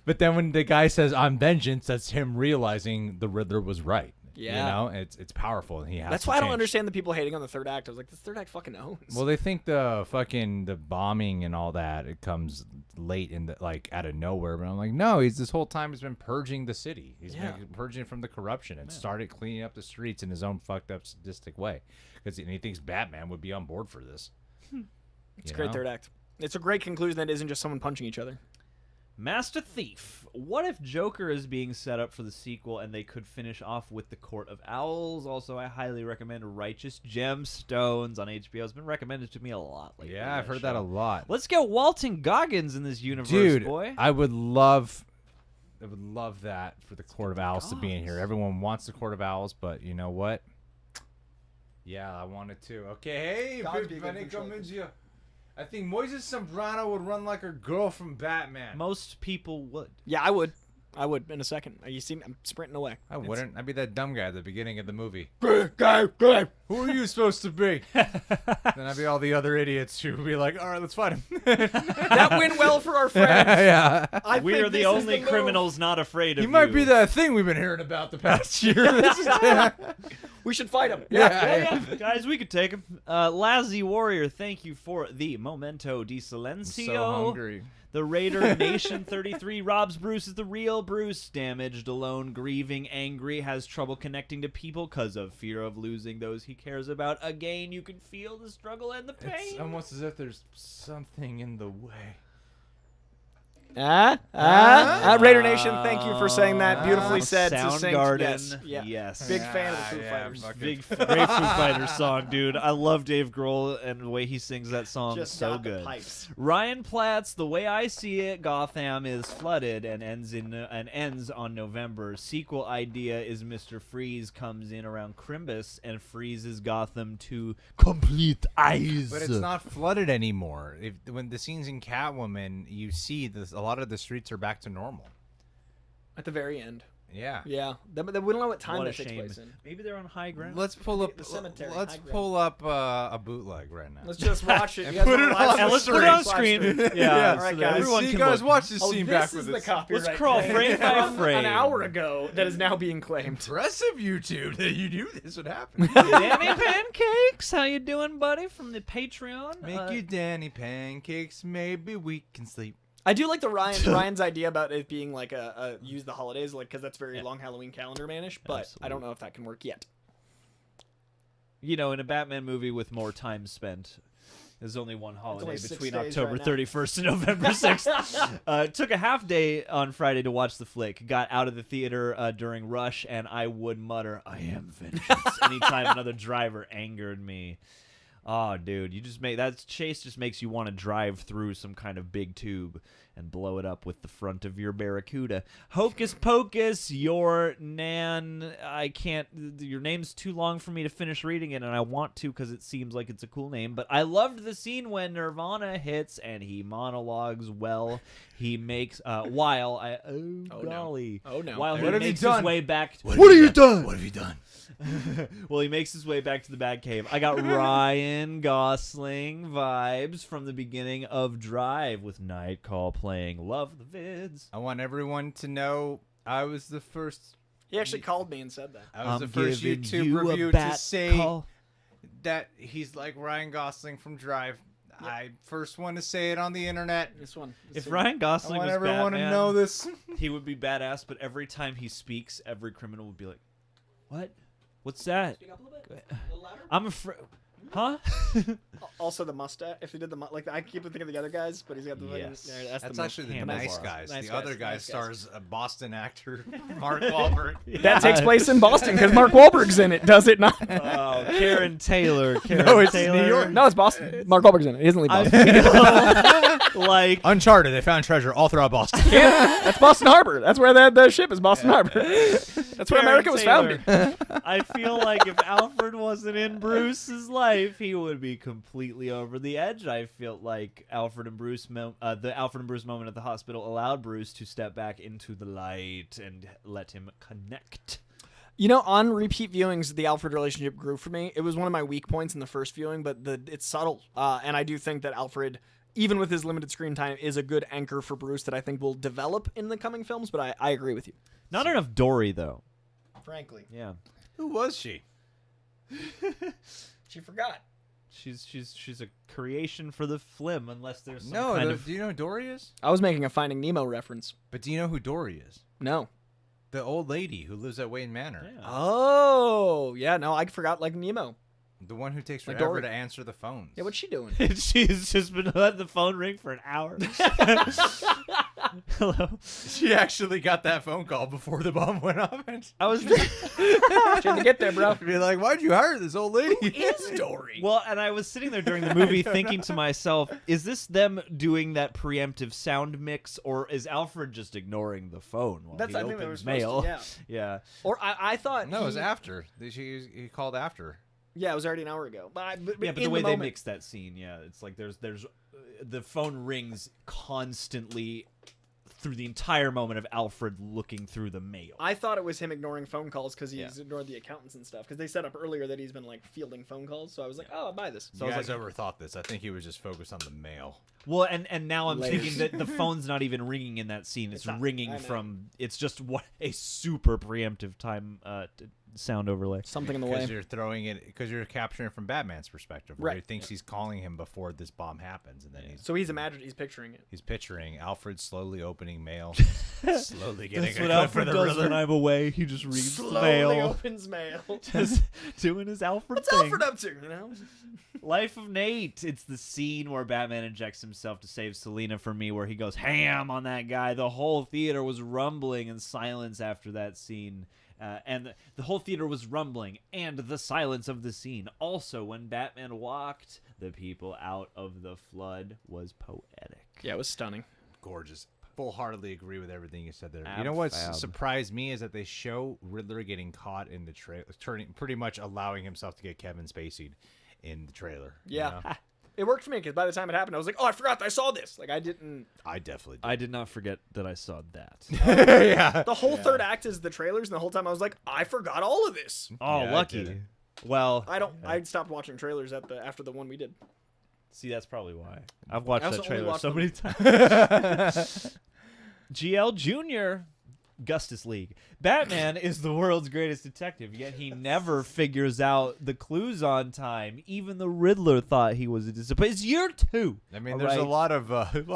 But then when the guy says, I'm vengeance, that's him realizing the Riddler was right. Yeah. You know, it's powerful, and he has That's to why I don't change. understand the people hating on the third act. I was like, this third act fucking owns. Well, they think the bombing and all that, it comes late in the, like, out of nowhere. But I'm like, no, this whole time he's been purging the city. He's been purging it from the corruption and started cleaning up the streets in his own fucked up, sadistic way. Because he thinks Batman would be on board for this. It's a great third act. It's a great conclusion that isn't just someone punching each other. Master Thief. What if Joker is being set up for the sequel and they could finish off with The Court of Owls? Also, I highly recommend Righteous Gemstones on HBO. It's been recommended to me a lot lately. Yeah, I've heard that a lot. Let's get Walton Goggins in this universe, Dude, boy. I would love that for the Court of Owls to be in here. Everyone wants the Court of Owls, but you know what? Yeah, I want it too. Okay, hey, I think Moises Zambrano would run like a girl from Batman. Most people would. Yeah, I would. I would in a second. You see me? I'm sprinting away. I wouldn't. I'd be that dumb guy at the beginning of the movie. Go. Who are you supposed to be? Then I'd be all the other idiots who would be like, all right, let's fight him. That went well for our friends. Yeah. I We think are the this is only move. criminals not afraid of He you. might be that thing we've been hearing about the past year. We should fight him. Yeah. Guys, we could take him. Lazzy Warrior, thank you for the Momento di Silencio. So hungry. The Raider Nation 33 robs Bruce is the real Bruce. Damaged, alone, grieving, angry, has trouble connecting to people because of fear of losing those he cares about. Again, you can feel the struggle and the pain. It's almost as if there's something in the way. Raider Nation, thank you for saying that. Beautifully said. Succinct. Soundgarden. Yes. Big fan of the Foo Fighters. Great Foo Fighters song, dude. I love Dave Grohl and the way he sings that song. Just so got the good. pipes. Ryan Platt's The Way I See It, Gotham is flooded and ends on November. Sequel idea is Mr. Freeze comes in around Crimbus and freezes Gotham to complete ice. But it's not flooded anymore. When the scenes in Catwoman, you see this, a lot of the streets are back to normal. At the very end. Yeah. Yeah. We don't know what time What a that takes shame. place in. Maybe they're on high ground. Let's pull up. The cemetery, Let's high ground. pull up a bootleg right now. Let's just watch it. And You guys put wanna it live on- stream? and let's put it on screen. Yeah, All right, so that guys. everyone See, can guys, look. watch this Oh, scene this back is with the this. copyright. Let's crawl thing frame by from frame. An hour ago that is now being claimed. Impressive, you two, that you knew this would happen. Danny Pancakes, how you doing, buddy? From the Patreon. Make you Danny pancakes, maybe we can sleep. I do like the Ryan's idea about it being like a use the holidays, like because that's very long Halloween calendar manish. But I don't know if that can work yet. You know, in a Batman movie with more time spent, there's only one holiday only 6 between days October right now. 31st and November 6th. Took a half day on Friday to watch the flick. Got out of the theater during rush, and I would mutter, "I am vengeance," anytime another driver angered me. Oh, dude, you just that chase just makes you want to drive through some kind of big tube and blow it up with the front of your Barracuda. Hocus Pocus, your name's too long for me to finish reading it, and I want to because it seems like it's a cool name, but I loved the scene when Nirvana hits and he monologues well. He makes, while he makes his way back. What have you done? What have you done? Well, he makes his way back to the Batcave. I got Ryan Gosling vibes from the beginning of Drive with Night Call playing. Love the vids. I want everyone to know I was the first. He actually called me and said that. I was I'm the first giving YouTube you a review to bat say call. that he's like Ryan Gosling from Drive. I first want to say it on the internet. This one. If Ryan I Gosling want was everyone Batman, to know this. he would be badass. But every time he speaks, every criminal would be like, "What? What's that? Speak up a little bit. A little louder. I'm afraid." Huh? Also, the mustache. If he did the like, I keep thinking of the other guys, but he's got the. Yes. Fucking, That's the actually the handlebar. nice guys. Nice The guys, other guy nice guys. stars a Boston actor, Mark Wahlberg. That takes place in Boston because Mark Wahlberg's in it, does it not? Oh, Karen Taylor. No, it's Taylor. New York. No, it's Boston. Mark Wahlberg's in it. He doesn't leave I Boston. feel like Uncharted. They found treasure all throughout Boston. That's Boston Harbor. That's where the ship is. Boston Harbor. That's where Karen America was Taylor. founded. I feel like if Alfred wasn't in Bruce's life, he would be completely over the edge. I feel like the Alfred and Bruce moment at the hospital allowed Bruce to step back into the light and let him connect. You know, on repeat viewings, the Alfred relationship grew for me. It was one of my weak points in the first viewing, but it's subtle. And I do think that Alfred, even with his limited screen time, is a good anchor for Bruce that I think will develop in the coming films, but I agree with you. Not enough Dory, though. Frankly. Yeah. Who was she? She forgot. She's a creation for the film, unless there's some No, kind of... do you know who Dory is? I was making a Finding Nemo reference. But do you know who Dory is? No. The old lady who lives at Wayne Manor. Yeah. Oh, yeah, no, I forgot like Nemo. The one who takes Like forever Dory. to answer the phones. Yeah, what's she doing? She's just been letting the phone ring for an hour. Hello. She actually got that phone call before the bomb went off. And I was... She had to get there, bro. be like, why'd you hire this old lady? Is Dory? Well, and I was sitting there during the movie thinking to myself, is this them doing that preemptive sound mix, or is Alfred just ignoring the phone while That's he I think they were opens supposed mail? to, yeah. Yeah. Or I thought No, it was he- after. He called after. Yeah, it was already an hour ago. But Yeah, but in the way they moment, mix that scene, yeah, it's like there's the phone rings constantly through the entire moment of Alfred looking through the mail. I thought it was him ignoring phone calls because he's Yeah. ignored the accountants and stuff. Because they set up earlier that he's been like fielding phone calls. So I was like, oh, I'll buy this. So You I was guys like, overthought this. I think he was just focused on the mail. Well, and now I'm Layers. thinking that the phone's not even ringing in that scene. It's not. I ringing know. from. It's just what a super preemptive time sound overlay. something in the way. Because you're throwing it, because you're capturing it from Batman's perspective, where Right. he thinks he's calling him before this bomb happens, and then So he's imagined, he's picturing it. he's picturing Alfred slowly opening mail, slowly getting That's a what clip Alfred for the does Riddler. when I'm away. He just reads the Slowly mail, opens mail. just doing his Alfred What's thing. Alfred up to? You know? Life of Nate. It's the scene where Batman injects himself to save Selena from me, where he goes ham on that guy. The whole theater was rumbling in silence after that scene. And the whole theater was rumbling, and the silence of the scene. Also, when Batman walked the people out of the flood was poetic. Yeah, it was stunning. Gorgeous. Full-heartedly agree with everything you said there. Ab You know what fab. surprised me is that they show Riddler getting caught in the trailer, pretty much allowing himself to get Kevin Spacey'd in the trailer. you Yeah. know? It worked for me because by the time it happened, I was like, oh, I forgot I saw this. Like, I didn't. I definitely did. I did not forget that I saw that. yeah. The whole third act is the trailers, and the whole time I was like, I forgot all of this. Oh, Yeah, I lucky. did it. Well, I stopped watching trailers after the one we did. see, that's probably why. I've watched I also that only trailer watched so them- many times. GL Jr. Justice League. Batman is the world's greatest detective, yet he never figures out the clues on time. Even the Riddler thought he was a disappointment. It's year 2. I mean, all there's right? a lot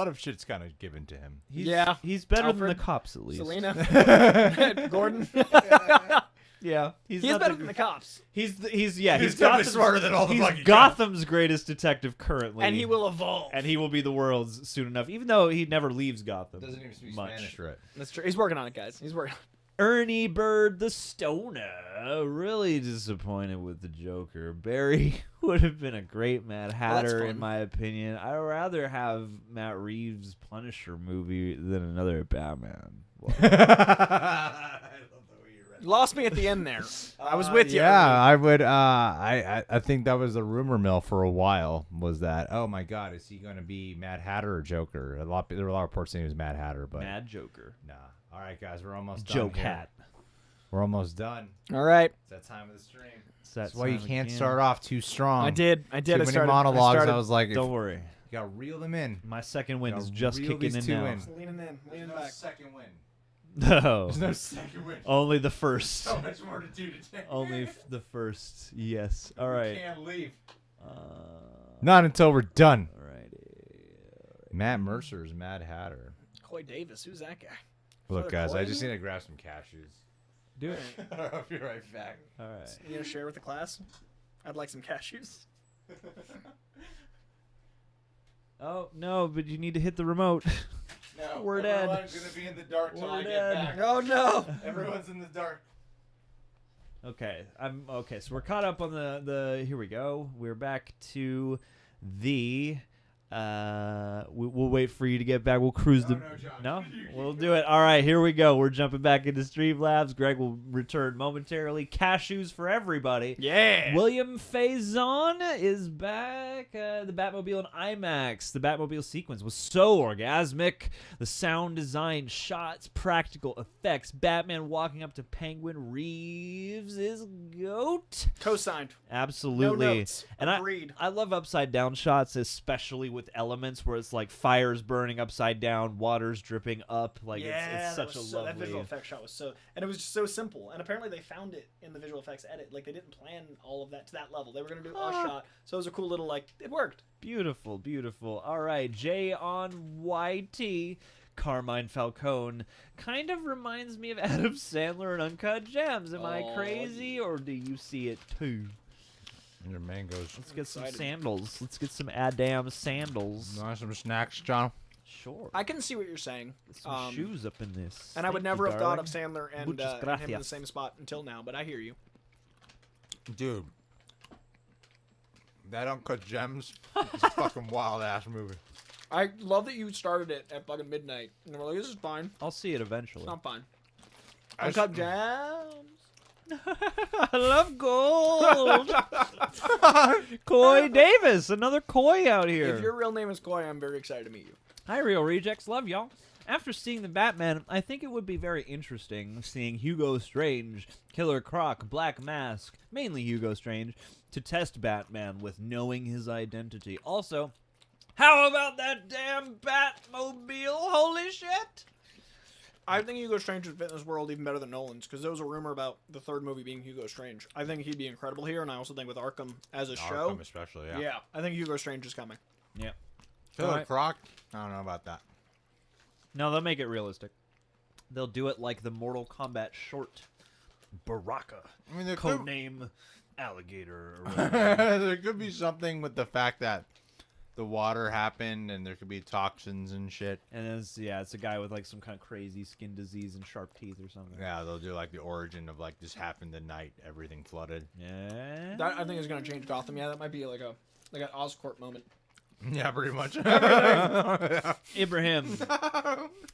of shit's kind of given to him. He's better than Alfred, the cops, at least. Selena, Gordon. Yeah, he's He's not better than the cops, He's He's Gotham's, definitely smarter than all the he's fucking Gotham's greatest detective currently, and he will evolve. and he will be the world's soon enough. Even though he never leaves Gotham. Doesn't even speak much. Spanish, right? That's true. He's working on it, guys. He's working. Ernie Bird the Stoner, really disappointed with the Joker. Barry would have been a great Mad Hatter, in fun. my opinion. I'd rather have Matt Reeves' Punisher movie than another Batman. You lost me at the end there. I was with you. Yeah, Ernie. I would. I think that was the rumor mill for a while. Was that? Oh my God, is he going to be Mad Hatter or Joker? There were a lot of reports saying he was Mad Hatter, but Mad Joker. nah. All right, guys, we're almost done. Joke here. hat. We're almost done. All right. It's that time of the stream. That's That's why you can't start off too strong. I did. I Too did. many monologues. I was like, you Don't worry. gotta reel them in. My second win Gotta is just reel kicking these in two now. in. Leaning in. Leaning back. second win. No. There's no second win. Only the first. So much more to do today. Only the first. Yes. All right. Can't leave. Not until we're done. All right. Matt Mercer's Mad Hatter. Coy Davis, who's that guy? Look, there guys, Coy I in just there? need to grab some cashews. Do it. I'll be right back. All right. You gonna share with the class? I'd like some cashews. Oh no, but you need to hit the remote. No, We're dead. Everyone's gonna be in the dark till We're I dead. get back. Oh no! Everyone's in the dark. Okay, so we're caught up on the here we go. We're back to the we'll wait for you to get back. We'll cruise No, John. No? We'll do it. All right, here we go. We're jumping back into Streamlabs. Greg will return momentarily. Cashews for everybody. Yeah. William Faison is back. The Batmobile in IMAX. The Batmobile sequence was so orgasmic. The sound design, shots, practical effects. Batman walking up to Penguin. Reeves is GOAT. Co-signed. Absolutely. No notes. And Agreed. I love upside down shots, especially with elements where it's like fires burning upside down, water's dripping up. Like it's such a lovely. That visual effects shot was so, and it was just so simple. And apparently they found it in the visual effects edit. Like they didn't plan all of that to that level. They were gonna do a shot, so it was a cool little it worked. Beautiful, beautiful. All right, Jay on YT. Carmine Falcone kind of reminds me of Adam Sandler in Uncut Gems. Am I crazy, or do you see it too? And your mangoes. Let's get some excited. sandals. Let's get some Adam sandals. You want some snacks, John? Sure. I can see what you're saying. Get some shoes up in this. And I would Thank never you, have thought darling. of Sandler and Muchas him in the gracias. same spot until now. But I hear you. Dude. That Uncut Gems is a fucking wild ass movie. I love that you started it at fucking midnight, and we're like, this is fine. I'll see it eventually. It's not fine. I Uncut Gems. I love gold. Coy Davis, another Coy out here. If your real name is Coy, I'm very excited to meet you. Hi, Real Rejects. Love y'all. After seeing the Batman, I think it would be very interesting seeing Hugo Strange, Killer Croc, Black Mask, mainly Hugo Strange, to test Batman with knowing his identity. Also, how about that damn Batmobile? Holy shit! I think Hugo Strange would fit in this world even better than Nolan's, because there was a rumor about the third movie being Hugo Strange. I think he'd be incredible here, and I also think with Arkham as a show. Arkham especially, yeah. Yeah, I think Hugo Strange is coming. Yep. Killer Alright. Croc? I don't know about that. No, they'll make it realistic. They'll do it like the Mortal Kombat short. Baraka. I mean, there Codename Alligator. Or whatever. there could be something with the fact that the water happened and there could be toxins and shit. And it's a guy with like some kind of crazy skin disease and sharp teeth or something. Yeah, they'll do like the origin of like this happened the night everything flooded. Yeah. That I think is going to change Gotham. Yeah, that might be like an Oscorp moment. Yeah, pretty much. Ibrahim.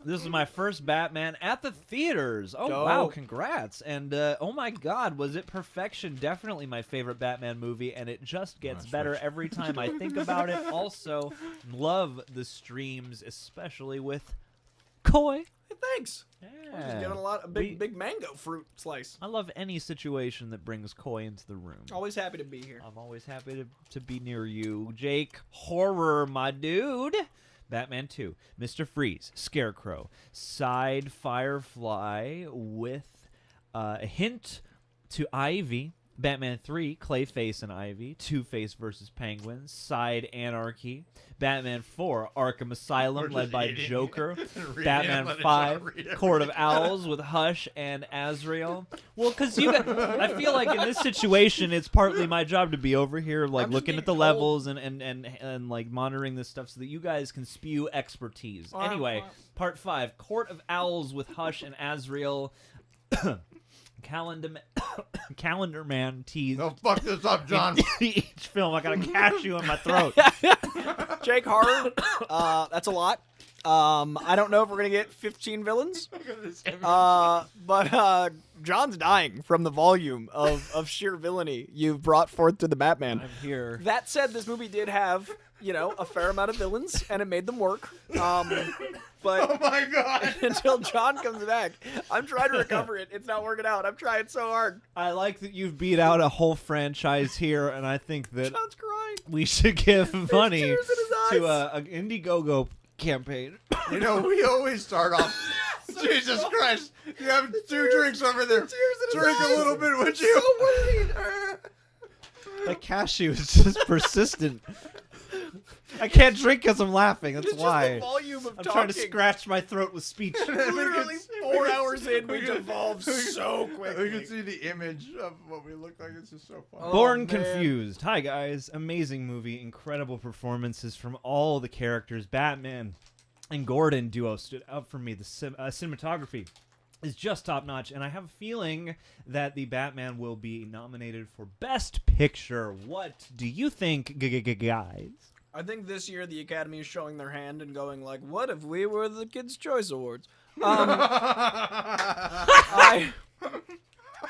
This is my first Batman at the theaters. Oh, Dope. wow. Congrats. And, oh, my God. Was it perfection? Definitely my favorite Batman movie, and it just gets better every time I think about it. Also, love the streams, especially with Coy. Hey, thanks. I'm just Yeah. giving a big mango fruit slice. I love any situation that brings Coy into the room. Always happy to be here. I'm always happy to be near you. Jake, horror, my dude. Batman 2, Mr. Freeze, Scarecrow, Side Firefly with a hint to Ivy. Batman 3, Clayface and Ivy, Two-Face versus Penguin, Side Anarchy, Batman 4, Arkham Asylum, led by Joker, Batman 5, Court of Owls with Hush and Azrael. Well, because I feel like in this situation, it's partly my job to be over here, like I'm just looking at the being levels and like monitoring this stuff so that you guys can spew expertise. Anyway, Part 5, Court of Owls with Hush and Azrael. Calendar Man teased Don't fuck this up, John. each film. I got a cashew in my throat. Jake Horror, that's a lot. I don't know if we're gonna get 15 villains, but John's dying from the volume of sheer villainy you've brought forth to the Batman. I'm here. That said, this movie did have, a fair amount of villains, and it made them work. But Oh my god. until John comes back, I'm trying to recover it. It's not working out. I'm trying so hard. I like that you've beat out a whole franchise here, and I think that John's crying. we should give money tears in his to eyes. an Indiegogo campaign. You know, we always start off. Jesus Christ! You have two drinks over there. Drink a little bit, would you? That cashew is just persistent. I can't drink because I'm laughing. That's It's why. just the volume of I'm talking. trying to scratch my throat with speech. Literally 4 hours in, we devolved so quickly. We can see the image of what we look like. It's just so funny. Born man. Confused. Hi, guys. Amazing movie. Incredible performances from all the characters. Batman and Gordon duo stood out for me. The cinematography is just top-notch, and I have a feeling that the Batman will be nominated for Best Picture. What do you think, guys? I think this year the Academy is showing their hand and going like, "What if we were the Kids' Choice Awards?" I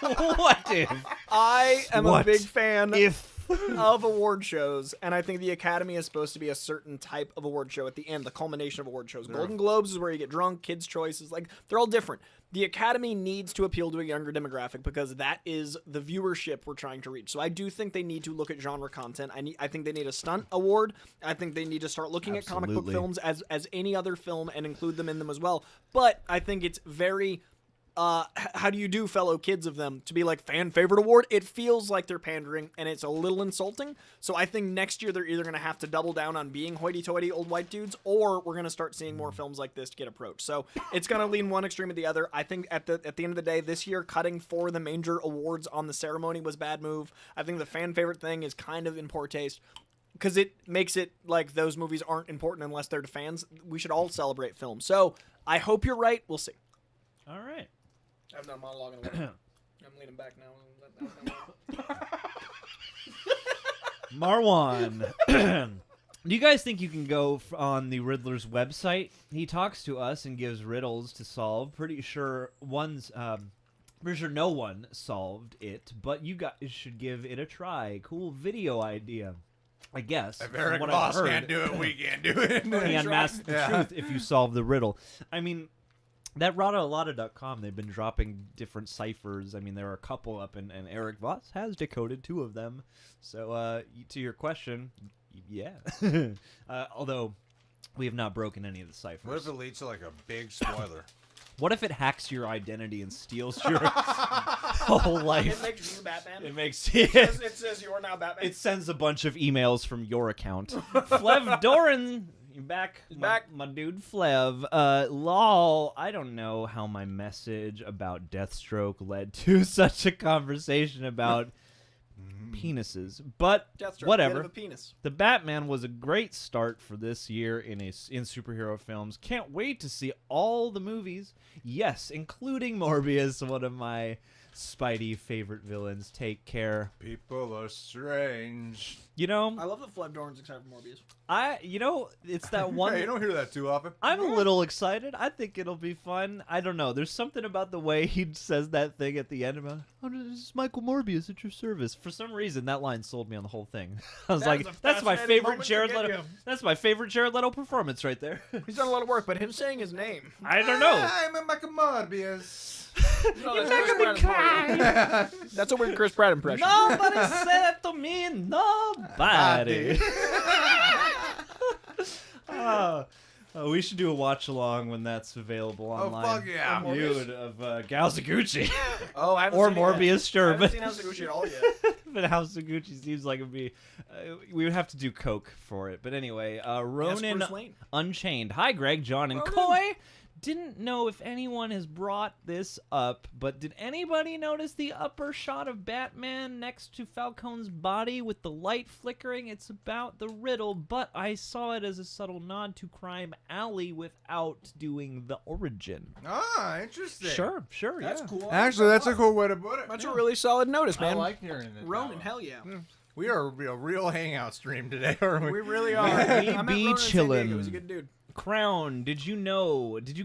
What if? I am a What big fan if? of award shows, and I think the Academy is supposed to be a certain type of award show at the end, the culmination of award shows. Golden Globes is where you get drunk. Kids' Choice is like, they're all different. The Academy needs to appeal to a younger demographic because that is the viewership we're trying to reach. So I do think they need to look at genre content. I think they need a stunt award. I think they need to start looking at comic book Absolutely. films as any other film and include them in them as well. But I think it's very how do you do, fellow kids of them, to be like fan favorite award? It feels like they're pandering, and it's a little insulting. So I think next year they're either going to have to double down on being hoity-toity old white dudes, or we're going to start seeing more films like this get approached. So it's going to lean one extreme or the other. I think at the end of the day, this year, cutting 4 of the major awards on the ceremony was a bad move. I think the fan favorite thing is kind of in poor taste, because it makes it like those movies aren't important unless they're to fans. We should all celebrate film. So I hope you're right. We'll see. All right. I'm not monologuing away. I'm leaning back now. Marwan, do you guys think you can go on the Riddler's website? He talks to us and gives riddles to solve. Pretty sure no one solved it, but you guys should give it a try. Cool video idea, I guess. If from Eric what I've Voss heard. can't do it, we can't do it. He unmasked the truth if you solve the riddle. I mean, that Rada-Alada.com, they've been dropping different ciphers. I mean, there are a couple up, and Eric Voss has decoded 2 of them. So, to your question, yeah. Although, we have not broken any of the ciphers. What if it leads to like a big spoiler? What if it hacks your identity and steals your whole life? It makes you Batman. It makes It says you're now Batman. It sends a bunch of emails from your account. Flev Doran, you back? Back. My dude Flev. Lol, I don't know how my message about Deathstroke led to such a conversation about penises, but Deathstroke, whatever. bit of a penis. The Batman was a great start for this year in superhero films. Can't wait to see all the movies. Yes, including Morbius, one of my Spidey favorite villains. Take care. People are strange. You know, I love the Flev Dorn's excited for Morbius. it's that one. Hey, you don't hear that too often. I'm a little excited. I think it'll be fun. I don't know. There's something about the way he says that thing at the end about, "Oh, this is Michael Morbius at your service." For some reason, that line sold me on the whole thing. I was That like, is a "That's my fascinating favorite moment to Jared get Leto. you. That's my favorite Jared Leto performance right there." He's done a lot of work, but him saying his name. I don't know. I'm a Michael Morbius. You're making me cry. That's a weird Chris Pratt impression. Nobody said to me, nobody. We should do a watch along when that's available online. fuck yeah. Dude, of House of Gucci. Oh, I haven't Or seen it yet. Morbius, sure, I haven't but seen House of Gucci at all yet. but House of Gucci seems like it'd be. We would have to do coke for it. But anyway, Ronin Bruce Wayne. Unchained. Hi, Greg, John, and Ronin. Coy. Didn't know if anyone has brought this up, but did anybody notice the upper shot of Batman next to Falcone's body with the light flickering? It's about the Riddle, but I saw it as a subtle nod to Crime Alley without doing the origin. Ah, interesting. Sure, That's yeah. cool. Actually, that's a cool way to put it. That's a really solid notice, man. I like hearing that. Ronan, hell yeah. We are a real hangout stream today, aren't we? We really are. We I met be Ronan in San chillin'. Diego. He's a good dude. Crown, did you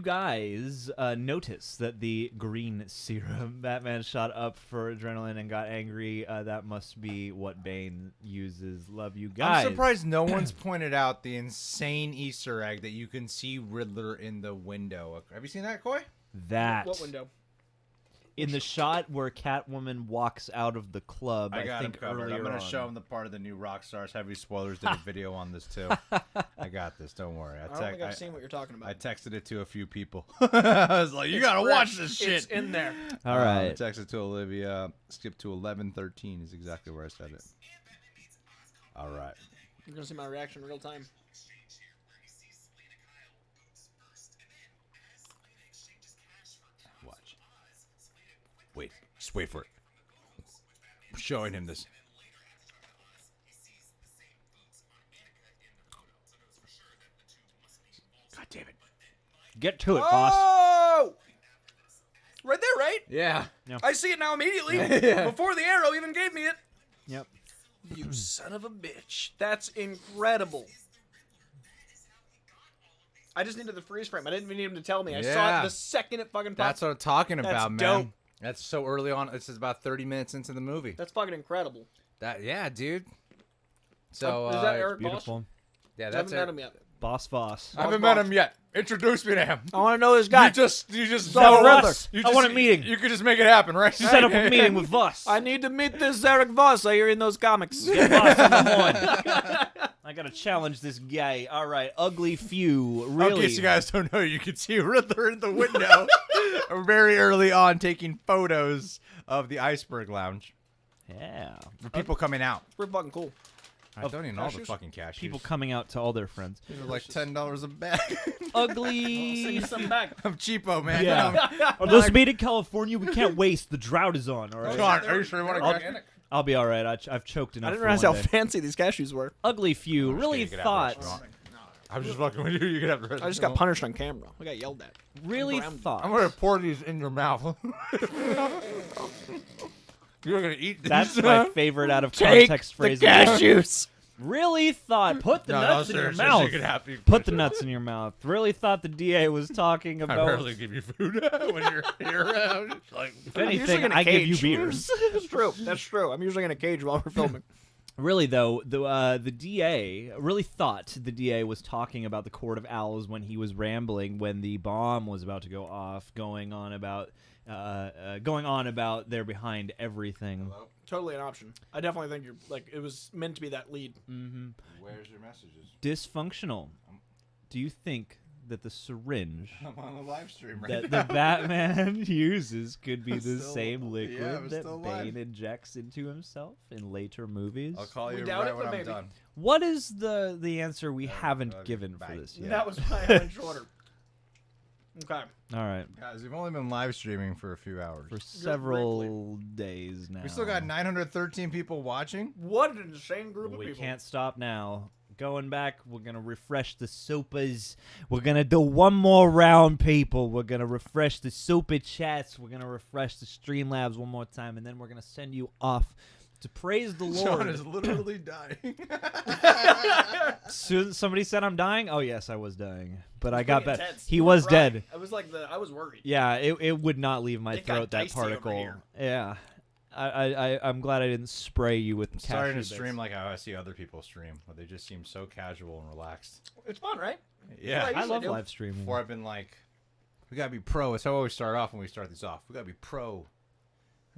guys notice that the green serum Batman shot up for adrenaline and got angry? That must be what Bane uses. Love you guys. I'm surprised no one's pointed out the insane Easter egg that you can see Riddler in the window. Have you seen that, Coy? That What window? in the shot where Catwoman walks out of the club. I got think him covered. earlier I'm going on. to show him the part of the new Rockstars Heavy Spoilers did a video on this too. I got this. Don't worry. I don't think I've seen what you're talking about. I texted it to a few people. I was like, you got to watch this shit. It's in there. All right. I texted to Olivia. Skip to 11:13 is exactly where I said it. All right. You're gonna see my reaction in real time. Watch. Wait. Just wait for it. I'm showing him this. God damn it. Get to it, boss. Oh! Right there, right? Yeah. I see it now immediately. Before the arrow even gave me it. Yep. You son of a bitch. That's incredible. I just needed the freeze frame. I didn't even need him to tell me. I saw Yeah. it the second it fucking popped. That's what I'm talking about, That's man. dope. That's so early on. This is about 30 minutes into the movie. That's fucking incredible. Yeah, dude. So Is that Eric Beautiful. Bosch? yeah, I that's haven't met him yet. Boss Voss. I haven't met him yet. Introduce me to him. I want to know this guy. You just No, know Russ. You I just- want a meeting. You could just make it happen, right? Set up a meeting with Voss. I need to meet this Eric Voss I hear in those comics. Get Voss on the horn. I gotta challenge this guy. All right, Ugly Few. Really? In case you guys don't know, you can see Riddler in the window very early on taking photos of the Iceberg Lounge. Yeah. For people coming out. It's pretty fucking cool. I don't even know the cashews? fucking cashews. People coming out to all their friends. These are like $10 a bag. Ugly. Send back. I'm cheapo, man. Yeah. Let's meet in California. We can't waste. The drought is on. All right. Come on, are you sure you want to I'll, I'll be all right. I've choked enough. I didn't for realize one how day. fancy these cashews were. Ugly Few. Really thought. I'm just fucking with you. You can have the rest. I just got punished on camera. I got yelled at. Really Ground. thought. I'm gonna pour these in your mouth. You're gonna eat these. That's my favorite out of Take context the phrase. cashews. Really thought. Put the nuts in your seriously, mouth. you can have you can Put the it. nuts in your mouth. Really thought the DA was talking I about. rarely give you food when you're here. Like, If I'm usually anything, in a I give you cage. beers. That's true. That's true. I'm usually in a cage while we're filming. Really though, the DA really thought the DA was talking about the Court of Owls when he was rambling when the bomb was about to go off, going on about they're behind everything. Totally an option. I definitely think you're like it was meant to be that lead. where's your messages? Dysfunctional. Do you think that the syringe I'm on the live stream that the Batman uses could be I'm the still- same yeah, liquid I'm that still live. Bane injects into himself in later movies? I'll call We you doubt right it, when but I'm maybe. done. What is the answer we haven't okay, given bye. for this yet? That was why I went shorter. Okay. All right. Guys, we've only been live streaming for a few hours. For several days now. We still got 913 people watching. What an insane group of We people. can't stop now. Going back, we're going to refresh the sopas. We're going to do one more round, people. We're going to refresh the super chats. We're going to refresh the Streamlabs one more time, and then we're going to send you off to praise the Lord. Sean is literally dying. Somebody said I'm dying? Oh, yes, I was dying. But I got better. Intense. He You were was crying. dead. I was like I was worried. Yeah, it would not leave my It got throat, that dicey over particle. here. Yeah. I'm glad I didn't spray you with Starting cashew to bits. stream like how I see other people stream, where they just seem so casual and relaxed. It's fun, right? Yeah. Right. I love do. live streaming. Before I've been like, we gotta be pro. It's how I always start off when we start these off. We gotta be pro.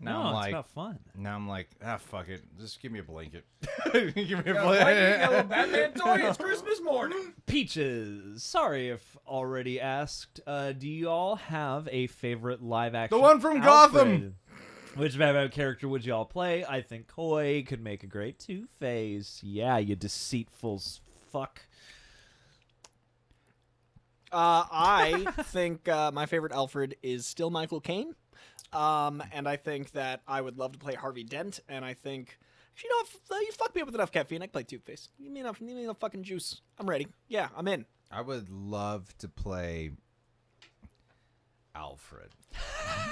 Now No, I'm it's like, not fun. now I'm like, fuck it. Just give me a blanket. give me a Got a blanket. yellow Batman toy. It's Christmas morning. Peaches, sorry if already asked. Do you all have a favorite live action? The one from Alfred? Gotham. Which Batman character would you all play? I think Coy could make a great Two-Face. Yeah, you deceitful fuck. I think my favorite Alfred is still Michael Caine. And I think that I would love to play Harvey Dent. And I think, you know, if you fuck me up with enough caffeine, I can play Two-Face. Give me enough fucking juice. I'm ready. Yeah, I'm in. I would love to play Alfred.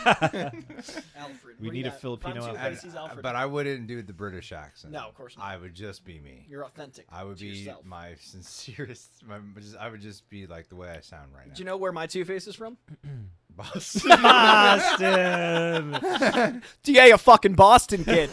Alfred. We need a Filipino Alfred. He's Alfred. But I wouldn't do the British accent. No, of course not. I would just be me. You're authentic. I would to be yourself. my sincerest. I would just be like the way I sound right now. Do you know where my Two-Face is from? Boss. Boston! DA, a fucking Boston kid.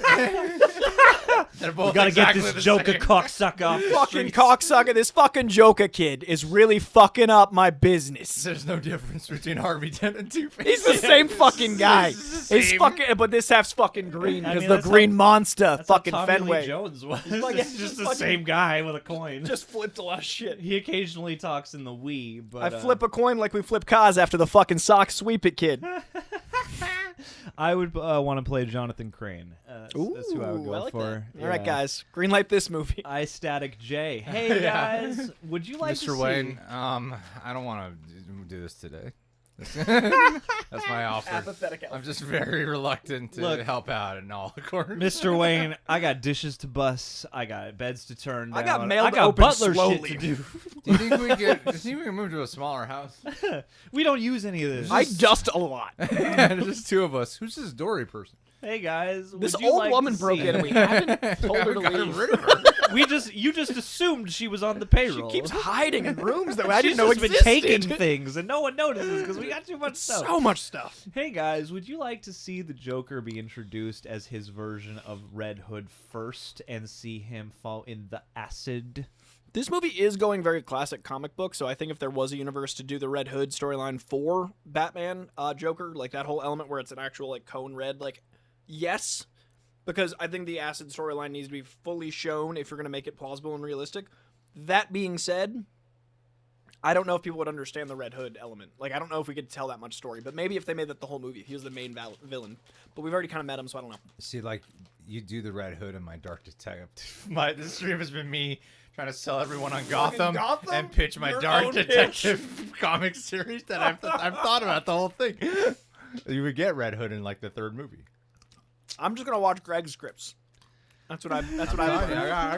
They're We both gotta exactly get this the Joker same. cocksucker off the Fucking streets. cocksucker. This fucking Joker kid is really fucking up my business. There's no difference between Harvey Dent and Two-Face. He's the same fucking guy. It's the It's same. fucking, but this half's fucking green I because mean, the that's green how- monster That's how fucking Tommy Fenway Lee Jones was. like- It's just the fucking- same guy with a coin. just flipped a lot of shit. He occasionally talks in the Wii, but I flip a coin like we flip cars after the fucking sock sweep it kid. I would want to play Jonathan Crane. That's who I would go I like for. that. All right, guys, greenlight this movie. I Static J. Hey guys, would you like to Mr. see? Wayne, I don't want to do this today. That's my offer. Apathetic. I'm just very reluctant to help out in all the corners. Mr. Wayne, I got dishes to bust. I got beds to turn down. I got mail I to got open butler slowly. shit to do. Do you think we can move to a smaller house? We don't use any of this. I dust a lot. There's just two of us. Who's this Dory person? Hey guys, This would you old like woman to broke see- in and we haven't told her to Got leave. rid of her. You just assumed she was on the She payroll. keeps hiding in rooms that I She's didn't know just been existed. taking things and no one notices because we got too much stuff. So much stuff. Hey guys, would you like to see the Joker be introduced as his version of Red Hood first and see him fall in the acid? This movie is going very classic comic book, so I think if there was a universe to do the Red Hood storyline for Batman, Joker, like that whole element where it's an actual like cone red, like yes, because I think the acid storyline needs to be fully shown if you're going to make it plausible and realistic. That being said, I don't know if people would understand the Red Hood element. Like, I don't know if we could tell that much story, but maybe if they made that the whole movie, if he was the main villain. But we've already kind of met him, so I don't know. See, like, you do the Red Hood in my Dark Detective. This stream has been me trying to sell everyone on Gotham, Gotham? and pitch my Your Dark own Detective comic series that I've thought about the whole thing. You would get Red Hood in like the third movie. I'm just gonna watch Greg's scripts. That's what I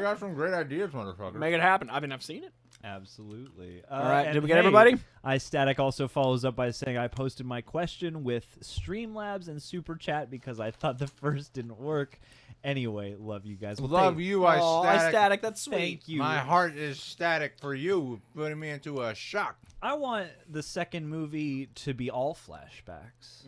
got some great ideas, motherfucker. make it happen. I mean, I've seen it. Absolutely. All right, and did we get hey, everybody? iStatic also follows up by saying, I posted my question with Streamlabs and Super Chat because I thought the first didn't work. Anyway, love you guys. Well, Love thank- you, Oh, iStatic. Static, that's sweet. Thank you. My heart is static for you, putting me into a shock. I want the second movie to be all flashbacks.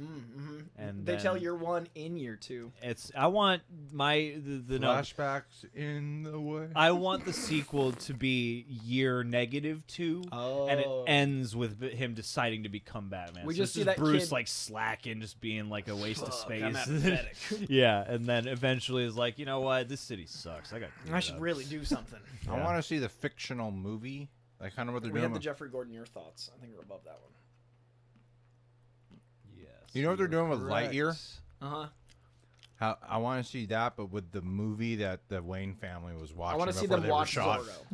And They tell then year one in year two. I want the no, Flashbacks in the way. I want the sequel to be year -2, and it Oh. ends with him deciding to become Batman. We So just it's see that Bruce kid- like slacking, just being like a waste of Fuck, I'm space. apathetic. Yeah, and then eventually is like, you know what, this city sucks. I should really do something. I want to see the fictional movie. Like kind of what they're We doing. have the with- Jeffrey Gordon, your thoughts. I think we're above that one. Yes. You know what they're doing with correct. Lightyear? Uh-huh. How I want to see that, but with the movie that the Wayne family was watching. I want to see before them they were watch shot. Zorro.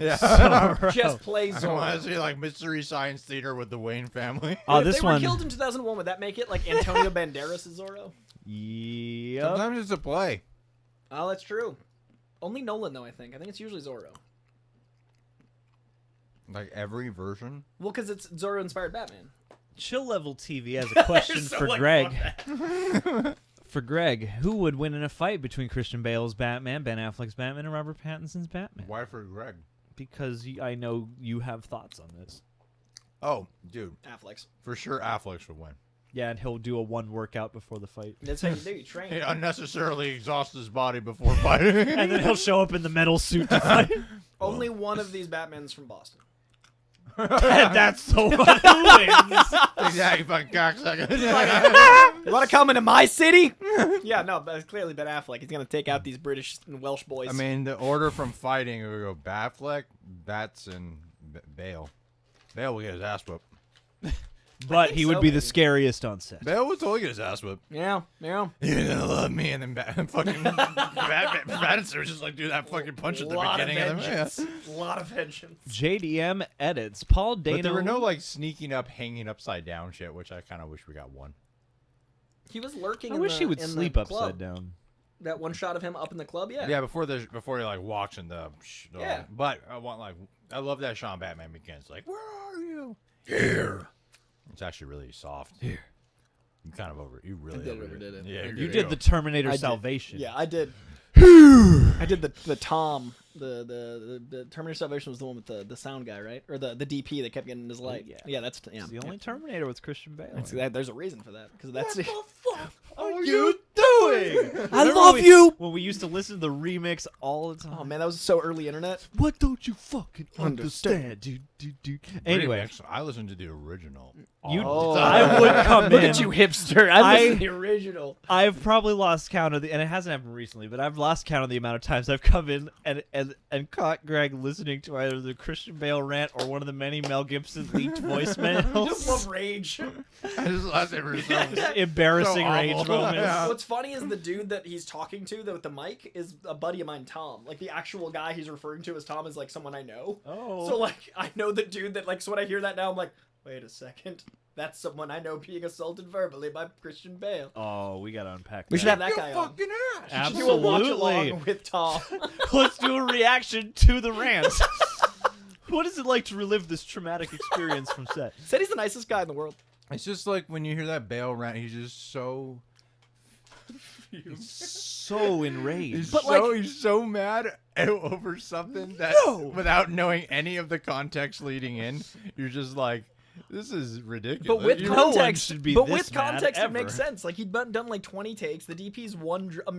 Yeah. Just play I want Zorro. to see like Mystery Science Theater with the Wayne family. Oh, If this they were one. killed in 2001, would that make it like Antonio Banderas is Zorro? Yep. Sometimes it's a play. Oh, that's true. Only Nolan, though, I think. I think it's usually Zorro. Like every version. Well, because it's Zorro-inspired Batman. Chill Level TV has a question So, for like, Greg. fuck For Greg, who would win in a fight between Christian Bale's Batman, Ben Affleck's Batman, and Robert Pattinson's Batman? Why for Greg? Because I know you have thoughts on this. Oh, dude, Affleck's. for sure Affleck should win. Yeah, and he'll do a one workout before the fight. That's how you do. You train. He unnecessarily exhausts his body before fighting. And then he'll show up in the metal suit to fight. Only one of these Batmans from Boston. That's the one who wins. Exactly, fucking cocksucker. You want to come into my city? Yeah, no, but it's clearly Ben Affleck. He's going to take out these British and Welsh boys. I mean, the order from fighting, we go Batfleck, Bats, and Bale. Bale will get his ass whipped. But he would so, be the maybe. scariest on set. Bale would totally get his ass whipped. yeah. You're gonna love me, and then fucking Pattinson would just like do that fucking punch at the beginning of the vengeance. A lot of vengeance. JDM edits. Paul Dano. But there were no like sneaking up, hanging upside down shit, which I kind of wish we got one. He was lurking I in wish the, he would in the sleep club. upside down. That one shot of him up in the club, yeah. Yeah, before he like walks in the. Yeah. But I love that Sean Batman begins like, "Where are you?" Here. It's actually really soft. Here. You kind of you really overdid it. Yeah, You did the Terminator I did. Salvation. Yeah, I did. I did the Tom. The Terminator Salvation was the one with the sound guy, right? Or the DP that kept getting in his light. yeah. Yeah, that's yeah. It's the only Terminator with Christian Bale. That's- that- there's a reason for that because that's fuck are you doing? I Remember love when you. When we used to listen to the remix all the time. Oh man, that was so early internet. What don't you fucking Understand. understand, dude? Anyway, I listened to the original. I would come in. Look at you, hipster. I listened to the original. I've probably lost count of and it hasn't happened recently, but I've lost count of the amount of times I've come in and caught Greg listening to either the Christian Bale rant or one of the many Mel Gibson leaked voicemails. I just love rage. I just lost every Embarrassing So rage awful. moments. Yeah. What's funny is the dude that he's talking to with the mic is a buddy of mine, Tom. Like the actual guy he's referring to as Tom is like someone I know. Oh. So like I know the dude that like so when I hear that now I'm like, wait a second. That's someone I know being assaulted verbally by Christian Bale. Oh, we gotta unpack that. We should have that guy on. Absolutely. Do a watch along with Tom. Let's do a reaction to the rant. What is it like to relive this traumatic experience from set? Said he's the nicest guy in the world. It's just like when you hear that Bale rant, he's just so. So enraged. He's so mad over something that without knowing any of the context leading in, you're just like, this is ridiculous. But with No one context, should be but this with context, mad, it makes ever. sense. Like he'd done like 20 takes. The DP's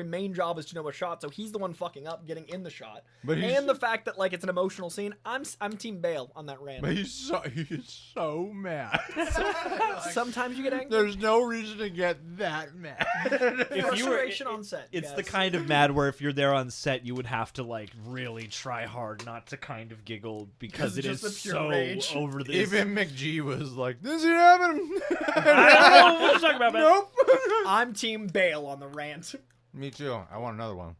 main job is to know a shot, so he's the one fucking up, getting in the shot. But and the fact that like it's an emotional scene, I'm Team Bale on that rant. But he's so mad. Sometimes you get angry. There's no reason to get that mad. If you were, Frustration on set. it's the guys. kind of mad where if you're there on set, you would have to like really try hard not to kind of giggle because it is just the pure so rage. over this. Even McG was like, "This is happening." I don't know what you're talking about, man. Nope. I'm Team Bale on the rant. Me too. I want another one.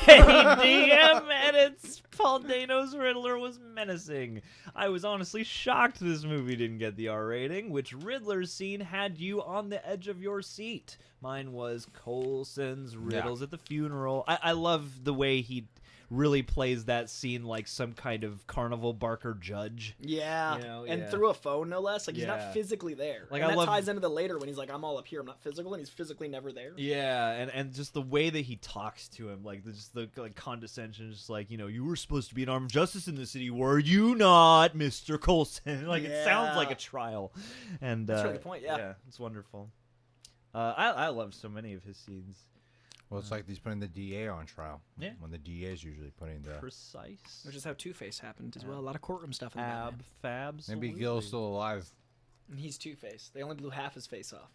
Hey, DM edits. Paul Dano's Riddler was menacing. I was honestly shocked this movie didn't get the R rating, which Riddler's scene had you on the edge of your seat. Mine was Coulson's riddles at the funeral. I love the way he really plays that scene like some kind of carnival barker judge. Yeah, You know, and yeah. through a phone, no less. Like he's Yeah. not physically there. Like, and I that love- ties into the later when he's like, "I'm all up here, I'm not physical," and he's physically never there. Yeah, and just the way that he talks to him, like just the like condescension, just like, you know, you were supposed to be an armed justice in the city, were you not, Mr. Coulson? Like it sounds like a trial, and That's a really good point, yeah. it's wonderful. I love so many of his scenes. Well, it's like he's putting the DA on trial. Yeah. When the DA is usually putting the. Precise. Which is how Two-Face happened as well. A lot of courtroom stuff in Ab Batman. fabs. Maybe Gil's still alive. And he's Two-Face. They only blew half his face off.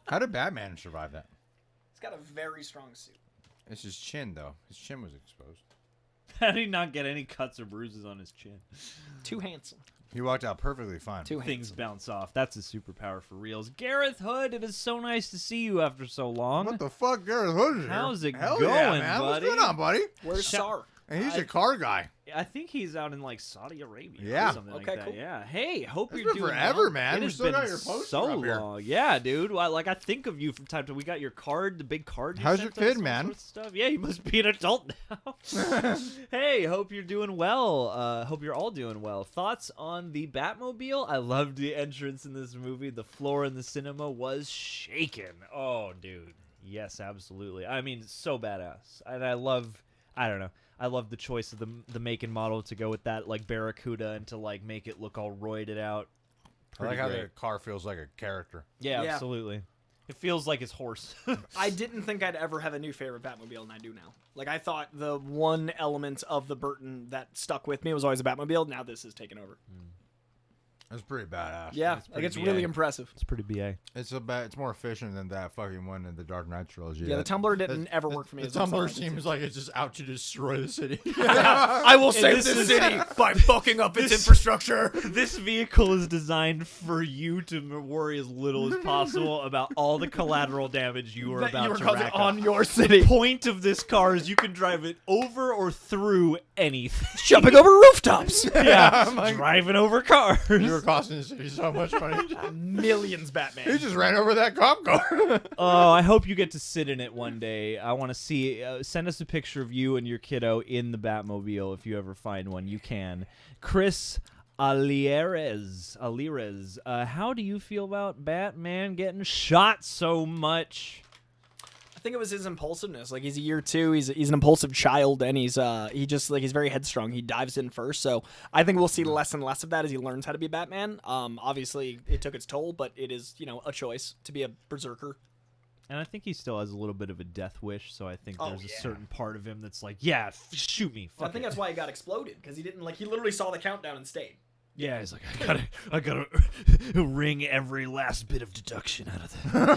How did Batman survive that? He's got a very strong suit. It's his chin, though. His chin was exposed. How did he not get any cuts or bruises on his chin? Too handsome. He walked out perfectly fine. Too Things handsome. bounce off. That's a superpower for reals. Gareth Hood, it is so nice to see you after so long. What the fuck, Gareth Hood is here? How's it Hell going, yeah, man. buddy? What's going on, buddy? Where's Sar? And he's a car guy. I think he's out in like Saudi Arabia Yeah. or something Okay, like that. cool. Yeah. Hey, hope It's you're been doing forever, well. man. It We has still been got your poster so up here. long. Yeah, dude. Well, like I think of you from time to time. We got your card, the big card. You How's sent your us, kid, all man? sorts of Stuff. Yeah, you must be an adult now. Hey, hope you're doing well. Hope you're all doing well. Thoughts on the Batmobile? I loved the entrance in this movie. The floor in the cinema was shaken. Oh, dude. Yes, absolutely. I mean, so badass. And I love the choice of the make and model to go with that like Barracuda and to like make it look all roided out. I like Pretty how great. the car feels like a character. Yeah, Yeah. absolutely. It feels like his horse. I didn't think I'd ever have a new favorite Batmobile, and I do now. Like, I thought the one element of the Burton that stuck with me was always a Batmobile. Now this is taken over. It's pretty badass. Yeah, It's like pretty it's really BA. impressive. It's pretty BA. It's more efficient than that fucking one in the Dark Knight trilogy. Yeah, the Tumblr didn't ever work for me. The as much as I Tumblr wanted seems like it's just out to destroy the city. I will save this this is- city by fucking up its infrastructure. This vehicle is designed for you to worry as little as possible about all the collateral damage you are That about you were to causing rack on up. your city. Point of this car is you can drive it over or through anything. Jumping over rooftops. Yeah, driving over cars. You were costing the city so much money. Millions, Batman. He just ran over that cop car. Oh, I hope you get to sit in it one day. I want to see. Send us a picture of you and your kiddo in the Batmobile if you ever find one. You can. Chris Alirez, how do you feel about Batman getting shot so much? I think it was his impulsiveness. Like, he's a year two. He's an impulsive child, and he's he's very headstrong. He dives in first. So I think we'll see less and less of that as he learns how to be Batman. Obviously it took its toll, but it is, a choice to be a berserker. And I think he still has a little bit of a death wish, so I think Oh, there's a yeah. certain part of him that's like, yeah, shoot me. I think that's why he got exploded, because he didn't he literally saw the countdown and stayed. Yeah, he's like, I gotta wring every last bit of deduction out of that.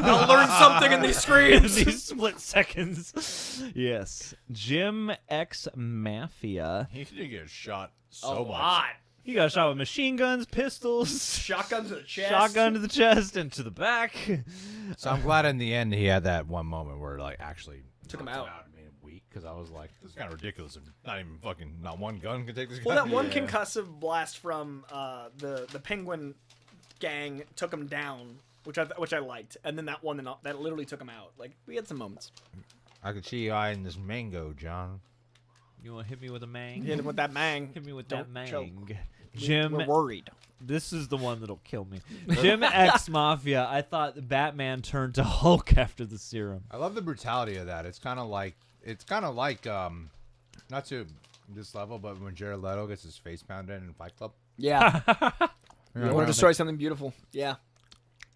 I'll learn something in these screens. These split seconds. Yes. Jim X Mafia. He did get shot A so much. lot. He got shot with machine guns, pistols, Shotgun to the chest. shotgun to the chest and to the back. So I'm glad in the end he had that one moment where like actually Took him knocked out. and made him weak, because I was like, this is kind of ridiculous. Not one gun can take this guy. Well, that one concussive blast from the Penguin gang took him down, which I liked, and then that one that literally took him out. Like, we had some moments. I could see you eyeing this mango, John. You want to hit me with a mang? Hit him with that mang. Hit me with Don't that choke. mang. Jim, We're worried. this is the one that'll kill me. Jim X Mafia. I thought the Batman turned to Hulk after the serum. I love the brutality of that. It's kind of like not to this level, but when Jared Leto gets his face pounded in Fight Club. Yeah. You want to destroy something beautiful. Yeah.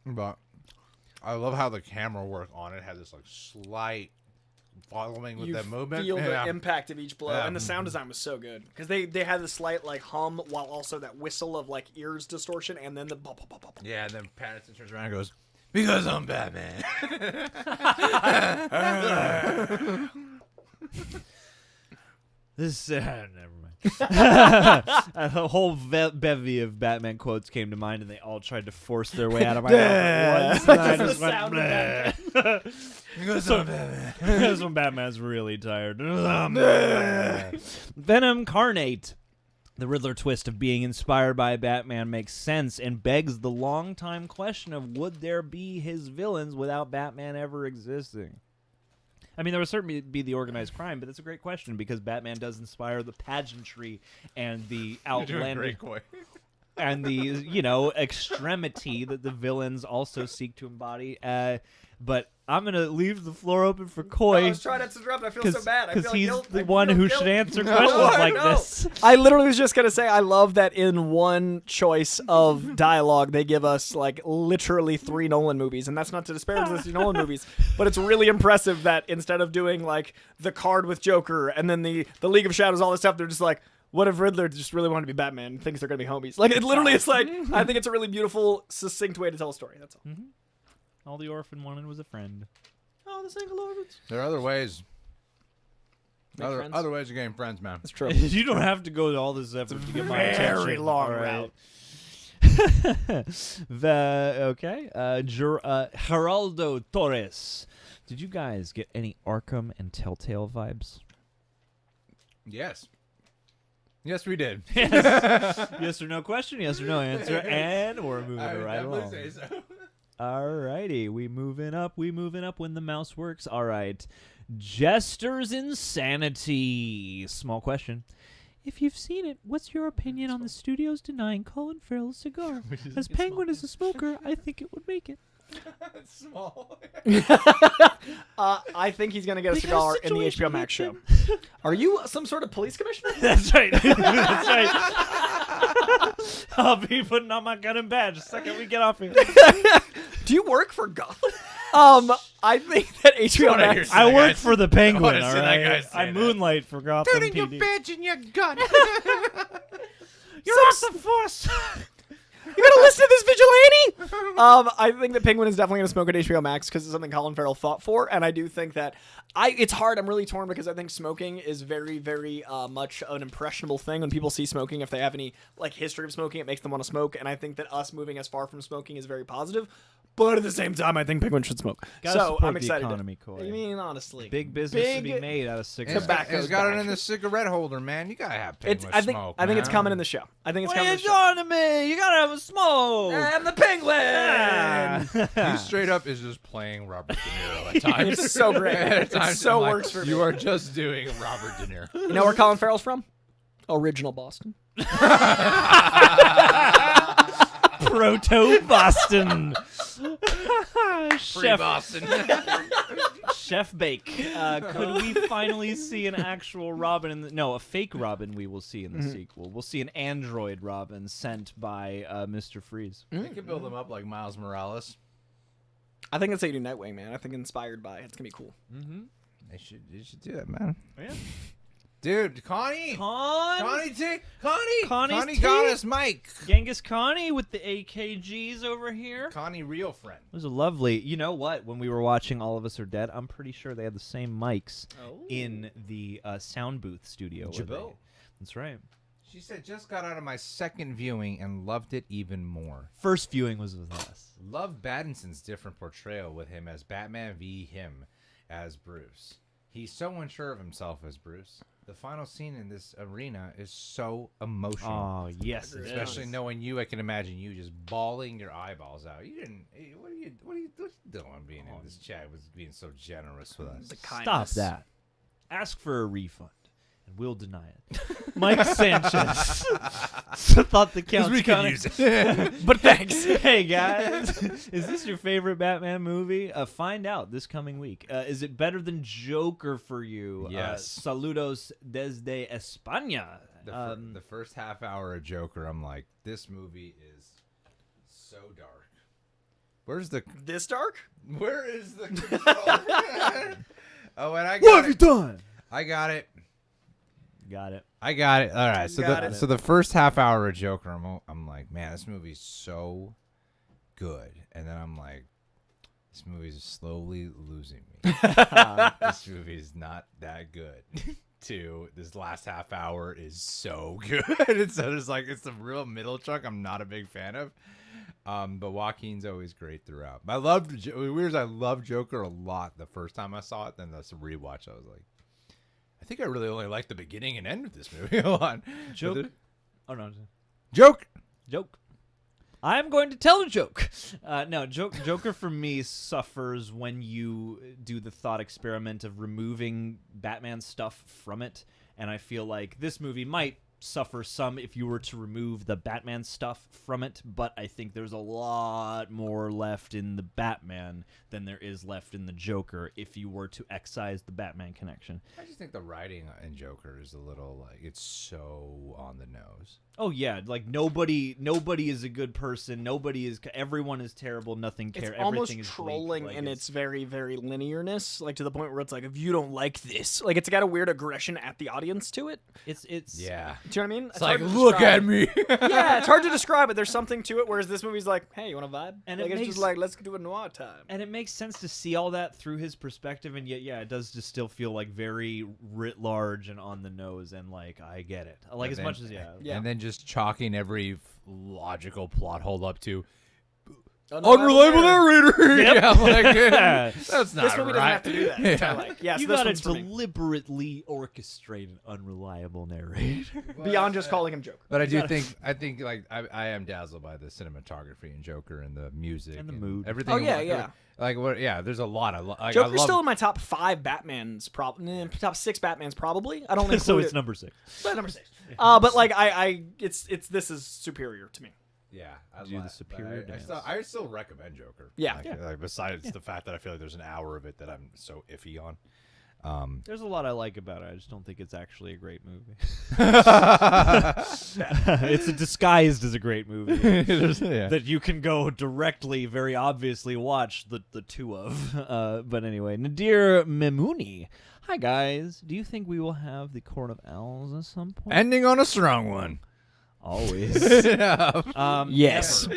But I love how the camera work on it had this like slight following with You that movement. feel Yeah. the impact of each blow, Yeah. and the sound design was so good because they had the slight like hum while also that whistle of like ears distortion, and then the pop, pop, pop, pop. Yeah, and then Pattinson turns around and goes, "Because I'm Batman." This never mind. A whole bevy of Batman quotes came to mind, and they all tried to force their way out of my mouth at once. And I The just went, sound of "Bleh." Because I'm Batman. That's when Batman's really tired. Venom Carnate. The Riddler twist of being inspired by Batman makes sense and begs the long-time question of would there be his villains without Batman ever existing? I mean, there would certainly be the organized crime, but that's a great question because Batman does inspire the pageantry and the outlandish and the extremity that the villains also seek to embody. But I'm gonna leave the floor open for Coy. I was trying not to interrupt. I feel so bad. I feel Because like he's guilt. the I one feel who guilt. should answer No, questions like no. this. I literally was just gonna say I love that in one choice of dialogue they give us like literally 3 Nolan movies, and that's not to disparage the 3 Nolan movies, but it's really impressive that instead of doing like the card with Joker and then the League of Shadows, all this stuff, they're just like, what if Riddler just really wanted to be Batman and thinks they're gonna be homies? Like it literally is like I think it's a really beautiful, succinct way to tell a story. That's all. All the orphan wanted was a friend. Oh, the single orphans. There are other ways. Make friends. Other ways of getting friends, man. That's true. You don't have to go to all this effort to get my attention. very long all route. Okay. Geraldo Torres. Did you guys get any Arkham and Telltale vibes? Yes. Yes, we did. Yes or no question, yes or no answer, and we're moving right along. Alrighty, we moving up when the mouse works. All right. Jester's Insanity. Small question. If you've seen it, what's your opinion on the studios denying Colin Farrell a cigar? As Penguin is a smoker, I think it would make it. Small. I think he's gonna get a cigar in the HBO Max show. Are you some sort of police commissioner? That's right. That's right. I'll be putting on my gun and badge the second we get off here. Do you work for Gotham? I think that HBO wanna Max. hear I work for the Penguin, wanna all see that right? guy say I that. moonlight for Gotham Turn in your PD. badge and your gun. You're off the force. You gonna listen to this vigilante? I think that Penguin is definitely gonna smoke at HBO Max because it's something Colin Farrell fought for, and I do think that it's hard. I'm really torn because I think smoking is very, very much an impressionable thing. When people see smoking, if they have any like history of smoking, it makes them want to smoke, and I think that us moving as far from smoking is very positive. But at the same time, I think Penguin should smoke. Gotta So support I'm the excited. economy, Coy. I mean, honestly, Big business to be Big made out of cigarettes. tobacco. He's got it in the cigarette holder, man. You gotta have Penguin I think smoke. I think it's man. coming in the show. I think it's What coming are in you the show. doing to me? You gotta have a smoke. I'm the Penguin. He straight up is just playing Robert De Niro at times. It's so great. At It times, so I'm like, works for me. You are just doing Robert De Niro. You know where Colin Farrell's from? Original Boston. Proto Boston. Chef Boston. Chef Bake. Could we finally see an actual Robin? A fake Robin we will see in the sequel. We'll see an android Robin sent by Mr. Freeze. They can build him up like Miles Morales. I think that's how you do Nightwing, man. I think inspired by it's gonna be cool. Mm-hmm. You should do that, man. Yeah. Dude, Connie Connie got us Mike. Genghis Connie with the AKGs over here. Connie, real friend. It was a lovely. You know what? When we were watching All of Us Are Dead, I'm pretty sure they had the same mics in the sound booth studio. Jabot. That's right. She said, just got out of my second viewing and loved it even more. First viewing was with us. Love Pattinson's different portrayal with him as Batman v. him as Bruce. He's so unsure of himself as Bruce. The final scene in this arena is so emotional. Oh, yes. Especially knowing you, I can imagine you just bawling your eyeballs out. You didn't. What are you doing being in this chat? Was being so generous with us. Stop that. Ask for a refund, and we'll deny it. Mike Sanchez thought the count's we can use it. But thanks. Hey, guys. Is this your favorite Batman movie? Find out this coming week. Is it better than Joker for you? Yes. Saludos desde España. The first half hour of Joker, I'm like, this movie is so dark. Where's the... This dark? Where is the control? Oh, and I got What have you done? I got it. Got it. I got it. All right. So the first half hour of Joker, I'm like, man, this movie's so good. And then I'm like, this movie's slowly losing me. This movie's not that good. This last half hour is so good. And so there's like, it's the real middle chunk I'm not a big fan of. But Joaquin's always great throughout. I loved Joker a lot the first time I saw it. Then the rewatch, I was like, I think I really only liked the beginning and end of this movie a lot. Joke. Oh, no. Joke. I'm going to tell a joke. No, Joker for me suffers when you do the thought experiment of removing Batman stuff from it. And I feel like this movie might suffer some if you were to remove the Batman stuff from it, but I think there's a lot more left in the Batman than there is left in the Joker if you were to excise the Batman connection. I just think the writing in Joker is a little like, it's so on the nose. Oh yeah, like nobody is a good person. Everyone is terrible. Nothing cares. It's almost everything is trolling bleak. Like, in its very, very linearness, like to the point where it's like, if you don't like this, like it's got a weird aggression at the audience to it. It's yeah. Do you know what I mean? It's like, look at me. Yeah, it's hard to describe, but there's something to it. Whereas this movie's like, hey, you want to vibe? And like, it's just like, let's do a noir time. And it makes sense to see all that through his perspective, and yet, yeah, it does just still feel like very writ large and on the nose, and like I get it. Like And as much as Yeah. And then just chalking every logical plot hole up to Unreliable narrator. Yep. Yeah, I'm like, that's not This movie doesn't right. have to do that. Which I like. Yeah, so you this got to one's for me. deliberately orchestrate an unreliable narrator. Beyond just calling him Joker. But I think like I am dazzled by the cinematography in Joker and the music And the mood. everything. Oh, yeah. Like what? Yeah, there's a lot of like, Joker's still in my top 5 Batmans, top 6 Batmans probably. I don't include So it's it. number 6. But number 6. But like it's this is superior to me. Yeah, I Do the love- superior but dance. I still recommend Joker. Yeah. Like, besides the fact that I feel like there's an hour of it that I'm so iffy on. There's a lot I like about it. I just don't think it's actually a great movie. It's disguised as a great movie that you can go directly, very obviously watch the two of. But anyway, Nadir Memouni. Hi guys. Do you think we will have the Court of Owls at some point? Ending on a strong one. Always. Yes.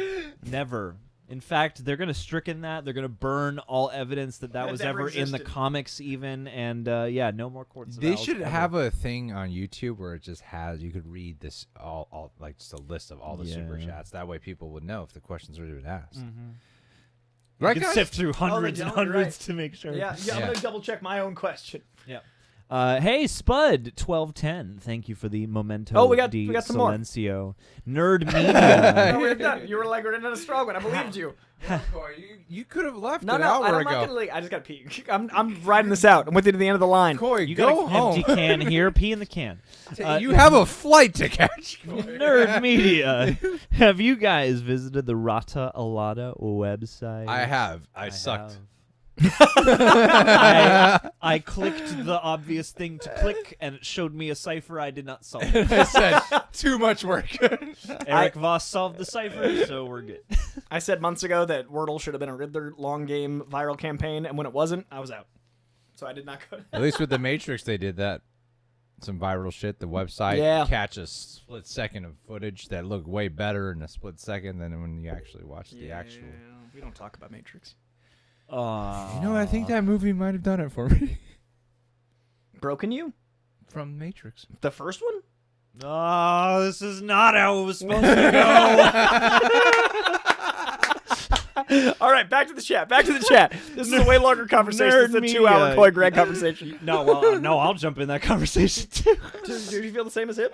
Never. In fact, they're going to stricken that. They're going to burn all evidence that That was ever ever in the existed. comics even. And yeah, no more Courts of They Owls should ever. have a thing on YouTube where it just has, you could read this all like just a list of all the super Yeah. chats. That way people would know if the questions were even asked. You Right, can guys? sift through hundreds don't, and you're hundreds right. to make sure. Yeah, I'm Yeah. gonna double check my own question. Yeah. Hey, Spud 1210. Thank you for the memento. Oh, we got di some more. Silencio. Nerd Media. No, we're done. You were like, we're in a strong one. I believed you. You could have left No, an no, hour I'm ago. not gonna leave. I just gotta pee. I'm riding this out. I'm with you to the end of the line. Corey, You go got an home. empty can here. Pee in the can. You have a flight to catch. Nerd Media. Have you guys visited the Rata Alada website? I have. I sucked. have. I clicked the obvious thing to click, and it showed me a cipher I did not solve. I said too much work. Eric Voss solved the cipher, so we're good. I said months ago that Wordle should have been a Riddler long game viral campaign, and when it wasn't, I was out. So I did not go. At least with the Matrix, they did that. Some viral shit. The website catch a split second of footage that looked way better in a split second than when you actually watch the actual. We don't talk about Matrix. I think that movie might have done it for me. Broken You? From Matrix. The first one? Oh, this is not how it was supposed to go. All right, back to the chat. This is a way longer conversation. It's a 2-hour Coy Greg conversation. No, I'll jump in that conversation too. Do you feel the same as him?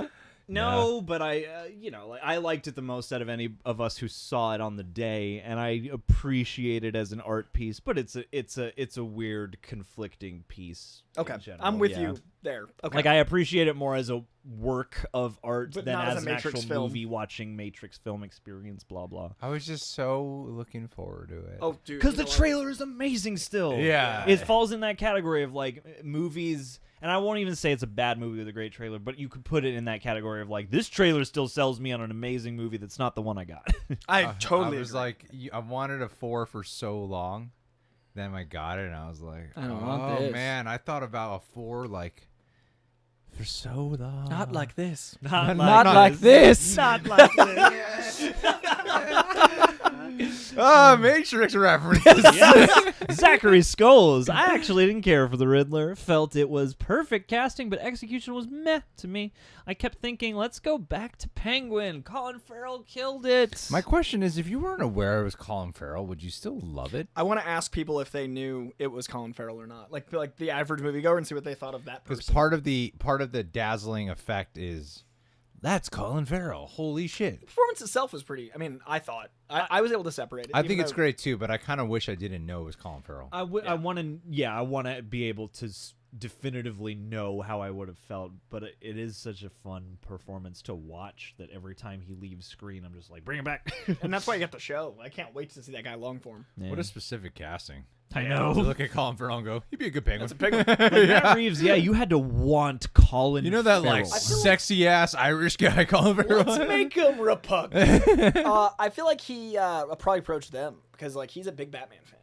No, but I liked it the most out of any of us who saw it on the day, and I appreciate it as an art piece. But it's a weird, conflicting piece. Okay, in general, I'm with you there. Okay, like I appreciate it more as a work of art But than not as as a an Matrix actual film. movie watching Matrix film experience. Blah blah. I was just so looking forward to it. Oh, dude, Because you the know what? trailer is amazing still. Yeah. It falls in that category of like movies, and I won't even say it's a bad movie with a great trailer, but you could put it in that category of like, this trailer still sells me on an amazing movie that's not the one I got. I totally I was agree. like, I wanted a 4 for so long. Then I got it, and I was like, I don't want this. Man, I thought about a 4 like for so long. not like this. Not like this. Not like this. Matrix references. Yes. Zachary Scholes. I actually didn't care for the Riddler. Felt it was perfect casting, but execution was meh to me. I kept thinking, let's go back to Penguin. Colin Farrell killed it. My question is, if you weren't aware it was Colin Farrell, would you still love it? I want to ask people if they knew it was Colin Farrell or not, like the average moviegoer, and see what they thought of that Because person. part of the dazzling effect is that's Colin Farrell. Holy shit! The performance itself was pretty. I mean, I thought I was able to separate it. I even think it's though- great too, but I kind of wish I didn't know it was Colin Farrell. I want to be able to definitively know how I would have felt, but it is such a fun performance to watch that every time he leaves screen, I'm just like, bring him back. and that's why you get the show. I can't wait to see that guy long form. What a specific casting! I know. To look at Colin Farrell and go, he'd be a good penguin. That's a penguin. Like Matt Reeves, you had to want Colin. You know that like Farrell. sexy ass Irish guy, Colin Farrell. Let's make him repugnant. I feel like he probably approached them because like he's a big Batman fan,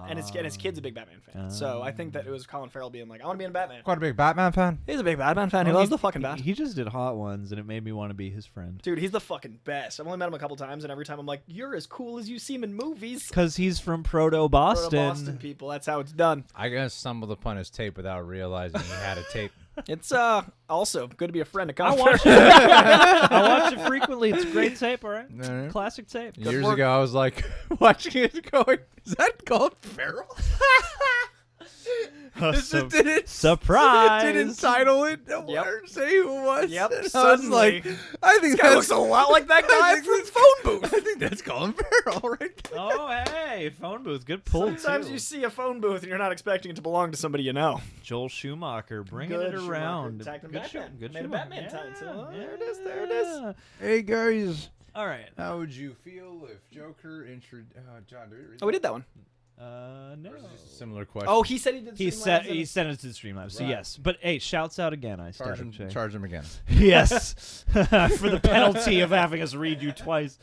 and his kid's a big Batman fan. So I think that it was Colin Farrell being like, I want to be in Batman. Quite a big Batman fan. He's a big Batman fan. He loves the fucking Bat. He just did Hot Ones, and it made me want to be his friend. Dude, he's the fucking best. I've only met him a couple times, and every time I'm like, you're as cool as you seem in movies. Because he's from Proto-Boston. Boston people. That's how it's done. I guess stumbled upon his tape without realizing he had a tape. It's also good to be a friend of Colin I watch Farrell. it. I watch it frequently. It's a great tape, all right? No. Classic tape. Years ago, I was like watching it, going, "Is that Colin Farrell?" Surprise! It didn't title it. Or say who it was. Yep, And I was suddenly. like, I think Guy that looks a lot like that guy think from that's- Phone Booth. I think that's Colin Farrell, right? Oh, hey, phone booth. Good pull, Sometimes too. you see a phone booth and you're not expecting it to belong to somebody you know. Joel Schumacher bringing Good it Schumacher. around. Tagged him Good Batman. Good Made a Schumacher. Batman tie, so, Yeah, there it is, there it is. yeah. Hey guys, All right. how would you feel if Joker introduced? John, did we read Oh, we did that one. No. Similar question. Oh, he said he did. He Streamlabs sent it to the Streamlabs, so Right. yes. But hey, shouts out again. I charge started him, charge him again. Yes, for the penalty of having us read you twice.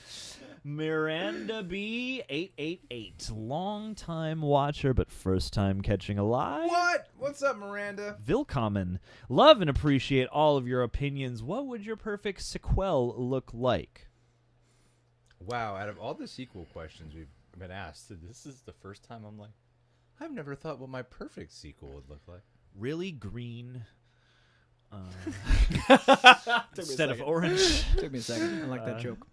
Miranda B888, long time watcher but first time catching a lie. What? What's up, Miranda? Willkommen. Love and appreciate all of your opinions. What would your perfect sequel look like? Wow, out of all the sequel questions we've been asked, this is the first time I'm like, I've never thought what my perfect sequel would look like. Really green Took me a instead of second. orange. Took me a second. I like that joke.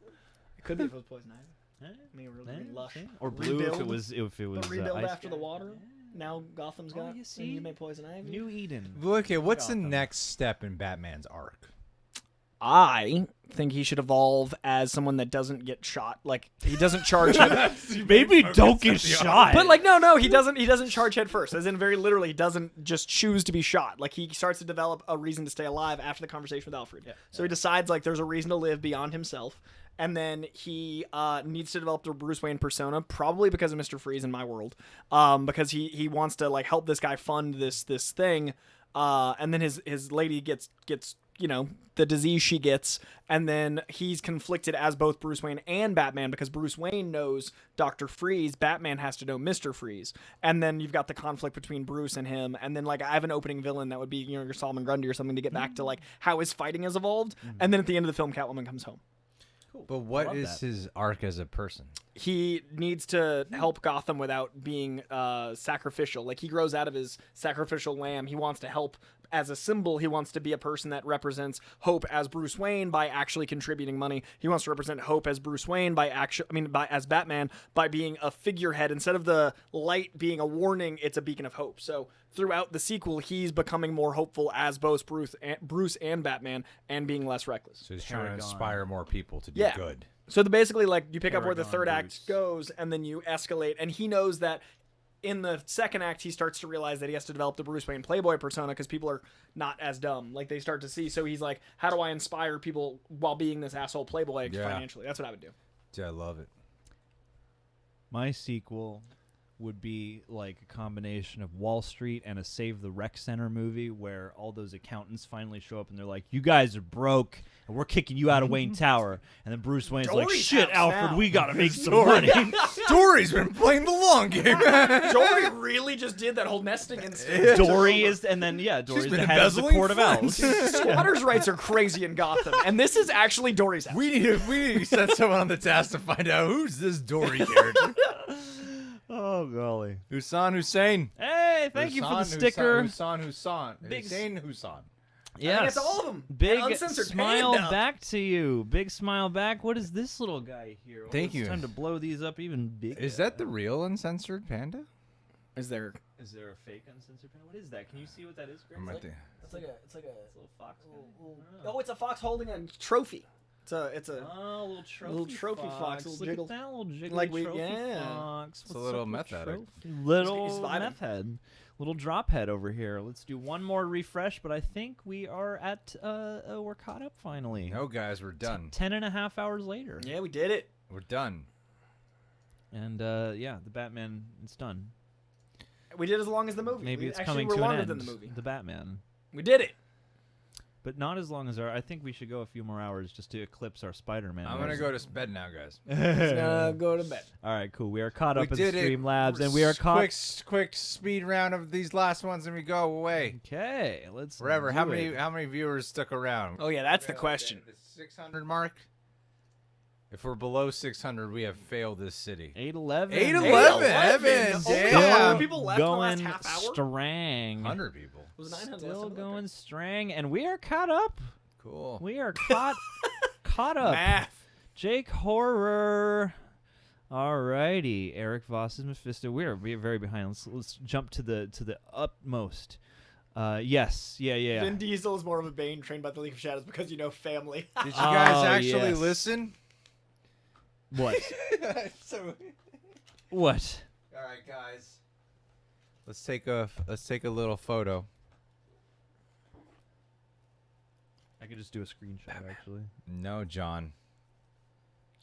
It could be if it was Poison Ivy. I mean, really lush. Or blue if it Rebuild. was But rebuild ice after the water. Now Gotham's got. you and see? you made Poison Ivy. New Eden. Okay, what's the Gotham. next step in Batman's arc? I think he should evolve as someone that doesn't get shot. Like he doesn't charge head. Maybe don't get shot. But like no, he doesn't charge head first. As in very literally, he doesn't just choose to be shot. Like he starts to develop a reason to stay alive after the conversation with Alfred. So he decides like there's a reason to live beyond himself. And then he needs to develop the Bruce Wayne persona, probably because of Mr. Freeze in my world, because he wants to like help this guy fund this thing, and then his lady gets the disease she gets, and then he's conflicted as both Bruce Wayne and Batman because Bruce Wayne knows Dr. Freeze, Batman has to know Mr. Freeze, and then you've got the conflict between Bruce and him, and then like I have an opening villain that would be your Solomon Grundy or something to get back to like how his fighting has evolved, and then at the end of the film, Catwoman comes home. But what is his arc as a person? He needs to help Gotham without being sacrificial. Like he grows out of his sacrificial lamb. He wants to help as a symbol. He wants to be a person that represents hope as Bruce Wayne by actually contributing money. He wants to represent hope as Bruce Wayne as Batman by being a figurehead. Instead of the light being a warning, it's a beacon of hope. So throughout the sequel, he's becoming more hopeful as both Bruce and Batman and being less reckless. So he's trying to inspire more people to do good. So basically, like, you pick up where the third Bruce. act goes, and then you escalate, and he knows that in the second act, he starts to realize that he has to develop the Bruce Wayne Playboy persona because people are not as dumb. Like, they start to see. So he's like, how do I inspire people while being this asshole Playboy financially? That's what I would do. Yeah, I love it. My sequel would be like a combination of Wall Street and a Save the Rec Center movie where all those accountants finally show up and they're like, you guys are broke and we're kicking you out of Wayne Tower. And then Bruce Wayne's like, Dory's shit, house Alfred, now." we got to make some money. Dory's been playing the long game. Dory really just did that whole nesting instinct. Dory is, and then, Dory's been the head of the embezzling Court of Owls. Squatters' rights are crazy in Gotham, and this is actually Dory's house. we need to send someone on the task to find out who's this Dory character. Oh, golly. Hussein. Hey, thank you for the sticker. Hussein. Big Hussein Hussein. Yes. it's all of them. Big And uncensored smile panda. back to you. Big smile back. What is this little guy here? Thank It's you. time to blow these up even bigger. Is that the real uncensored panda? Is there? Is there a fake uncensored panda? What is that? Can you see what that is, Greg? I'm right It's there. It's like a little fox. Oh, it's a fox holding a trophy. It's a Oh, little trophy, Little trophy fox, little Look jiggle. at that little jiggly Like we- trophy yeah. fox. It's a What's little up with meth addict. trophy? Little He's vibing. meth head. Little drop head over here. Let's do one more refresh, but I think we are at, we're caught up finally. No, guys, we're done. 10.5 hours later. yeah, we did it. We're done. And, the Batman, it's done. We did as long as the movie. Maybe We it's actually coming were to an longer end. than the movie. The Batman. We did it. But not as long as our. I think we should go a few more hours just to eclipse our Spider-Man. I'm gonna go to bed now, guys. Go to bed. All right, cool. We are caught up in did it. Streamlabs, and we are caught. Quick speed round of these last ones, and we go away Okay, let's. forever. do How it. many viewers stuck around? Oh yeah, that's the question. The 600 mark. If we're below 600, we have failed this city. 811. 811. Evan, Damn. only 100 people left in the last Going half hour. strang. 100 people. It was 900 Still left. going strang, and we are caught up. Cool. We are caught up. Math. Jake Horror. Alrighty, Eric Voss's Mephisto. We're very behind. Let's jump to the utmost. Yes, yeah. Vin Diesel is more of a Bane trained by the League of Shadows because family. Did you guys Oh, actually yes. listen? What? What? All right, guys. Let's take a little photo. I could just do a screenshot, actually. No, John.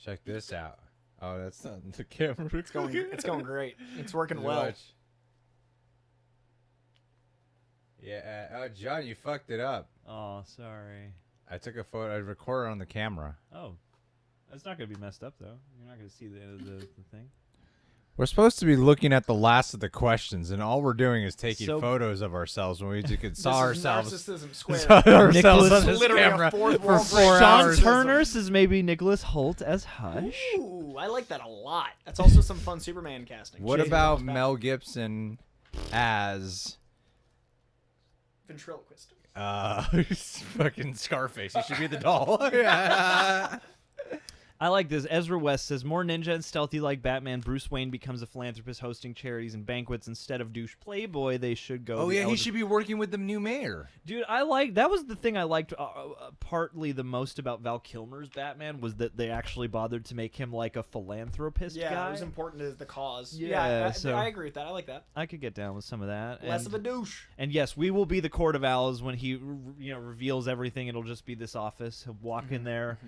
Check this out. Oh, that's not the camera. It's going great. It's working well. Watch. Yeah. Oh, John, you fucked it up. Oh, sorry. I took a photo. I recorded on the camera. Oh, that's not gonna be messed up though. You're not gonna see the thing. We're supposed to be looking at the last of the questions, and all we're doing is taking So- photos of ourselves when we just could saw This is ourselves. narcissism square. Saw ourselves Nicholas- on this Literally a camera fourth for wall 4 break. Sean hours. Turner says maybe Nicholas Holt as Hush. Ooh, I like that a lot. That's also some fun Superman casting. What Jason about comes back. Mel Gibson as Ventriloquist? fucking Scarface? He should be the doll. I like this. Ezra West says more ninja and stealthy like Batman. Bruce Wayne becomes a philanthropist hosting charities and banquets instead of douche playboy. They should go. Oh the yeah, he elder- should be working with the new mayor. Dude, I like that was the thing I liked partly the most about Val Kilmer's Batman was that they actually bothered to make him like a philanthropist Yeah, guy. it was important to the cause. Yeah, so- I agree with that. I like that. I could get down with some of that. Less and, of a douche. and yes, we will be the Court of Owls when he reveals everything. It'll just be this office. He'll walk in there,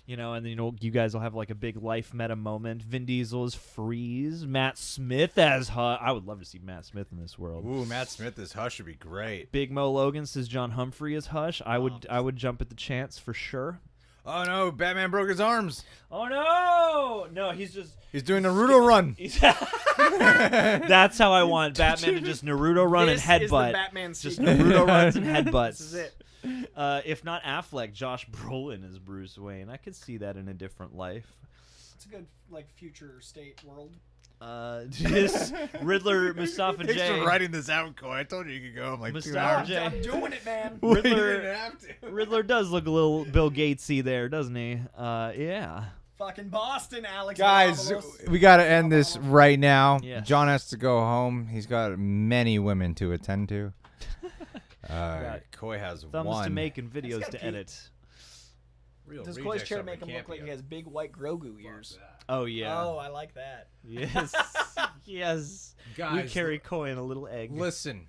and then you guys guys will have like a big life meta moment. Vin Diesel as Freeze. Matt Smith as Hush. I would love to see Matt Smith in this world. Ooh, Matt Smith as Hush would be great. Big Mo Logan says John Humphrey as Hush. I would jump at the chance for sure. Oh no, Batman broke his arms. Oh no! No, he's doing a Naruto run. That's how I want Batman to just Naruto run This and is the headbutt. Batman Just sequel. Naruto runs and headbutts. This is it. If not Affleck, Josh Brolin as Bruce Wayne. I could see that in a different life. It's a good like future state world. Just Riddler, Mustafa Thanks J. for writing this out, Coy. I told you you could go. I'm like 2 Mustafa hours. J. I'm doing it, man. Riddler does look a little Bill Gatesy there, doesn't he? Yeah. Fucking Boston, Alex. Guys, Marvelous. we got to end this right now. Yes. John has to go home. He's got many women to attend to. Coy has Thumbs one. to make and videos gotta to pee. edit. Real Does rejects Coy's chair of make him look like he has big white Grogu ears? Oh yeah. Oh, I like that. Yes. Yes. We Guys, carry Coy in a little egg. Listen.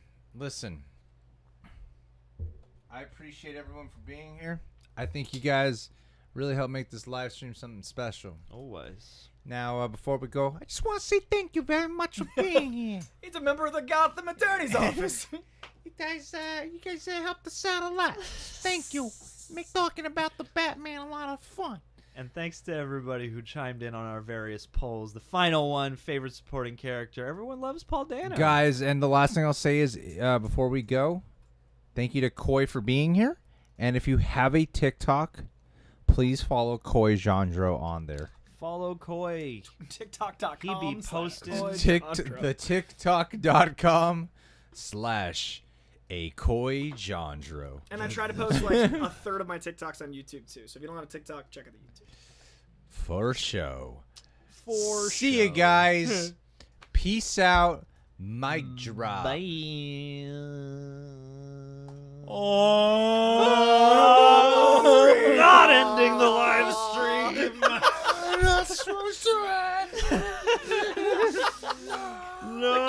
I appreciate everyone for being here. I think you guys really helped make this live stream something special. Always. Now, before we go, I just want to say thank you very much for being here. He's a member of the Gotham Attorney's Office. You guys helped us out a lot. Thank you. Make talking about the Batman a lot of fun. And thanks to everybody who chimed in on our various polls. The final one, favorite supporting character. Everyone loves Paul Dano. Guys, and the last thing I'll say is, before we go, thank you to Coy for being here. And if you have a TikTok, please follow Coy Jandro on there. Follow Coy. TikTok.com. He be posting The TikTok.com/a-Coy-Jandro. And I try to post like a third of my TikToks on YouTube too. So if you don't have a TikTok, check out the YouTube. For show. For See you guys. Peace out. Mic drop. Bye. Not ending the live stream. I'm not supposed to end. No.